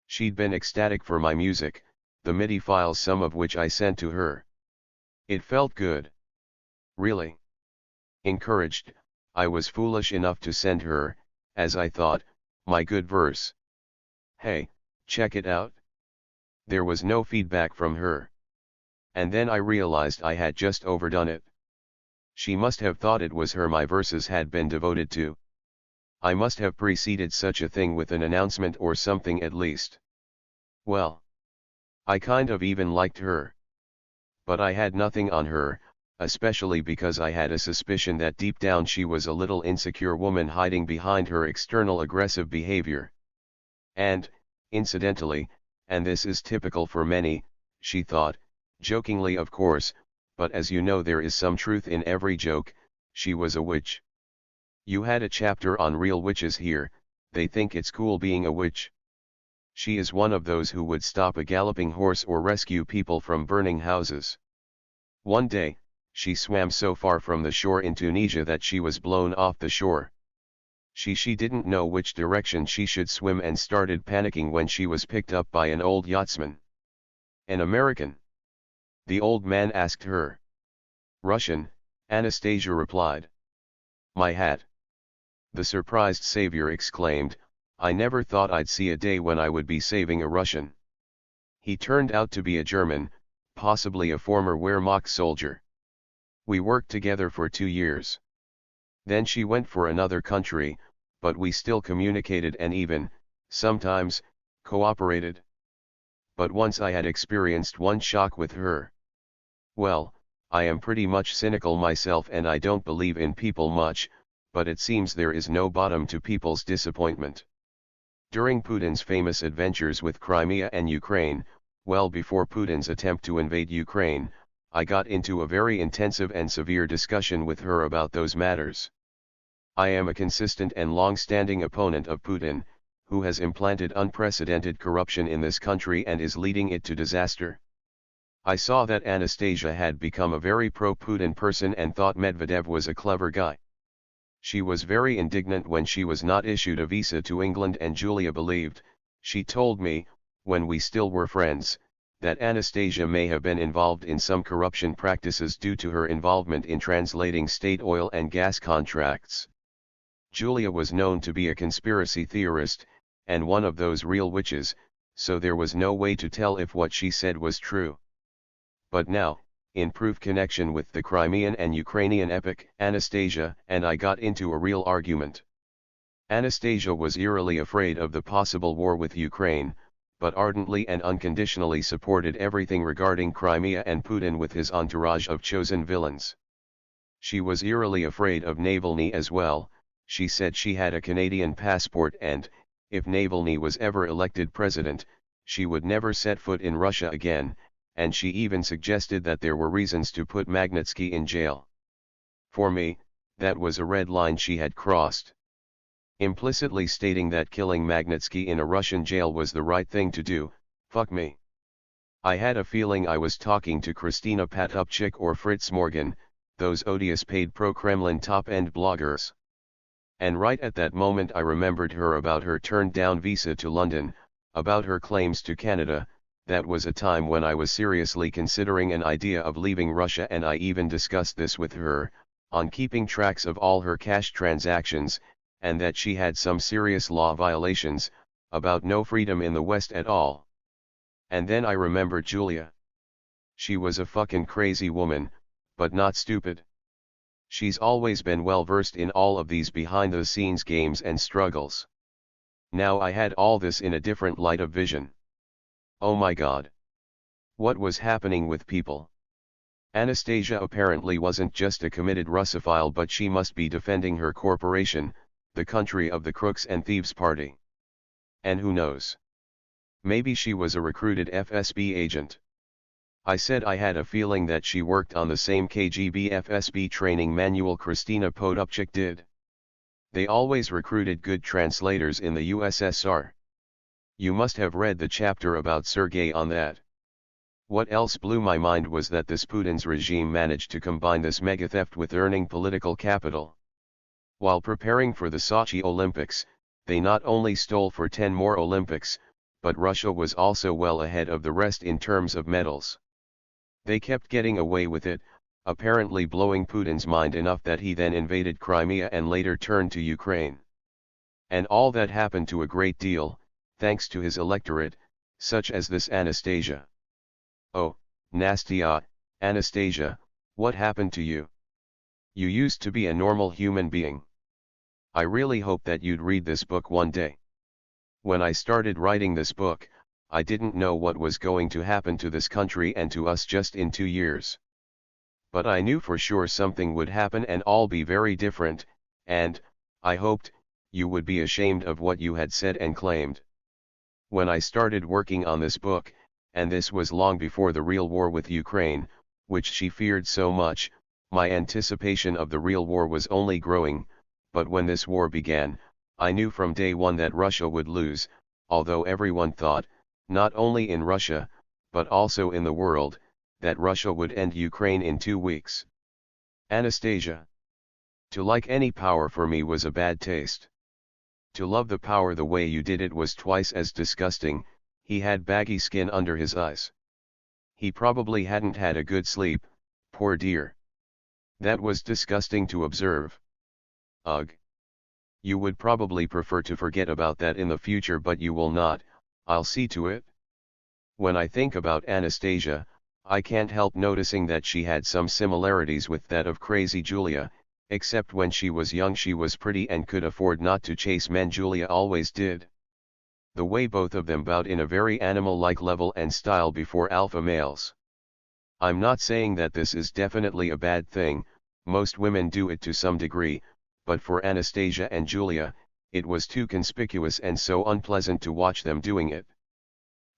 She'd been ecstatic for my music, the MIDI files, some of which I sent to her. It felt good. Really. Encouraged, I was foolish enough to send her, as I thought, my good verse. Hey, check it out. There was no feedback from her. And then I realized I had just overdone it. She must have thought it was her my verses had been devoted to. I must have preceded such a thing with an announcement or something at least. Well. I kind of even liked her. But I had nothing on her, especially because I had a suspicion that deep down she was a little insecure woman hiding behind her external aggressive behavior. And, incidentally, and this is typical for many, she thought, jokingly of course, but as you know there is some truth in every joke, she was a witch. You had a chapter on real witches here, they think it's cool being a witch. She is one of those who would stop a galloping horse or rescue people from burning houses. One day, she swam so far from the shore in Tunisia that she was blown off the shore. She didn't know which direction she should swim and started panicking when she was picked up by an old yachtsman. An American. The old man asked her. Russian, Anastasia replied. My hat. The surprised savior exclaimed, I never thought I'd see a day when I would be saving a Russian. He turned out to be a German, possibly a former Wehrmacht soldier. We worked together for 2 years. Then she went for another country, but we still communicated and even, sometimes, cooperated. But once I had experienced one shock with her. Well, I am pretty much cynical myself and I don't believe in people much, but it seems there is no bottom to people's disappointment. During Putin's famous adventures with Crimea and Ukraine, well before Putin's attempt to invade Ukraine, I got into a very intensive and severe discussion with her about those matters. I am a consistent and long-standing opponent of Putin, who has implanted unprecedented corruption in this country and is leading it to disaster. I saw that Anastasia had become a very pro-Putin person and thought Medvedev was a clever guy. She was very indignant when she was not issued a visa to England, and Julia believed, she told me, when we still were friends, that Anastasia may have been involved in some corruption practices due to her involvement in translating state oil and gas contracts. Julia was known to be a conspiracy theorist, and one of those real witches, so there was no way to tell if what she said was true. But now, in proof connection with the Crimean and Ukrainian epic, Anastasia and I got into a real argument. Anastasia was eerily afraid of the possible war with Ukraine, but ardently and unconditionally supported everything regarding Crimea and Putin with his entourage of chosen villains. She was eerily afraid of Navalny as well. She said she had a Canadian passport and, if Navalny was ever elected president, she would never set foot in Russia again, and she even suggested that there were reasons to put Magnitsky in jail. For me, that was a red line she had crossed. Implicitly stating that killing Magnitsky in a Russian jail was the right thing to do, fuck me. I had a feeling I was talking to Christina Patupchik or Fritz Morgan, those odious paid pro-Kremlin top-end bloggers. And right at that moment I remembered her about her turned-down visa to London, about her claims to Canada. That was a time when I was seriously considering an idea of leaving Russia, and I even discussed this with her, on keeping tracks of all her cash transactions, and that she had some serious law violations, about no freedom in the West at all. And then I remembered Julia. She was a fucking crazy woman, but not stupid. She's always been well versed in all of these behind-the-scenes games and struggles. Now I had all this in a different light of vision. Oh my God. What was happening with people? Anastasia apparently wasn't just a committed Russophile, but she must be defending her corporation, the country of the Crooks and Thieves Party. And who knows? Maybe she was a recruited FSB agent. I said I had a feeling that she worked on the same KGB FSB training manual Kristina Podupchik did. They always recruited good translators in the USSR. You must have read the chapter about Sergei on that. What else blew my mind was that this Putin's regime managed to combine this mega theft with earning political capital. While preparing for the Sochi Olympics, they not only stole for 10 more Olympics, but Russia was also well ahead of the rest in terms of medals. They kept getting away with it, apparently blowing Putin's mind enough that he then invaded Crimea and later turned to Ukraine. And all that happened to a great deal, thanks to his electorate, such as this Anastasia. Oh, Nastia, Anastasia, what happened to you? You used to be a normal human being. I really hope that you'd read this book one day. When I started writing this book, I didn't know what was going to happen to this country and to us just in 2 years. But I knew for sure something would happen and all be very different, and, I hoped, you would be ashamed of what you had said and claimed. When I started working on this book, and this was long before the real war with Ukraine, which she feared so much, my anticipation of the real war was only growing, but when this war began, I knew from day one that Russia would lose, although everyone thought, not only in Russia, but also in the world, that Russia would end Ukraine in 2 weeks. Anastasia. To like any power for me was a bad taste. To love the power the way you did it was twice as disgusting. He had baggy skin under his eyes. He probably hadn't had a good sleep, poor dear. That was disgusting to observe. Ugh. You would probably prefer to forget about that in the future, but you will not, I'll see to it. When I think about Anastasia, I can't help noticing that she had some similarities with that of crazy Julia, except when she was young she was pretty and could afford not to chase men. Julia always did. The way both of them bowed in a very animal-like level and style before alpha males. I'm not saying that this is definitely a bad thing, most women do it to some degree, but for Anastasia and Julia, it was too conspicuous and so unpleasant to watch them doing it.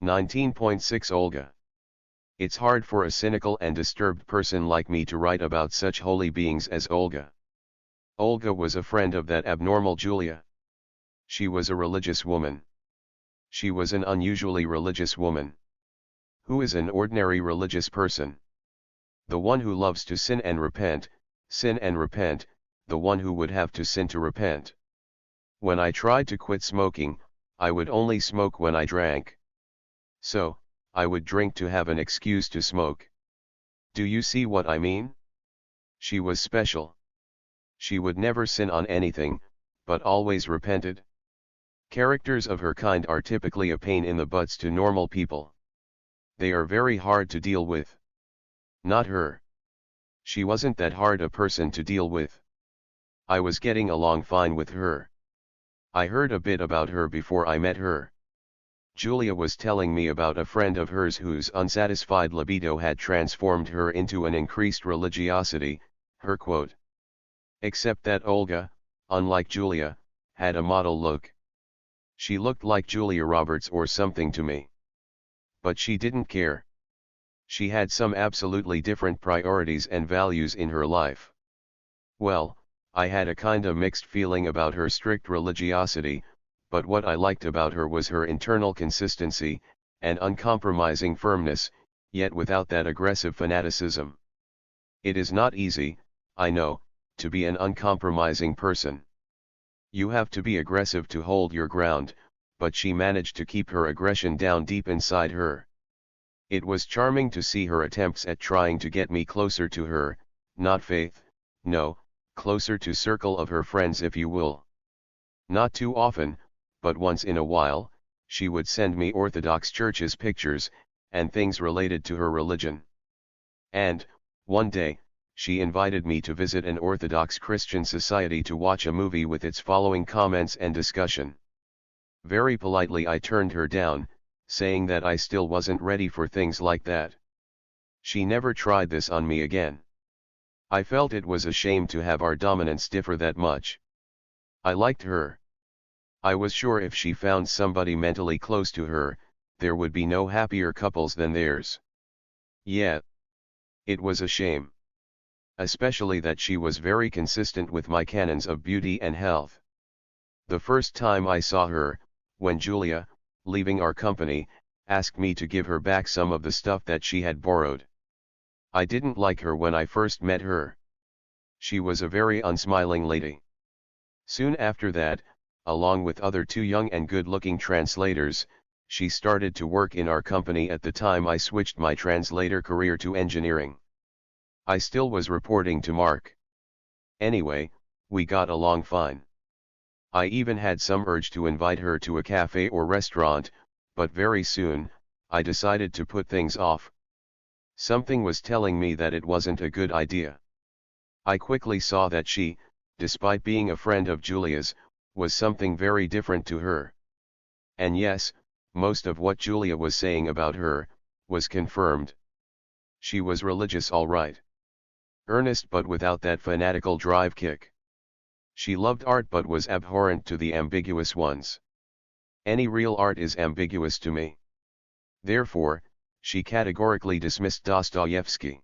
19.6 Olga. It's hard for a cynical and disturbed person like me to write about such holy beings as Olga. Olga was a friend of that abnormal Julia. She was a religious woman. She was an unusually religious woman. Who is an ordinary religious person? The one who loves to sin and repent, the one who would have to sin to repent. When I tried to quit smoking, I would only smoke when I drank. So, I would drink to have an excuse to smoke. Do you see what I mean? She was special. She would never sin on anything, but always repented. Characters of her kind are typically a pain in the butts to normal people. They are very hard to deal with. Not her. She wasn't that hard a person to deal with. I was getting along fine with her. I heard a bit about her before I met her. Julia was telling me about a friend of hers whose unsatisfied libido had transformed her into an increased religiosity, her quote. Except that Olga, unlike Julia, had a model look. She looked like Julia Roberts or something to me. But she didn't care. She had some absolutely different priorities and values in her life. Well, I had a kinda mixed feeling about her strict religiosity, but what I liked about her was her internal consistency, and uncompromising firmness, yet without that aggressive fanaticism. It is not easy, I know, to be an uncompromising person. You have to be aggressive to hold your ground, but she managed to keep her aggression down deep inside her. It was charming to see her attempts at trying to get me closer to her, not faith, no, closer to circle of her friends if you will. Not too often, but once in a while, she would send me Orthodox churches pictures, and things related to her religion. And, one day, she invited me to visit an Orthodox Christian society to watch a movie with its following comments and discussion. Very politely I turned her down, saying that I still wasn't ready for things like that. She never tried this on me again. I felt it was a shame to have our dominance differ that much. I liked her. I was sure if she found somebody mentally close to her, there would be no happier couples than theirs. Yeah, it was a shame. Especially that she was very consistent with my canons of beauty and health. The first time I saw her, when Julia, leaving our company, asked me to give her back some of the stuff that she had borrowed. I didn't like her when I first met her. She was a very unsmiling lady. Soon after that, along with other two young and good-looking translators, she started to work in our company at the time I switched my translator career to engineering. I still was reporting to Mark. Anyway, we got along fine. I even had some urge to invite her to a cafe or restaurant, but very soon, I decided to put things off. Something was telling me that it wasn't a good idea. I quickly saw that she, despite being a friend of Julia's, was something very different to her. And yes, most of what Julia was saying about her, was confirmed. She was religious all right. Earnest but without that fanatical drive kick. She loved art but was abhorrent to the ambiguous ones. Any real art is ambiguous to me. Therefore, she categorically dismissed Dostoevsky.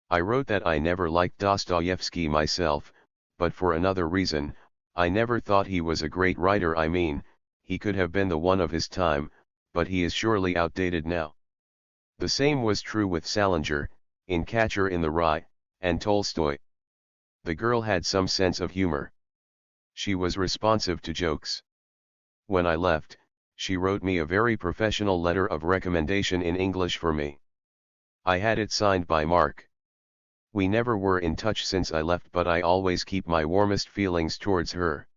I wrote that I never liked Dostoevsky myself, but for another reason, I never thought he was a great writer. I mean, he could have been the one of his time, but he is surely outdated now. The same was true with Salinger, in Catcher in the Rye, and Tolstoy. The girl had some sense of humor. She was responsive to jokes. When I left, she wrote me a very professional letter of recommendation in English for me. I had it signed by Mark. We never were in touch since I left, but I always keep my warmest feelings towards her.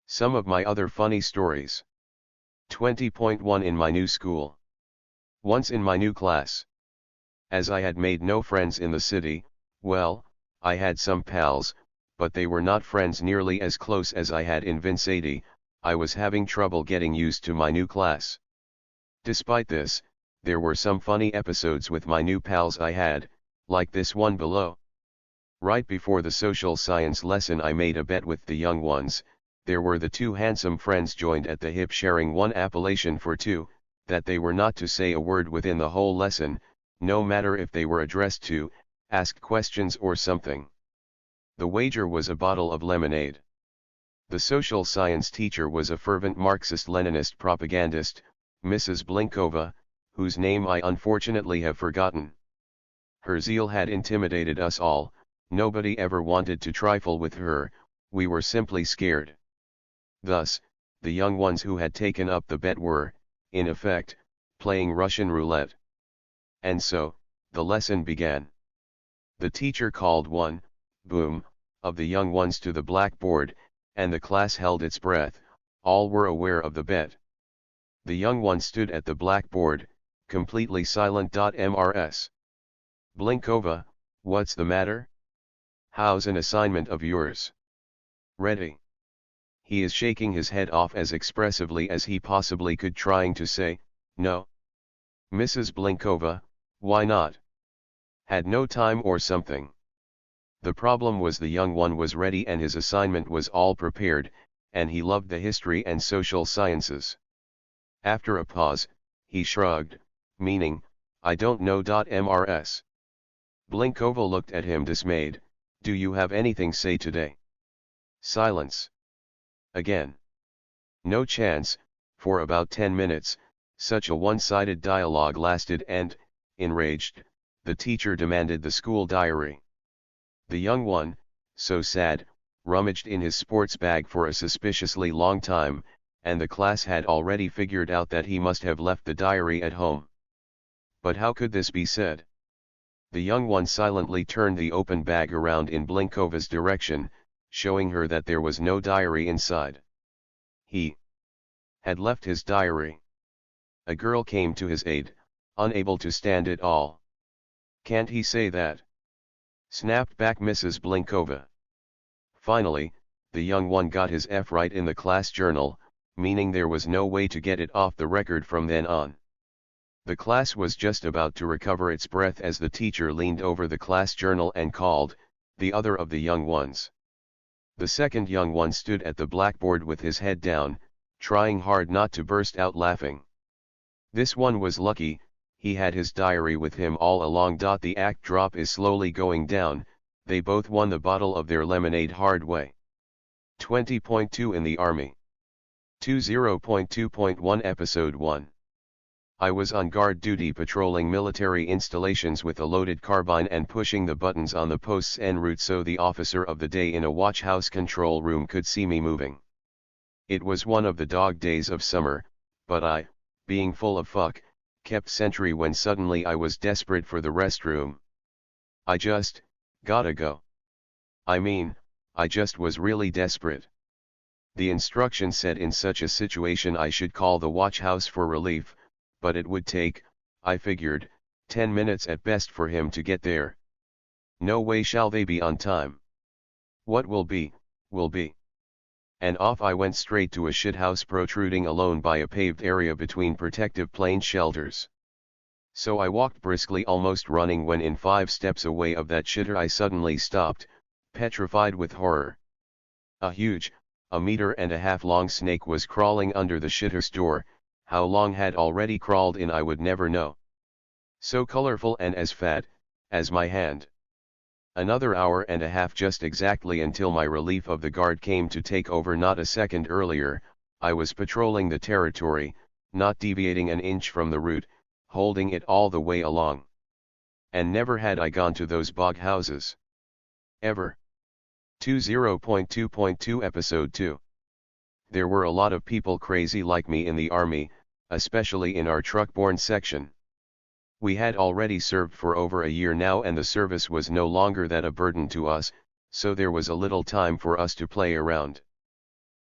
Some of my other funny stories. 20.1 In my new school. Once in my new class. As I had made no friends in the city, well, I had some pals, but they were not friends nearly as close as I had in Vincenti. I was having trouble getting used to my new class. Despite this, there were some funny episodes with my new pals I had, like this one below. Right before the social science lesson I made a bet with the young ones. There were the two handsome friends joined at the hip sharing one appellation for two, that they were not to say a word within the whole lesson, no matter if they were addressed to, asked questions or something. The wager was a bottle of lemonade. The social science teacher was a fervent Marxist-Leninist propagandist, Mrs. Blinkova, whose name I unfortunately have forgotten. Her zeal had intimidated us all, nobody ever wanted to trifle with her, we were simply scared. Thus, the young ones who had taken up the bet were, in effect, playing Russian roulette. And so, the lesson began. The teacher called one, boom, of the young ones to the blackboard, and the class held its breath. All were aware of the bet. The young one stood at the blackboard, completely silent. Mrs. Blinkova, what's the matter? How's an assignment of yours? Ready. He is shaking his head off as expressively as he possibly could, trying to say, no. Mrs. Blinkova, why not? Had no time or something. The problem was the young one was ready and his assignment was all prepared, and he loved the history and social sciences. After a pause, he shrugged, meaning, I don't know. Mrs. Blinkova looked at him dismayed, do you have anything say today? Silence. Again. No chance. For about 10 minutes, such a one-sided dialogue lasted and, enraged, the teacher demanded the school diary. The young one, so sad, rummaged in his sports bag for a suspiciously long time, and the class had already figured out that he must have left the diary at home. But how could this be said? The young one silently turned the open bag around in Blinkova's direction, showing her that there was no diary inside. He had left his diary. A girl came to his aid, unable to stand it all. Can't he say that? Snapped back Mrs. Blinkova. Finally, the young one got his F right in the class journal, meaning there was no way to get it off the record from then on. The class was just about to recover its breath as the teacher leaned over the class journal and called, the other of the young ones. The second young one stood at the blackboard with his head down, trying hard not to burst out laughing. This one was lucky, he had his diary with him all along. The act drop is slowly going down, they both won the bottle of their lemonade hard way. 20.2 in the Army. 20.2.1 Episode 1. I was on guard duty patrolling military installations with a loaded carbine and pushing the buttons on the posts en route so the officer of the day in a watch house control room could see me moving. It was one of the dog days of summer, but I, being full of fuck, kept sentry when suddenly I was desperate for the restroom. I just, gotta go. I mean, I just was really desperate. The instruction said in such a situation I should call the watch house for relief, but it would take, I figured, 10 minutes at best for him to get there. No way shall they be on time. What will be, will be. And off I went straight to a shithouse protruding alone by a paved area between protective plane shelters. So I walked briskly, almost running, when in 5 steps away of that shitter I suddenly stopped, petrified with horror. A huge, 1.5 meter long snake was crawling under the shitter's door. How long had already crawled in I would never know. So colorful and as fat, as my hand. Another hour and a half just exactly until my relief of the guard came to take over. Not a second earlier, I was patrolling the territory, not deviating an inch from the route, holding it all the way along. And never had I gone to those bog houses. Ever. 20.2.2 Episode 2. There were a lot of people crazy like me in the Army, especially in our truck-borne section. We had already served for over a year now and the service was no longer that a burden to us, so there was a little time for us to play around.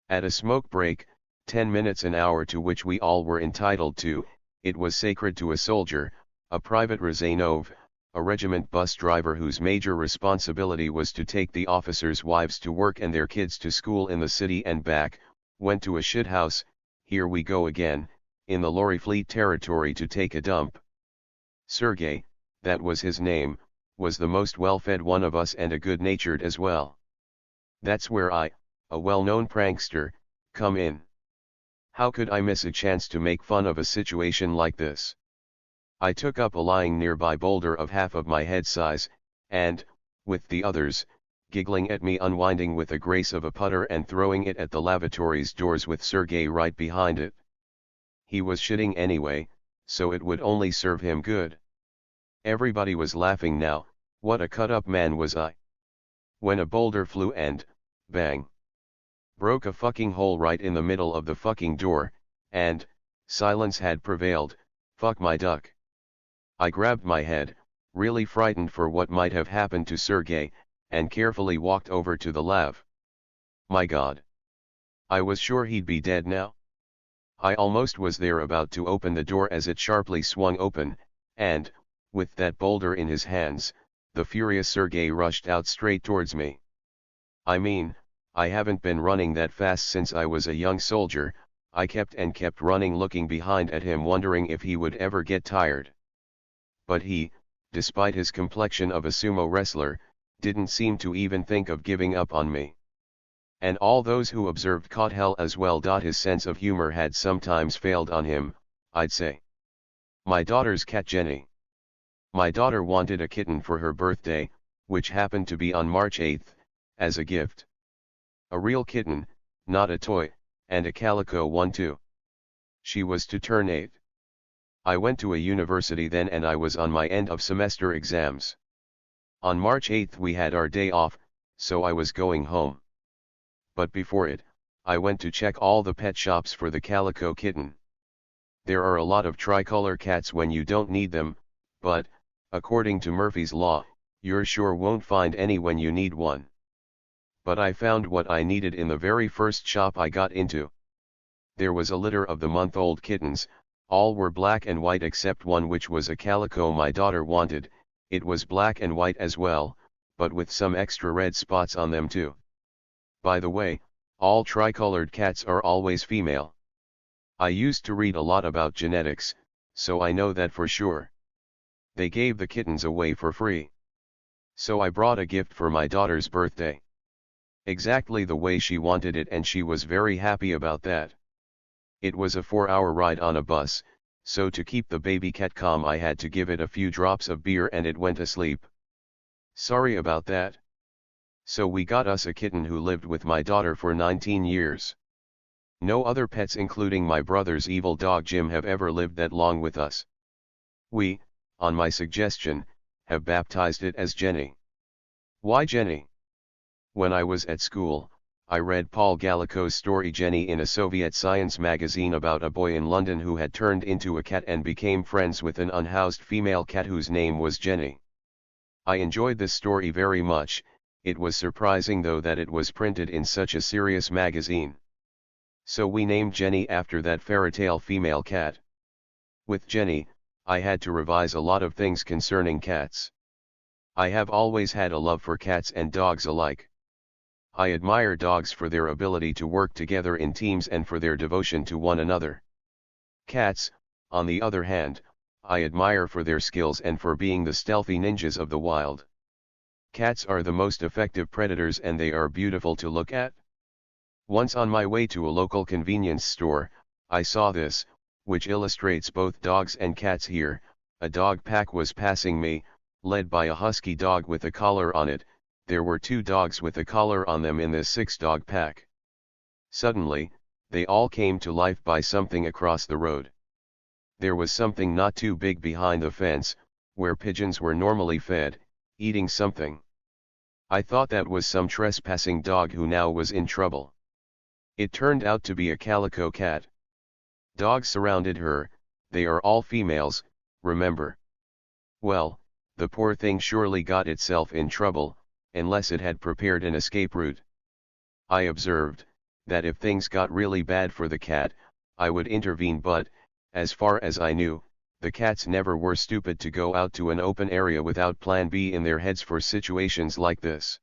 At a smoke break, 10 minutes an hour to which we all were entitled to, it was sacred to a soldier, a Private Razanov, a regiment bus driver whose major responsibility was to take the officers' wives to work and their kids to school in the city and back, went to a shithouse, here we go again, in the Lorry Fleet territory to take a dump. Sergei, that was his name, was the most well-fed one of us and a good-natured as well. That's where I, a well-known prankster, come in. How could I miss a chance to make fun of a situation like this? I took up a lying nearby boulder of half of my head size, and, with the others, giggling at me, unwinding with the grace of a putter and throwing it at the lavatory's doors with Sergei right behind it. He was shitting anyway, so it would only serve him good. Everybody was laughing now. What a cut-up man was I. When a boulder flew and, bang, broke a fucking hole right in the middle of the fucking door, and, silence had prevailed. Fuck my duck. I grabbed my head, really frightened for what might have happened to Sergei, and carefully walked over to the lav. My God. I was sure he'd be dead now. I almost was there about to open the door as it sharply swung open, and, with that boulder in his hands, the furious Sergei rushed out straight towards me. I mean, I haven't been running that fast since I was a young soldier. I kept running, looking behind at him, wondering if he would ever get tired. But he, despite his complexion of a sumo wrestler, didn't seem to even think of giving up on me. And all those who observed caught hell as well. His sense of humor had sometimes failed on him, I'd say. My daughter's cat Jenny. My daughter wanted a kitten for her birthday, which happened to be on March 8th, as a gift. A real kitten, not a toy, and a calico one too. She was to turn 8. I went to a university then and I was on my end of semester exams. On March 8th we had our day off, so I was going home. But before it, I went to check all the pet shops for the calico kitten. There are a lot of tricolor cats when you don't need them, but, according to Murphy's Law, you sure won't find any when you need one. But I found what I needed in the very first shop I got into. There was a litter of the month-old kittens. All were black and white except one which was a calico my daughter wanted. It was black and white as well, but with some extra red spots on them too. By the way, all tricolored cats are always female. I used to read a lot about genetics, so I know that for sure. They gave the kittens away for free. So I brought a gift for my daughter's birthday. Exactly the way she wanted it, and she was very happy about that. It was a 4-hour ride on a bus, So to keep the baby cat calm I had to give it a few drops of beer and it went asleep. Sorry about that. So we got us a kitten who lived with my daughter for 19 years. No other pets including my brother's evil dog Jim have ever lived that long with us. We, on my suggestion, have baptized it as Jenny. Why Jenny? When I was at school, I read Paul Gallico's story Jenny in a Soviet science magazine about a boy in London who had turned into a cat and became friends with an unhoused female cat whose name was Jenny. I enjoyed this story very much. It was surprising though that it was printed in such a serious magazine. So we named Jenny after that fairytale female cat. With Jenny, I had to revise a lot of things concerning cats. I have always had a love for cats and dogs alike. I admire dogs for their ability to work together in teams and for their devotion to one another. Cats, on the other hand, I admire for their skills and for being the stealthy ninjas of the wild. Cats are the most effective predators and they are beautiful to look at. Once on my way to a local convenience store, I saw this, which illustrates both dogs and cats here. A dog pack was passing me, led by a husky dog with a collar on it. There were 2 dogs with a collar on them in this 6-dog pack. Suddenly, they all came to life by something across the road. There was something not too big behind the fence, where pigeons were normally fed, eating something. I thought that was some trespassing dog who now was in trouble. It turned out to be a calico cat. Dogs surrounded her, they are all females, remember. Well, the poor thing surely got itself in trouble, unless it had prepared an escape route. I observed, that if things got really bad for the cat, I would intervene but, as far as I knew, the cats never were stupid to go out to an open area without plan B in their heads for situations like this.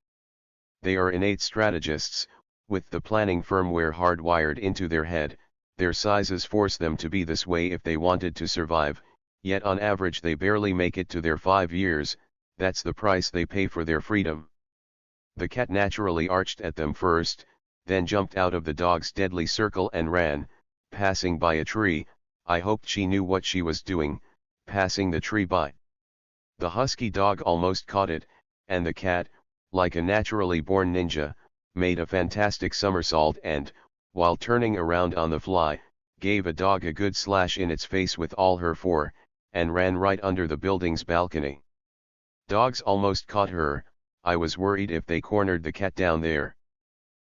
They are innate strategists, with the planning firmware hardwired into their head. Their sizes force them to be this way if they wanted to survive, yet on average they barely make it to their 5 years. That's the price they pay for their freedom. The cat naturally arched at them first, then jumped out of the dog's deadly circle and ran, passing by a tree. I hoped she knew what she was doing, passing the tree by. The husky dog almost caught it, and the cat, like a naturally born ninja, made a fantastic somersault and, while turning around on the fly, gave a dog a good slash in its face with all her 4, and ran right under the building's balcony. Dogs almost caught her. I was worried if they cornered the cat down there.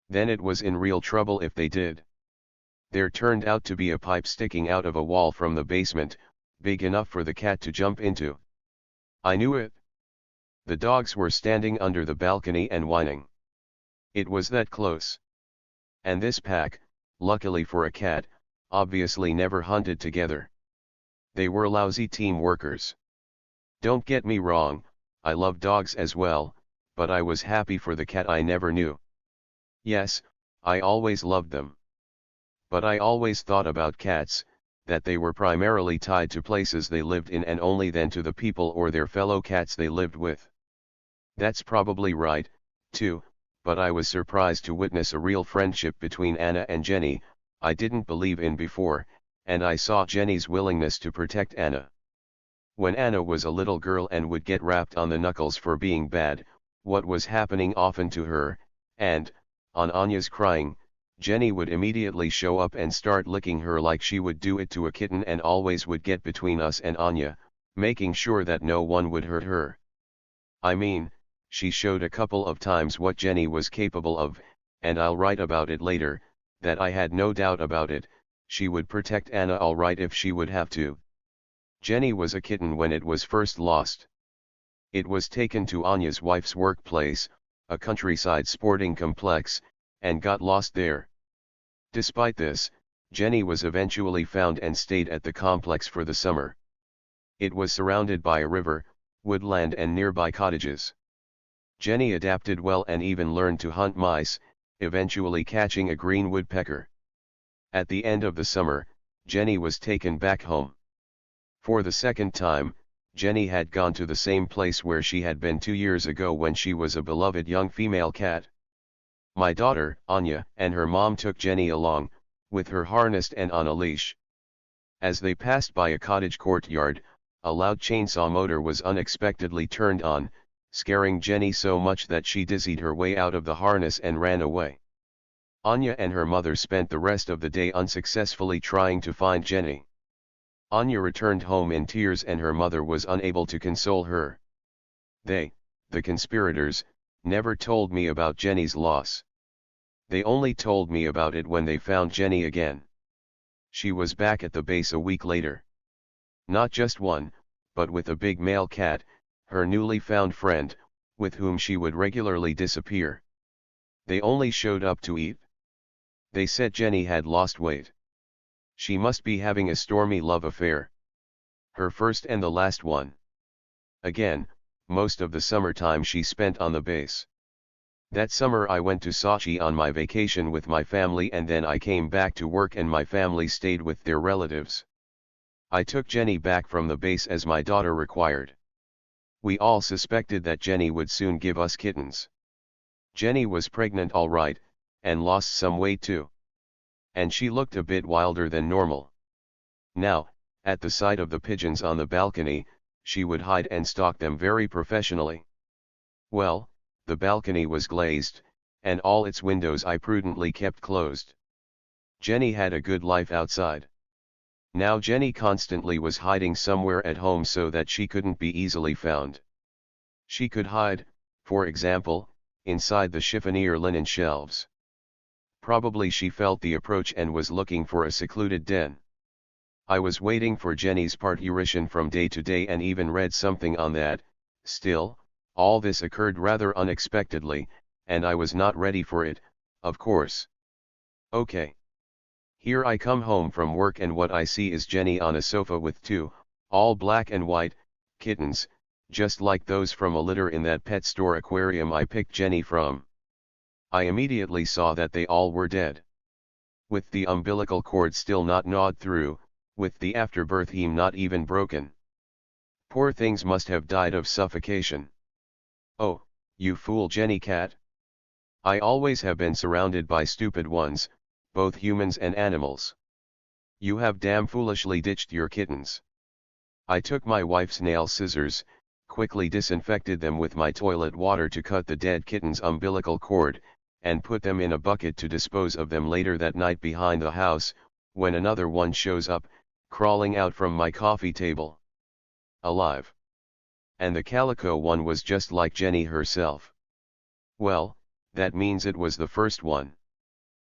Then it was in real trouble if they did. There turned out to be a pipe sticking out of a wall from the basement, big enough for the cat to jump into. I knew it. The dogs were standing under the balcony and whining. It was that close. And this pack, luckily for a cat, obviously never hunted together. They were lousy team workers. Don't get me wrong, I love dogs as well, but I was happy for the cat I never knew. Yes, I always loved them. But I always thought about cats, that they were primarily tied to places they lived in and only then to the people or their fellow cats they lived with. That's probably right, too, but I was surprised to witness a real friendship between Anna and Jenny. I didn't believe in before, and I saw Jenny's willingness to protect Anna. When Anna was a little girl and would get rapped on the knuckles for being bad, what was happening often to her, and, on Anya's crying, Jenny would immediately show up and start licking her like she would do it to a kitten and always would get between us and Anya, making sure that no one would hurt her. I mean, she showed a couple of times what Jenny was capable of, and I'll write about it later, that I had no doubt about it. She would protect Anna all right if she would have to. Jenny was a kitten when it was first lost. It was taken to Anya's wife's workplace, a countryside sporting complex, and got lost there. Despite this, Jenny was eventually found and stayed at the complex for the summer. It was surrounded by a river, woodland and nearby cottages. Jenny adapted well and even learned to hunt mice, eventually catching a green woodpecker. At the end of the summer, Jenny was taken back home. For the second time, Jenny had gone to the same place where she had been 2 years ago when she was a beloved young female cat. My daughter, Anya, and her mom took Jenny along, with her harnessed and on a leash. As they passed by a cottage courtyard, a loud chainsaw motor was unexpectedly turned on, scaring Jenny so much that she dizzied her way out of the harness and ran away. Anya and her mother spent the rest of the day unsuccessfully trying to find Jenny. Anya returned home in tears and her mother was unable to console her. They, the conspirators, never told me about Jenny's loss. They only told me about it when they found Jenny again. She was back at the base a week later. Not just one, but with a big male cat, her newly found friend, with whom she would regularly disappear. They only showed up to eat. They said Jenny had lost weight. She must be having a stormy love affair. Her first and the last one. Again, most of the summertime she spent on the base. That summer I went to Sochi on my vacation with my family and then I came back to work and my family stayed with their relatives. I took Jenny back from the base as my daughter required. We all suspected that Jenny would soon give us kittens. Jenny was pregnant all right, and lost some weight too. And she looked a bit wilder than normal. Now, at the sight of the pigeons on the balcony, she would hide and stalk them very professionally. Well, the balcony was glazed, and all its windows I prudently kept closed. Jenny had a good life outside. Now Jenny constantly was hiding somewhere at home so that she couldn't be easily found. She could hide, for example, inside the chiffonier linen shelves. Probably she felt the approach and was looking for a secluded den. I was waiting for Jenny's parturition from day to day and even read something on that. Still, all this occurred rather unexpectedly, and I was not ready for it, of course. Okay. Here I come home from work and what I see is Jenny on a sofa with two, all black and white, kittens, just like those from a litter in that pet store aquarium I picked Jenny from. I immediately saw that they all were dead. With the umbilical cord still not gnawed through, with the afterbirth heme not even broken. Poor things must have died of suffocation. Oh, you fool Jenny cat. I always have been surrounded by stupid ones, both humans and animals. You have damn foolishly ditched your kittens. I took my wife's nail scissors, quickly disinfected them with my toilet water to cut the dead kitten's umbilical cord, and put them in a bucket to dispose of them later that night behind the house, when another one shows up, crawling out from my coffee table. Alive. And the calico one was just like Jenny herself. Well, that means it was the first one.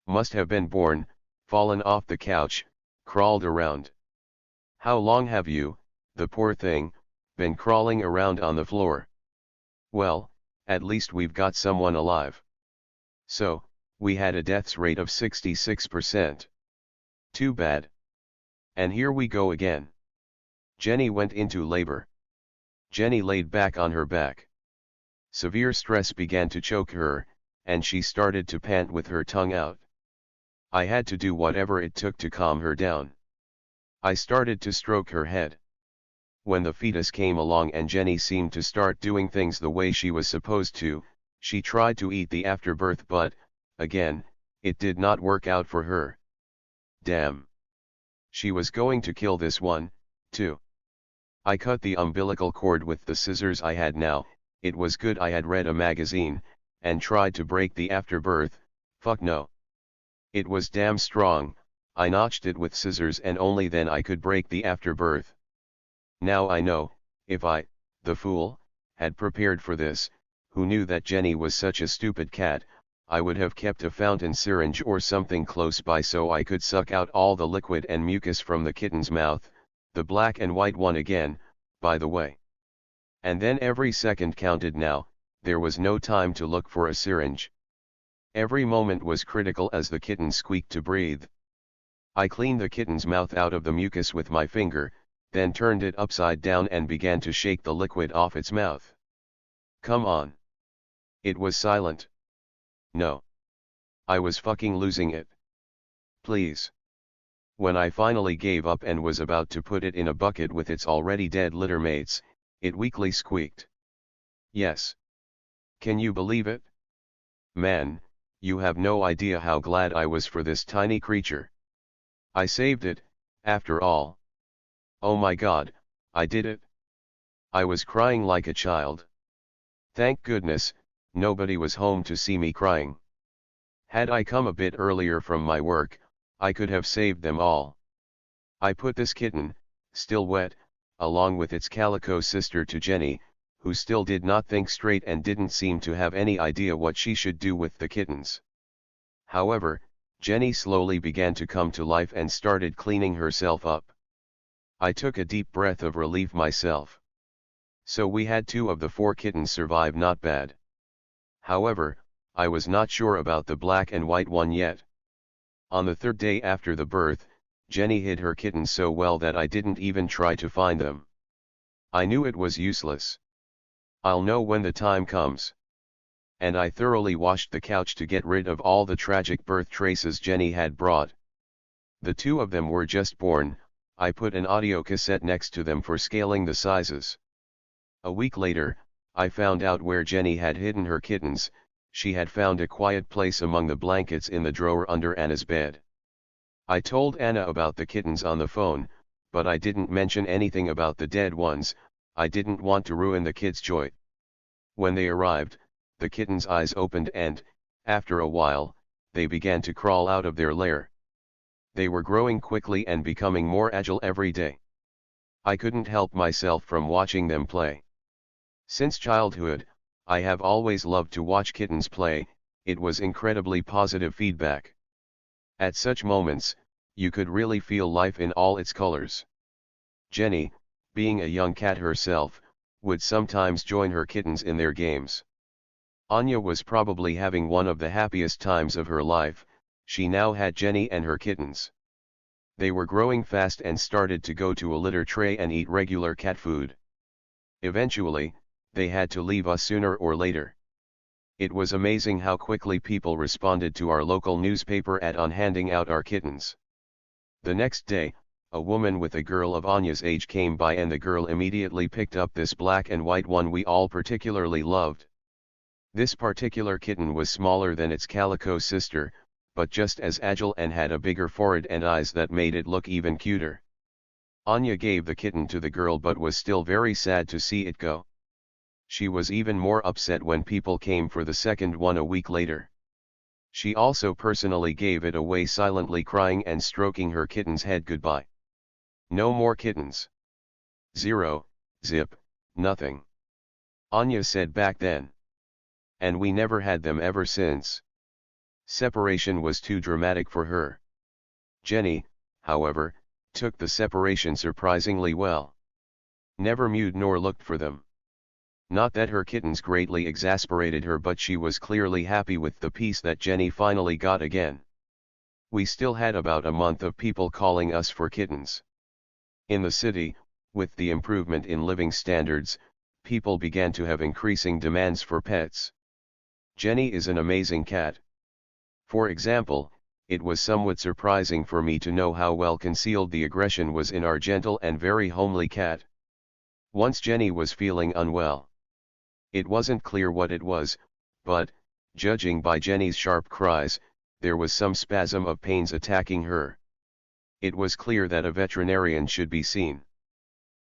Must have been born, fallen off the couch, crawled around. How long have you, the poor thing, been crawling around on the floor? Well, at least we've got someone alive. So, we had a deaths rate of 66%. Too bad. And here we go again. Jenny went into labor. Jenny laid back on her back. Severe stress began to choke her, and she started to pant with her tongue out. I had to do whatever it took to calm her down. I started to stroke her head. When the fetus came along and Jenny seemed to start doing things the way she was supposed to, she tried to eat the afterbirth but, again, it did not work out for her. Damn. She was going to kill this one, too. I cut the umbilical cord with the scissors I had now. It was good I had read a magazine, and tried to break the afterbirth. Fuck no. It was damn strong. I notched it with scissors and only then I could break the afterbirth. Now I know, if I, the fool, had prepared for this, who knew that Jenny was such a stupid cat, I would have kept a fountain syringe or something close by so I could suck out all the liquid and mucus from the kitten's mouth, the black and white one again, by the way. And then every second counted now, there was no time to look for a syringe. Every moment was critical as the kitten squeaked to breathe. I cleaned the kitten's mouth out of the mucus with my finger, then turned it upside down and began to shake the liquid off its mouth. Come on. It was silent. No. I was fucking losing it. Please. When I finally gave up and was about to put it in a bucket with its already dead littermates, it weakly squeaked. Yes. Can you believe it? Man, you have no idea how glad I was for this tiny creature. I saved it, After all. Oh my God, I did it. I was crying like a child. Thank goodness, nobody was home to see me crying. Had I come a bit earlier from my work, I could have saved them all. I put this kitten, still wet, along with its calico sister to Jenny, who still did not think straight and didn't seem to have any idea what she should do with the kittens. However, Jenny slowly began to come to life and started cleaning herself up. I took a deep breath of relief myself. So we had 2 of the 4 kittens survive, not bad. However, I was not sure about the black and white one yet. On the 3rd day after the birth, Jenny hid her kittens so well that I didn't even try to find them. I knew it was useless. I'll know when the time comes. And I thoroughly washed the couch to get rid of all the tragic birth traces Jenny had brought. The 2 of them were just born. I put an audio cassette next to them for scaling the sizes. A week later, I found out where Jenny had hidden her kittens. She had found a quiet place among the blankets in the drawer under Anna's bed. I told Anna about the kittens on the phone, but I didn't mention anything about the dead ones. I didn't want to ruin the kids' joy. When they arrived, the kittens' eyes opened and, after a while, they began to crawl out of their lair. They were growing quickly and becoming more agile every day. I couldn't help myself from watching them play. Since childhood, I have always loved to watch kittens play. It was incredibly positive feedback. At such moments, you could really feel life in all its colors. Jenny, being a young cat herself, would sometimes join her kittens in their games. Anya was probably having one of the happiest times of her life. She now had Jenny and her kittens. They were growing fast and started to go to a litter tray and eat regular cat food. Eventually, they had to leave us sooner or later. It was amazing how quickly people responded to our local newspaper ad on handing out our kittens. The next day, a woman with a girl of Anya's age came by and the girl immediately picked up this black and white one we all particularly loved. This particular kitten was smaller than its calico sister, but just as agile and had a bigger forehead and eyes that made it look even cuter. Anya gave the kitten to the girl but was still very sad to see it go. She was even more upset when people came for the second one a week later. She also personally gave it away, silently crying and stroking her kitten's head goodbye. No more kittens. Zero, zip, nothing. Anya said back then. And we never had them ever since. Separation was too dramatic for her. Jenny, however, took the separation surprisingly well. Never mewed nor looked for them. Not that her kittens greatly exasperated her, but she was clearly happy with the peace that Jenny finally got again. We still had about a month of people calling us for kittens. In the city, with the improvement in living standards, people began to have increasing demands for pets. Jenny is an amazing cat. For example, it was somewhat surprising for me to know how well concealed the aggression was in our gentle and very homely cat. Once Jenny was feeling unwell. It wasn't clear what it was, but, judging by Jenny's sharp cries, there was some spasm of pains attacking her. It was clear that a veterinarian should be seen.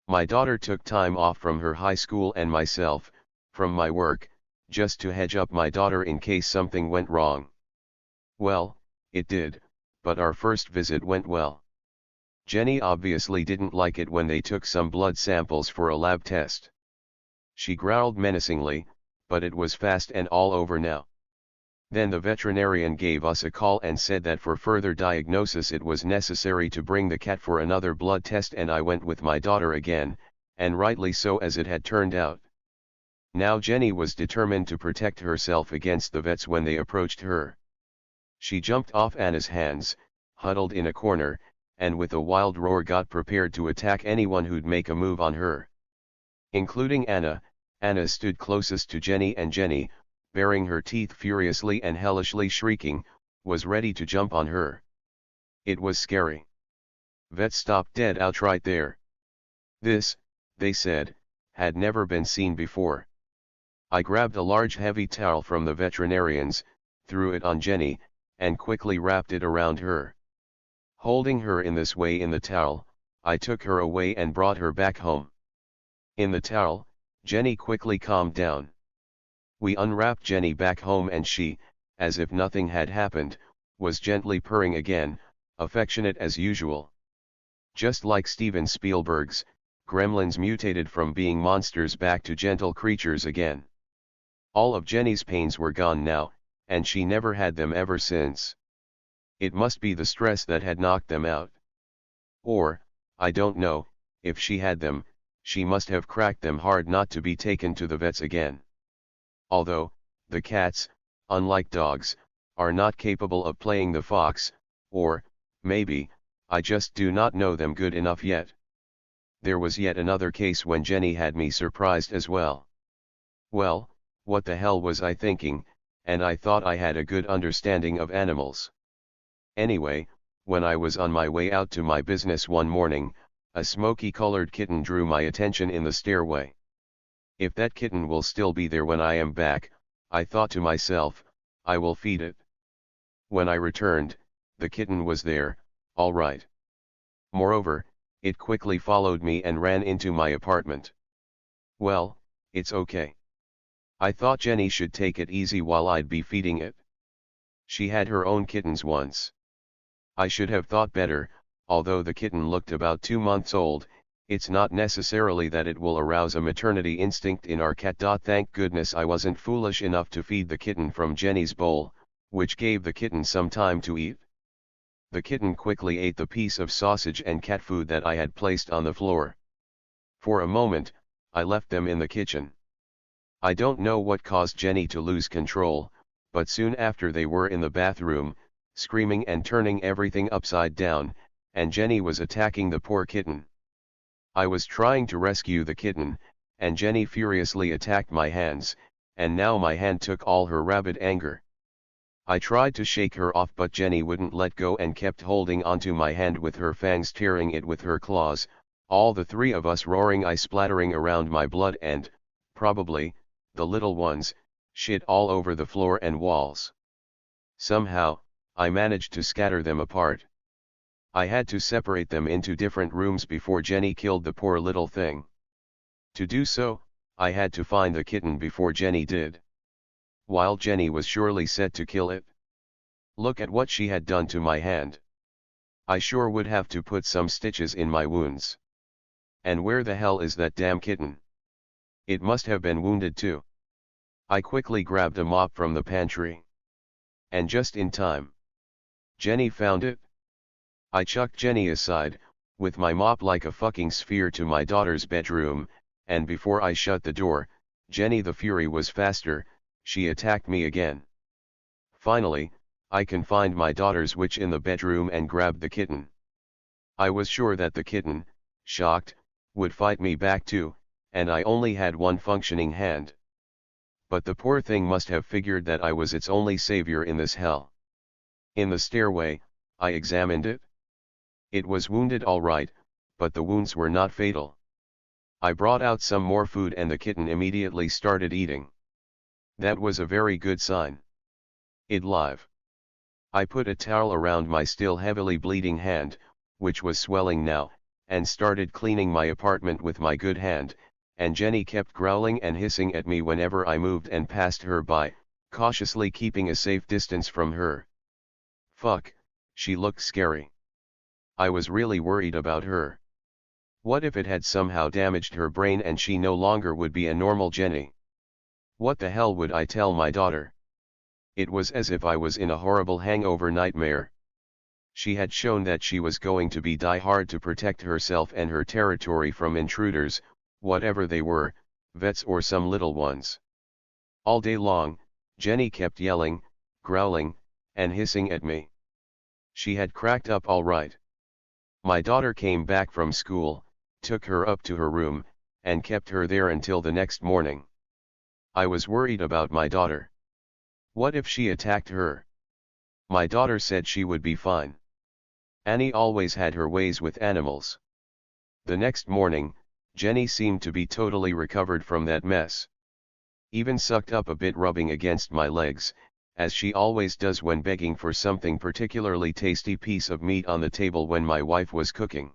My daughter took time off from her high school and myself, from my work, just to hedge up my daughter in case something went wrong. Well, it did, but our first visit went well. Jenny obviously didn't like it when they took some blood samples for a lab test. She growled menacingly, but it was fast and all over now. Then the veterinarian gave us a call and said that for further diagnosis it was necessary to bring the cat for another blood test, and I went with my daughter again, and rightly so as it had turned out. Now Jenny was determined to protect herself against the vets when they approached her. She jumped off Anna's hands, huddled in a corner, and with a wild roar got prepared to attack anyone who'd make a move on her. Including Anna. Anna stood closest to Jenny, and Jenny, baring her teeth furiously and hellishly shrieking, was ready to jump on her. It was scary. Vets stopped dead outright there. This, they said, had never been seen before. I grabbed a large heavy towel from the veterinarians, threw it on Jenny, and quickly wrapped it around her. Holding her in this way in the towel, I took her away and brought her back home. In the towel, Jenny quickly calmed down. We unwrapped Jenny back home and she, as if nothing had happened, was gently purring again, affectionate as usual. Just like Steven Spielberg's, gremlins mutated from being monsters back to gentle creatures again. All of Jenny's pains were gone now, and she never had them ever since. It must be the stress that had knocked them out. Or, I don't know, if she had them, she must have cracked them hard not to be taken to the vets again. Although, the cats, unlike dogs, are not capable of playing the fox, or, maybe, I just do not know them good enough yet. There was yet another case when Jenny had me surprised as well. Well, what the hell was I thinking, and I thought I had a good understanding of animals. Anyway, when I was on my way out to my business one morning, a smoky-colored kitten drew my attention in the stairway. If that kitten will still be there when I am back, I thought to myself, I will feed it. When I returned, the kitten was there, all right. Moreover, it quickly followed me and ran into my apartment. Well, it's okay. I thought Jenny should take it easy while I'd be feeding it. She had her own kittens once. I should have thought better, although the kitten looked about 2 months old. It's not necessarily that it will arouse a maternity instinct in our cat. Thank goodness I wasn't foolish enough to feed the kitten from Jenny's bowl, which gave the kitten some time to eat. The kitten quickly ate the piece of sausage and cat food that I had placed on the floor. For a moment, I left them in the kitchen. I don't know what caused Jenny to lose control, but soon after they were in the bathroom, screaming and turning everything upside down, and Jenny was attacking the poor kitten. I was trying to rescue the kitten, and Jenny furiously attacked my hands, and now my hand took all her rabid anger. I tried to shake her off, but Jenny wouldn't let go and kept holding onto my hand with her fangs, tearing it with her claws, all the three of us roaring, I splattering around my blood and, probably, the little ones, shit all over the floor and walls. Somehow, I managed to scatter them apart. I had to separate them into different rooms before Jenny killed the poor little thing. To do so, I had to find the kitten before Jenny did. While Jenny was surely set to kill it. Look at what she had done to my hand. I sure would have to put some stitches in my wounds. And where the hell is that damn kitten? It must have been wounded too. I quickly grabbed a mop from the pantry. And just in time. Jenny found it. I chucked Jenny aside, with my mop like a fucking sphere, to my daughter's bedroom, and before I shut the door, Jenny the Fury was faster, she attacked me again. Finally, I confined my daughter's witch in the bedroom and grabbed the kitten. I was sure that the kitten, shocked, would fight me back too, and I only had one functioning hand. But the poor thing must have figured that I was its only savior in this hell. In the stairway, I examined it. It was wounded all right, but the wounds were not fatal. I brought out some more food and the kitten immediately started eating. That was a very good sign. It live. I put a towel around my still heavily bleeding hand, which was swelling now, and started cleaning my apartment with my good hand, and Jenny kept growling and hissing at me whenever I moved and passed her by, cautiously keeping a safe distance from her. Fuck, she looked scary. I was really worried about her. What if it had somehow damaged her brain and she no longer would be a normal Jenny? What the hell would I tell my daughter? It was as if I was in a horrible hangover nightmare. She had shown that she was going to be die hard to protect herself and her territory from intruders, whatever they were, vets or some little ones. All day long, Jenny kept yelling, growling, and hissing at me. She had cracked up all right. My daughter came back from school, took her up to her room, and kept her there until the next morning. I was worried about my daughter. What if she attacked her? My daughter said she would be fine. Annie always had her ways with animals. The next morning, Jenny seemed to be totally recovered from that mess. Even sucked up a bit, rubbing against my legs, as she always does when begging for something particularly tasty piece of meat on the table when my wife was cooking.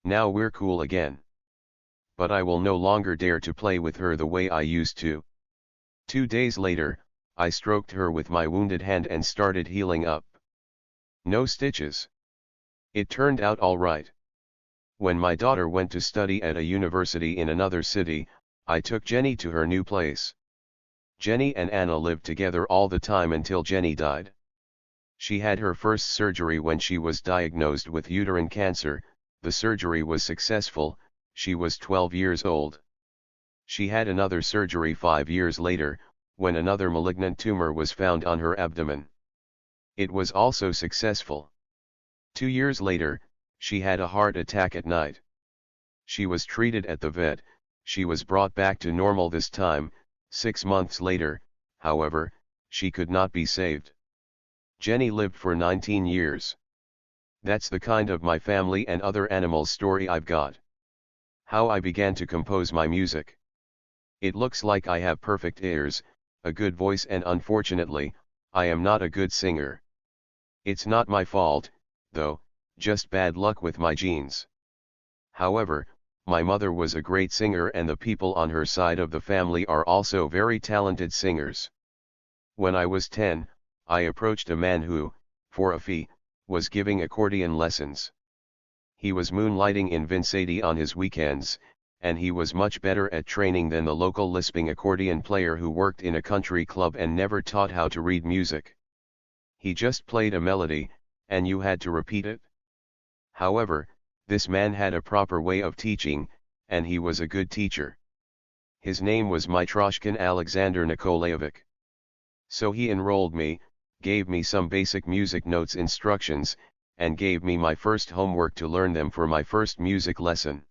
Now we're cool again. But I will no longer dare to play with her the way I used to. 2 days later, I stroked her with my wounded hand and started healing up. No stitches. It turned out all right. When my daughter went to study at a university in another city, I took Jenny to her new place. Jenny and Anna lived together all the time until Jenny died. She had her first surgery when she was diagnosed with uterine cancer. The surgery was successful. She was 12 years old. She had another surgery 5 years later, when another malignant tumor was found on her abdomen. It was also successful. 2 years later, she had a heart attack at night. She was treated at the vet. She was brought back to normal this time. 6 months later, however, she could not be saved. Jenny lived for 19 years. That's the kind of my family and other animals story I've got. How I began to compose my music. It looks like I have perfect ears, a good voice, and unfortunately, I am not a good singer. It's not my fault, though, just bad luck with my genes. However, my mother was a great singer and the people on her side of the family are also very talented singers. When I was 10, I approached a man who, for a fee, was giving accordion lessons. He was moonlighting in Vincenti on his weekends, and he was much better at training than the local lisping accordion player who worked in a country club and never taught how to read music. He just played a melody, and you had to repeat it. However, this man had a proper way of teaching, and he was a good teacher. His name was Mitroshkin Alexander Nikolaevich. So he enrolled me, gave me some basic music notes instructions, and gave me my first homework to learn them for my first music lesson.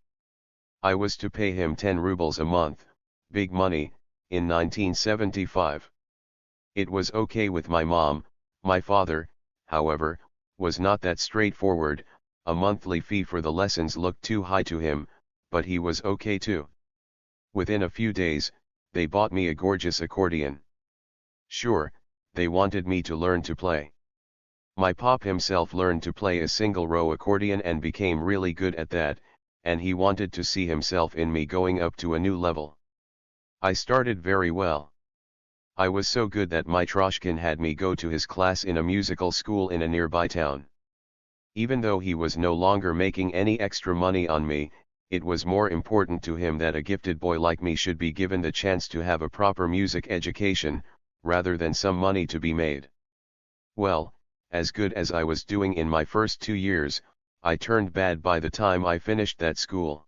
I was to pay him 10 rubles a month, big money, in 1975. It was okay with my mom. My father, however, was not that straightforward. A monthly fee for the lessons looked too high to him, but he was okay too. Within a few days, they bought me a gorgeous accordion. Sure, they wanted me to learn to play. My pop himself learned to play a single-row accordion and became really good at that, and he wanted to see himself in me going up to a new level. I started very well. I was so good that Mitroshkin had me go to his class in a musical school in a nearby town. Even though he was no longer making any extra money on me, it was more important to him that a gifted boy like me should be given the chance to have a proper music education, rather than some money to be made. Well, as good as I was doing in my first 2 years, I turned bad by the time I finished that school.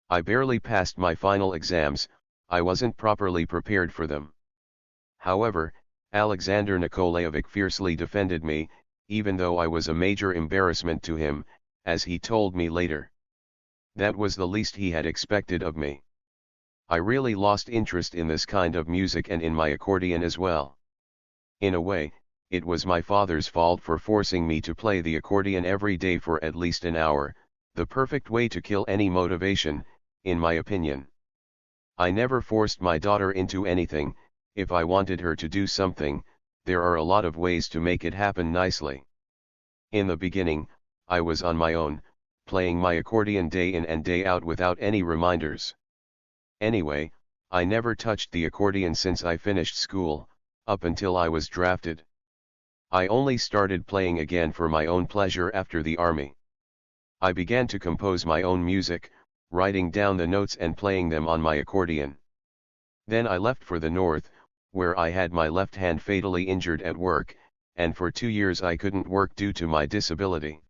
I barely passed my final exams. I wasn't properly prepared for them. However, Alexander Nikolaevich fiercely defended me, even though I was a major embarrassment to him, as he told me later. That was the least he had expected of me. I really lost interest in this kind of music and in my accordion as well. In a way, it was my father's fault for forcing me to play the accordion every day for at least an hour, the perfect way to kill any motivation, in my opinion. I never forced my daughter into anything. If I wanted her to do something, there are a lot of ways to make it happen nicely. In the beginning, I was on my own, playing my accordion day in and day out without any reminders. Anyway, I never touched the accordion since I finished school, up until I was drafted. I only started playing again for my own pleasure after the army. I began to compose my own music, writing down the notes and playing them on my accordion. Then I left for the north, where I had my left hand fatally injured at work, and for 2 years I couldn't work due to my disability.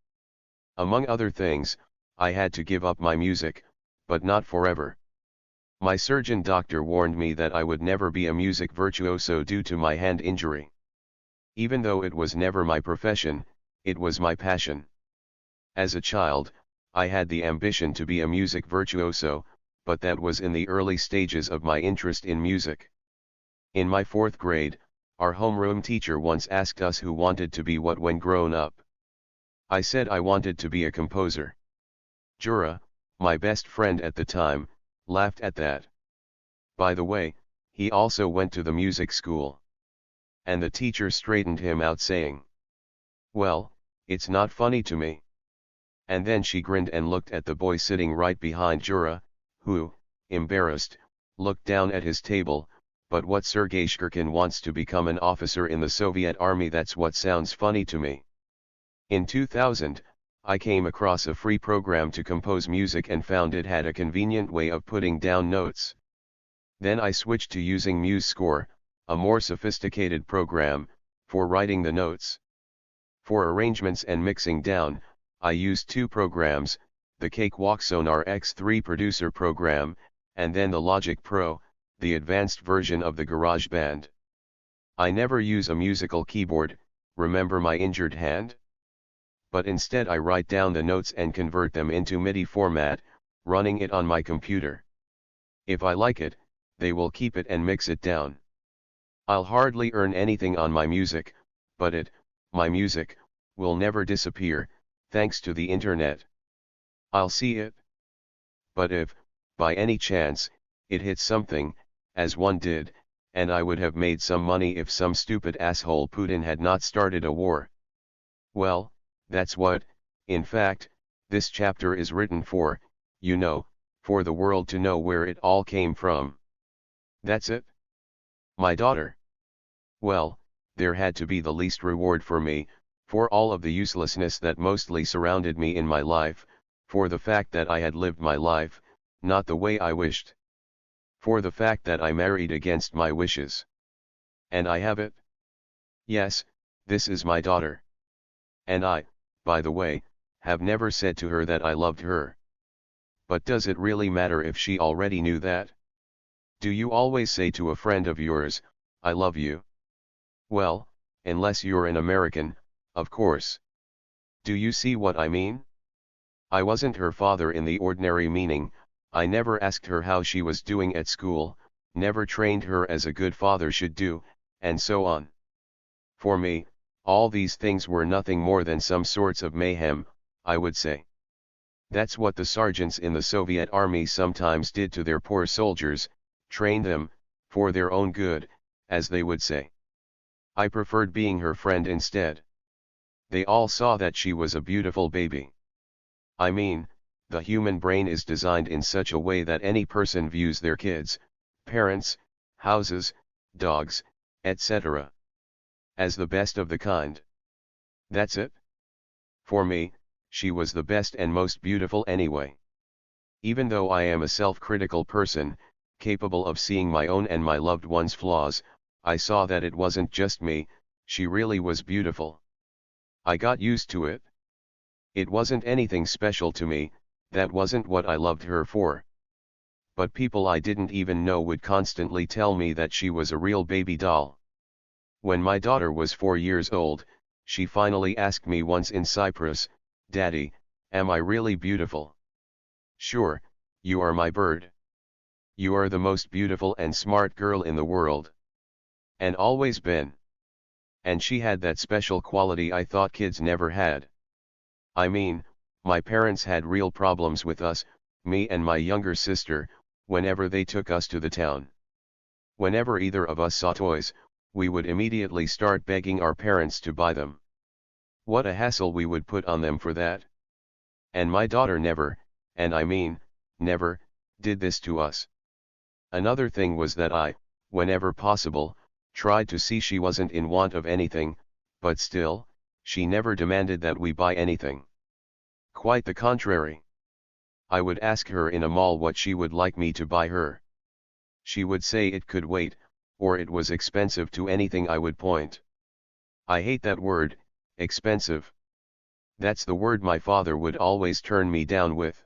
Among other things, I had to give up my music, but not forever. My surgeon doctor warned me that I would never be a music virtuoso due to my hand injury. Even though it was never my profession, it was my passion. As a child, I had the ambition to be a music virtuoso, but that was in the early stages of my interest in music. In my 4th grade, our homeroom teacher once asked us who wanted to be what when grown up. I said I wanted to be a composer. Jura, my best friend at the time, laughed at that. By the way, he also went to the music school. and the teacher straightened him out saying, "Well, it's not funny to me." And then she grinned and looked at the boy sitting right behind Jura, who, embarrassed, looked down at his table. "But what, Sergei Shkirkin wants to become an officer in the Soviet army? That's what sounds funny to me." In 2000, I came across a free program to compose music and found it had a convenient way of putting down notes. Then I switched to using MuseScore, a more sophisticated program, for writing the notes. For arrangements and mixing down, I used two programs, the Cakewalk Sonar X3 producer program, and then the Logic Pro, the advanced version of the GarageBand. I never use a musical keyboard, remember my injured hand? But instead I write down the notes and convert them into MIDI format, running it on my computer. If I like it, they will keep it and mix it down. I'll hardly earn anything on my music, but my music, will never disappear, thanks to the internet. I'll see it. But if, by any chance, it hits something, as one did, and I would have made some money if some stupid asshole Putin had not started a war. Well, that's what, in fact, this chapter is written for, for the world to know where it all came from. That's it? My daughter. Well, there had to be the least reward for me, for all of the uselessness that mostly surrounded me in my life, for the fact that I had lived my life, not the way I wished. For the fact that I married against my wishes. And I have it. Yes, this is my daughter. And I, by the way, have never said to her that I loved her. But does it really matter if she already knew that? Do you always say to a friend of yours, "I love you"? Well, unless you're an American, of course. Do you see what I mean? I wasn't her father in the ordinary meaning. I never asked her how she was doing at school, never trained her as a good father should do, and so on. For me, all these things were nothing more than some sorts of mayhem, I would say. That's what the sergeants in the Soviet army sometimes did to their poor soldiers, trained them, for their own good, as they would say. I preferred being her friend instead. They all saw that she was a beautiful baby. I mean, the human brain is designed in such a way that any person views their kids, parents, houses, dogs, etc. as the best of the kind. That's it. For me, she was the best and most beautiful anyway. Even though I am a self-critical person, capable of seeing my own and my loved one's flaws, I saw that it wasn't just me, she really was beautiful. I got used to it. It wasn't anything special to me, that wasn't what I loved her for. But people I didn't even know would constantly tell me that she was a real baby doll. When my daughter was 4 years old, she finally asked me once in Cyprus, "Daddy, am I really beautiful?" "Sure, you are my bird. You are the most beautiful and smart girl in the world. And always been." And she had that special quality I thought kids never had. I mean, my parents had real problems with us, me and my younger sister, whenever they took us to the town. Whenever either of us saw toys, we would immediately start begging our parents to buy them. What a hassle we would put on them for that. And my daughter never, and I mean, never, did this to us. Another thing was that I, whenever possible, tried to see she wasn't in want of anything, but still, she never demanded that we buy anything. Quite the contrary. I would ask her in a mall what she would like me to buy her. She would say it could wait, or it was expensive to anything I would point. I hate that word, expensive. That's the word my father would always turn me down with.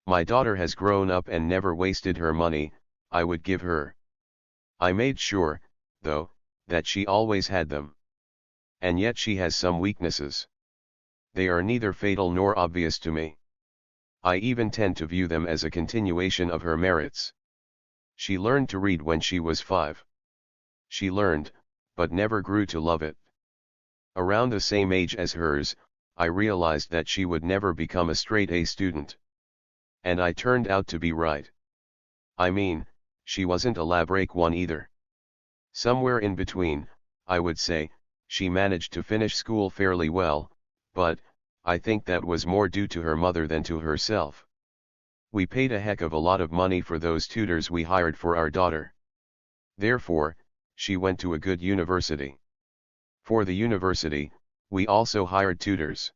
My daughter has grown up and never wasted her money, I would give her. I made sure, though, that she always had them. And yet she has some weaknesses. They are neither fatal nor obvious to me. I even tend to view them as a continuation of her merits. She learned to read when she was 5. She learned, but never grew to love it. Around the same age as hers, I realized that she would never become a straight A student. And I turned out to be right. I mean, she wasn't a lab rake one either. Somewhere in between, I would say, she managed to finish school fairly well, but, I think that was more due to her mother than to herself. We paid a heck of a lot of money for those tutors we hired for our daughter. Therefore, she went to a good university. For the university, we also hired tutors.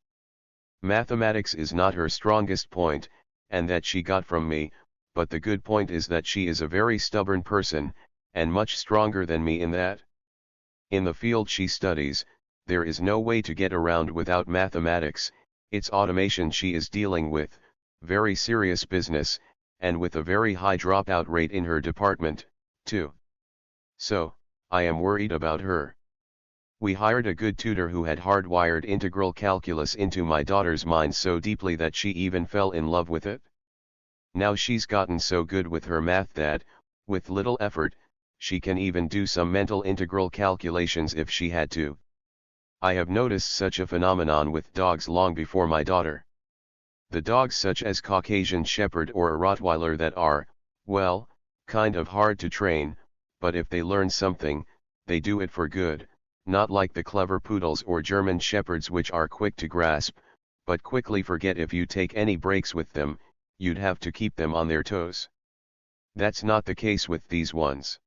Mathematics is not her strongest point, and that she got from me, but the good point is that she is a very stubborn person, and much stronger than me in that. In the field she studies, there is no way to get around without mathematics. It's automation she is dealing with, very serious business, and with a very high dropout rate in her department, too. So, I am worried about her. We hired a good tutor who had hardwired integral calculus into my daughter's mind so deeply that she even fell in love with it. Now she's gotten so good with her math that, with little effort, she can even do some mental integral calculations if she had to. I have noticed such a phenomenon with dogs long before my daughter. The dogs such as Caucasian Shepherd or a Rottweiler that are, well, kind of hard to train, but if they learn something, they do it for good, not like the clever poodles or German shepherds which are quick to grasp, but quickly forget if you take any breaks with them, you'd have to keep them on their toes. That's not the case with these ones.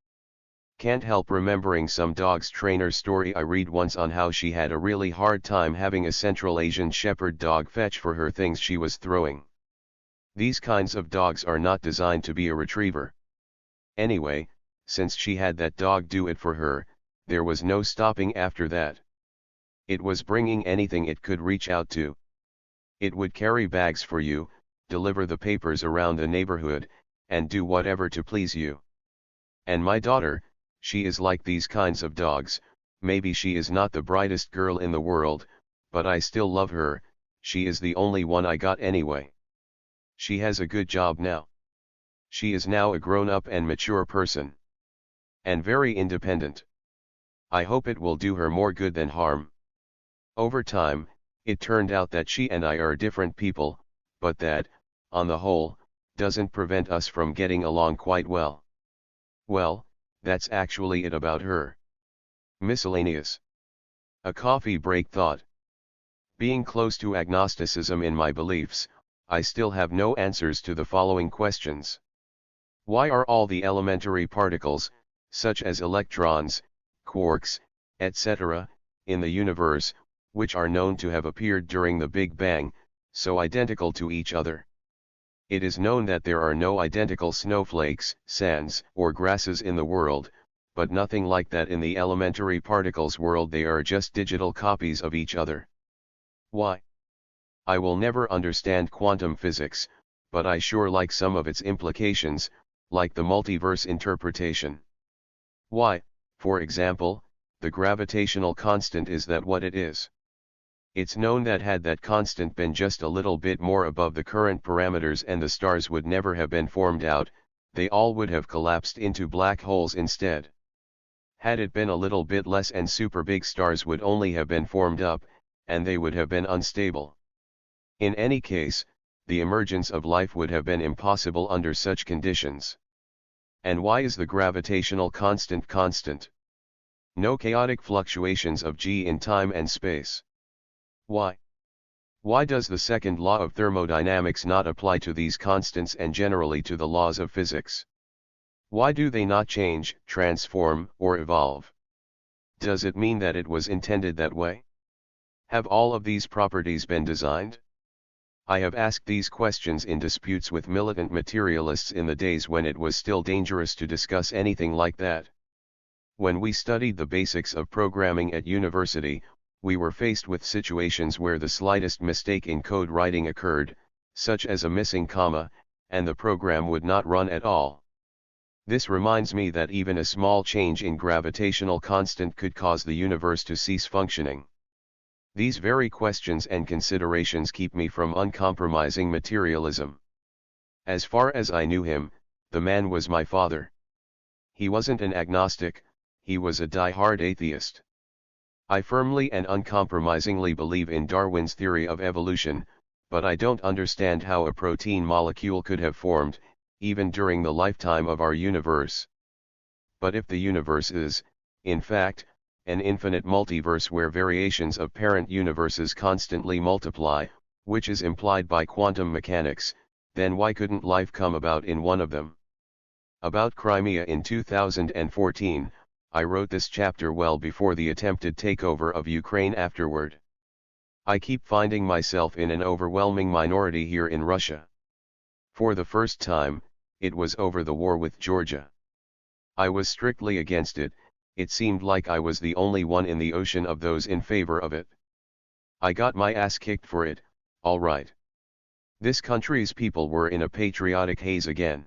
Can't help remembering some dog's trainer story I read once on how she had a really hard time having a Central Asian Shepherd dog fetch for her things she was throwing. These kinds of dogs are not designed to be a retriever. Anyway, since she had that dog do it for her, there was no stopping after that. It was bringing anything it could reach out to. It would carry bags for you, deliver the papers around the neighborhood, and do whatever to please you. And my daughter, she is like these kinds of dogs. Maybe she is not the brightest girl in the world, but I still love her. She is the only one I got anyway. She has a good job now. She is now a grown-up and mature person. And very independent. I hope it will do her more good than harm. Over time, it turned out that she and I are different people, but that, on the whole, doesn't prevent us from getting along quite well. Well, that's actually it about her. Miscellaneous. A coffee break thought. Being close to agnosticism in my beliefs, I still have no answers to the following questions. Why are all the elementary particles, such as electrons, quarks, etc., in the universe, which are known to have appeared during the Big Bang, so identical to each other? It is known that there are no identical snowflakes, sands, or grasses in the world, but nothing like that in the elementary particles world. They are just digital copies of each other. Why? I will never understand quantum physics, but I sure like some of its implications, like the multiverse interpretation. Why, for example, the gravitational constant is that what it is? It's known that had that constant been just a little bit more above the current parameters and the stars would never have been formed out, they all would have collapsed into black holes instead. Had it been a little bit less and super big stars would only have been formed up, and they would have been unstable. In any case, the emergence of life would have been impossible under such conditions. And why is the gravitational constant constant? No chaotic fluctuations of g in time and space. Why? Why does the second law of thermodynamics not apply to these constants and generally to the laws of physics? Why do they not change, transform, or evolve? Does it mean that it was intended that way? Have all of these properties been designed? I have asked these questions in disputes with militant materialists in the days when it was still dangerous to discuss anything like that. When we studied the basics of programming at university, we were faced with situations where the slightest mistake in code writing occurred, such as a missing comma, and the program would not run at all. This reminds me that even a small change in gravitational constant could cause the universe to cease functioning. These very questions and considerations keep me from uncompromising materialism. As far as I knew him, the man was my father. He wasn't an agnostic, he was a die-hard atheist. I firmly and uncompromisingly believe in Darwin's theory of evolution, but I don't understand how a protein molecule could have formed, even during the lifetime of our universe. But if the universe is, in fact, an infinite multiverse where variations of parent universes constantly multiply, which is implied by quantum mechanics, then why couldn't life come about in one of them? About Crimea in 2014, I wrote this chapter well before the attempted takeover of Ukraine afterward. I keep finding myself in an overwhelming minority here in Russia. For the first time, it was over the war with Georgia. I was strictly against it. It seemed like I was the only one in the ocean of those in favor of it. I got my ass kicked for it, all right. This country's people were in a patriotic haze again.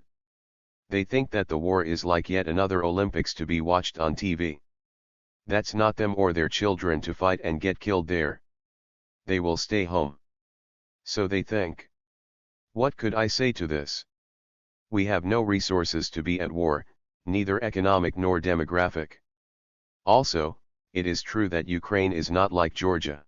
They think that the war is like yet another Olympics to be watched on TV. That's not them or their children to fight and get killed there. They will stay home. So they think. What could I say to this? We have no resources to be at war, neither economic nor demographic. Also, it is true that Ukraine is not like Georgia.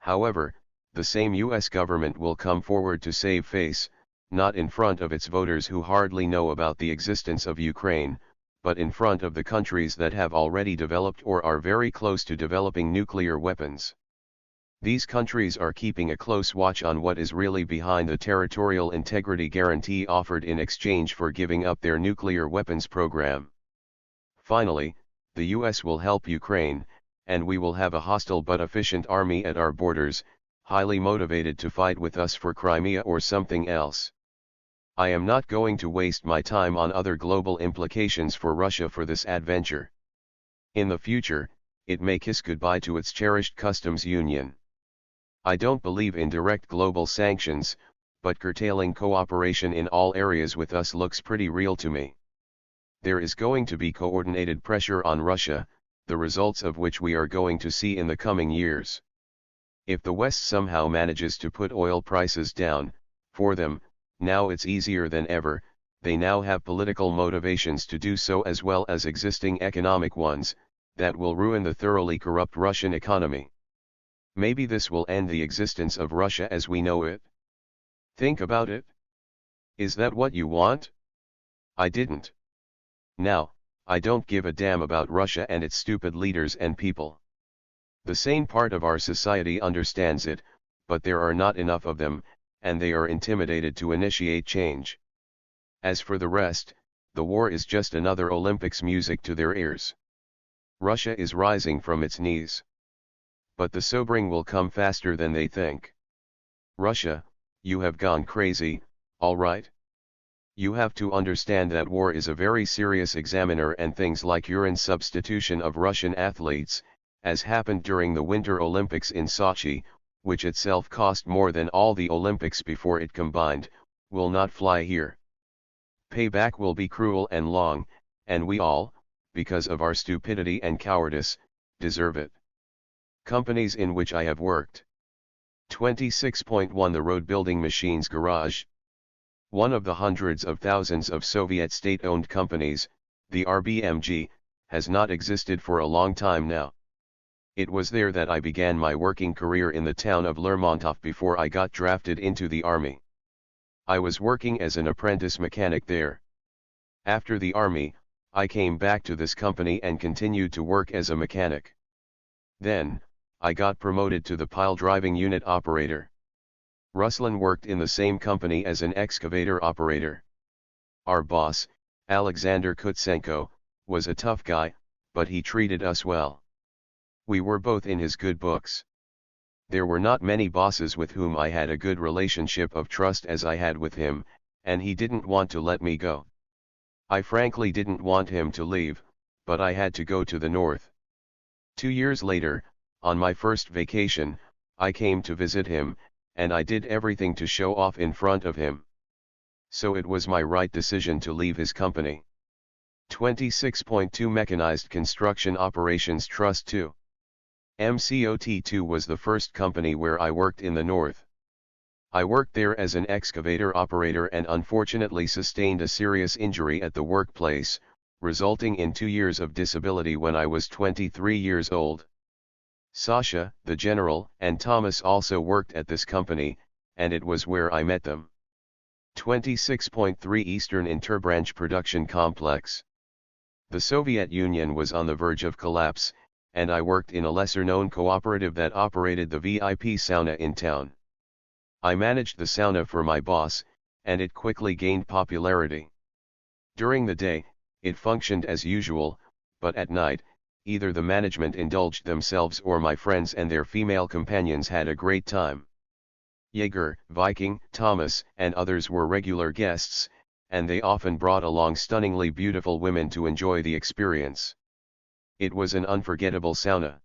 However, the same US government will come forward to save face, not in front of its voters who hardly know about the existence of Ukraine, but in front of the countries that have already developed or are very close to developing nuclear weapons. These countries are keeping a close watch on what is really behind the territorial integrity guarantee offered in exchange for giving up their nuclear weapons program. Finally, the US will help Ukraine, and we will have a hostile but efficient army at our borders, highly motivated to fight with us for Crimea or something else. I am not going to waste my time on other global implications for Russia for this adventure. In the future, it may kiss goodbye to its cherished customs union. I don't believe in direct global sanctions, but curtailing cooperation in all areas with us looks pretty real to me. There is going to be coordinated pressure on Russia, the results of which we are going to see in the coming years. If the West somehow manages to put oil prices down, for them, now it's easier than ever. They now have political motivations to do so as well as existing economic ones, that will ruin the thoroughly corrupt Russian economy. Maybe this will end the existence of Russia as we know it. Think about it. Is that what you want? I didn't. Now, I don't give a damn about Russia and its stupid leaders and people. The sane part of our society understands it, but there are not enough of them, and they are intimidated to initiate change. As for the rest, the war is just another Olympics music to their ears. Russia is rising from its knees. But the sobering will come faster than they think. Russia, you have gone crazy, all right? You have to understand that war is a very serious examiner, and things like urine substitution of Russian athletes, as happened during the Winter Olympics in Sochi, which itself cost more than all the Olympics before it combined, will not fly here. Payback will be cruel and long, and we all, because of our stupidity and cowardice, deserve it. Companies in which I have worked. 26.1 The Road Building Machines Garage. One of the hundreds of thousands of Soviet state-owned companies, the RBMG, has not existed for a long time now. It was there that I began my working career in the town of Lermontov before I got drafted into the army. I was working as an apprentice mechanic there. After the army, I came back to this company and continued to work as a mechanic. Then, I got promoted to the pile driving unit operator. Ruslan worked in the same company as an excavator operator. Our boss, Alexander Kutsenko, was a tough guy, but he treated us well. We were both in his good books. There were not many bosses with whom I had a good relationship of trust as I had with him, and he didn't want to let me go. I frankly didn't want him to leave, but I had to go to the north. 2 years later, on my first vacation, I came to visit him, and I did everything to show off in front of him. So it was my right decision to leave his company. 26.2 Mechanized Construction Operations Trust 2. MCOT2 was the first company where I worked in the north. I worked there as an excavator operator and unfortunately sustained a serious injury at the workplace, resulting in 2 years of disability when I was 23 years old. Sasha, the general, and Thomas also worked at this company, and it was where I met them. 26.3 Eastern Interbranch Production Complex. The Soviet Union was on the verge of collapse, and I worked in a lesser-known cooperative that operated the VIP sauna in town. I managed the sauna for my boss, and it quickly gained popularity. During the day, it functioned as usual, but at night, either the management indulged themselves or my friends and their female companions had a great time. Jaeger, Viking, Thomas, and others were regular guests, and they often brought along stunningly beautiful women to enjoy the experience. It was an unforgettable sauna.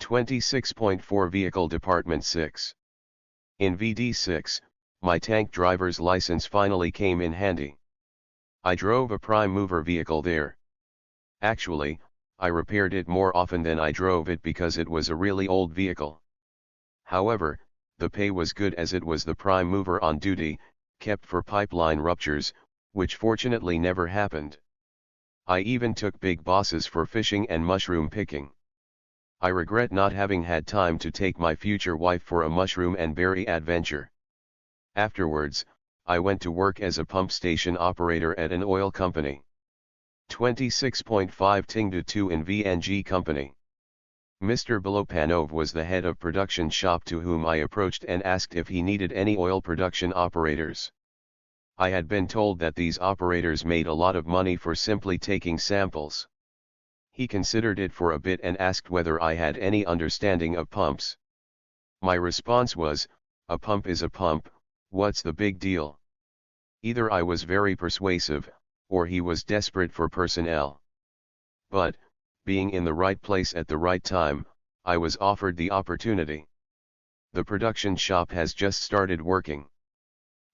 26.4 Vehicle Department 6. In VD6, my tank driver's license finally came in handy. I drove a prime mover vehicle there. Actually, I repaired it more often than I drove it because it was a really old vehicle. However, the pay was good as it was the prime mover on duty, kept for pipeline ruptures, which fortunately never happened. I even took big bosses for fishing and mushroom picking. I regret not having had time to take my future wife for a mushroom and berry adventure. Afterwards, I went to work as a pump station operator at an oil company. 26.5 Tingda 2 in VNG Company. Mr. Belopanov was the head of production shop to whom I approached and asked if he needed any oil production operators. I had been told that these operators made a lot of money for simply taking samples. He considered it for a bit and asked whether I had any understanding of pumps. My response was, "A pump is a pump, what's the big deal?" Either I was very persuasive, or he was desperate for personnel. But, being in the right place at the right time, I was offered the opportunity. The production shop has just started working.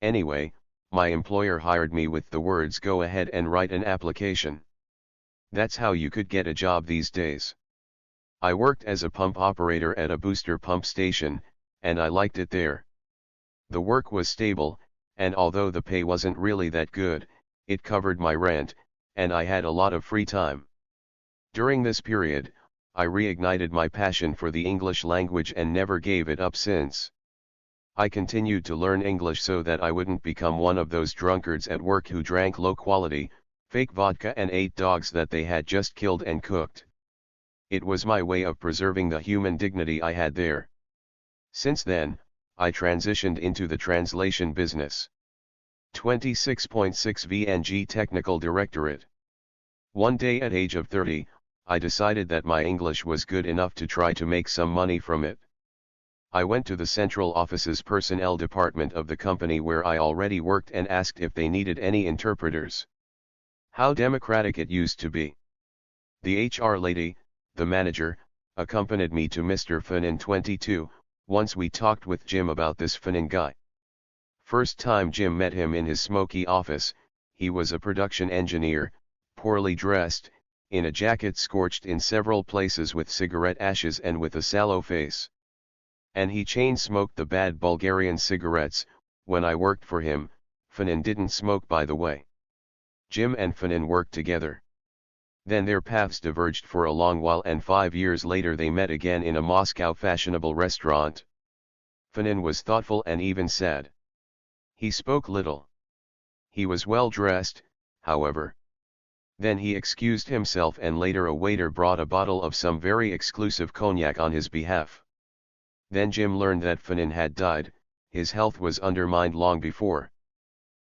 Anyway, my employer hired me with the words, "Go ahead and write an application." That's how you could get a job these days. I worked as a pump operator at a booster pump station, and I liked it there. The work was stable, and although the pay wasn't really that good, it covered my rent, and I had a lot of free time. During this period, I reignited my passion for the English language and never gave it up since. I continued to learn English so that I wouldn't become one of those drunkards at work who drank low-quality, fake vodka and ate dogs that they had just killed and cooked. It was my way of preserving the human dignity I had there. Since then, I transitioned into the translation business. 26.6 VNG Technical Directorate. One day at age of 30, I decided that my English was good enough to try to make some money from it. I went to the central office's personnel department of the company where I already worked and asked if they needed any interpreters. How democratic it used to be. The HR lady, the manager, accompanied me to Mr. Fanin 22, once we talked with Jim about this Fanin guy. First time Jim met him in his smoky office, he was a production engineer, poorly dressed, in a jacket scorched in several places with cigarette ashes and with a sallow face. And he chain-smoked the bad Bulgarian cigarettes. When I worked for him, Fanin didn't smoke, by the way. Jim and Fanin worked together. Then their paths diverged for a long while, and 5 years later they met again in a Moscow fashionable restaurant. Fanin was thoughtful and even sad. He spoke little. He was well dressed, however. Then he excused himself, and later a waiter brought a bottle of some very exclusive cognac on his behalf. Then Jim learned that Fanin had died. His health was undermined long before.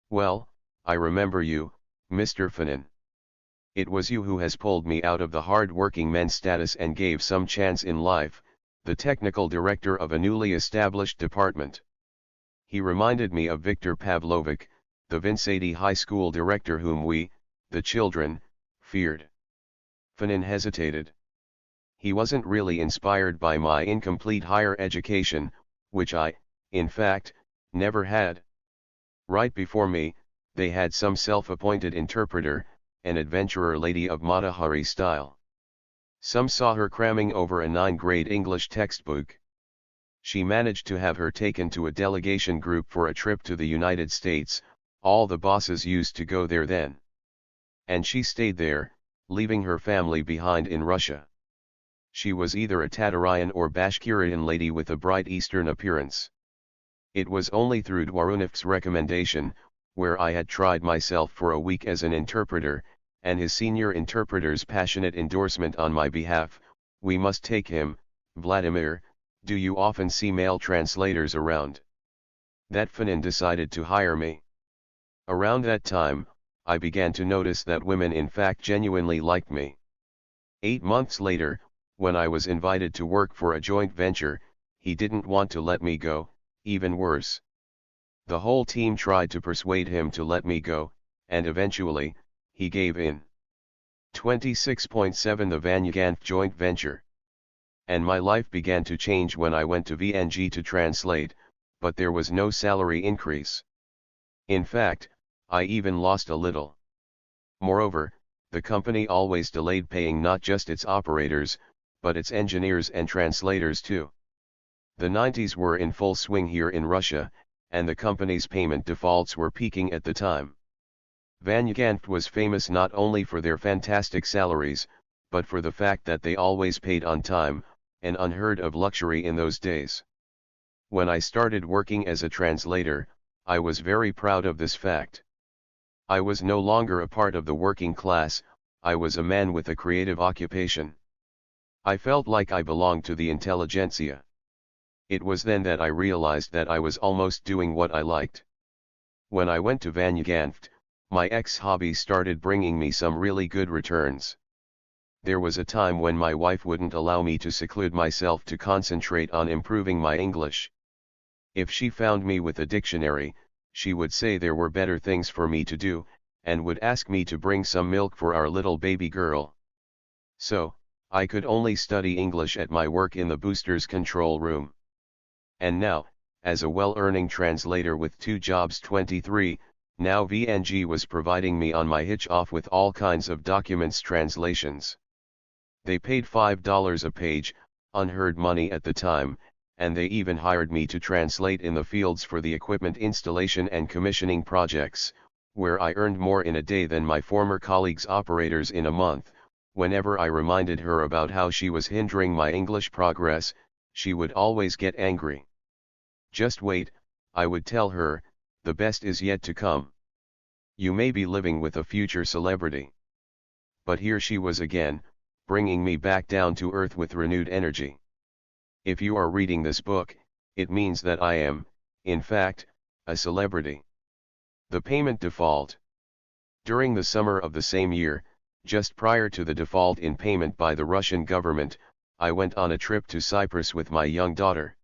"Well, I remember you, Mr. Fanin. It was you who has pulled me out of the hard-working men status and gave some chance in life," the technical director of a newly established department. He reminded me of Viktor Pavlovich, the Vinsady High School director whom we, the children, feared. Fanin hesitated. He wasn't really inspired by my incomplete higher education, which I, in fact, never had. Right before me, they had some self-appointed interpreter, an adventurer lady of Matahari style. Some saw her cramming over a 9th-grade English textbook. She managed to have her taken to a delegation group for a trip to the United States. All the bosses used to go there then. And she stayed there, leaving her family behind in Russia. She was either a Tatarian or Bashkirian lady with a bright Eastern appearance. It was only through Dwarunov's recommendation, where I had tried myself for a week as an interpreter, and his senior interpreter's passionate endorsement on my behalf, We must take him, Vladimir. Do you often see male translators around? That Fanin decided to hire me. Around that time, I began to notice that women in fact genuinely liked me. 8 months later, when I was invited to work for a joint venture, he didn't want to let me go. Even worse. The whole team tried to persuade him to let me go, and eventually, he gave in. 26.7 The Vanyaganth joint venture. And my life began to change when I went to VNG to translate, but there was no salary increase. In fact, I even lost a little. Moreover, the company always delayed paying not just its operators, but its engineers and translators too. The 90s were in full swing here in Russia, and the company's payment defaults were peaking at the time. Vanyaganth was famous not only for their fantastic salaries, but for the fact that they always paid on time, an unheard of luxury in those days. When I started working as a translator, I was very proud of this fact. I was no longer a part of the working class, I was a man with a creative occupation. I felt like I belonged to the intelligentsia. It was then that I realized that I was almost doing what I liked. When I went to Vanyaganth, my ex-hobby started bringing me some really good returns. There was a time when my wife wouldn't allow me to seclude myself to concentrate on improving my English. If she found me with a dictionary, she would say there were better things for me to do, and would ask me to bring some milk for our little baby girl. So, I could only study English at my work in the boosters control room. And now, as a well-earning translator with 2 jobs 23, now VNG was providing me on my hitch-off with all kinds of documents translations. They paid $5 a page, unheard money at the time, and they even hired me to translate in the fields for the equipment installation and commissioning projects, where I earned more in a day than my former colleagues' operators in a month. Whenever I reminded her about how she was hindering my English progress, she would always get angry. Just wait, I would tell her, the best is yet to come. You may be living with a future celebrity. But here she was again, bringing me back down to earth with renewed energy. If you are reading this book, it means that I am, in fact, a celebrity. The payment default. During the summer of the same year, just prior to the default in payment by the Russian government, I went on a trip to Cyprus with my young daughter.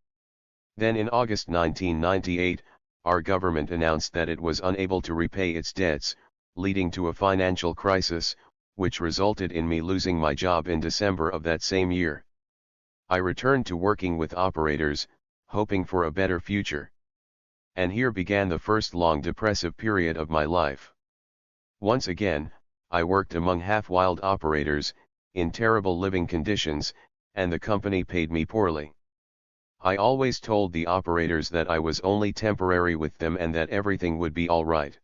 Then in August 1998, our government announced that it was unable to repay its debts, leading to a financial crisis, which resulted in me losing my job in December of that same year. I returned to working with operators, hoping for a better future. And here began the first long depressive period of my life. Once again, I worked among half-wild operators, in terrible living conditions, and the company paid me poorly. I always told the operators that I was only temporary with them and that everything would be all right.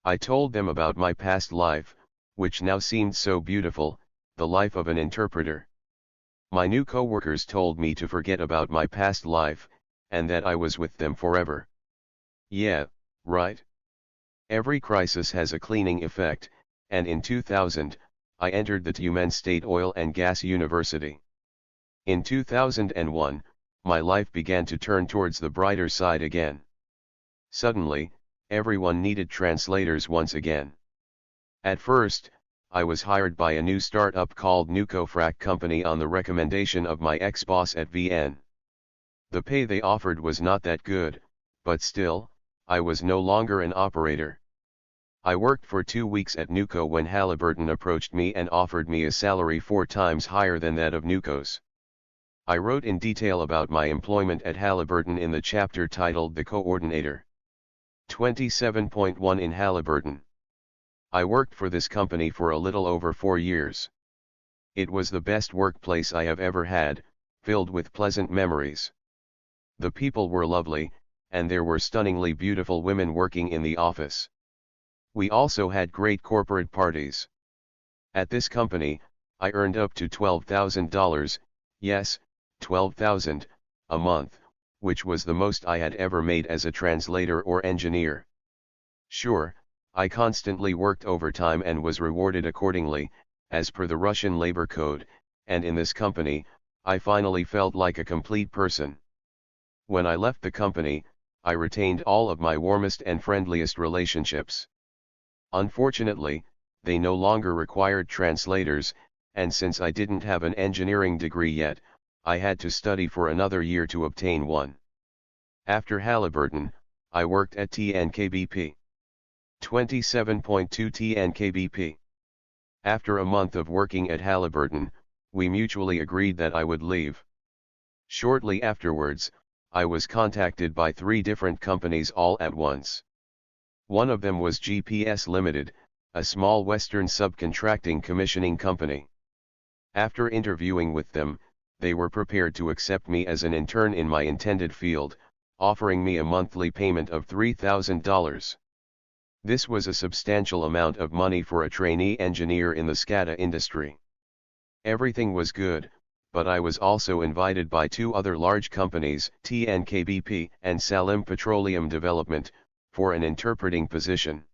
I told them about my past life, which now seemed so beautiful, the life of an interpreter. My new co-workers told me to forget about my past life, and that I was with them forever. Yeah, right. Every crisis has a cleaning effect, and in 2000, I entered the Tyumen State Oil and Gas University. In 2001, my life began to turn towards the brighter side again. Suddenly, everyone needed translators once again. At first, I was hired by a new startup called Nucofrac Company on the recommendation of my ex-boss at VN. The pay they offered was not that good, but still, I was no longer an operator. I worked for 2 weeks at Nuco when Halliburton approached me and offered me a salary 4 times higher than that of Nuco's. I wrote in detail about my employment at Halliburton in the chapter titled The Coordinator. 27.1 In Halliburton. I worked for this company for a little over 4 years. It was the best workplace I have ever had, filled with pleasant memories. The people were lovely, and there were stunningly beautiful women working in the office. We also had great corporate parties. At this company, I earned up to $12,000, yes, $12,000, a month, which was the most I had ever made as a translator or engineer. Sure, I constantly worked overtime and was rewarded accordingly, as per the Russian labor code, and in this company, I finally felt like a complete person. When I left the company, I retained all of my warmest and friendliest relationships. Unfortunately, they no longer required translators, and since I didn't have an engineering degree yet, I had to study for another year to obtain one. After Halliburton, I worked at TNKBP. 27.2 TNKBP. After a month of working at Halliburton, we mutually agreed that I would leave. Shortly afterwards, I was contacted by 3 different companies all at once. One of them was GPS Limited, a small Western subcontracting commissioning company. After interviewing with them, they were prepared to accept me as an intern in my intended field, offering me a monthly payment of $3,000. This was a substantial amount of money for a trainee engineer in the SCADA industry. Everything was good, but I was also invited by 2 other large companies, TNKBP and Salim Petroleum Development, for an interpreting position.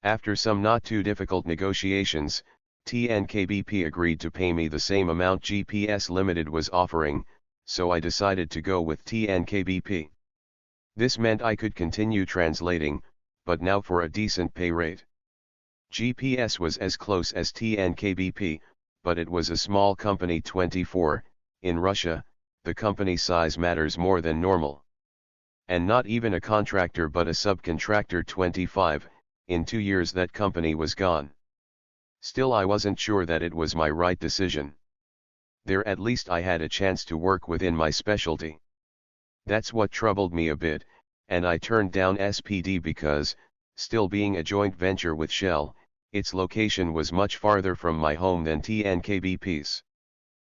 After some not too difficult negotiations, TNKBP agreed to pay me the same amount GPS Limited was offering, so I decided to go with TNKBP. This meant I could continue translating, but now for a decent pay rate. GPS was as close as TNKBP, but it was a small company. 24, in Russia, the company size matters more than normal. And not even a contractor but a subcontractor. 25, in 2 years that company was gone. Still, I wasn't sure that it was my right decision. There at least I had a chance to work within my specialty. That's what troubled me a bit, and I turned down SPD because, still being a joint venture with Shell, its location was much farther from my home than TNKBP's.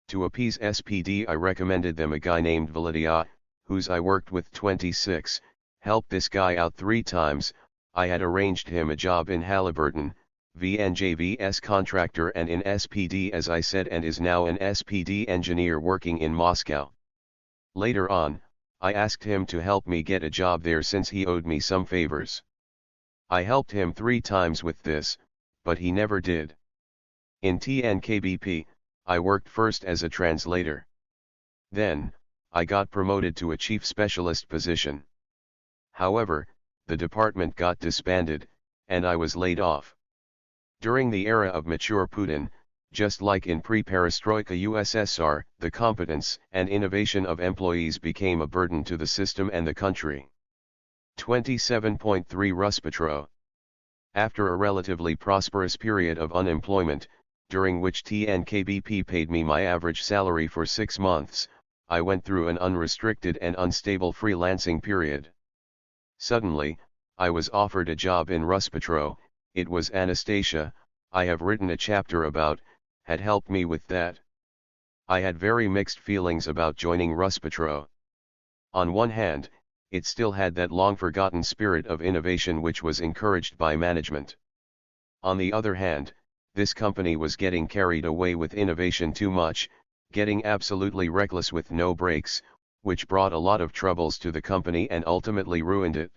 To appease SPD, I recommended them a guy named Validia, whose I worked with. 26, helped this guy out 3 times. I had arranged him a job in Halliburton, VNJVS contractor, and in SPD as I said, and is now an SPD engineer working in Moscow. Later on, I asked him to help me get a job there since he owed me some favors. I helped him 3 times with this, but he never did. In TNKBP, I worked first as a translator. Then, I got promoted to a chief specialist position. However, the department got disbanded, and I was laid off. During the era of mature Putin, just like in pre-perestroika USSR, the competence and innovation of employees became a burden to the system and the country. 27.3 Ruspetro. After a relatively prosperous period of unemployment, during which TNKBP paid me my average salary for 6 months, I went through an unrestricted and unstable freelancing period. Suddenly, I was offered a job in Ruspetro. It was Anastasia, I have written a chapter about, had helped me with that. I had very mixed feelings about joining Ruspetro. On one hand, it still had that long-forgotten spirit of innovation which was encouraged by management. On the other hand, this company was getting carried away with innovation too much, getting absolutely reckless with no brakes, which brought a lot of troubles to the company and ultimately ruined it.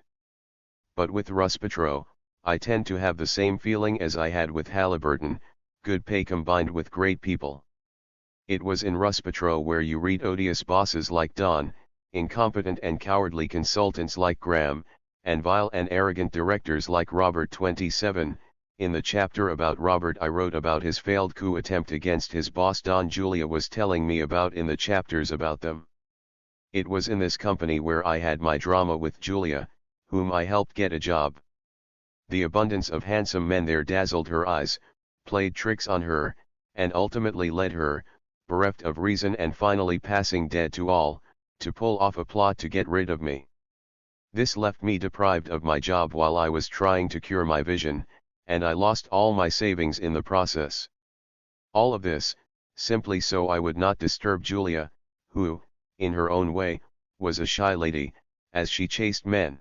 But with Ruspetro, I tend to have the same feeling as I had with Halliburton, good pay combined with great people. It was in Ruspetro where you read odious bosses like Don, incompetent and cowardly consultants like Graham, and vile and arrogant directors like Robert. 27, in the chapter about Robert I wrote about his failed coup attempt against his boss Don. Julia was telling me about in the chapters about them. It was in this company where I had my drama with Julia, whom I helped get a job. The abundance of handsome men there dazzled her eyes, played tricks on her, and ultimately led her, bereft of reason and finally passing dead to all, to pull off a plot to get rid of me. This left me deprived of my job while I was trying to cure my vision, and I lost all my savings in the process. All of this, simply so I would not disturb Julia, who, in her own way, was a shy lady, as she chased men.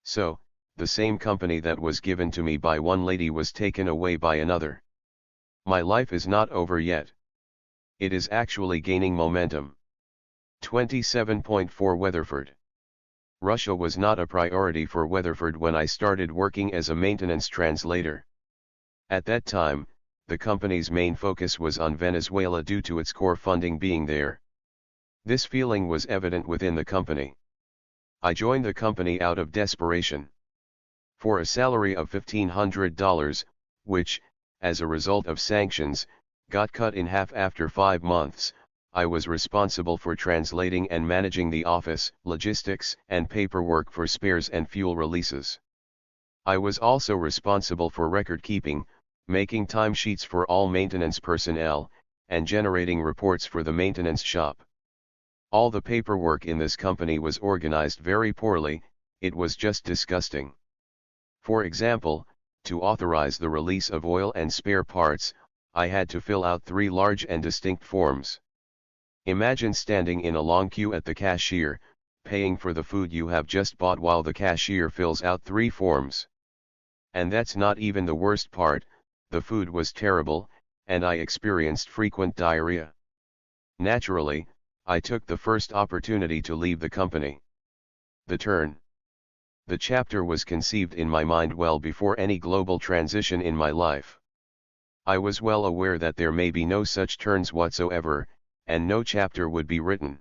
So, the same company that was given to me by one lady was taken away by another. My life is not over yet. It is actually gaining momentum. 27.4 Weatherford. Russia was not a priority for Weatherford when I started working as a maintenance translator. At that time, the company's main focus was on Venezuela due to its core funding being there. This feeling was evident within the company. I joined the company out of desperation. For a salary of $1,500, which, as a result of sanctions, got cut in half after 5 months, I was responsible for translating and managing the office, logistics, and paperwork for spares and fuel releases. I was also responsible for record keeping, making timesheets for all maintenance personnel, and generating reports for the maintenance shop. All the paperwork in this company was organized very poorly, it was just disgusting. For example, to authorize the release of oil and spare parts, I had to fill out 3 large and distinct forms. Imagine standing in a long queue at the cashier, paying for the food you have just bought while the cashier fills out 3 forms. And that's not even the worst part, the food was terrible, and I experienced frequent diarrhea. Naturally, I took the first opportunity to leave the company. The turn. The chapter was conceived in my mind well before any global transition in my life. I was well aware that there may be no such turns whatsoever, and no chapter would be written.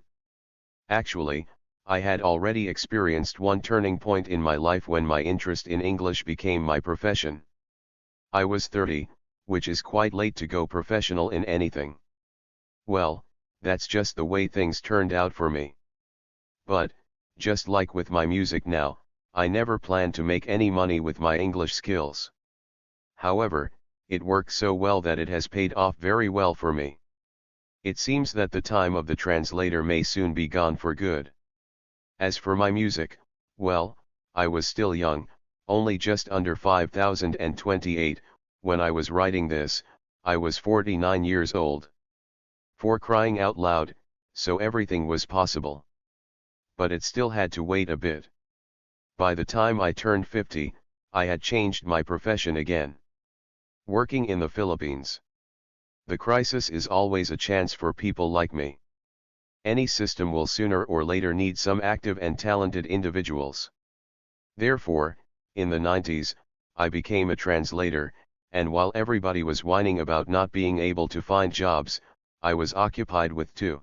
Actually, I had already experienced one turning point in my life when my interest in English became my profession. I was 30, which is quite late to go professional in anything. Well, that's just the way things turned out for me. But, just like with my music now, I never planned to make any money with my English skills. However, it worked so well that it has paid off very well for me. It seems that the time of the translator may soon be gone for good. As for my music, well, I was still young, only just under 5,028, when I was writing this, I was 49 years old. For crying out loud, so everything was possible. But it still had to wait a bit. By the time I turned 50, I had changed my profession again. Working in the Philippines. The crisis is always a chance for people like me. Any system will sooner or later need some active and talented individuals. Therefore, in the 90s, I became a translator, and while everybody was whining about not being able to find jobs, I was occupied with 2.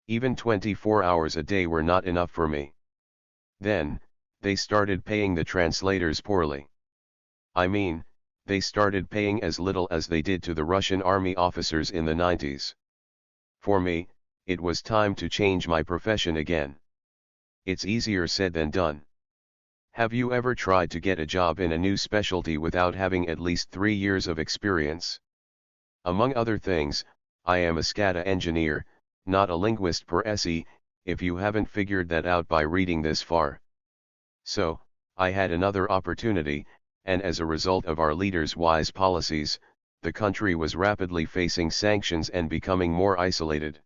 Even 24 hours a day were not enough for me. Then, they started paying the translators poorly. I mean, they started paying as little as they did to the Russian army officers in the 90s. For me, it was time to change my profession again. It's easier said than done. Have you ever tried to get a job in a new specialty without having at least 3 years of experience? Among other things, I am a SCADA engineer, not a linguist per se, if you haven't figured that out by reading this far. So, I had another opportunity, and as a result of our leaders' wise policies, the country was rapidly facing sanctions and becoming more isolated.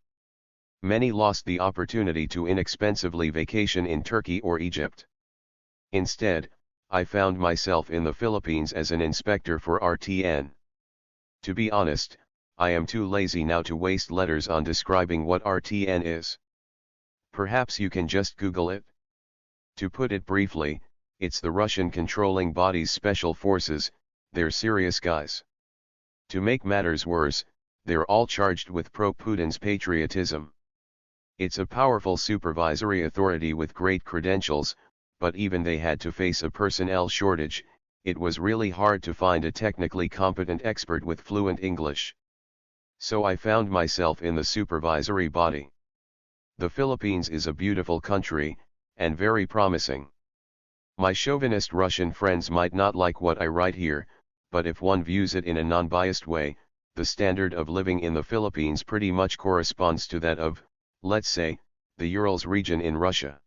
Many lost the opportunity to inexpensively vacation in Turkey or Egypt. Instead, I found myself in the Philippines as an inspector for RTN. To be honest, I am too lazy now to waste letters on describing what RTN is. Perhaps you can just Google it. To put it briefly, it's the Russian controlling body's special forces, they're serious guys. To make matters worse, they're all charged with pro-Putin's patriotism. It's a powerful supervisory authority with great credentials, but even they had to face a personnel shortage. It was really hard to find a technically competent expert with fluent English. So I found myself in the supervisory body. The Philippines is a beautiful country, and very promising. My chauvinist Russian friends might not like what I write here, but if one views it in a non-biased way, the standard of living in the Philippines pretty much corresponds to that of, let's say, the Urals region in Russia.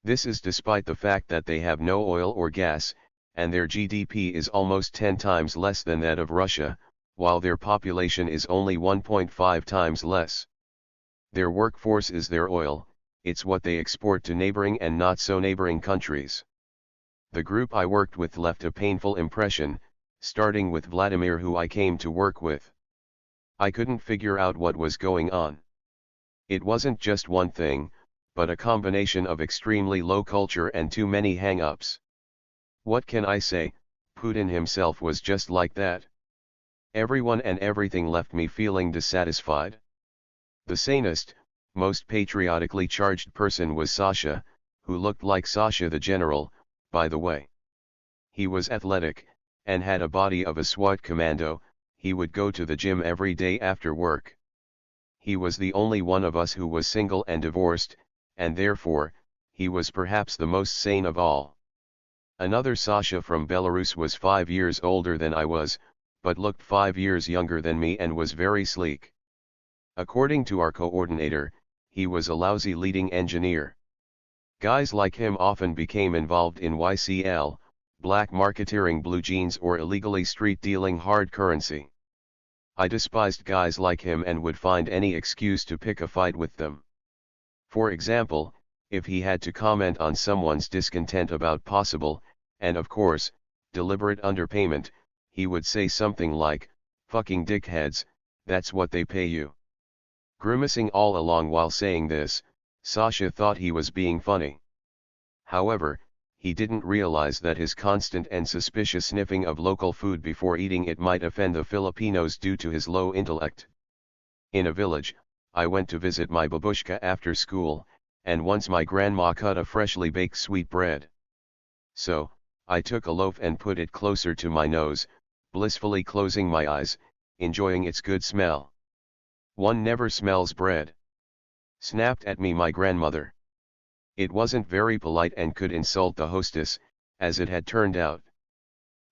This is despite the fact that they have no oil or gas, and their GDP is almost 10 times less than that of Russia, while their population is only 1.5 times less. Their workforce is their oil, it's what they export to neighboring and not so neighboring countries. The group I worked with left a painful impression, starting with Vladimir, who I came to work with. I couldn't figure out what was going on. It wasn't just one thing, but a combination of extremely low culture and too many hang-ups. What can I say, Putin himself was just like that. Everyone and everything left me feeling dissatisfied. The sanest, most patriotically charged person was Sasha, who looked like Sasha the General, by the way. He was athletic, and had a body of a SWAT commando. He would go to the gym every day after work. He was the only one of us who was single and divorced, and therefore, he was perhaps the most sane of all. Another Sasha from Belarus was 5 years older than I was, but looked 5 years younger than me and was very sleek. According to our coordinator, he was a lousy leading engineer. Guys like him often became involved in YCL, black marketeering, blue jeans, or illegally street dealing hard currency. I despised guys like him and would find any excuse to pick a fight with them. For example, if he had to comment on someone's discontent about possible, and of course, deliberate underpayment, he would say something like, "Fucking dickheads, that's what they pay you." Grimacing all along while saying this, Sasha thought he was being funny. However, he didn't realize that his constant and suspicious sniffing of local food before eating it might offend the Filipinos due to his low intellect. In a village, I went to visit my babushka after school, and once my grandma cut a freshly baked sweet bread. So, I took a loaf and put it closer to my nose, blissfully closing my eyes, enjoying its good smell. "One never smells bread," snapped at me my grandmother. It wasn't very polite and could insult the hostess, as it had turned out.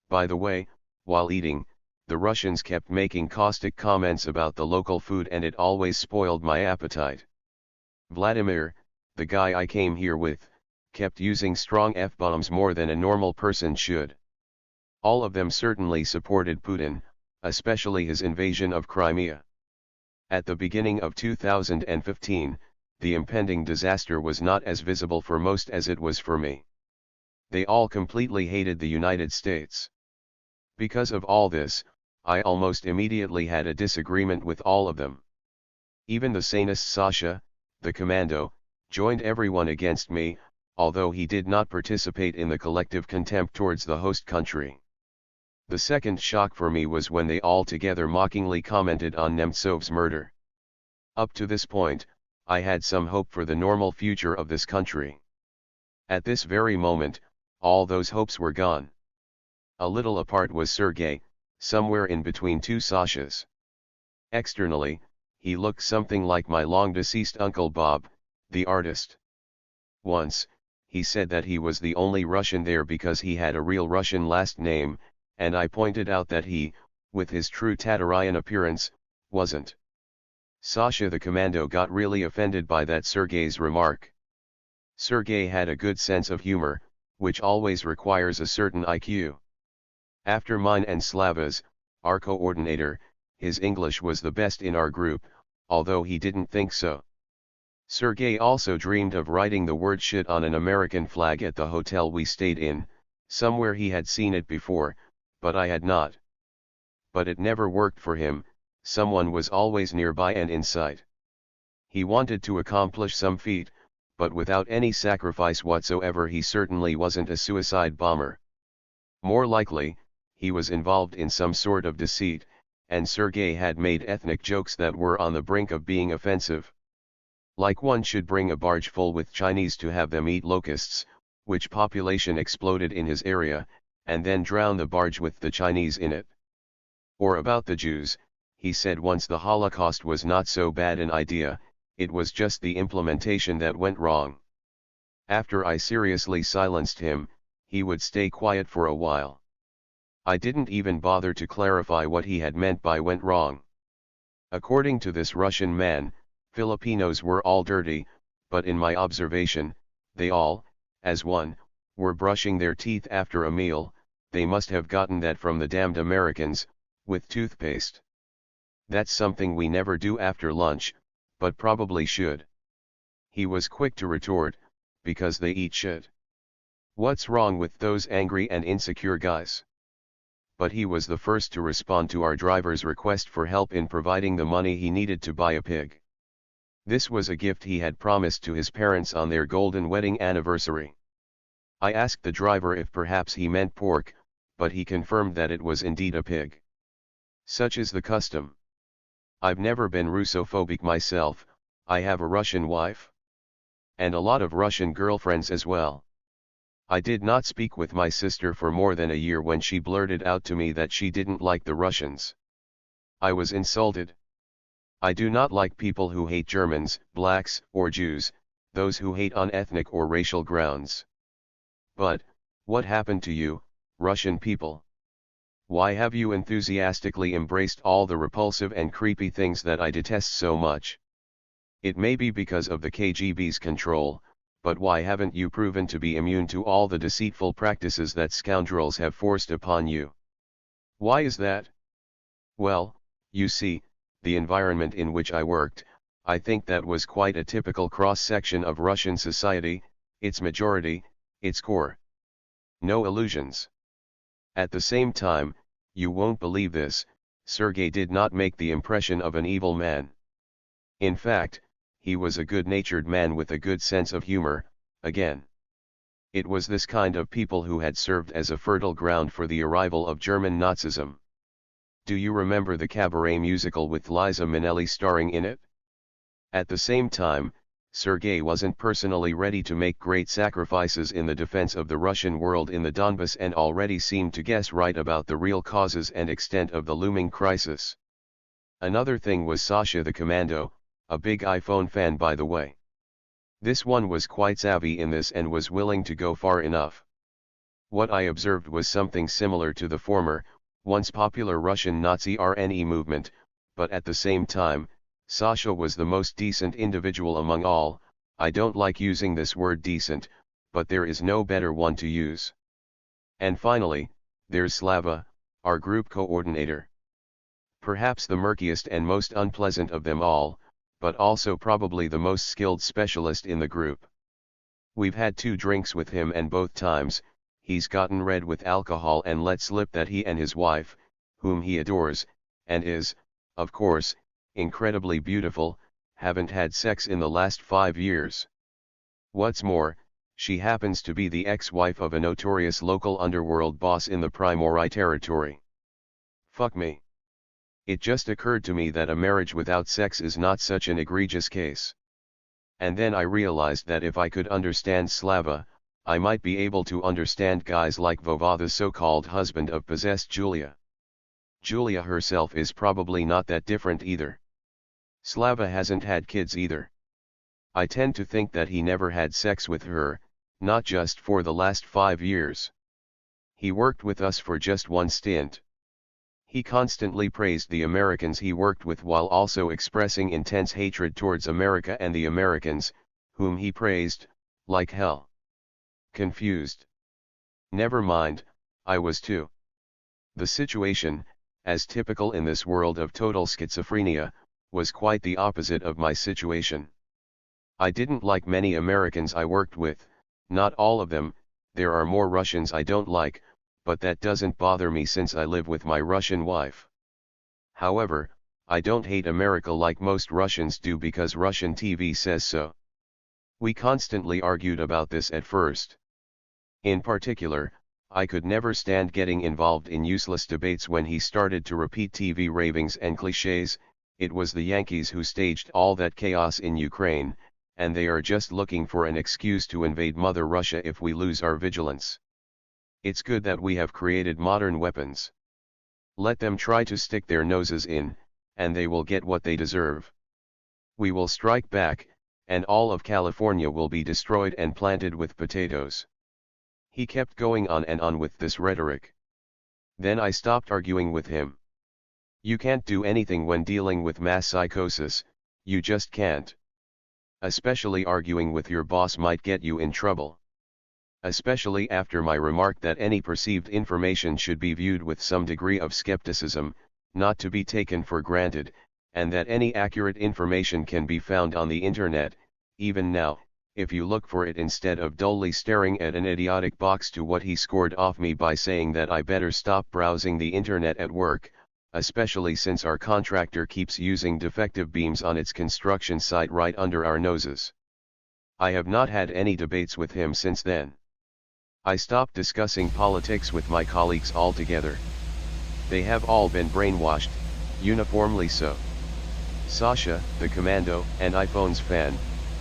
By the way, while eating, the Russians kept making caustic comments about the local food and it always spoiled my appetite. Vladimir, the guy I came here with, kept using strong F-bombs more than a normal person should. All of them certainly supported Putin, especially his invasion of Crimea. At the beginning of 2015, the impending disaster was not as visible for most as it was for me. They all completely hated the United States. Because of all this, I almost immediately had a disagreement with all of them. Even the sanest Sasha, the commando, joined everyone against me, although he did not participate in the collective contempt towards the host country. The second shock for me was when they all together mockingly commented on Nemtsov's murder. Up to this point, I had some hope for the normal future of this country. At this very moment, all those hopes were gone. A little apart was Sergei, somewhere in between two Sashas. Externally, he looked something like my long-deceased Uncle Bob, the artist. Once, he said that he was the only Russian there because he had a real Russian last name, and I pointed out that he, with his true Tatarian appearance, wasn't. Sasha the commando got really offended by that Sergei's remark. Sergei had a good sense of humor, which always requires a certain IQ. After mine and Slava's, our coordinator, his English was the best in our group, although he didn't think so. Sergei also dreamed of writing the word shit on an American flag at the hotel we stayed in, somewhere he had seen it before, but I had not. But it never worked for him, someone was always nearby and in sight. He wanted to accomplish some feat, but without any sacrifice whatsoever. He certainly wasn't a suicide bomber. More likely, he was involved in some sort of deceit, and Sergei had made ethnic jokes that were on the brink of being offensive. Like one should bring a barge full with Chinese to have them eat locusts, which population exploded in his area, and then drown the barge with the Chinese in it. Or about the Jews, he said once the Holocaust was not so bad an idea, it was just the implementation that went wrong. After I seriously silenced him, he would stay quiet for a while. I didn't even bother to clarify what he had meant by went wrong. According to this Russian man, Filipinos were all dirty, but in my observation, they all, as one, were brushing their teeth after a meal. They must have gotten that from the damned Americans, with toothpaste. That's something we never do after lunch, but probably should. He was quick to retort, because they eat shit. What's wrong with those angry and insecure guys? But he was the first to respond to our driver's request for help in providing the money he needed to buy a pig. This was a gift he had promised to his parents on their golden wedding anniversary. I asked the driver if perhaps he meant pork, but he confirmed that it was indeed a pig. Such is the custom. I've never been Russophobic myself, I have a Russian wife. And a lot of Russian girlfriends as well. I did not speak with my sister for more than a year when she blurted out to me that she didn't like the Russians. I was insulted. I do not like people who hate Germans, blacks, or Jews, those who hate on ethnic or racial grounds. But, what happened to you, Russian people? Why have you enthusiastically embraced all the repulsive and creepy things that I detest so much? It may be because of the KGB's control, but why haven't you proven to be immune to all the deceitful practices that scoundrels have forced upon you? Why is that? Well, you see, the environment in which I worked, I think that was quite a typical cross-section of Russian society, its majority, its core. No illusions. At the same time, you won't believe this, Sergei did not make the impression of an evil man. In fact, he was a good-natured man with a good sense of humor, again. It was this kind of people who had served as a fertile ground for the arrival of German Nazism. Do you remember the cabaret musical with Liza Minnelli starring in it? At the same time, Sergei wasn't personally ready to make great sacrifices in the defense of the Russian world in the Donbas and already seemed to guess right about the real causes and extent of the looming crisis. Another thing was Sasha the Commando, a big iPhone fan by the way. This one was quite savvy in this and was willing to go far enough. What I observed was something similar to the former, once popular Russian Nazi RNE movement, but at the same time, Sasha was the most decent individual among all. I don't like using this word decent, but there is no better one to use. And finally, there's Slava, our group coordinator. Perhaps the murkiest and most unpleasant of them all, but also probably the most skilled specialist in the group. We've had 2 drinks with him and both times, he's gotten red with alcohol and let slip that he and his wife, whom he adores, and is, of course, incredibly beautiful, haven't had sex in the last 5 years. What's more, she happens to be the ex-wife of a notorious local underworld boss in the Primory territory. Fuck me. It just occurred to me that a marriage without sex is not such an egregious case. And then I realized that if I could understand Slava, I might be able to understand guys like Vova, the so-called husband of possessed Julia. Julia herself is probably not that different either. Slava hasn't had kids either. I tend to think that he never had sex with her, not just for the last 5 years. He worked with us for just one stint. He constantly praised the Americans he worked with while also expressing intense hatred towards America and the Americans, whom he praised, like hell. Confused. Never mind, I was too. The situation, as typical in this world of total schizophrenia, was quite the opposite of my situation. I didn't like many Americans I worked with, not all of them, there are more Russians I don't like, but that doesn't bother me since I live with my Russian wife. However, I don't hate America like most Russians do because Russian TV says so. We constantly argued about this at first. In particular, I could never stand getting involved in useless debates when he started to repeat TV ravings and clichés. It was the Yankees who staged all that chaos in Ukraine, and they are just looking for an excuse to invade Mother Russia if we lose our vigilance. It's good that we have created modern weapons. Let them try to stick their noses in, and they will get what they deserve. We will strike back, and all of California will be destroyed and planted with potatoes. He kept going on and on with this rhetoric. Then I stopped arguing with him. You can't do anything when dealing with mass psychosis, you just can't. Especially arguing with your boss might get you in trouble. Especially after my remark that any perceived information should be viewed with some degree of skepticism, not to be taken for granted, and that any accurate information can be found on the internet, even now, if you look for it instead of dully staring at an idiotic box. To what he scored off me by saying that I better stop browsing the internet at work, especially since our contractor keeps using defective beams on its construction site right under our noses. I have not had any debates with him since then. I stopped discussing politics with my colleagues altogether. They have all been brainwashed, uniformly so. Sasha, the commando, an iPhone's fan,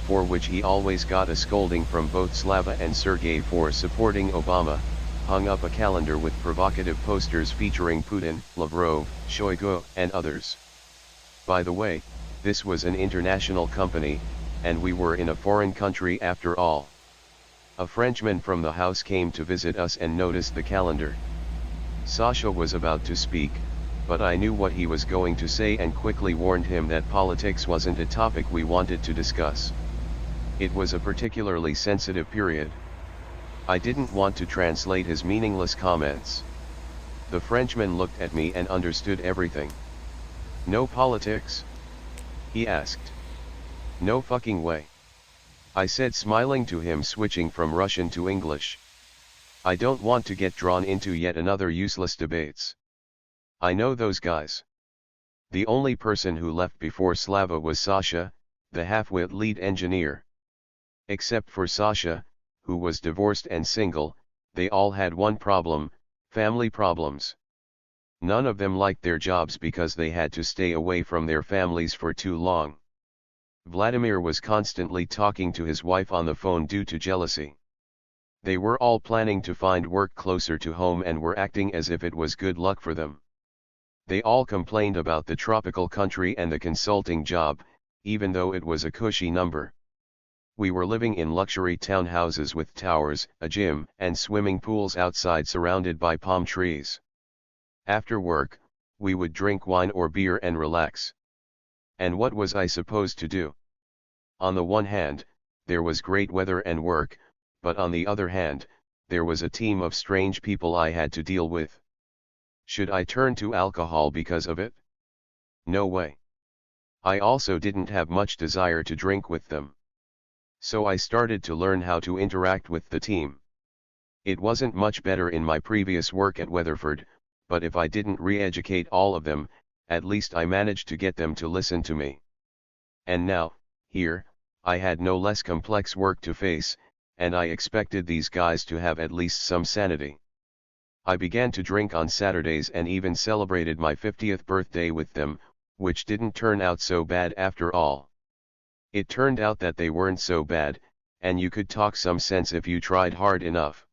for which he always got a scolding from both Slava and Sergei for supporting Obama, hung up a calendar with provocative posters featuring Putin, Lavrov, Shoigu, and others. By the way, this was an international company, and we were in a foreign country after all. A Frenchman from the house came to visit us and noticed the calendar. Sasha was about to speak, but I knew what he was going to say and quickly warned him that politics wasn't a topic we wanted to discuss. It was a particularly sensitive period. I didn't want to translate his meaningless comments. The Frenchman looked at me and understood everything. No politics? He asked. No fucking way. I said, smiling to him, switching from Russian to English. I don't want to get drawn into yet another useless debates. I know those guys. The only person who left before Slava was Sasha, the half-wit lead engineer. Except for Sasha, who was divorced and single, they all had one problem: family problems. None of them liked their jobs because they had to stay away from their families for too long. Vladimir was constantly talking to his wife on the phone due to jealousy. They were all planning to find work closer to home and were acting as if it was good luck for them. They all complained about the tropical country and the consulting job, even though it was a cushy number. We were living in luxury townhouses with towers, a gym, and swimming pools outside surrounded by palm trees. After work, we would drink wine or beer and relax. And what was I supposed to do? On the one hand, there was great weather and work, but on the other hand, there was a team of strange people I had to deal with. Should I turn to alcohol because of it? No way. I also didn't have much desire to drink with them. So I started to learn how to interact with the team. It wasn't much better in my previous work at Weatherford, but if I didn't re-educate all of them, at least I managed to get them to listen to me. And now, here, I had no less complex work to face, and I expected these guys to have at least some sanity. I began to drink on Saturdays and even celebrated my 50th birthday with them, which didn't turn out so bad after all. It turned out that they weren't so bad, and you could talk some sense if you tried hard enough.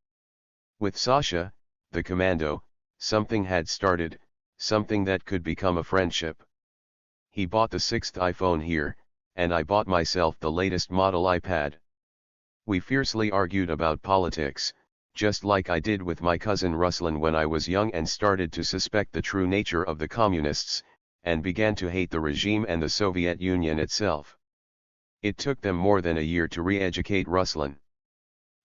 With Sasha, the commando, something had started, something that could become a friendship. He bought the 6th iPhone here, and I bought myself the latest model iPad. We fiercely argued about politics, just like I did with my cousin Ruslan when I was young and started to suspect the true nature of the communists, and began to hate the regime and the Soviet Union itself. It took them more than a year to re-educate Ruslan.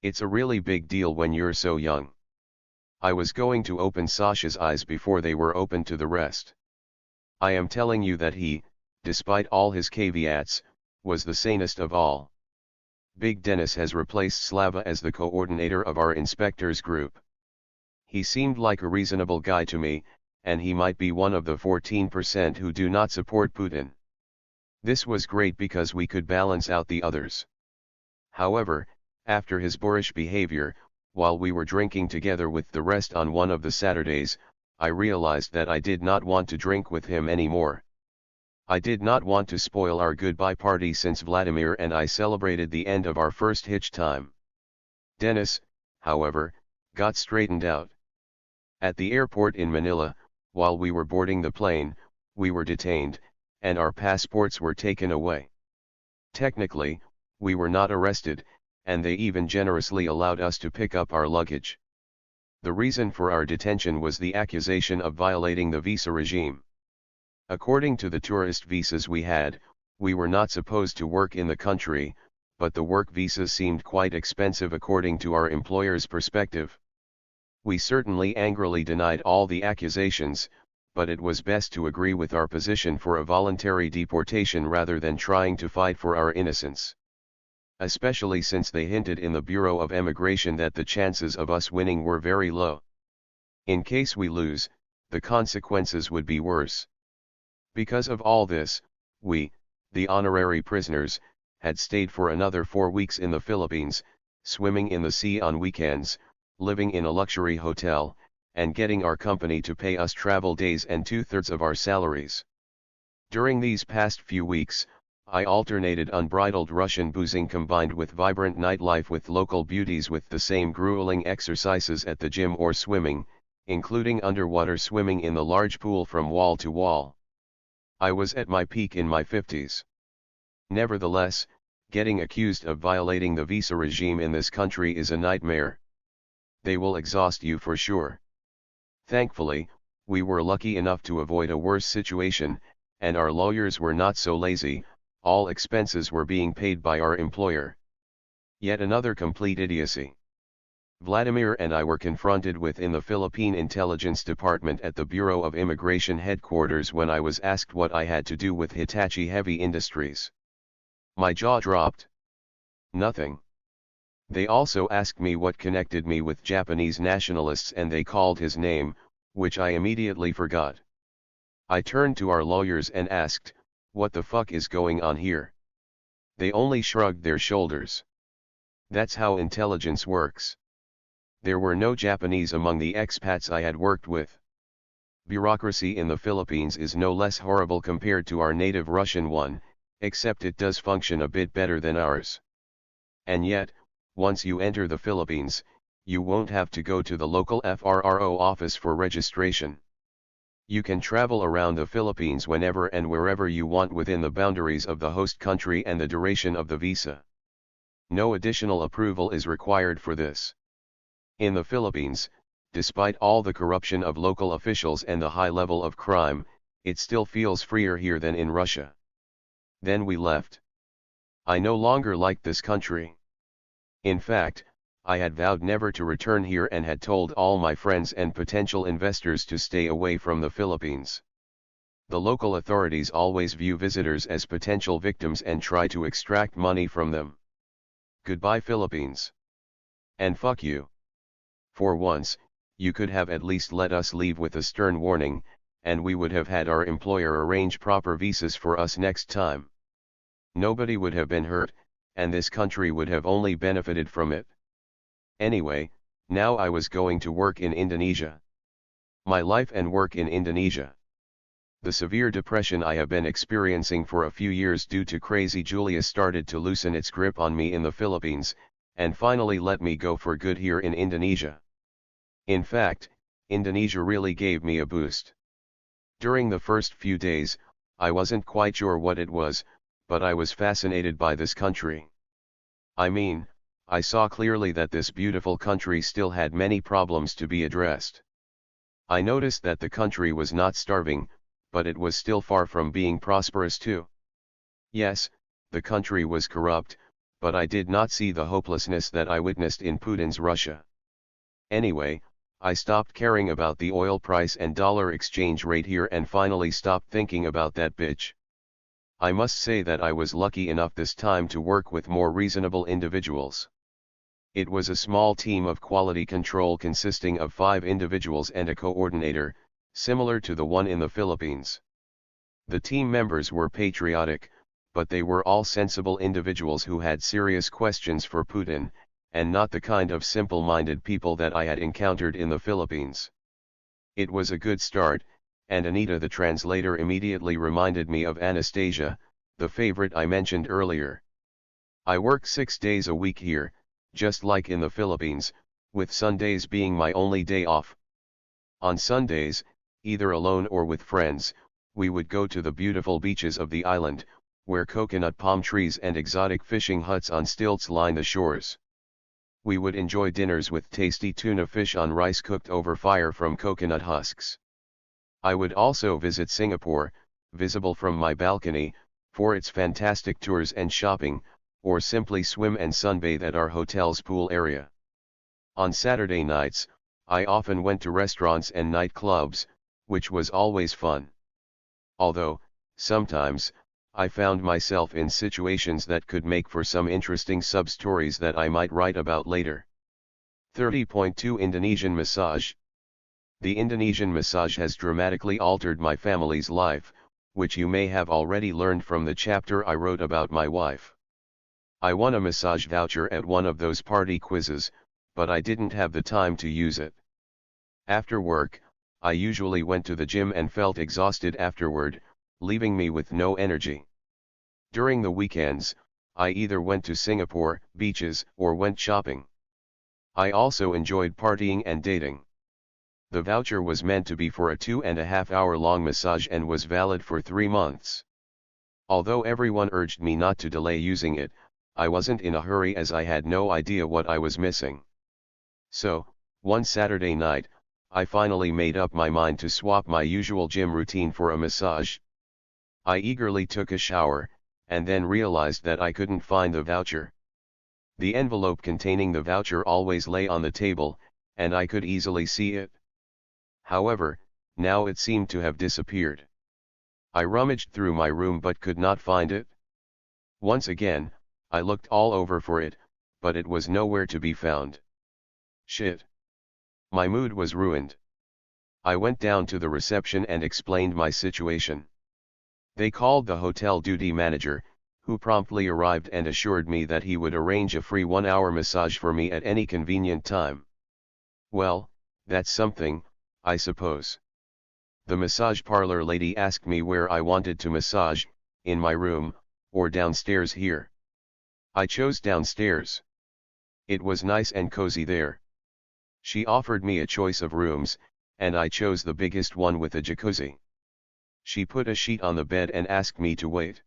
It's a really big deal when you're so young. I was going to open Sasha's eyes before they were open to the rest. I am telling you that he, despite all his caveats, was the sanest of all. Big Dennis has replaced Slava as the coordinator of our inspectors group. He seemed like a reasonable guy to me, and he might be one of the 14% who do not support Putin. This was great because we could balance out the others. However, after his boorish behavior, while we were drinking together with the rest on one of the Saturdays, I realized that I did not want to drink with him anymore. I did not want to spoil our goodbye party since Vladimir and I celebrated the end of our first hitch time. Dennis, however, got straightened out. At the airport in Manila, while we were boarding the plane, we were detained, and our passports were taken away. Technically, we were not arrested, and they even generously allowed us to pick up our luggage. The reason for our detention was the accusation of violating the visa regime. According to the tourist visas we had, we were not supposed to work in the country, but the work visa seemed quite expensive according to our employer's perspective. We certainly angrily denied all the accusations, but it was best to agree with our position for a voluntary deportation rather than trying to fight for our innocence. Especially since they hinted in the Bureau of Immigration that the chances of us winning were very low. In case we lose, the consequences would be worse. Because of all this, we, the honorary prisoners, had stayed for another 4 weeks in the Philippines, swimming in the sea on weekends, living in a luxury hotel, and getting our company to pay us travel days and 2/3 of our salaries. During these past few weeks, I alternated unbridled Russian boozing combined with vibrant nightlife with local beauties with the same grueling exercises at the gym or swimming, including underwater swimming in the large pool from wall to wall. I was at my peak in my 50s. Nevertheless, getting accused of violating the visa regime in this country is a nightmare. They will exhaust you for sure. Thankfully, we were lucky enough to avoid a worse situation, and our lawyers were not so lazy. All expenses were being paid by our employer. Yet another complete idiocy. Vladimir and I were confronted within the Philippine Intelligence Department at the Bureau of Immigration headquarters when I was asked what I had to do with Hitachi Heavy Industries. My jaw dropped. Nothing. They also asked me what connected me with Japanese nationalists and they called his name, which I immediately forgot. I turned to our lawyers and asked, "What the fuck is going on here?" They only shrugged their shoulders. That's how intelligence works. There were no Japanese among the expats I had worked with. Bureaucracy in the Philippines is no less horrible compared to our native Russian one, except it does function a bit better than ours. And yet, once you enter the Philippines, you won't have to go to the local FRRO office for registration. You can travel around the Philippines whenever and wherever you want within the boundaries of the host country and the duration of the visa. No additional approval is required for this. In the Philippines, despite all the corruption of local officials and the high level of crime, it still feels freer here than in Russia. Then we left. I no longer liked this country. In fact, I had vowed never to return here and had told all my friends and potential investors to stay away from the Philippines. The local authorities always view visitors as potential victims and try to extract money from them. Goodbye Philippines. And fuck you. For once, you could have at least let us leave with a stern warning, and we would have had our employer arrange proper visas for us next time. Nobody would have been hurt, and this country would have only benefited from it. Anyway, now I was going to work in Indonesia. My life and work in Indonesia. The severe depression I have been experiencing for a few years due to Crazy Julia started to loosen its grip on me in the Philippines, and finally let me go for good here in Indonesia. In fact, Indonesia really gave me a boost. During the first few days, I wasn't quite sure what it was, but I was fascinated by this country. I mean, I saw clearly that this beautiful country still had many problems to be addressed. I noticed that the country was not starving, but it was still far from being prosperous too. Yes, the country was corrupt, but I did not see the hopelessness that I witnessed in Putin's Russia. Anyway, I stopped caring about the oil price and dollar exchange rate here and finally stopped thinking about that bitch. I must say that I was lucky enough this time to work with more reasonable individuals. It was a small team of quality control consisting of 5 individuals and a coordinator, similar to the one in the Philippines. The team members were patriotic, but they were all sensible individuals who had serious questions for Putin, and not the kind of simple-minded people that I had encountered in the Philippines. It was a good start, and Anita the translator immediately reminded me of Anastasia, the favorite I mentioned earlier. I work 6 days a week here, just like in the Philippines, with Sundays being my only day off. On Sundays, either alone or with friends, we would go to the beautiful beaches of the island, where coconut palm trees and exotic fishing huts on stilts line the shores. We would enjoy dinners with tasty tuna fish on rice cooked over fire from coconut husks. I would also visit Singapore, visible from my balcony, for its fantastic tours and shopping, or simply swim and sunbathe at our hotel's pool area. On Saturday nights, I often went to restaurants and nightclubs, which was always fun. Although, sometimes, I found myself in situations that could make for some interesting sub-stories that I might write about later. 30.2 Indonesian Massage. The Indonesian massage has dramatically altered my family's life, which you may have already learned from the chapter I wrote about my wife. I won a massage voucher at one of those party quizzes, but I didn't have the time to use it. After work, I usually went to the gym and felt exhausted afterward, leaving me with no energy. During the weekends, I either went to Singapore, beaches, or went shopping. I also enjoyed partying and dating. The voucher was meant to be for a 2.5 hour long massage and was valid for 3 months. Although everyone urged me not to delay using it, I wasn't in a hurry as I had no idea what I was missing. So, one Saturday night, I finally made up my mind to swap my usual gym routine for a massage. I eagerly took a shower, and then realized that I couldn't find the voucher. The envelope containing the voucher always lay on the table, and I could easily see it. However, now it seemed to have disappeared. I rummaged through my room but could not find it. Once again, I looked all over for it, but it was nowhere to be found. Shit. My mood was ruined. I went down to the reception and explained my situation. They called the hotel duty manager, who promptly arrived and assured me that he would arrange a free 1-hour massage for me at any convenient time. Well, that's something, I suppose. The massage parlor lady asked me where I wanted to massage, in my room, or downstairs here. I chose downstairs. It was nice and cozy there. She offered me a choice of rooms, and I chose the biggest one with a jacuzzi. She put a sheet on the bed and asked me to wait.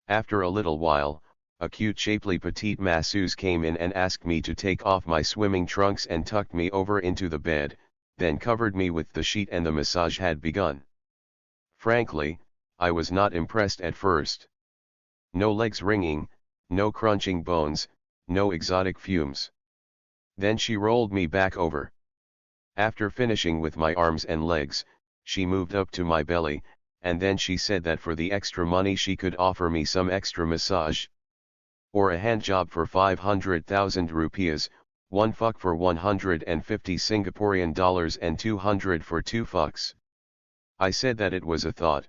After a little while, a cute shapely petite masseuse came in and asked me to take off my swimming trunks and tucked me over into the bed, then covered me with the sheet and the massage had begun. Frankly, I was not impressed at first. No legs wringing, no crunching bones, no exotic fumes. Then she rolled me back over. After finishing with my arms and legs, she moved up to my belly, and then she said that for the extra money she could offer me some extra massage. Or a hand job for 500,000 rupees, one fuck for 150 Singaporean dollars and 200 for 2 fucks. I said that it was a thought.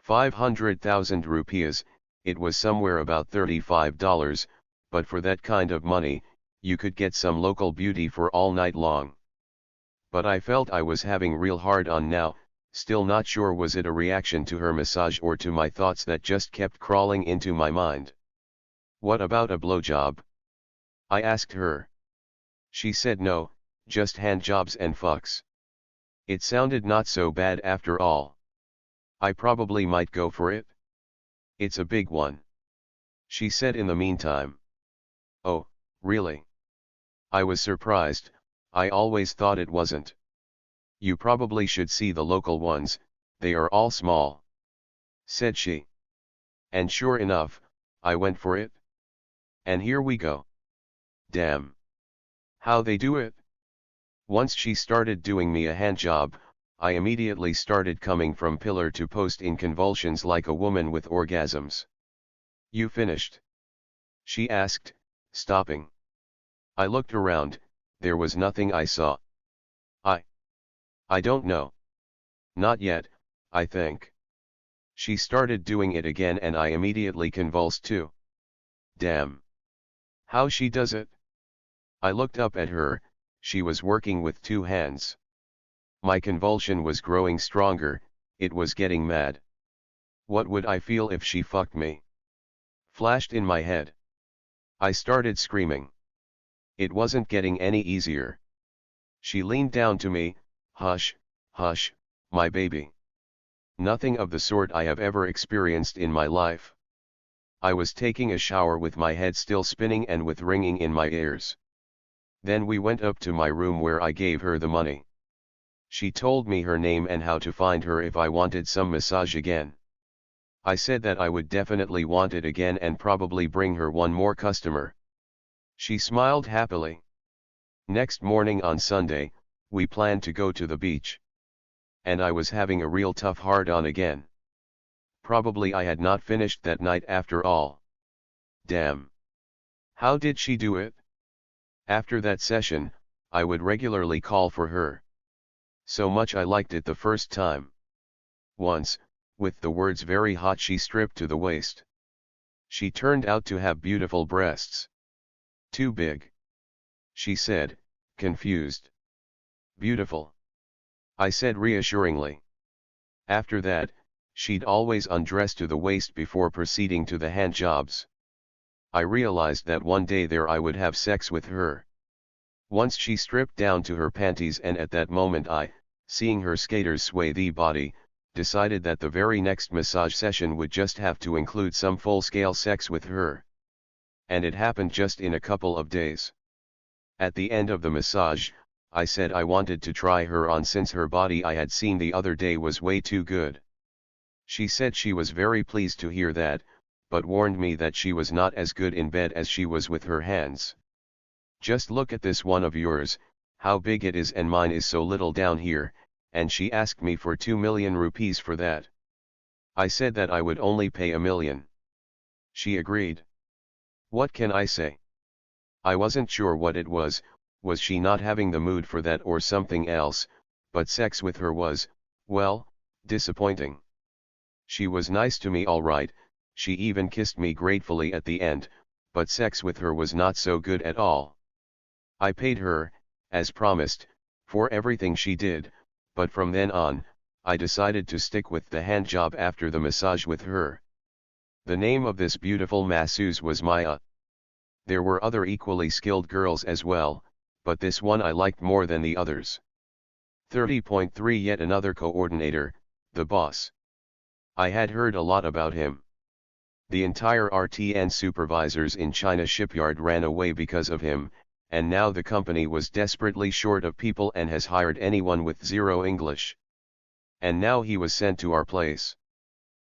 500,000 rupees, it was somewhere about $35, but for that kind of money, you could get some local beauty for all night long. But I felt I was having real hard on now, still not sure was it a reaction to her massage or to my thoughts that just kept crawling into my mind. What about a blowjob? I asked her. She said no, just hand jobs and fucks. It sounded not so bad after all. I probably might go for it. It's a big one. She said in the meantime. Oh, really? I was surprised, I always thought it wasn't. You probably should see the local ones, they are all small. Said she. And sure enough, I went for it. And here we go. Damn. How they do it? Once she started doing me a hand job, I immediately started coming from pillar to post in convulsions like a woman with orgasms. You finished? She asked, stopping. I looked around, there was nothing I saw. I don't know. Not yet, I think. She started doing it again and I immediately convulsed too. Damn. How she does it? I looked up at her, she was working with 2 hands. My convulsion was growing stronger, it was getting mad. What would I feel if she fucked me? Flashed in my head. I started screaming. It wasn't getting any easier. She leaned down to me, hush, hush, my baby. Nothing of the sort I have ever experienced in my life. I was taking a shower with my head still spinning and with ringing in my ears. Then we went up to my room where I gave her the money. She told me her name and how to find her if I wanted some massage again. I said that I would definitely want it again and probably bring her one more customer. She smiled happily. Next morning on Sunday, we planned to go to the beach. And I was having a real tough hard-on again. Probably I had not finished that night after all. Damn. How did she do it? After that session, I would regularly call for her. So much I liked it the first time. Once, with the words very hot, she stripped to the waist. She turned out to have beautiful breasts. Too big. She said, confused. Beautiful, I said reassuringly. After that, she'd always undress to the waist before proceeding to the hand jobs. I realized that one day there I would have sex with her. Once she stripped down to her panties, and at that moment I, seeing her skater's swathy body, decided that the very next massage session would just have to include some full-scale sex with her. And it happened just in a couple of days. At the end of the massage, I said I wanted to try her on since her body I had seen the other day was way too good. She said she was very pleased to hear that, but warned me that she was not as good in bed as she was with her hands. Just look at this one of yours, how big it is, and mine is so little down here, and she asked me for 2 million rupees for that. I said that I would only pay 1 million. She agreed. What can I say? I wasn't sure what it was she not having the mood for that or something else, but sex with her was, well, disappointing. She was nice to me all right, she even kissed me gratefully at the end, but sex with her was not so good at all. I paid her, as promised, for everything she did, but from then on, I decided to stick with the hand job after the massage with her. The name of this beautiful masseuse was Maya. There were other equally skilled girls as well, but this one I liked more than the others. 30.3 Yet another coordinator, the boss. I had heard a lot about him. The entire RTN supervisors in China shipyard ran away because of him, and now the company was desperately short of people and has hired anyone with zero English. And now he was sent to our place.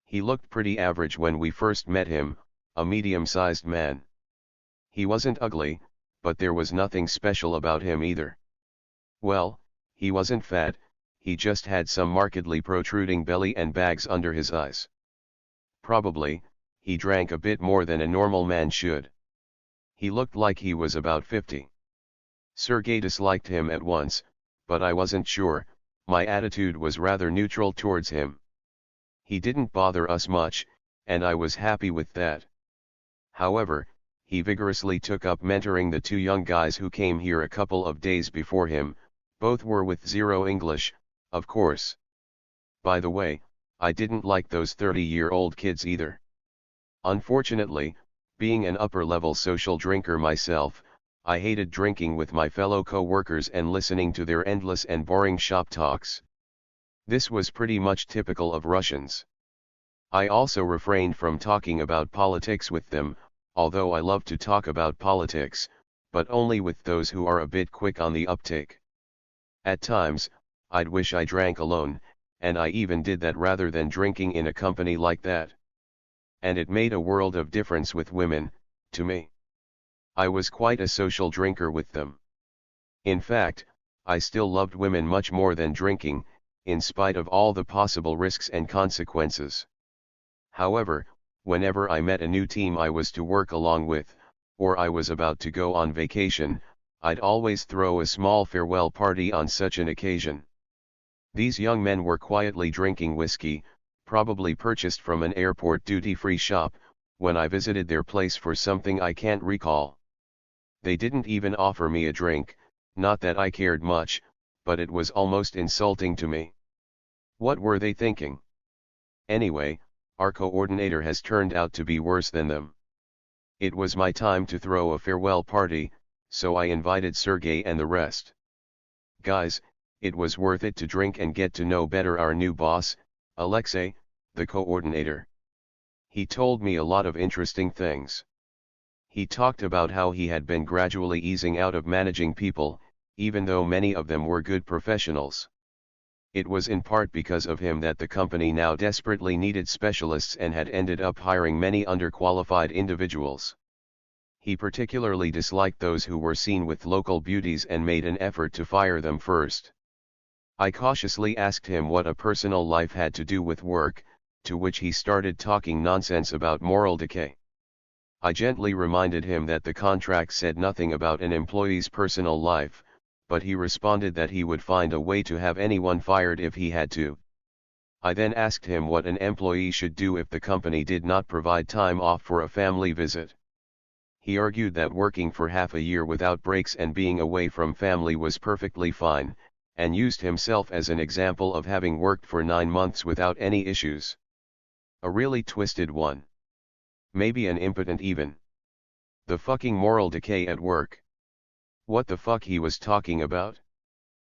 He looked pretty average when we first met him, a medium-sized man. He wasn't ugly, but there was nothing special about him either. Well, he wasn't fat, he just had some markedly protruding belly and bags under his eyes. Probably, he drank a bit more than a normal man should. He looked like he was about 50. Sergei disliked him at once, but I wasn't sure, my attitude was rather neutral towards him. He didn't bother us much, and I was happy with that. However, he vigorously took up mentoring the 2 young guys who came here a couple of days before him, both were with zero English, of course. By the way, I didn't like those 30-year-old kids either. Unfortunately, being an upper-level social drinker myself, I hated drinking with my fellow co-workers and listening to their endless and boring shop talks. This was pretty much typical of Russians. I also refrained from talking about politics with them, although I love to talk about politics, but only with those who are a bit quick on the uptake. At times, I'd wish I drank alone, and I even did that rather than drinking in a company like that. And it made a world of difference with women, to me. I was quite a social drinker with them. In fact, I still loved women much more than drinking, in spite of all the possible risks and consequences. However, whenever I met a new team I was to work along with, or I was about to go on vacation, I'd always throw a small farewell party on such an occasion. These young men were quietly drinking whiskey, probably purchased from an airport duty-free shop, when I visited their place for something I can't recall. They didn't even offer me a drink, not that I cared much, but it was almost insulting to me. What were they thinking? Anyway, our coordinator has turned out to be worse than them. It was my time to throw a farewell party, so I invited Sergei and the rest. Guys, it was worth it to drink and get to know better our new boss, Alexei, the coordinator. He told me a lot of interesting things. He talked about how he had been gradually easing out of managing people, even though many of them were good professionals. It was in part because of him that the company now desperately needed specialists and had ended up hiring many underqualified individuals. He particularly disliked those who were seen with local beauties and made an effort to fire them first. I cautiously asked him what a personal life had to do with work, to which he started talking nonsense about moral decay. I gently reminded him that the contract said nothing about an employee's personal life, but he responded that he would find a way to have anyone fired if he had to. I then asked him what an employee should do if the company did not provide time off for a family visit. He argued that working for half a year without breaks and being away from family was perfectly fine, and used himself as an example of having worked for 9 months without any issues. A really twisted one. Maybe an impotent even. The fucking moral decay at work. What the fuck he was talking about?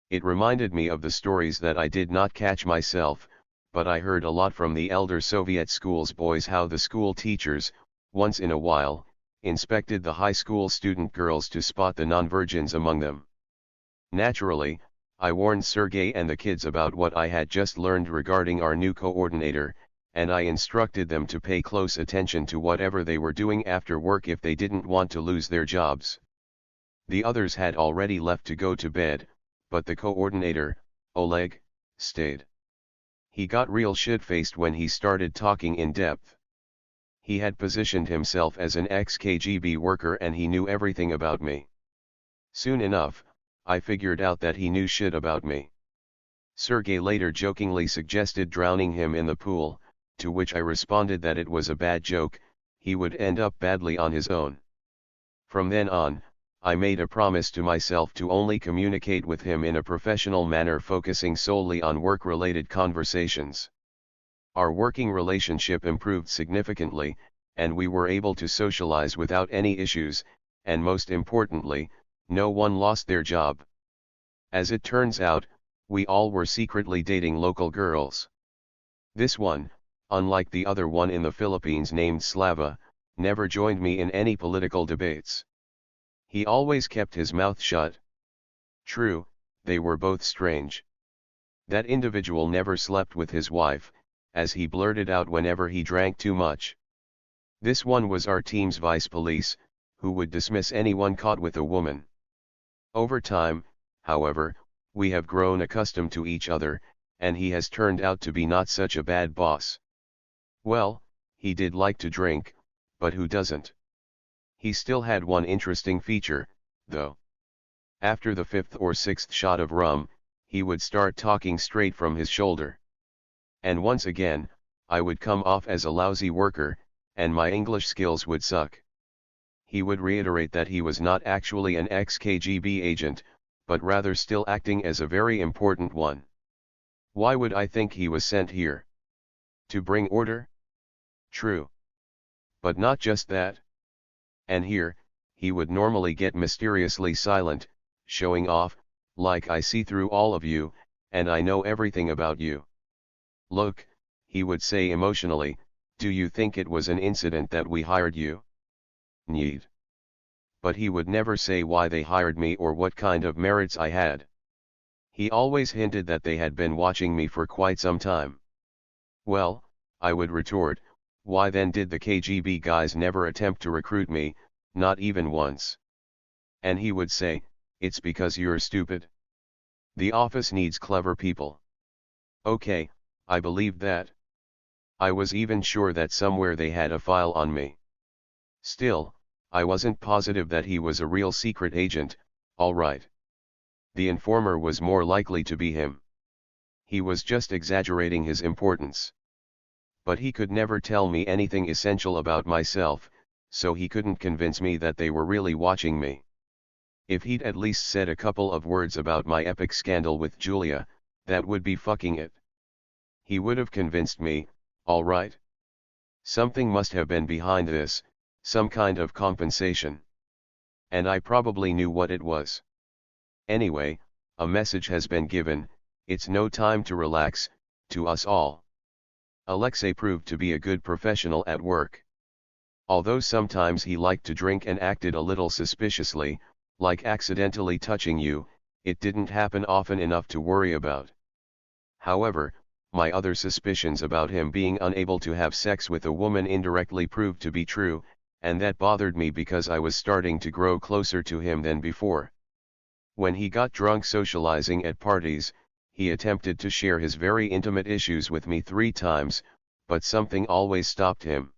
It reminded me of the stories that I did not catch myself, but I heard a lot from the elder Soviet schools boys, how the school teachers, once in a while, inspected the high school student girls to spot the non-virgins among them. Naturally, I warned Sergey and the kids about what I had just learned regarding our new coordinator, and I instructed them to pay close attention to whatever they were doing after work if they didn't want to lose their jobs. The others had already left to go to bed, but the coordinator, Oleg, stayed. He got real shit-faced when he started talking in depth. He had positioned himself as an ex-KGB worker and he knew everything about me. Soon enough, I figured out that he knew shit about me. Sergey later jokingly suggested drowning him in the pool, to which I responded that it was a bad joke, he would end up badly on his own. From then on, I made a promise to myself to only communicate with him in a professional manner, focusing solely on work-related conversations. Our working relationship improved significantly, and we were able to socialize without any issues, and most importantly, no one lost their job. As it turns out, we all were secretly dating local girls. This one, unlike the other one in the Philippines named Slava, never joined me in any political debates. He always kept his mouth shut. True, they were both strange. That individual never slept with his wife, as he blurted out whenever he drank too much. This one was our team's vice police, who would dismiss anyone caught with a woman. Over time, however, we have grown accustomed to each other, and he has turned out to be not such a bad boss. Well, he did like to drink, but who doesn't? He still had one interesting feature, though. After the 5th or 6th shot of rum, he would start talking straight from his shoulder. And once again, I would come off as a lousy worker, and my English skills would suck. He would reiterate that he was not actually an ex-KGB agent, but rather still acting as a very important one. Why would I think he was sent here? To bring order? True. But not just that. And here, he would normally get mysteriously silent, showing off, like, I see through all of you, and I know everything about you. Look, he would say emotionally, do you think it was an incident that we hired you? Need. But he would never say why they hired me or what kind of merits I had. He always hinted that they had been watching me for quite some time. Well, I would retort, why then did the KGB guys never attempt to recruit me, not even once? And he would say, it's because you're stupid. The office needs clever people. Okay, I believed that. I was even sure that somewhere they had a file on me. Still, I wasn't positive that he was a real secret agent, all right. The informer was more likely to be him. He was just exaggerating his importance. But he could never tell me anything essential about myself, so he couldn't convince me that they were really watching me. If he'd at least said a couple of words about my epic scandal with Julia, that would be fucking it. He would have convinced me, all right. Something must have been behind this, some kind of compensation. And I probably knew what it was. Anyway, a message has been given, it's no time to relax, to us all. Alexei proved to be a good professional at work. Although sometimes he liked to drink and acted a little suspiciously, like accidentally touching you, it didn't happen often enough to worry about. However, my other suspicions about him being unable to have sex with a woman indirectly proved to be true, and that bothered me because I was starting to grow closer to him than before. When he got drunk socializing at parties, he attempted to share his very intimate issues with me 3 times, but something always stopped him.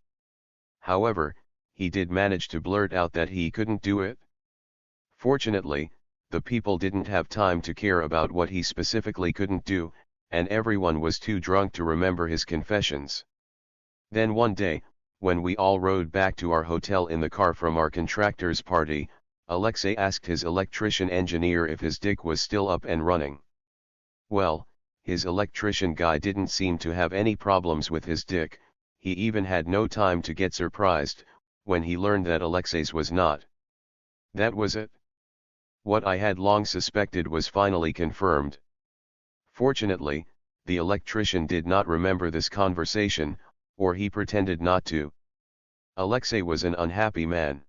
However, he did manage to blurt out that he couldn't do it. Fortunately, the people didn't have time to care about what he specifically couldn't do, and everyone was too drunk to remember his confessions. Then one day, when we all rode back to our hotel in the car from our contractor's party, Alexei asked his electrician engineer if his dick was still up and running. Well, his electrician guy didn't seem to have any problems with his dick. He even had no time to get surprised when he learned that Alexei's was not. That was it. What I had long suspected was finally confirmed. Fortunately, the electrician did not remember this conversation, or he pretended not to. Alexei was an unhappy man.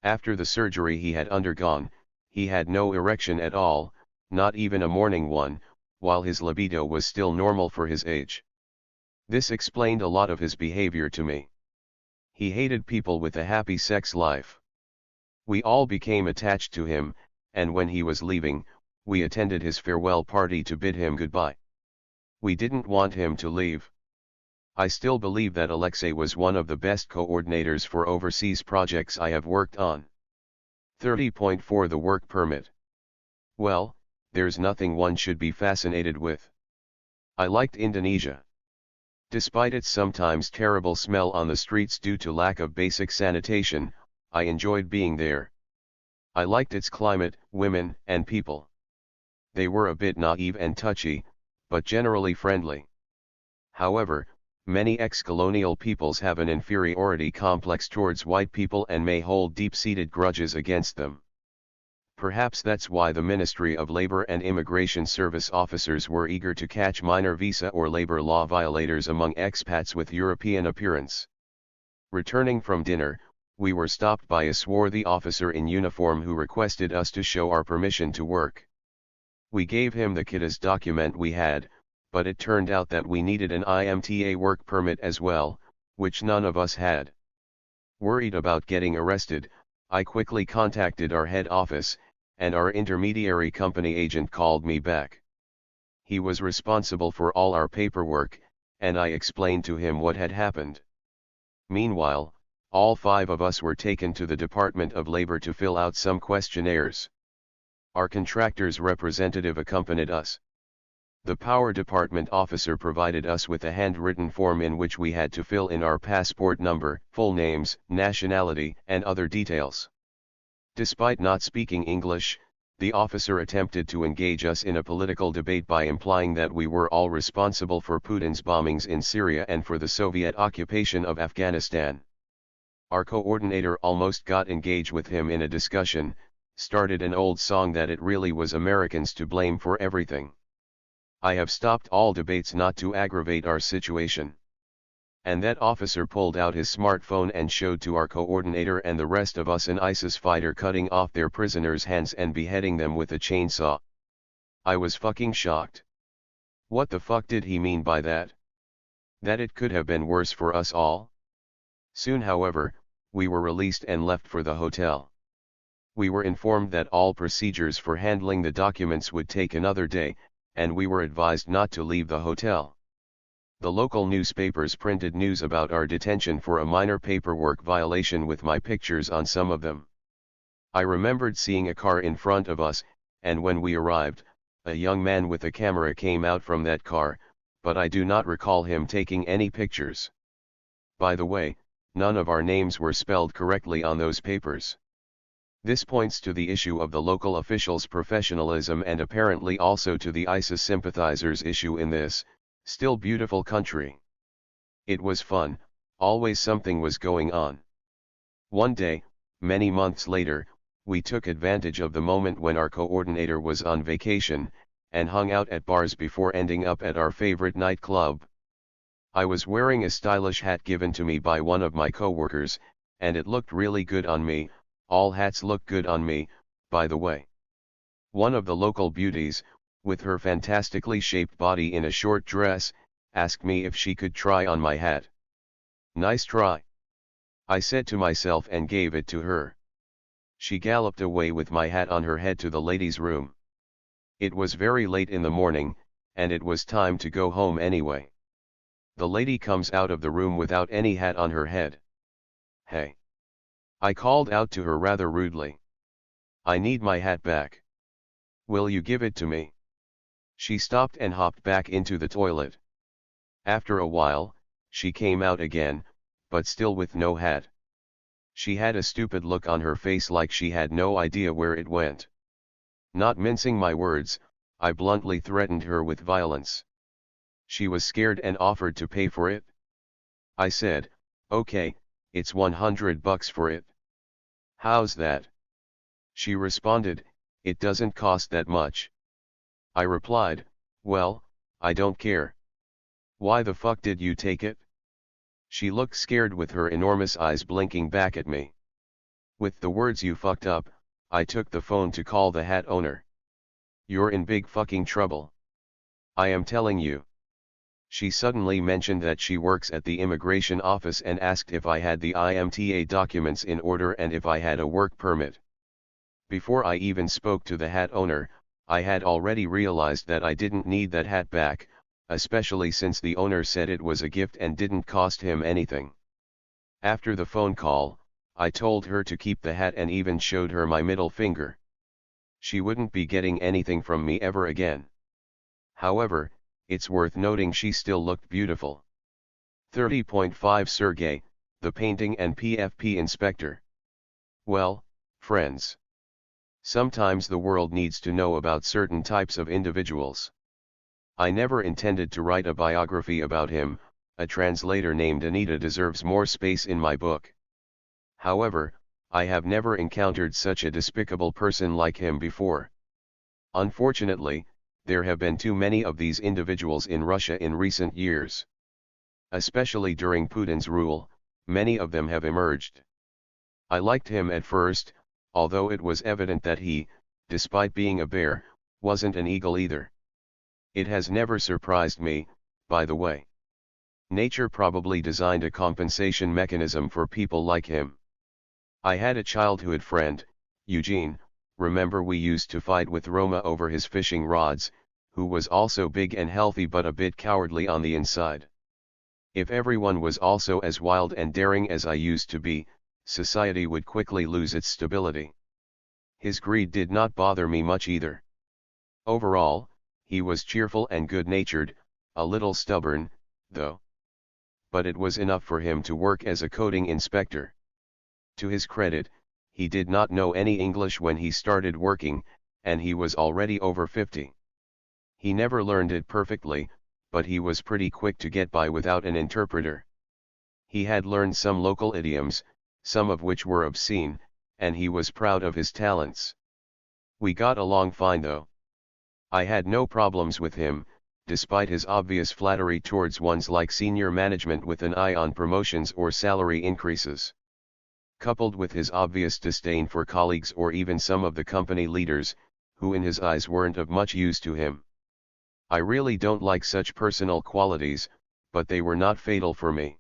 After the surgery he had undergone, he had no erection at all, not even a morning one, while his libido was still normal for his age. This explained a lot of his behavior to me. He hated people with a happy sex life. We all became attached to him, and when he was leaving, we attended his farewell party to bid him goodbye. We didn't want him to leave. I still believe that Alexei was one of the best coordinators for overseas projects I have worked on. 30.4 The work permit. Well, there's nothing one should be fascinated with. I liked Indonesia. Despite its sometimes terrible smell on the streets due to lack of basic sanitation, I enjoyed being there. I liked its climate, women, and people. They were a bit naive and touchy, but generally friendly. However, many ex-colonial peoples have an inferiority complex towards white people and may hold deep-seated grudges against them. Perhaps that's why the Ministry of Labor and Immigration Service officers were eager to catch minor visa or labor law violators among expats with European appearance. Returning from dinner, we were stopped by a swarthy officer in uniform who requested us to show our permission to work. We gave him the KITAS document we had, but it turned out that we needed an IMTA work permit as well, which none of us had. Worried about getting arrested, I quickly contacted our head office, and our intermediary company agent called me back. He was responsible for all our paperwork, and I explained to him what had happened. Meanwhile, all 5 of us were taken to the Department of Labor to fill out some questionnaires. Our contractor's representative accompanied us. The Power Department officer provided us with a handwritten form in which we had to fill in our passport number, full names, nationality, and other details. Despite not speaking English, the officer attempted to engage us in a political debate by implying that we were all responsible for Putin's bombings in Syria and for the Soviet occupation of Afghanistan. Our coordinator almost got engaged with him in a discussion, started an old song that it really was Americans to blame for everything. I have stopped all debates not to aggravate our situation. And that officer pulled out his smartphone and showed to our coordinator and the rest of us an ISIS fighter cutting off their prisoners' hands and beheading them with a chainsaw. I was fucking shocked. What the fuck did he mean by that? That it could have been worse for us all? Soon, however, we were released and left for the hotel. We were informed that all procedures for handling the documents would take another day, and we were advised not to leave the hotel. The local newspapers printed news about our detention for a minor paperwork violation with my pictures on some of them. I remembered seeing a car in front of us, and when we arrived, a young man with a camera came out from that car, but I do not recall him taking any pictures. By the way, none of our names were spelled correctly on those papers. This points to the issue of the local officials' professionalism and apparently also to the ISIS sympathizers' issue in this, still beautiful country. It was fun, always something was going on. One day, many months later, we took advantage of the moment when our coordinator was on vacation, and hung out at bars before ending up at our favorite nightclub. I was wearing a stylish hat given to me by one of my coworkers, and it looked really good on me. All hats look good on me, by the way. One of the local beauties, with her fantastically shaped body in a short dress, asked me if she could try on my hat. Nice try, I said to myself and gave it to her. She galloped away with my hat on her head to the ladies' room. It was very late in the morning, and it was time to go home anyway. The lady comes out of the room without any hat on her head. Hey! I called out to her rather rudely. I need my hat back. Will you give it to me? She stopped and hopped back into the toilet. After a while, she came out again, but still with no hat. She had a stupid look on her face like she had no idea where it went. Not mincing my words, I bluntly threatened her with violence. She was scared and offered to pay for it. I said, "Okay, it's $100 for it." "How's that?" She responded, "It doesn't cost that much." I replied, "Well, I don't care. Why the fuck did you take it?" She looked scared with her enormous eyes blinking back at me. With the words "you fucked up," I took the phone to call the hat owner. "You're in big fucking trouble. I am telling you." She suddenly mentioned that she works at the immigration office and asked if I had the IMTA documents in order and if I had a work permit. Before I even spoke to the hat owner, I had already realized that I didn't need that hat back, especially since the owner said it was a gift and didn't cost him anything. After the phone call, I told her to keep the hat and even showed her my middle finger. She wouldn't be getting anything from me ever again. However, it's worth noting she still looked beautiful. 30.5 Sergey, the painting and PFP inspector. Well, friends. Sometimes the world needs to know about certain types of individuals. I never intended to write a biography about him. A translator named Anita deserves more space in my book. However, I have never encountered such a despicable person like him before. Unfortunately, there have been too many of these individuals in Russia in recent years. Especially during Putin's rule, many of them have emerged. I liked him at first, although it was evident that he, despite being a bear, wasn't an eagle either. It has never surprised me, by the way. Nature probably designed a compensation mechanism for people like him. I had a childhood friend, Eugene, remember we used to fight with Roma over his fishing rods, who was also big and healthy but a bit cowardly on the inside. If everyone was also as wild and daring as I used to be, society would quickly lose its stability. His greed did not bother me much either. Overall, he was cheerful and good-natured, a little stubborn, though. But it was enough for him to work as a coding inspector. To his credit, he did not know any English when he started working, and he was already over 50. He never learned it perfectly, but he was pretty quick to get by without an interpreter. He had learned some local idioms, some of which were obscene, and he was proud of his talents. We got along fine though. I had no problems with him, despite his obvious flattery towards ones like senior management with an eye on promotions or salary increases. Coupled with his obvious disdain for colleagues or even some of the company leaders, who in his eyes weren't of much use to him. I really don't like such personal qualities, but they were not fatal for me.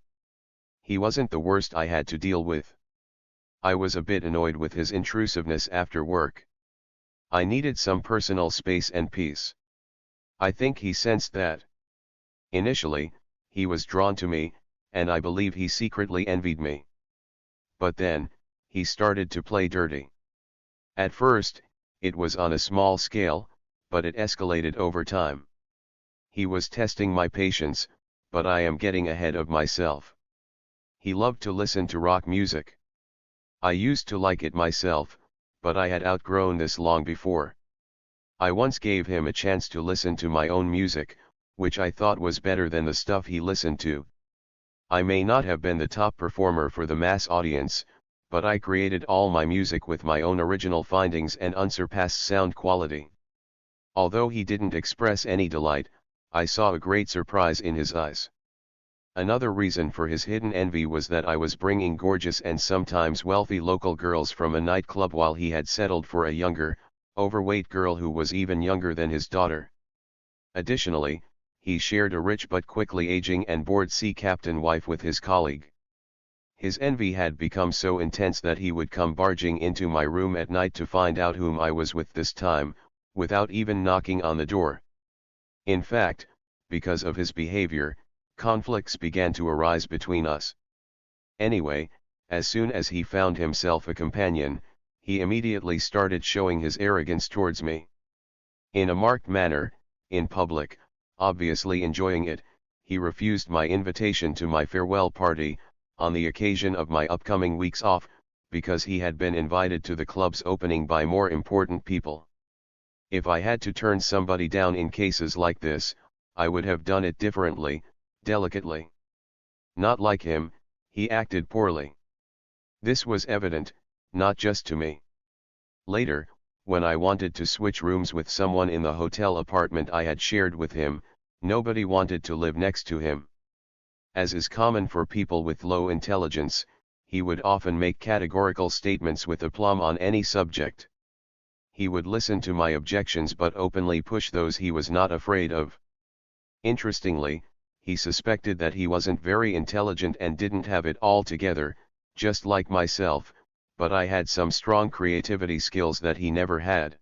He wasn't the worst I had to deal with. I was a bit annoyed with his intrusiveness after work. I needed some personal space and peace. I think he sensed that. Initially, he was drawn to me, and I believe he secretly envied me. But then, he started to play dirty. At first, it was on a small scale, but it escalated over time. He was testing my patience, but I am getting ahead of myself. He loved to listen to rock music. I used to like it myself, but I had outgrown this long before. I once gave him a chance to listen to my own music, which I thought was better than the stuff he listened to. I may not have been the top performer for the mass audience, but I created all my music with my own original findings and unsurpassed sound quality. Although he didn't express any delight, I saw a great surprise in his eyes. Another reason for his hidden envy was that I was bringing gorgeous and sometimes wealthy local girls from a nightclub while he had settled for a younger, overweight girl who was even younger than his daughter. Additionally, he shared a rich but quickly aging and bored sea captain wife with his colleague. His envy had become so intense that he would come barging into my room at night to find out whom I was with this time, without even knocking on the door. In fact, because of his behavior, conflicts began to arise between us. Anyway, as soon as he found himself a companion, he immediately started showing his arrogance towards me. In a marked manner, in public, obviously enjoying it, he refused my invitation to my farewell party, on the occasion of my upcoming weeks off, because he had been invited to the club's opening by more important people. If I had to turn somebody down in cases like this, I would have done it differently, delicately. Not like him, he acted poorly. This was evident, not just to me. Later, when I wanted to switch rooms with someone in the hotel apartment I had shared with him, nobody wanted to live next to him. As is common for people with low intelligence, he would often make categorical statements with aplomb on any subject. He would listen to my objections but openly push those he was not afraid of. Interestingly, he suspected that he wasn't very intelligent and didn't have it all together, just like myself, but I had some strong creativity skills that he never had.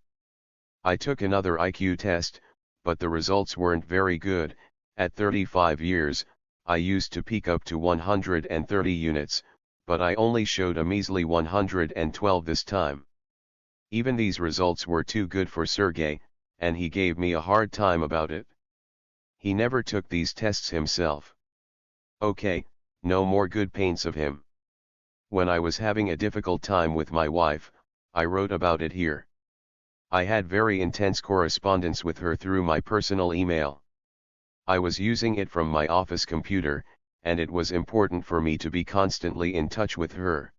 I took another IQ test, but the results weren't very good. At 35 years, I used to peak up to 130 units, but I only showed a measly 112 this time. Even these results were too good for Sergey, and he gave me a hard time about it. He never took these tests himself. Okay, no more good paints of him. When I was having a difficult time with my wife, I wrote about it here. I had very intense correspondence with her through my personal email. I was using it from my office computer, and it was important for me to be constantly in touch with her.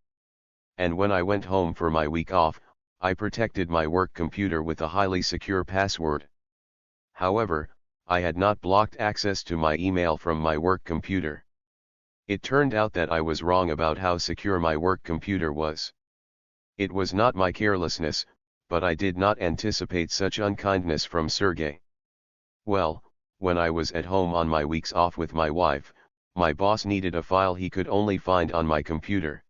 And when I went home for my week off, I protected my work computer with a highly secure password. However, I had not blocked access to my email from my work computer. It turned out that I was wrong about how secure my work computer was. It was not my carelessness, but I did not anticipate such unkindness from Sergey. Well, when I was at home on my weeks off with my wife, my boss needed a file he could only find on my computer.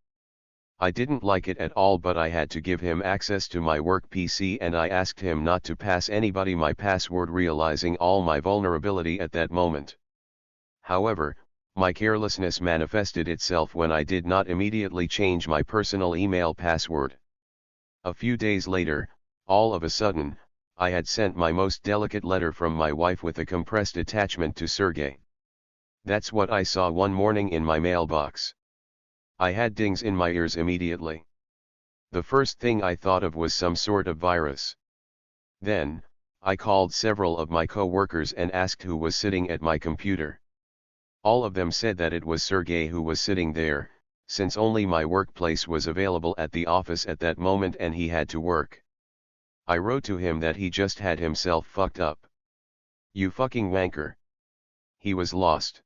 I didn't like it at all, but I had to give him access to my work PC, and I asked him not to pass anybody my password, realizing all my vulnerability at that moment. However, my carelessness manifested itself when I did not immediately change my personal email password. A few days later, all of a sudden, I had sent my most delicate letter from my wife with a compressed attachment to Sergey. That's what I saw one morning in my mailbox. I had dings in my ears immediately. The first thing I thought of was some sort of virus. Then, I called several of my co-workers and asked who was sitting at my computer. All of them said that it was Sergey who was sitting there, since only my workplace was available at the office at that moment and he had to work. I wrote to him that he just had himself fucked up. You fucking wanker. He was lost.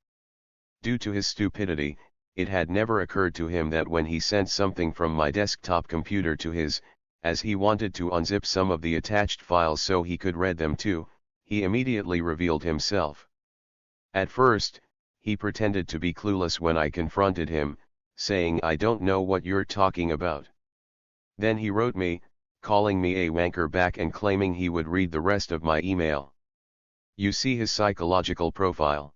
Due to his stupidity, it had never occurred to him that when he sent something from my desktop computer to his, as he wanted to unzip some of the attached files so he could read them too, he immediately revealed himself. At first, he pretended to be clueless when I confronted him, saying I don't know what you're talking about. Then he wrote me, calling me a wanker back and claiming he would read the rest of my email. You see his psychological profile.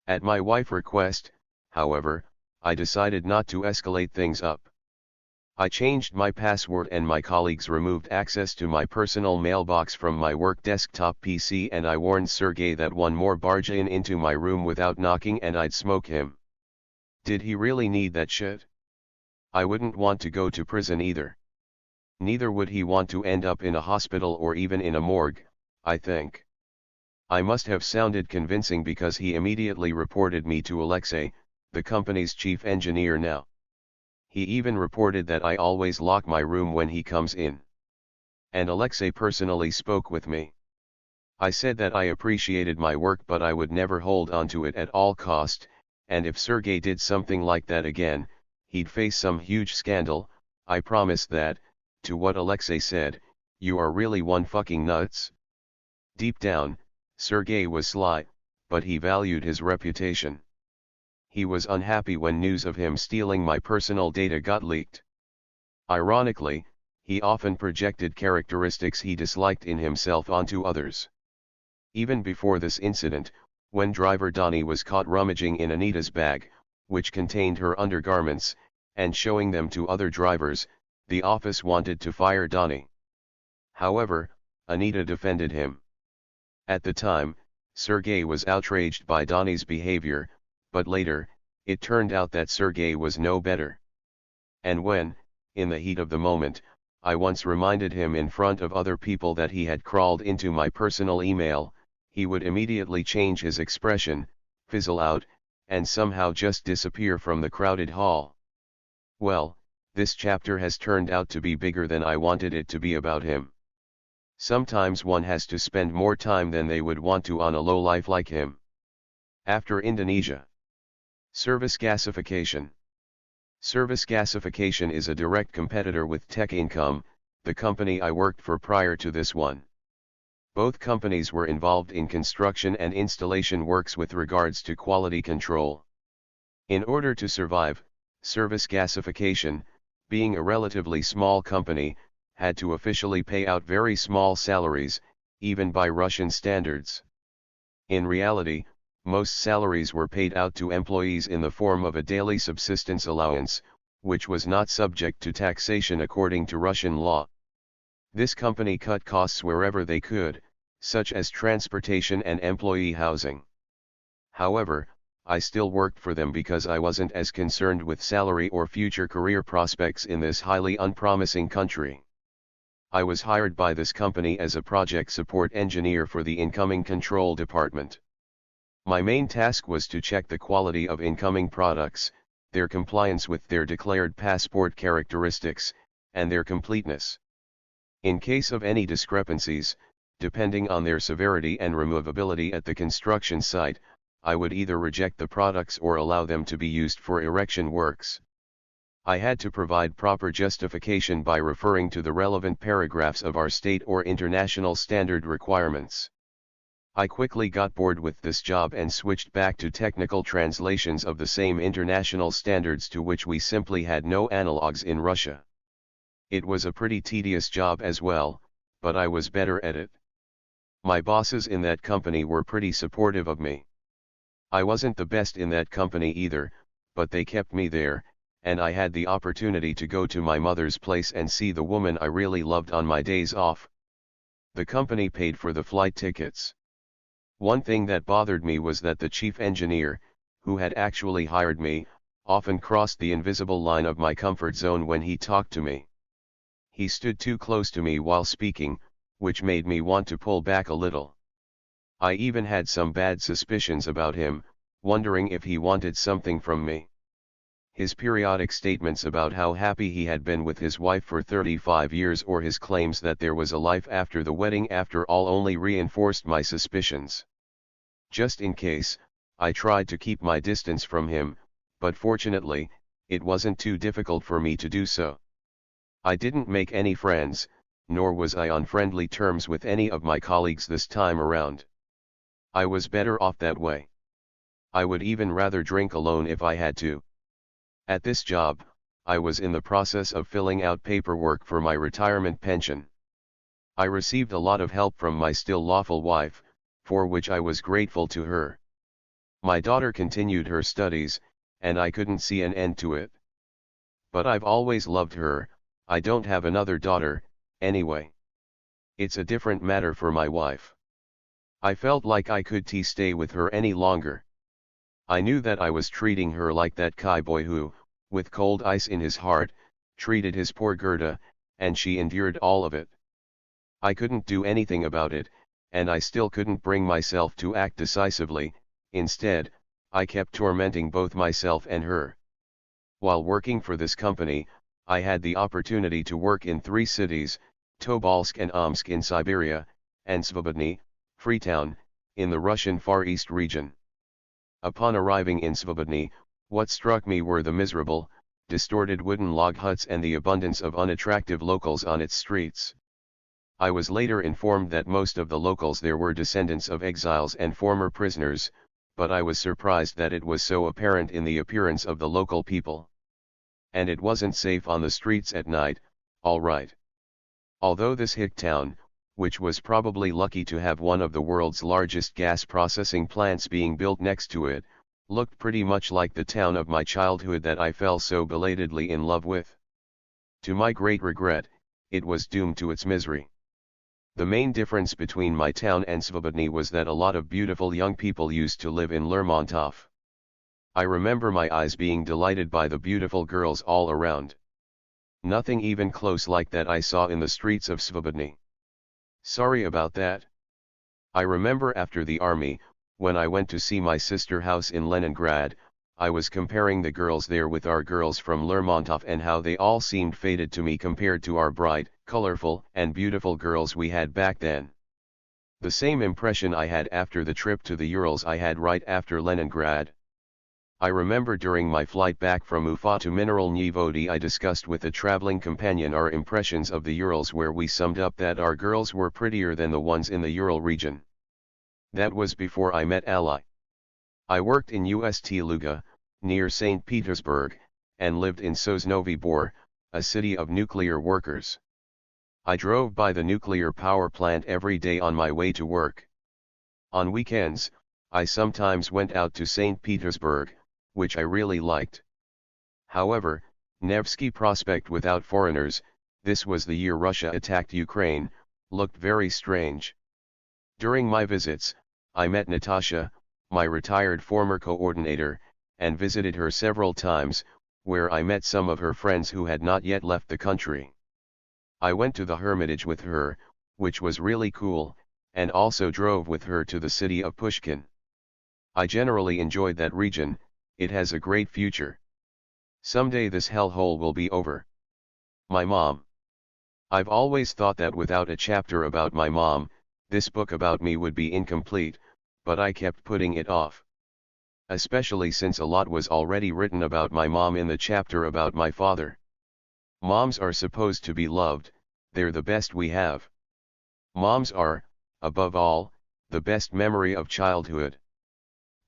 At my wife's request, however, I decided not to escalate things up. I changed my password and my colleagues removed access to my personal mailbox from my work desktop PC, and I warned Sergey that one more barge into my room without knocking and I'd smoke him. Did he really need that shit? I wouldn't want to go to prison either. Neither would he want to end up in a hospital or even in a morgue, I think. I must have sounded convincing because he immediately reported me to Alexei, the company's chief engineer now. He even reported that I always lock my room when he comes in. And Alexei personally spoke with me. I said that I appreciated my work but I would never hold on to it at all cost, and if Sergey did something like that again, he'd face some huge scandal. I promised that. To what Alexei said, you are really one fucking nuts. Deep down, Sergey was sly, but he valued his reputation. He was unhappy when news of him stealing my personal data got leaked. Ironically, he often projected characteristics he disliked in himself onto others. Even before this incident, when driver Donnie was caught rummaging in Anita's bag, which contained her undergarments, and showing them to other drivers, the office wanted to fire Donnie. However, Anita defended him. At the time, Sergey was outraged by Donnie's behavior, but later, it turned out that Sergey was no better. And when, in the heat of the moment, I once reminded him in front of other people that he had crawled into my personal email, he would immediately change his expression, fizzle out, and somehow just disappear from the crowded hall. Well, this chapter has turned out to be bigger than I wanted it to be about him. Sometimes one has to spend more time than they would want to on a lowlife like him. After Indonesia. Service gasification. Service gasification is a direct competitor with Tech Income, the company I worked for prior to this one. Both companies were involved in construction and installation works with regards to quality control. In order to survive, Service gasification, being a relatively small company, had to officially pay out very small salaries, even by Russian standards. In reality, most salaries were paid out to employees in the form of a daily subsistence allowance, which was not subject to taxation according to Russian law. This company cut costs wherever they could, such as transportation and employee housing. However, I still worked for them because I wasn't as concerned with salary or future career prospects in this highly unpromising country. I was hired by this company as a project support engineer for the incoming control department. My main task was to check the quality of incoming products, their compliance with their declared passport characteristics, and their completeness. In case of any discrepancies, depending on their severity and removability at the construction site, I would either reject the products or allow them to be used for erection works. I had to provide proper justification by referring to the relevant paragraphs of our state or international standard requirements. I quickly got bored with this job and switched back to technical translations of the same international standards to which we simply had no analogs in Russia. It was a pretty tedious job as well, but I was better at it. My bosses in that company were pretty supportive of me. I wasn't the best in that company either, but they kept me there, and I had the opportunity to go to my mother's place and see the woman I really loved on my days off. The company paid for the flight tickets. One thing that bothered me was that the chief engineer, who had actually hired me, often crossed the invisible line of my comfort zone when he talked to me. He stood too close to me while speaking, which made me want to pull back a little. I even had some bad suspicions about him, wondering if he wanted something from me. His periodic statements about how happy he had been with his wife for 35 years or his claims that there was a life after the wedding after all only reinforced my suspicions. Just in case, I tried to keep my distance from him, but fortunately, it wasn't too difficult for me to do so. I didn't make any friends, nor was I on friendly terms with any of my colleagues this time around. I was better off that way. I would even rather drink alone if I had to. At this job, I was in the process of filling out paperwork for my retirement pension. I received a lot of help from my still lawful wife, for which I was grateful to her. My daughter continued her studies, and I couldn't see an end to it. But I've always loved her. I don't have another daughter, anyway. It's a different matter for my wife. I felt like I couldn't stay with her any longer. I knew that I was treating her like that cowboy who, with cold ice in his heart, treated his poor Gerda, and she endured all of it. I couldn't do anything about it, and I still couldn't bring myself to act decisively. Instead, I kept tormenting both myself and her. While working for this company, I had the opportunity to work in 3 cities, Tobolsk and Omsk in Siberia, and Svobodny, Freetown, in the Russian Far East region. Upon arriving in Svobodny, what struck me were the miserable, distorted wooden log huts and the abundance of unattractive locals on its streets. I was later informed that most of the locals there were descendants of exiles and former prisoners, but I was surprised that it was so apparent in the appearance of the local people. And it wasn't safe on the streets at night, all right. Although this hick town, which was probably lucky to have one of the world's largest gas processing plants being built next to it, looked pretty much like the town of my childhood that I fell so belatedly in love with. To my great regret, it was doomed to its misery. The main difference between my town and Svobodny was that a lot of beautiful young people used to live in Lermontov. I remember my eyes being delighted by the beautiful girls all around. Nothing even close like that I saw in the streets of Svobodny. Sorry about that. I remember after the army, when I went to see my sister house in Leningrad, I was comparing the girls there with our girls from Lermontov and how they all seemed faded to me compared to our bright, colorful, and beautiful girls we had back then. The same impression I had after the trip to the Urals I had right after Leningrad. I remember during my flight back from Ufa to Mineralny Vody I discussed with a traveling companion our impressions of the Urals, where we summed up that our girls were prettier than the ones in the Ural region. That was before I met Ali. I worked in Ust Luga, near St. Petersburg, and lived in Sosnovy Bor, a city of nuclear workers. I drove by the nuclear power plant every day on my way to work. On weekends, I sometimes went out to St. Petersburg, which I really liked. However, Nevsky Prospect without foreigners, this was the year Russia attacked Ukraine, looked very strange. During my visits, I met Natasha, my retired former coordinator, and visited her several times, where I met some of her friends who had not yet left the country. I went to the Hermitage with her, which was really cool, and also drove with her to the city of Pushkin. I generally enjoyed that region. It has a great future. Someday this hellhole will be over. My mom. I've always thought that without a chapter about my mom, this book about me would be incomplete, but I kept putting it off. Especially since a lot was already written about my mom in the chapter about my father. Moms are supposed to be loved, they're the best we have. Moms are, above all, the best memory of childhood.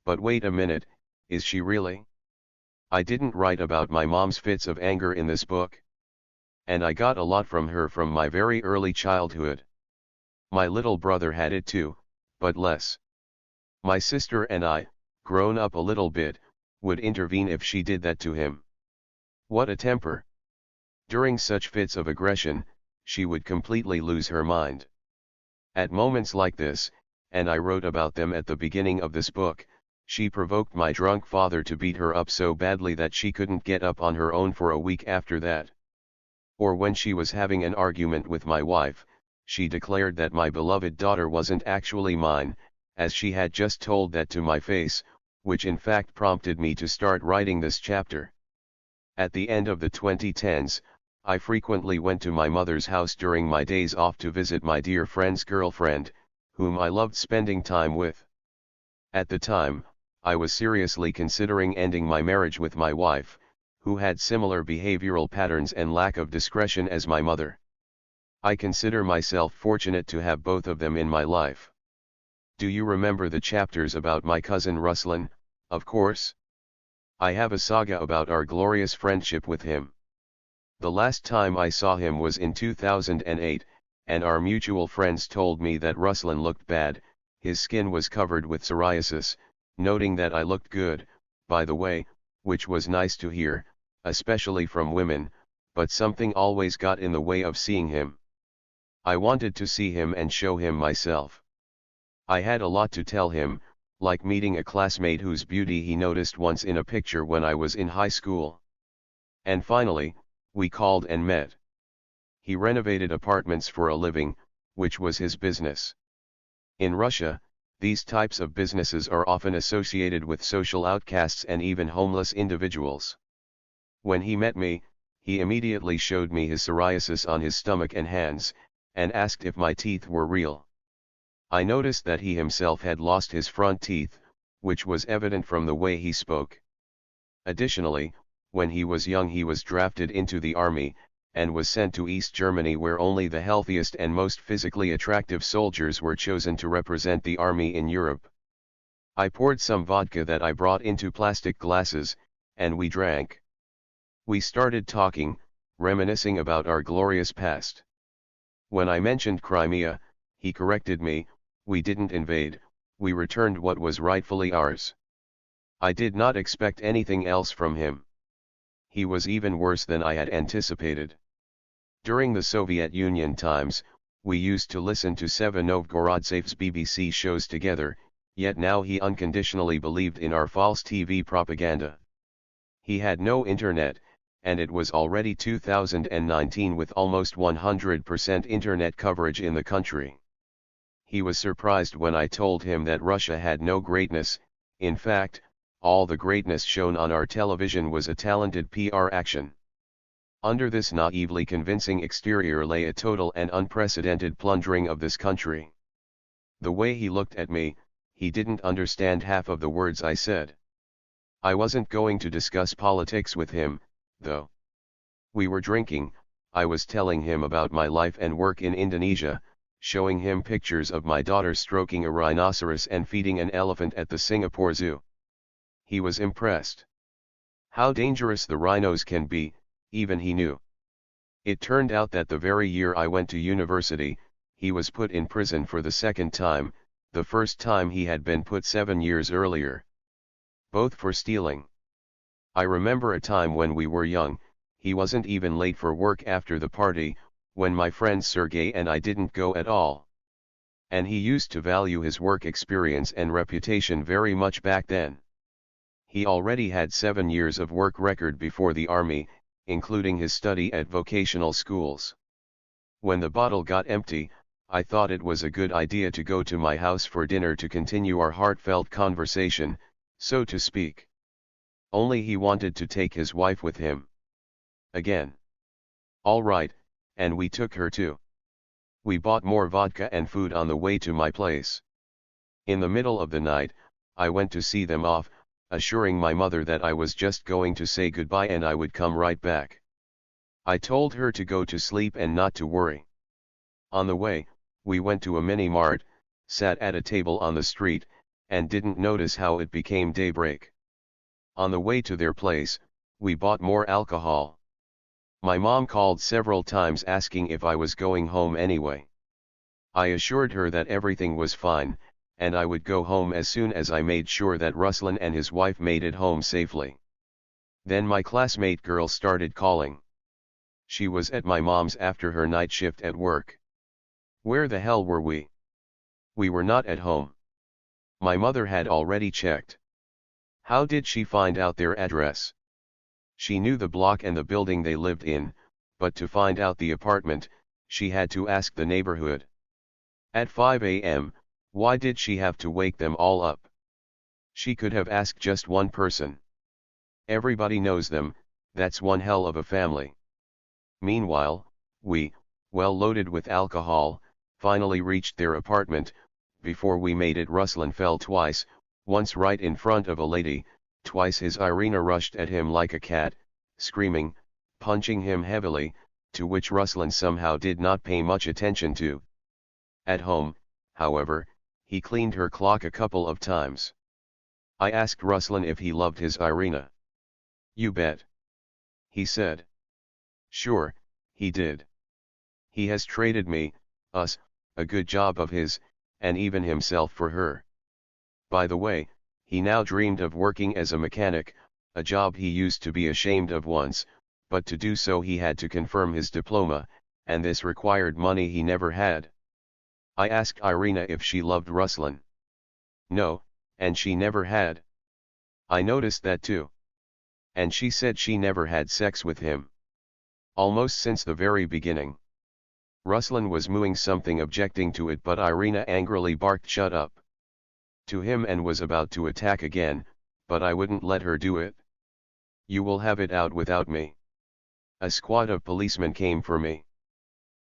But wait a minute, is she really? I didn't write about my mom's fits of anger in this book. And I got a lot from her from my very early childhood. My little brother had it too, but less. My sister and I, grown up a little bit, would intervene if she did that to him. What a temper! During such fits of aggression, she would completely lose her mind. At moments like this, and I wrote about them at the beginning of this book, she provoked my drunk father to beat her up so badly that she couldn't get up on her own for a week after that. Or when she was having an argument with my wife, she declared that my beloved daughter wasn't actually mine, as she had just told that to my face, which in fact prompted me to start writing this chapter. At the end of the 2010s, I frequently went to my mother's house during my days off to visit my dear friend's girlfriend, whom I loved spending time with. At the time, I was seriously considering ending my marriage with my wife, who had similar behavioral patterns and lack of discretion as my mother. I consider myself fortunate to have both of them in my life. Do you remember the chapters about my cousin Ruslan? Of course. I have a saga about our glorious friendship with him. The last time I saw him was in 2008, and our mutual friends told me that Ruslan looked bad, his skin was covered with psoriasis, noting that I looked good, by the way, which was nice to hear, especially from women, but something always got in the way of seeing him. I wanted to see him and show him myself. I had a lot to tell him, like meeting a classmate whose beauty he noticed once in a picture when I was in high school. And finally, we called and met. He renovated apartments for a living, which was his business. In Russia, these types of businesses are often associated with social outcasts and even homeless individuals. When he met me, he immediately showed me his psoriasis on his stomach and hands, and asked if my teeth were real. I noticed that he himself had lost his front teeth, which was evident from the way he spoke. Additionally, when he was young he was drafted into the army, and was sent to East Germany where only the healthiest and most physically attractive soldiers were chosen to represent the army in Europe. I poured some vodka that I brought into plastic glasses, and we drank. We started talking, reminiscing about our glorious past. When I mentioned Crimea, he corrected me, we didn't invade, we returned what was rightfully ours. I did not expect anything else from him. He was even worse than I had anticipated. During the Soviet Union times, we used to listen to Seva Novgorodsev's BBC shows together, yet now he unconditionally believed in our false TV propaganda. He had no internet, and it was already 2019 with almost 100% internet coverage in the country. He was surprised when I told him that Russia had no greatness. In fact, all the greatness shown on our television was a talented PR action. Under this naively convincing exterior lay a total and unprecedented plundering of this country. The way he looked at me, he didn't understand half of the words I said. I wasn't going to discuss politics with him, though. We were drinking, I was telling him about my life and work in Indonesia, showing him pictures of my daughter stroking a rhinoceros and feeding an elephant at the Singapore Zoo. He was impressed. How dangerous the rhinos can be, even he knew. It turned out that the very year I went to university, he was put in prison for the second time, the first time he had been put 7 years earlier. Both for stealing. I remember a time when we were young, he wasn't even late for work after the party, when my friend Sergey and I didn't go at all. And he used to value his work experience and reputation very much back then. He already had 7 years of work record before the army, including his study at vocational schools. When the bottle got empty, I thought it was a good idea to go to my house for dinner to continue our heartfelt conversation, so to speak. Only he wanted to take his wife with him. Again. All right, and we took her too. We bought more vodka and food on the way to my place. In the middle of the night, I went to see them off, assuring my mother that I was just going to say goodbye and I would come right back. I told her to go to sleep and not to worry. On the way, we went to a mini-mart, sat at a table on the street, and didn't notice how it became daybreak. On the way to their place, we bought more alcohol. My mom called several times asking if I was going home anyway. I assured her that everything was fine, and I would go home as soon as I made sure that Ruslan and his wife made it home safely. Then my classmate girl started calling. She was at my mom's after her night shift at work. Where the hell were we? We were not at home. My mother had already checked. How did she find out their address? She knew the block and the building they lived in, but to find out the apartment, she had to ask the neighborhood. At 5 a.m., why did she have to wake them all up? She could have asked just one person. Everybody knows them, that's one hell of a family. Meanwhile, we, well loaded with alcohol, finally reached their apartment. Before we made it, Ruslan fell twice, once right in front of a lady, twice his Irina rushed at him like a cat, screaming, punching him heavily, to which Ruslan somehow did not pay much attention to. At home, however, he cleaned her clock a couple of times. I asked Ruslan if he loved his Irina. You bet. He said. Sure, he did. He has traded me, us, a good job of his, and even himself for her. By the way, he now dreamed of working as a mechanic, a job he used to be ashamed of once, but to do so he had to confirm his diploma, and this required money he never had. I asked Irina if she loved Ruslan. No, and she never had. I noticed that too. And she said she never had sex with him. Almost since the very beginning. Ruslan was mooing something, objecting to it, but Irina angrily barked shut up to him and was about to attack again, but I wouldn't let her do it. You will have it out without me. A squad of policemen came for me.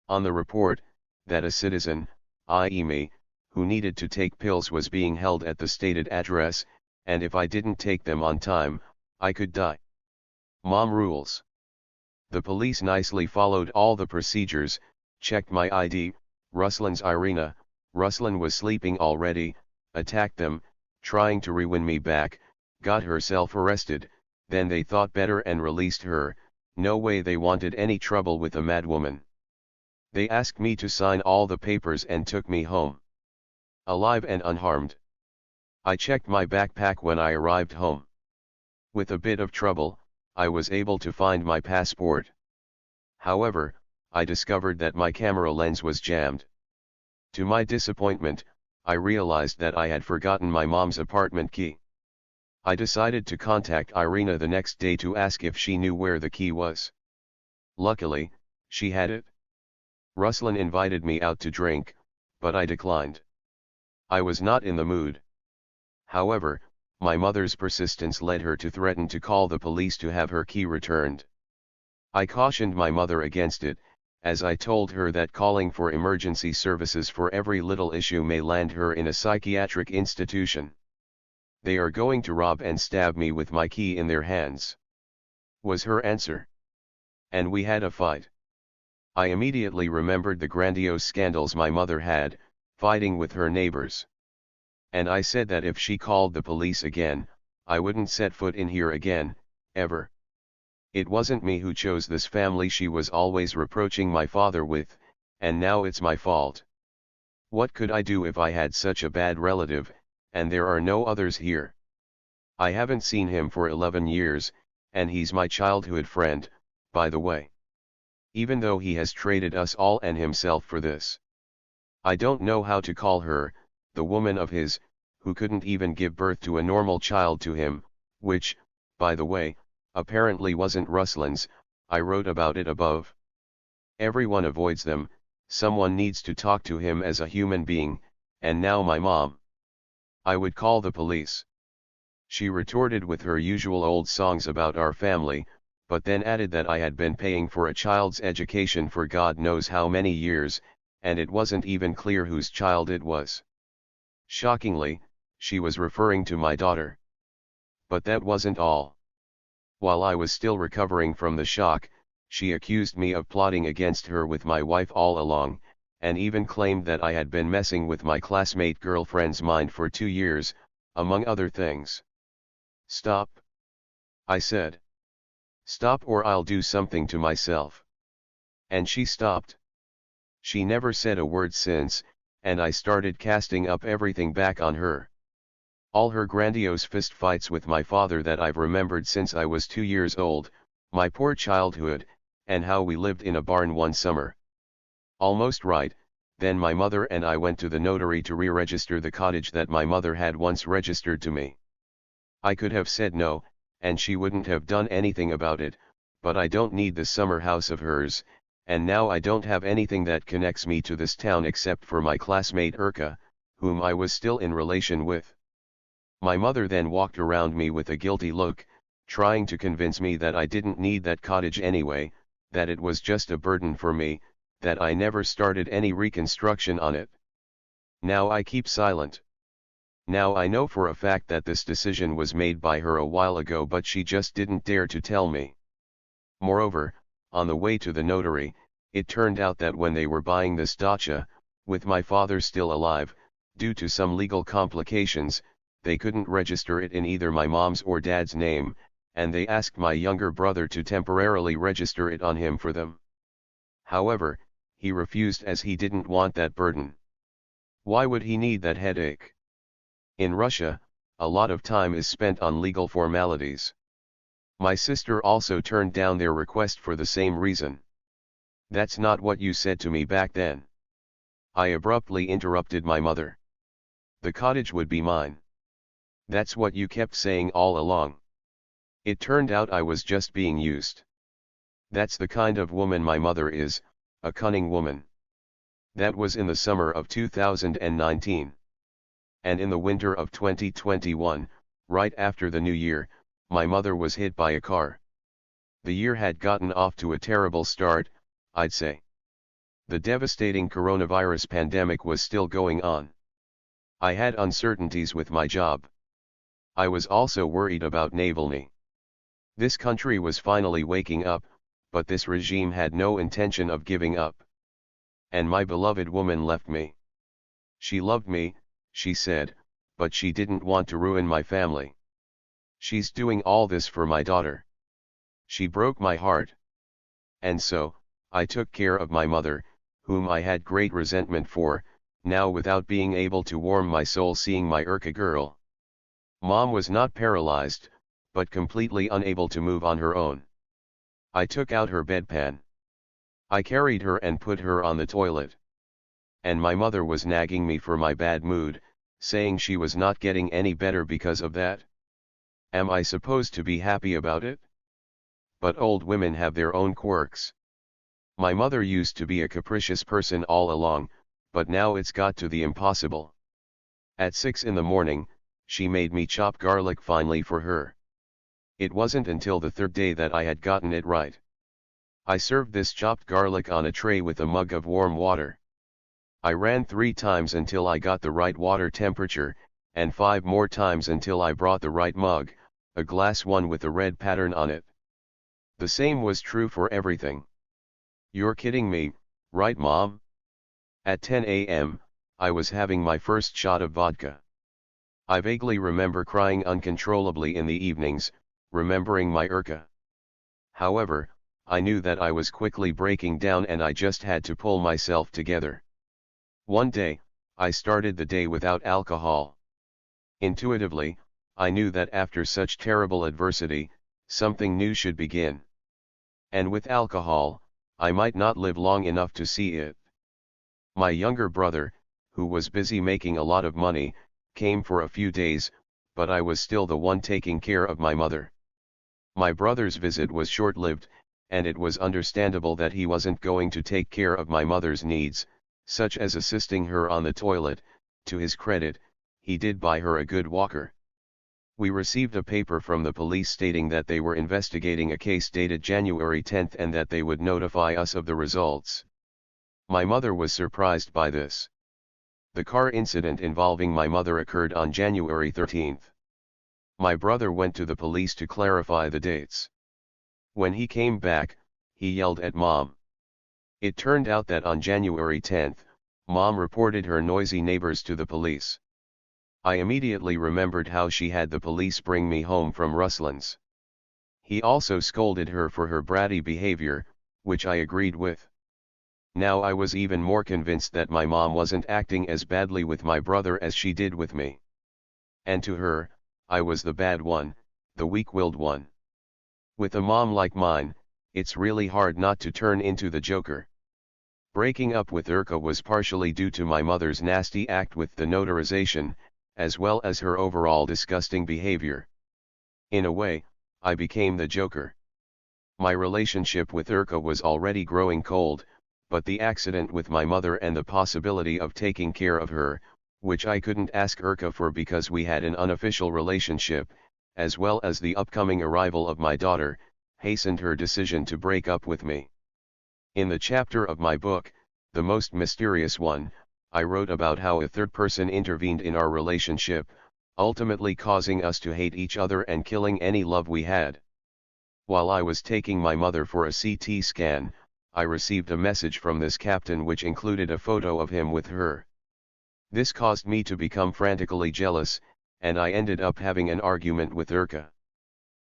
On the report, that a citizen, i.e. me, who needed to take pills was being held at the stated address, and if I didn't take them on time, I could die. Mom rules. The police nicely followed all the procedures, checked my ID, Ruslan's Irina. Ruslan was sleeping already, attacked them, trying to re-win me back, got herself arrested, then they thought better and released her. No way they wanted any trouble with a madwoman. They asked me to sign all the papers and took me home. Alive and unharmed. I checked my backpack when I arrived home. With a bit of trouble, I was able to find my passport. However, I discovered that my camera lens was jammed. To my disappointment, I realized that I had forgotten my mom's apartment key. I decided to contact Irina the next day to ask if she knew where the key was. Luckily, she had it. Ruslan invited me out to drink, but I declined. I was not in the mood. However, my mother's persistence led her to threaten to call the police to have her key returned. I cautioned my mother against it, as I told her that calling for emergency services for every little issue may land her in a psychiatric institution. "They are going to rob and stab me with my key in their hands," was her answer. And we had a fight. I immediately remembered the grandiose scandals my mother had, fighting with her neighbors. And I said that if she called the police again, I wouldn't set foot in here again, ever. It wasn't me who chose this family she was always reproaching my father with, and now it's my fault. What could I do if I had such a bad relative, and there are no others here? I haven't seen him for 11 years, and he's my childhood friend, by the way. Even though he has traded us all and himself for this. I don't know how to call her, the woman of his, who couldn't even give birth to a normal child to him, which, by the way, apparently wasn't Ruslan's. I wrote about it above. Everyone avoids them, someone needs to talk to him as a human being, and now my mom. I would call the police. She retorted with her usual old songs about our family, but then added that I had been paying for a child's education for God knows how many years, and it wasn't even clear whose child it was. Shockingly, she was referring to my daughter. But that wasn't all. While I was still recovering from the shock, she accused me of plotting against her with my wife all along, and even claimed that I had been messing with my classmate girlfriend's mind for 2 years, among other things. "Stop," I said. "Stop or I'll do something to myself." And she stopped. She never said a word since, and I started casting up everything back on her. All her grandiose fistfights with my father that I've remembered since I was 2 years old, my poor childhood, and how we lived in a barn one summer. Almost right, then my mother and I went to the notary to re-register the cottage that my mother had once registered to me. I could have said no, and she wouldn't have done anything about it, but I don't need this summer house of hers, and now I don't have anything that connects me to this town except for my classmate Urka, whom I was still in relation with. My mother then walked around me with a guilty look, trying to convince me that I didn't need that cottage anyway, that it was just a burden for me, that I never started any reconstruction on it. Now I keep silent. Now I know for a fact that this decision was made by her a while ago, but she just didn't dare to tell me. Moreover, on the way to the notary, it turned out that when they were buying this dacha, with my father still alive, due to some legal complications, they couldn't register it in either my mom's or dad's name, and they asked my younger brother to temporarily register it on him for them. However, he refused as he didn't want that burden. Why would he need that headache? In Russia, a lot of time is spent on legal formalities. My sister also turned down their request for the same reason. "That's not what you said to me back then," I abruptly interrupted my mother. "The cottage would be mine. That's what you kept saying all along." It turned out I was just being used. That's the kind of woman my mother is, a cunning woman. That was in the summer of 2019. And in the winter of 2021, right after the new year, my mother was hit by a car. The year had gotten off to a terrible start, I'd say. The devastating coronavirus pandemic was still going on. I had uncertainties with my job. I was also worried about Navalny. This country was finally waking up, but this regime had no intention of giving up. And my beloved woman left me. She loved me, she said, but she didn't want to ruin my family. She's doing all this for my daughter. She broke my heart. And so, I took care of my mother, whom I had great resentment for, now without being able to warm my soul seeing my Urka girl. Mom was not paralyzed, but completely unable to move on her own. I took out her bedpan. I carried her and put her on the toilet. And my mother was nagging me for my bad mood, saying she was not getting any better because of that. Am I supposed to be happy about it? But old women have their own quirks. My mother used to be a capricious person all along, but now it's got to the impossible. At 6 in the morning, she made me chop garlic finely for her. It wasn't until the third day that I had gotten it right. I served this chopped garlic on a tray with a mug of warm water. I ran 3 times until I got the right water temperature, and 5 more times until I brought the right mug, a glass one with a red pattern on it. The same was true for everything. You're kidding me, right, Mom? At 10 a.m., I was having my first shot of vodka. I vaguely remember crying uncontrollably in the evenings, remembering my Urka. However, I knew that I was quickly breaking down and I just had to pull myself together. One day, I started the day without alcohol. Intuitively, I knew that after such terrible adversity, something new should begin. And with alcohol, I might not live long enough to see it. My younger brother, who was busy making a lot of money, came for a few days, but I was still the one taking care of my mother. My brother's visit was short-lived, and it was understandable that he wasn't going to take care of my mother's needs, such as assisting her on the toilet. To his credit, he did buy her a good walker. We received a paper from the police stating that they were investigating a case dated January 10 and that they would notify us of the results. My mother was surprised by this. The car incident involving my mother occurred on January 13. My brother went to the police to clarify the dates. When he came back, he yelled at Mom. It turned out that on January 10, Mom reported her noisy neighbors to the police. I immediately remembered how she had the police bring me home from Ruslan's. He also scolded her for her bratty behavior, which I agreed with. Now I was even more convinced that my mom wasn't acting as badly with my brother as she did with me. And to her, I was the bad one, the weak-willed one. With a mom like mine, it's really hard not to turn into the joker. Breaking up with Urka was partially due to my mother's nasty act with the notarization, as well as her overall disgusting behavior. In a way, I became the joker. My relationship with Urka was already growing cold, but the accident with my mother and the possibility of taking care of her, which I couldn't ask Urka for because we had an unofficial relationship, as well as the upcoming arrival of my daughter, hastened her decision to break up with me. In the chapter of my book, The Most Mysterious One, I wrote about how a third person intervened in our relationship, ultimately causing us to hate each other and killing any love we had. While I was taking my mother for a CT scan, I received a message from this captain which included a photo of him with her. This caused me to become frantically jealous, and I ended up having an argument with Urka.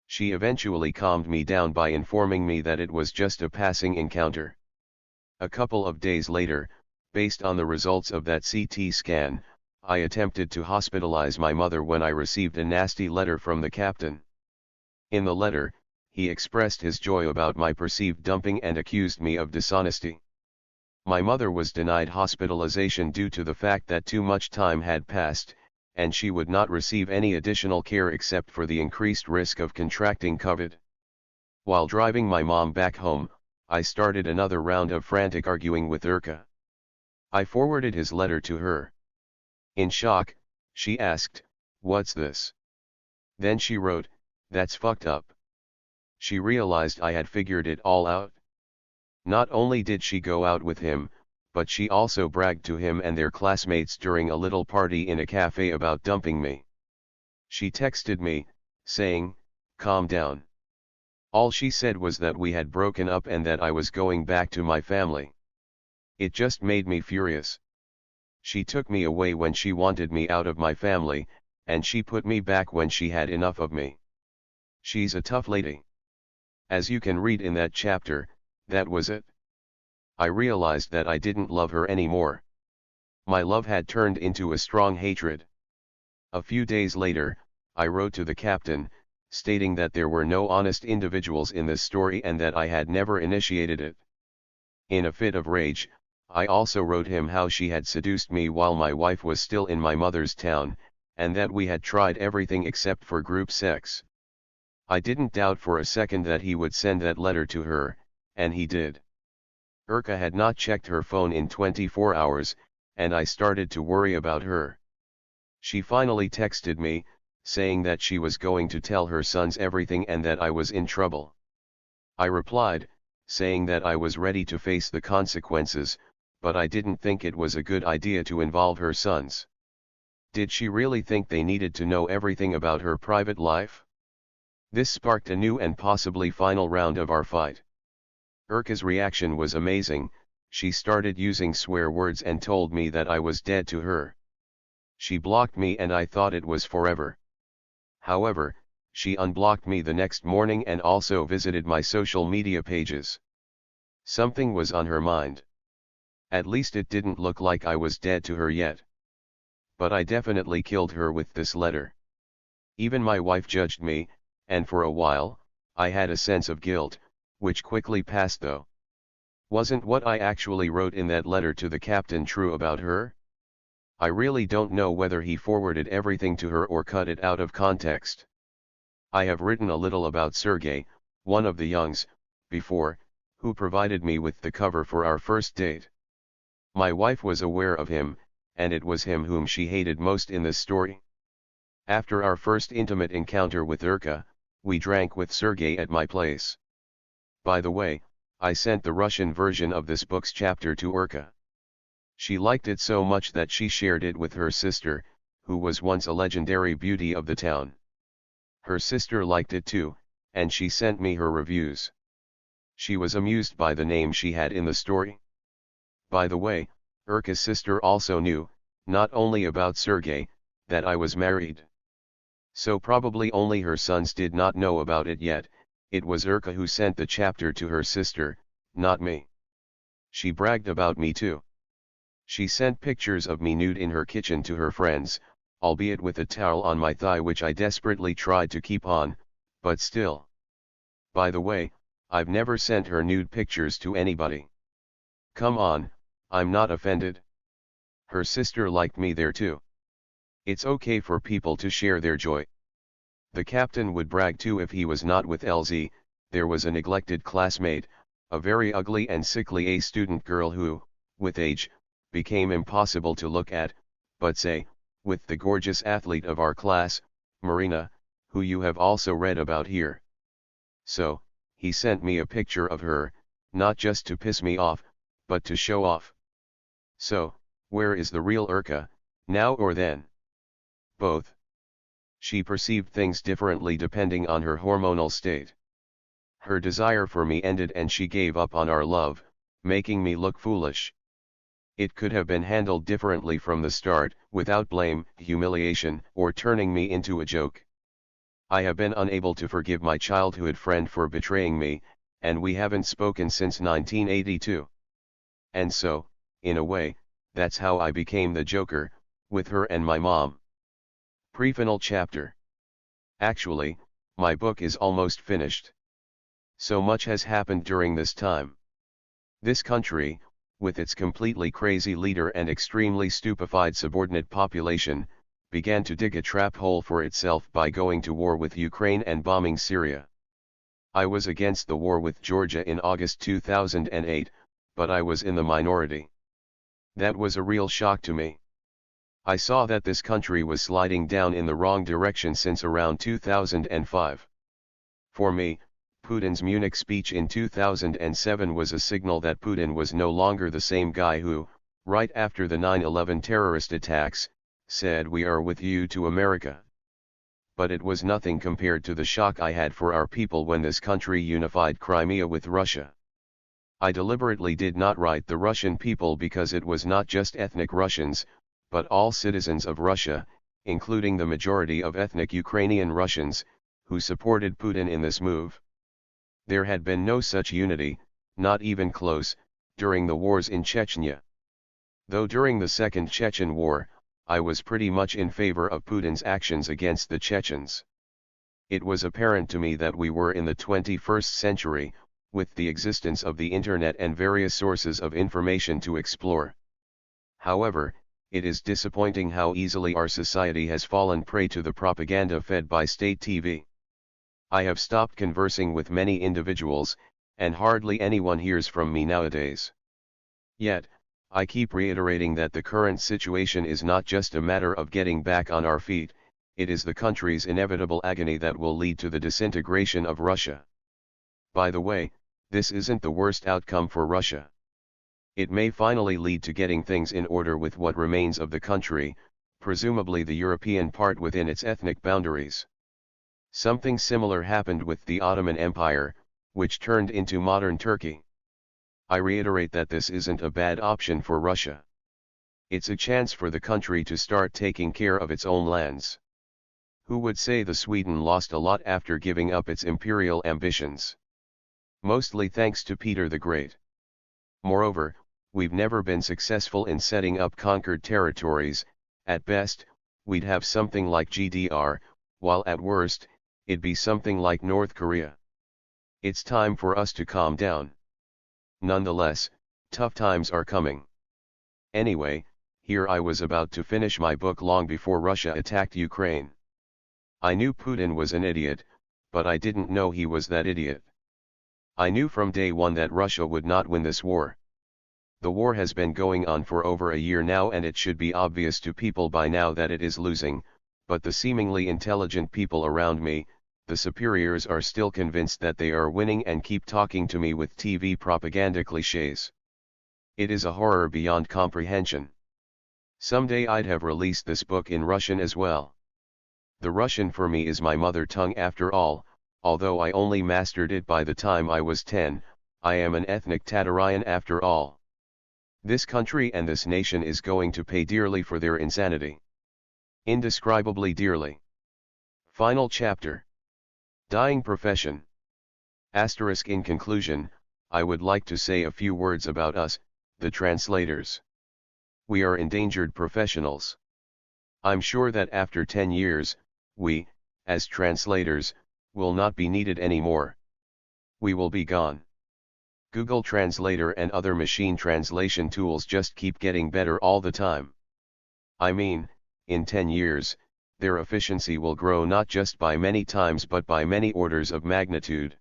She eventually calmed me down by informing me that it was just a passing encounter. A couple of days later, based on the results of that CT scan, I attempted to hospitalize my mother when I received a nasty letter from the captain. In the letter, he expressed his joy about my perceived dumping and accused me of dishonesty. My mother was denied hospitalization due to the fact that too much time had passed, and she would not receive any additional care except for the increased risk of contracting COVID. While driving my mom back home, I started another round of frantic arguing with Urka. I forwarded his letter to her. In shock, she asked, "What's this?" Then she wrote, "That's fucked up." She realized I had figured it all out. Not only did she go out with him, but she also bragged to him and their classmates during a little party in a cafe about dumping me. She texted me, saying, "Calm down." All she said was that we had broken up and that I was going back to my family. It just made me furious. She took me away when she wanted me out of my family, and she put me back when she had enough of me. She's a tough lady. As you can read in that chapter, that was it. I realized that I didn't love her anymore. My love had turned into a strong hatred. A few days later, I wrote to the captain, stating that there were no honest individuals in this story and that I had never initiated it. In a fit of rage, I also wrote him how she had seduced me while my wife was still in my mother's town, and that we had tried everything except for group sex. I didn't doubt for a second that he would send that letter to her, and he did. Urka had not checked her phone in 24 hours, and I started to worry about her. She finally texted me, saying that she was going to tell her sons everything and that I was in trouble. I replied, saying that I was ready to face the consequences, but I didn't think it was a good idea to involve her sons. Did she really think they needed to know everything about her private life? This sparked a new and possibly final round of our fight. Urka's reaction was amazing. She started using swear words and told me that I was dead to her. She blocked me and I thought it was forever. However, she unblocked me the next morning and also visited my social media pages. Something was on her mind. At least it didn't look like I was dead to her yet. But I definitely killed her with this letter. Even my wife judged me, and for a while, I had a sense of guilt, which quickly passed though. Wasn't what I actually wrote in that letter to the captain true about her? I really don't know whether he forwarded everything to her or cut it out of context. I have written a little about Sergei, one of the Youngs, before, who provided me with the cover for our first date. My wife was aware of him, and it was him whom she hated most in this story. After our first intimate encounter with Urka, we drank with Sergei at my place. By the way, I sent the Russian version of this book's chapter to Urka. She liked it so much that she shared it with her sister, who was once a legendary beauty of the town. Her sister liked it too, and she sent me her reviews. She was amused by the name she had in the story. By the way, Urka's sister also knew, not only about Sergei, that I was married. So probably only her sons did not know about it yet. It was Urka who sent the chapter to her sister, not me. She bragged about me too. She sent pictures of me nude in her kitchen to her friends, albeit with a towel on my thigh which I desperately tried to keep on, but still. By the way, I've never sent her nude pictures to anybody. Come on, I'm not offended. Her sister liked me there too. It's okay for people to share their joy. The captain would brag too if he was not with LZ. There was a neglected classmate, a very ugly and sickly A-student girl who, with age, became impossible to look at, but say, with the gorgeous athlete of our class, Marina, who you have also read about here. So, he sent me a picture of her, not just to piss me off, but to show off. So, where is the real Urka, now or then? Both. She perceived things differently depending on her hormonal state. Her desire for me ended and she gave up on our love, making me look foolish. It could have been handled differently from the start, without blame, humiliation, or turning me into a joke. I have been unable to forgive my childhood friend for betraying me, and we haven't spoken since 1982. And so, in a way, that's how I became the Joker, with her and my mom. Pre-final chapter. Actually, my book is almost finished. So much has happened during this time. This country, with its completely crazy leader and extremely stupefied subordinate population, began to dig a trap hole for itself by going to war with Ukraine and bombing Syria. I was against the war with Georgia in August 2008, but I was in the minority. That was a real shock to me. I saw that this country was sliding down in the wrong direction since around 2005. For me, Putin's Munich speech in 2007 was a signal that Putin was no longer the same guy who, right after the 9/11 terrorist attacks, said "We are with you" to America. But it was nothing compared to the shock I had for our people when this country unified Crimea with Russia. I deliberately did not write the Russian people because it was not just ethnic Russians, but all citizens of Russia, including the majority of ethnic Ukrainian Russians, who supported Putin in this move. There had been no such unity, not even close, during the wars in Chechnya. Though during the Second Chechen War, I was pretty much in favor of Putin's actions against the Chechens. It was apparent to me that we were in the 21st century, with the existence of the internet and various sources of information to explore. However, it is disappointing how easily our society has fallen prey to the propaganda fed by state TV. I have stopped conversing with many individuals, and hardly anyone hears from me nowadays. Yet, I keep reiterating that the current situation is not just a matter of getting back on our feet, it is the country's inevitable agony that will lead to the disintegration of Russia. By the way, this isn't the worst outcome for Russia. It may finally lead to getting things in order with what remains of the country, presumably the European part within its ethnic boundaries. Something similar happened with the Ottoman Empire, which turned into modern Turkey. I reiterate that this isn't a bad option for Russia. It's a chance for the country to start taking care of its own lands. Who would say the Sweden lost a lot after giving up its imperial ambitions? Mostly thanks to Peter the Great. Moreover, we've never been successful in setting up conquered territories. At best, we'd have something like GDR, while at worst, it'd be something like North Korea. It's time for us to calm down. Nonetheless, tough times are coming. Anyway, here I was about to finish my book long before Russia attacked Ukraine. I knew Putin was an idiot, but I didn't know he was that idiot. I knew from day one that Russia would not win this war. The war has been going on for over a year now, and it should be obvious to people by now that it is losing, but the seemingly intelligent people around me, the superiors, are still convinced that they are winning and keep talking to me with TV propaganda cliches. It is a horror beyond comprehension. Someday I'd have released this book in Russian as well. The Russian for me is my mother tongue after all, although I only mastered it by the time I was 10, I am an ethnic Tatarian after all. This country and this nation is going to pay dearly for their insanity. Indescribably dearly. Final chapter. Dying profession. Asterisk. In conclusion, I would like to say a few words about us, the translators. We are endangered professionals. I'm sure that after 10 years, we, as translators, will not be needed anymore. We will be gone. Google Translator and other machine translation tools just keep getting better all the time. I mean, in 10 years, their efficiency will grow not just by many times but by many orders of magnitude.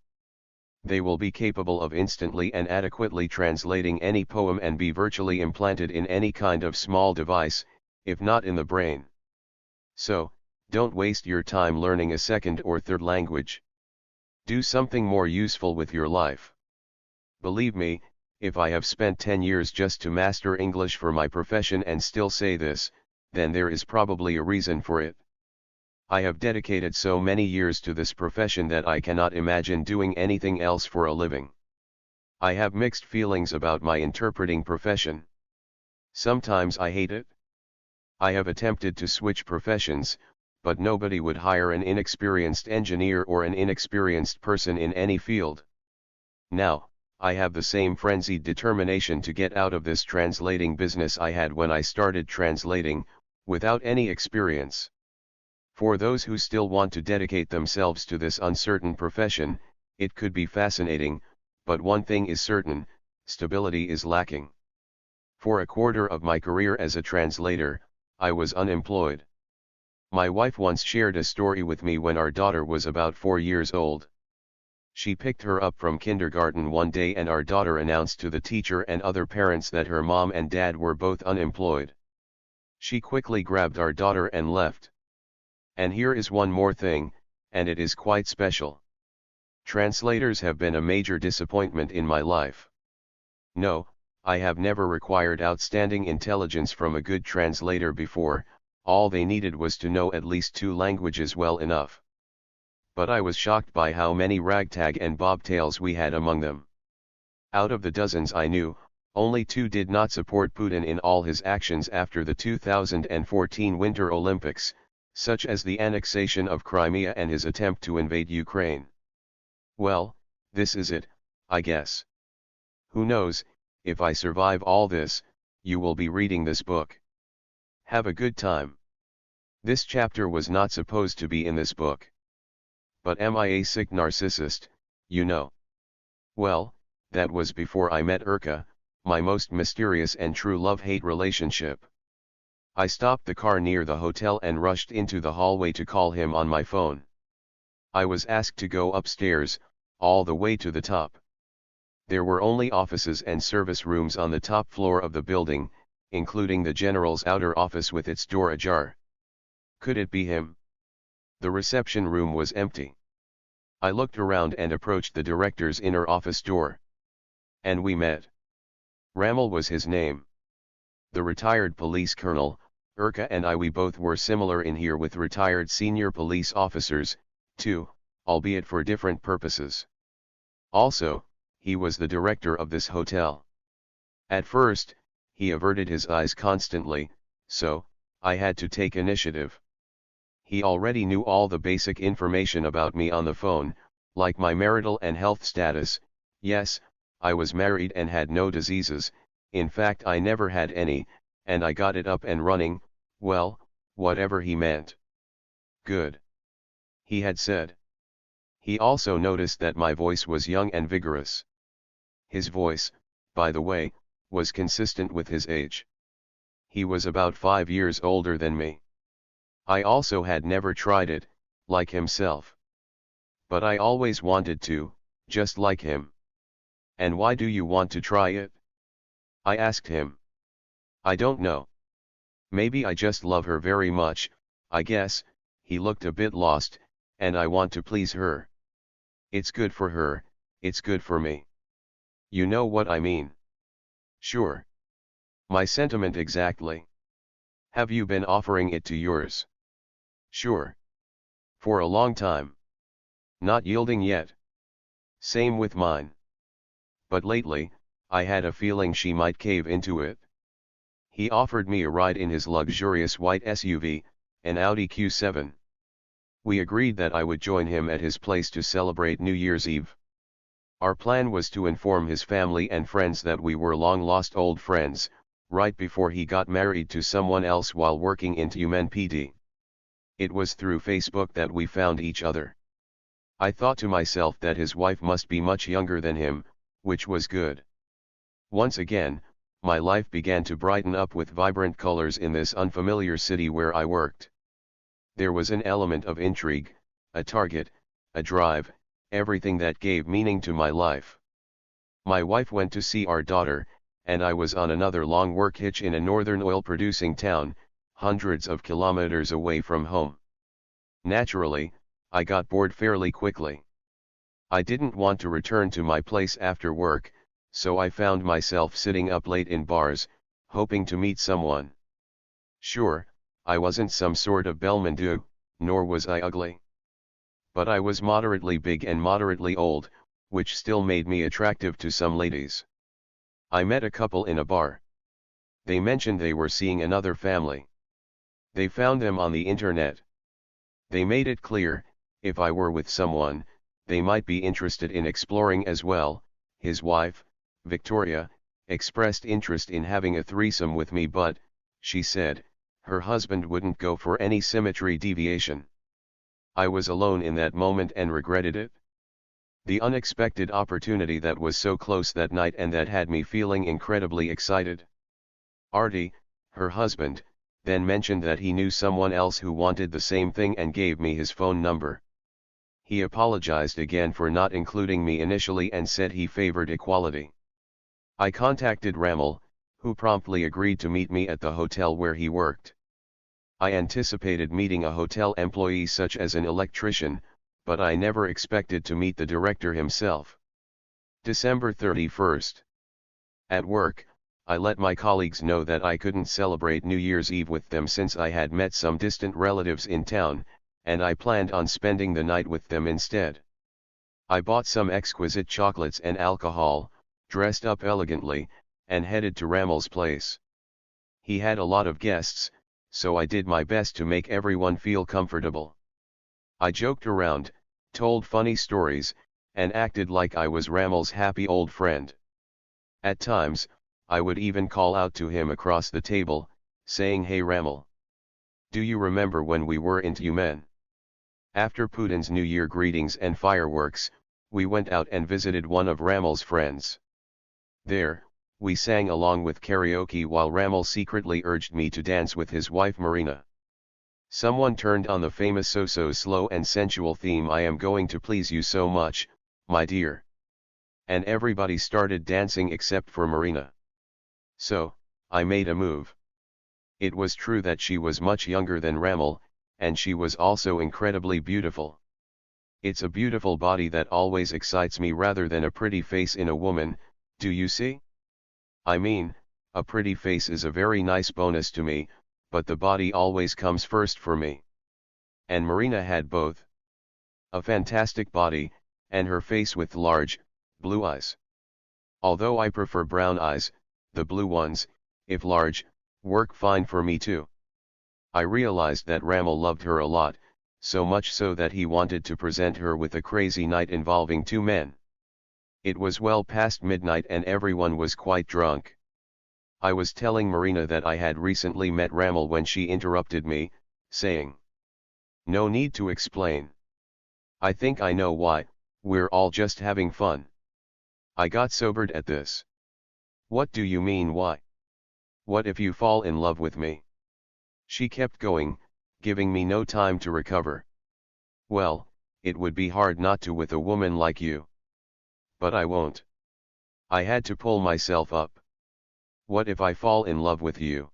They will be capable of instantly and adequately translating any poem and be virtually implanted in any kind of small device, if not in the brain. So, don't waste your time learning a second or third language. Do something more useful with your life. Believe me, if I have spent 10 years just to master English for my profession and still say this, then there is probably a reason for it. I have dedicated so many years to this profession that I cannot imagine doing anything else for a living. I have mixed feelings about my interpreting profession. Sometimes I hate it. I have attempted to switch professions, but nobody would hire an inexperienced engineer or an inexperienced person in any field. Now, I have the same frenzied determination to get out of this translating business I had when I started translating, without any experience. For those who still want to dedicate themselves to this uncertain profession, it could be fascinating, but one thing is certain, stability is lacking. For a quarter of my career as a translator, I was unemployed. My wife once shared a story with me when our daughter was about 4 years old. She picked her up from kindergarten one day and our daughter announced to the teacher and other parents that her mom and dad were both unemployed. She quickly grabbed our daughter and left. And here is one more thing, and it is quite special. Translators have been a major disappointment in my life. No, I have never required outstanding intelligence from a good translator before, all they needed was to know at least 2 languages well enough. But I was shocked by how many ragtag and bobtails we had among them. Out of the dozens I knew, only 2 did not support Putin in all his actions after the 2014 Winter Olympics, such as the annexation of Crimea and his attempt to invade Ukraine. Well, this is it, I guess. Who knows, if I survive all this, you will be reading this book. Have a good time. This chapter was not supposed to be in this book. But am I a sick narcissist, you know? Well, that was before I met Urka, my most mysterious and true love-hate relationship. I stopped the car near the hotel and rushed into the hallway to call him on my phone. I was asked to go upstairs, all the way to the top. There were only offices and service rooms on the top floor of the building, including the general's outer office with its door ajar. Could it be him? The reception room was empty. I looked around and approached the director's inner office door. And we met. Ramel was his name. The retired police colonel, Urka, and we both were similar in here with retired senior police officers, too, albeit for different purposes. Also, he was the director of this hotel. At first, he averted his eyes constantly, so I had to take initiative. He already knew all the basic information about me on the phone, like my marital and health status. Yes, I was married and had no diseases, in fact I never had any, and I got it up and running, well, whatever he meant. Good, he had said. He also noticed that my voice was young and vigorous. His voice, by the way, was consistent with his age. He was about 5 years older than me. I also had never tried it, like himself. But I always wanted to, just like him. And why do you want to try it? I asked him. I don't know. Maybe I just love her very much, I guess. He looked a bit lost, and I want to please her. It's good for her, it's good for me. You know what I mean? Sure. My sentiment exactly. Have you been offering it to yours? Sure. For a long time. Not yielding yet. Same with mine. But lately, I had a feeling she might cave into it. He offered me a ride in his luxurious white SUV, an Audi Q7. We agreed that I would join him at his place to celebrate New Year's Eve. Our plan was to inform his family and friends that we were long-lost old friends, right before he got married to someone else while working in Tumen PD. It was through Facebook that we found each other. I thought to myself that his wife must be much younger than him, which was good. Once again, my life began to brighten up with vibrant colors in this unfamiliar city where I worked. There was an element of intrigue, a target, a drive, everything that gave meaning to my life. My wife went to see our daughter, and I was on another long work hitch in a northern oil-producing town, hundreds of kilometers away from home. Naturally, I got bored fairly quickly. I didn't want to return to my place after work, so I found myself sitting up late in bars, hoping to meet someone. Sure, I wasn't some sort of Belmondo, nor was I ugly. But I was moderately big and moderately old, which still made me attractive to some ladies. I met a couple in a bar. They mentioned they were seeing another family. They found them on the internet. They made it clear, if I were with someone, they might be interested in exploring as well. His wife, Victoria, expressed interest in having a threesome with me, but, she said, her husband wouldn't go for any symmetry deviation. I was alone in that moment and regretted it. The unexpected opportunity that was so close that night and that had me feeling incredibly excited. Artie, her husband, then mentioned that he knew someone else who wanted the same thing and gave me his phone number. He apologized again for not including me initially and said he favored equality. I contacted Ramel, who promptly agreed to meet me at the hotel where he worked. I anticipated meeting a hotel employee such as an electrician, but I never expected to meet the director himself. December 31st. At work, I let my colleagues know that I couldn't celebrate New Year's Eve with them since I had met some distant relatives in town, and I planned on spending the night with them instead. I bought some exquisite chocolates and alcohol, dressed up elegantly, and headed to Ramel's place. He had a lot of guests, so I did my best to make everyone feel comfortable. I joked around, told funny stories, and acted like I was Ramel's happy old friend. At times, I would even call out to him across the table, saying, "Hey Ramel. Do you remember when we were in Tumen?" After Putin's New Year greetings and fireworks, we went out and visited one of Ramel's friends. There, We sang along with karaoke while Ramal secretly urged me to dance with his wife Marina. Someone turned on the famous so slow and sensual theme, I am going to please you so much, my dear. And everybody started dancing except for Marina. So, I made a move. It was true that she was much younger than Ramal, and she was also incredibly beautiful. It's a beautiful body that always excites me rather than a pretty face in a woman, do you see? I mean, a pretty face is a very nice bonus to me, but the body always comes first for me. And Marina had both. A fantastic body, and her face with large, blue eyes. Although I prefer brown eyes, the blue ones, if large, work fine for me too. I realized that Ramal loved her a lot, so much so that he wanted to present her with a crazy night involving two men. It was well past midnight and everyone was quite drunk. I was telling Marina that I had recently met Ramal when she interrupted me, saying, "No need to explain. I think I know why, we're all just having fun." I got sobered at this. "What do you mean why? What if you fall in love with me?" She kept going, giving me no time to recover. "Well, it would be hard not to with a woman like you. But I won't." I had to pull myself up. "What if I fall in love with you?"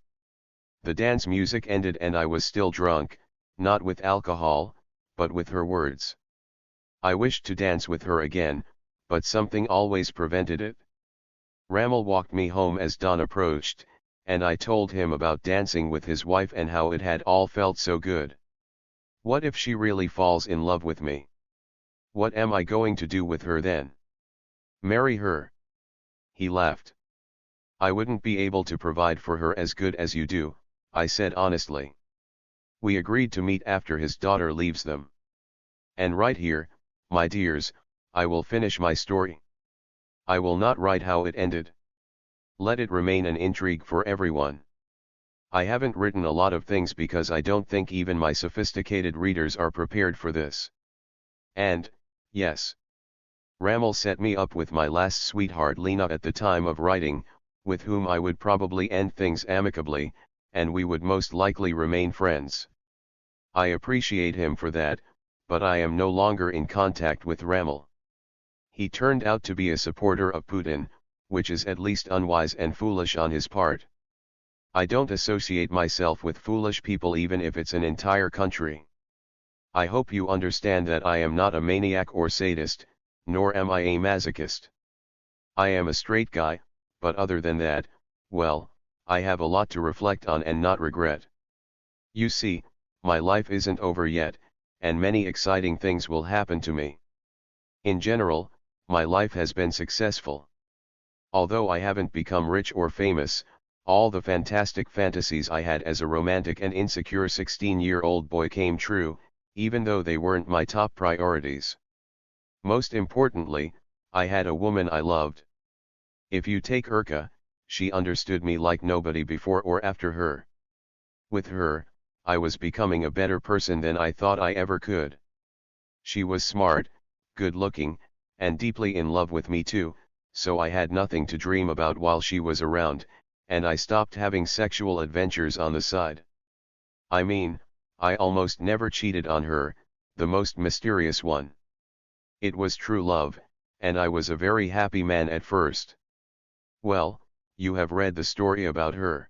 The dance music ended and I was still drunk, not with alcohol, but with her words. I wished to dance with her again, but something always prevented it. Ramal walked me home as dawn approached, and I told him about dancing with his wife and how it had all felt so good. What if she really falls in love with me? What am I going to do with her then? Marry her? He laughed. "I wouldn't be able to provide for her as good as you do," I said honestly. We agreed to meet after his daughter leaves them. And right here, my dears, I will finish my story. I will not write how it ended. Let it remain an intrigue for everyone. I haven't written a lot of things because I don't think even my sophisticated readers are prepared for this. And, yes, Ramal set me up with my last sweetheart Lena at the time of writing, with whom I would probably end things amicably, and we would most likely remain friends. I appreciate him for that, but I am no longer in contact with Ramal. He turned out to be a supporter of Putin, which is at least unwise and foolish on his part. I don't associate myself with foolish people even if it's an entire country. I hope you understand that I am not a maniac or sadist, nor am I a masochist. I am a straight guy, but other than that, well, I have a lot to reflect on and not regret. You see, my life isn't over yet, and many exciting things will happen to me. In general, my life has been successful. Although I haven't become rich or famous, all the fantastic fantasies I had as a romantic and insecure 16-year-old boy came true, even though they weren't my top priorities. Most importantly, I had a woman I loved. If you take Urka, she understood me like nobody before or after her. With her, I was becoming a better person than I thought I ever could. She was smart, good-looking, and deeply in love with me too, so I had nothing to dream about while she was around, and I stopped having sexual adventures on the side. I mean, I almost never cheated on her, the most mysterious one. It was true love, and I was a very happy man at first. Well, you have read the story about her.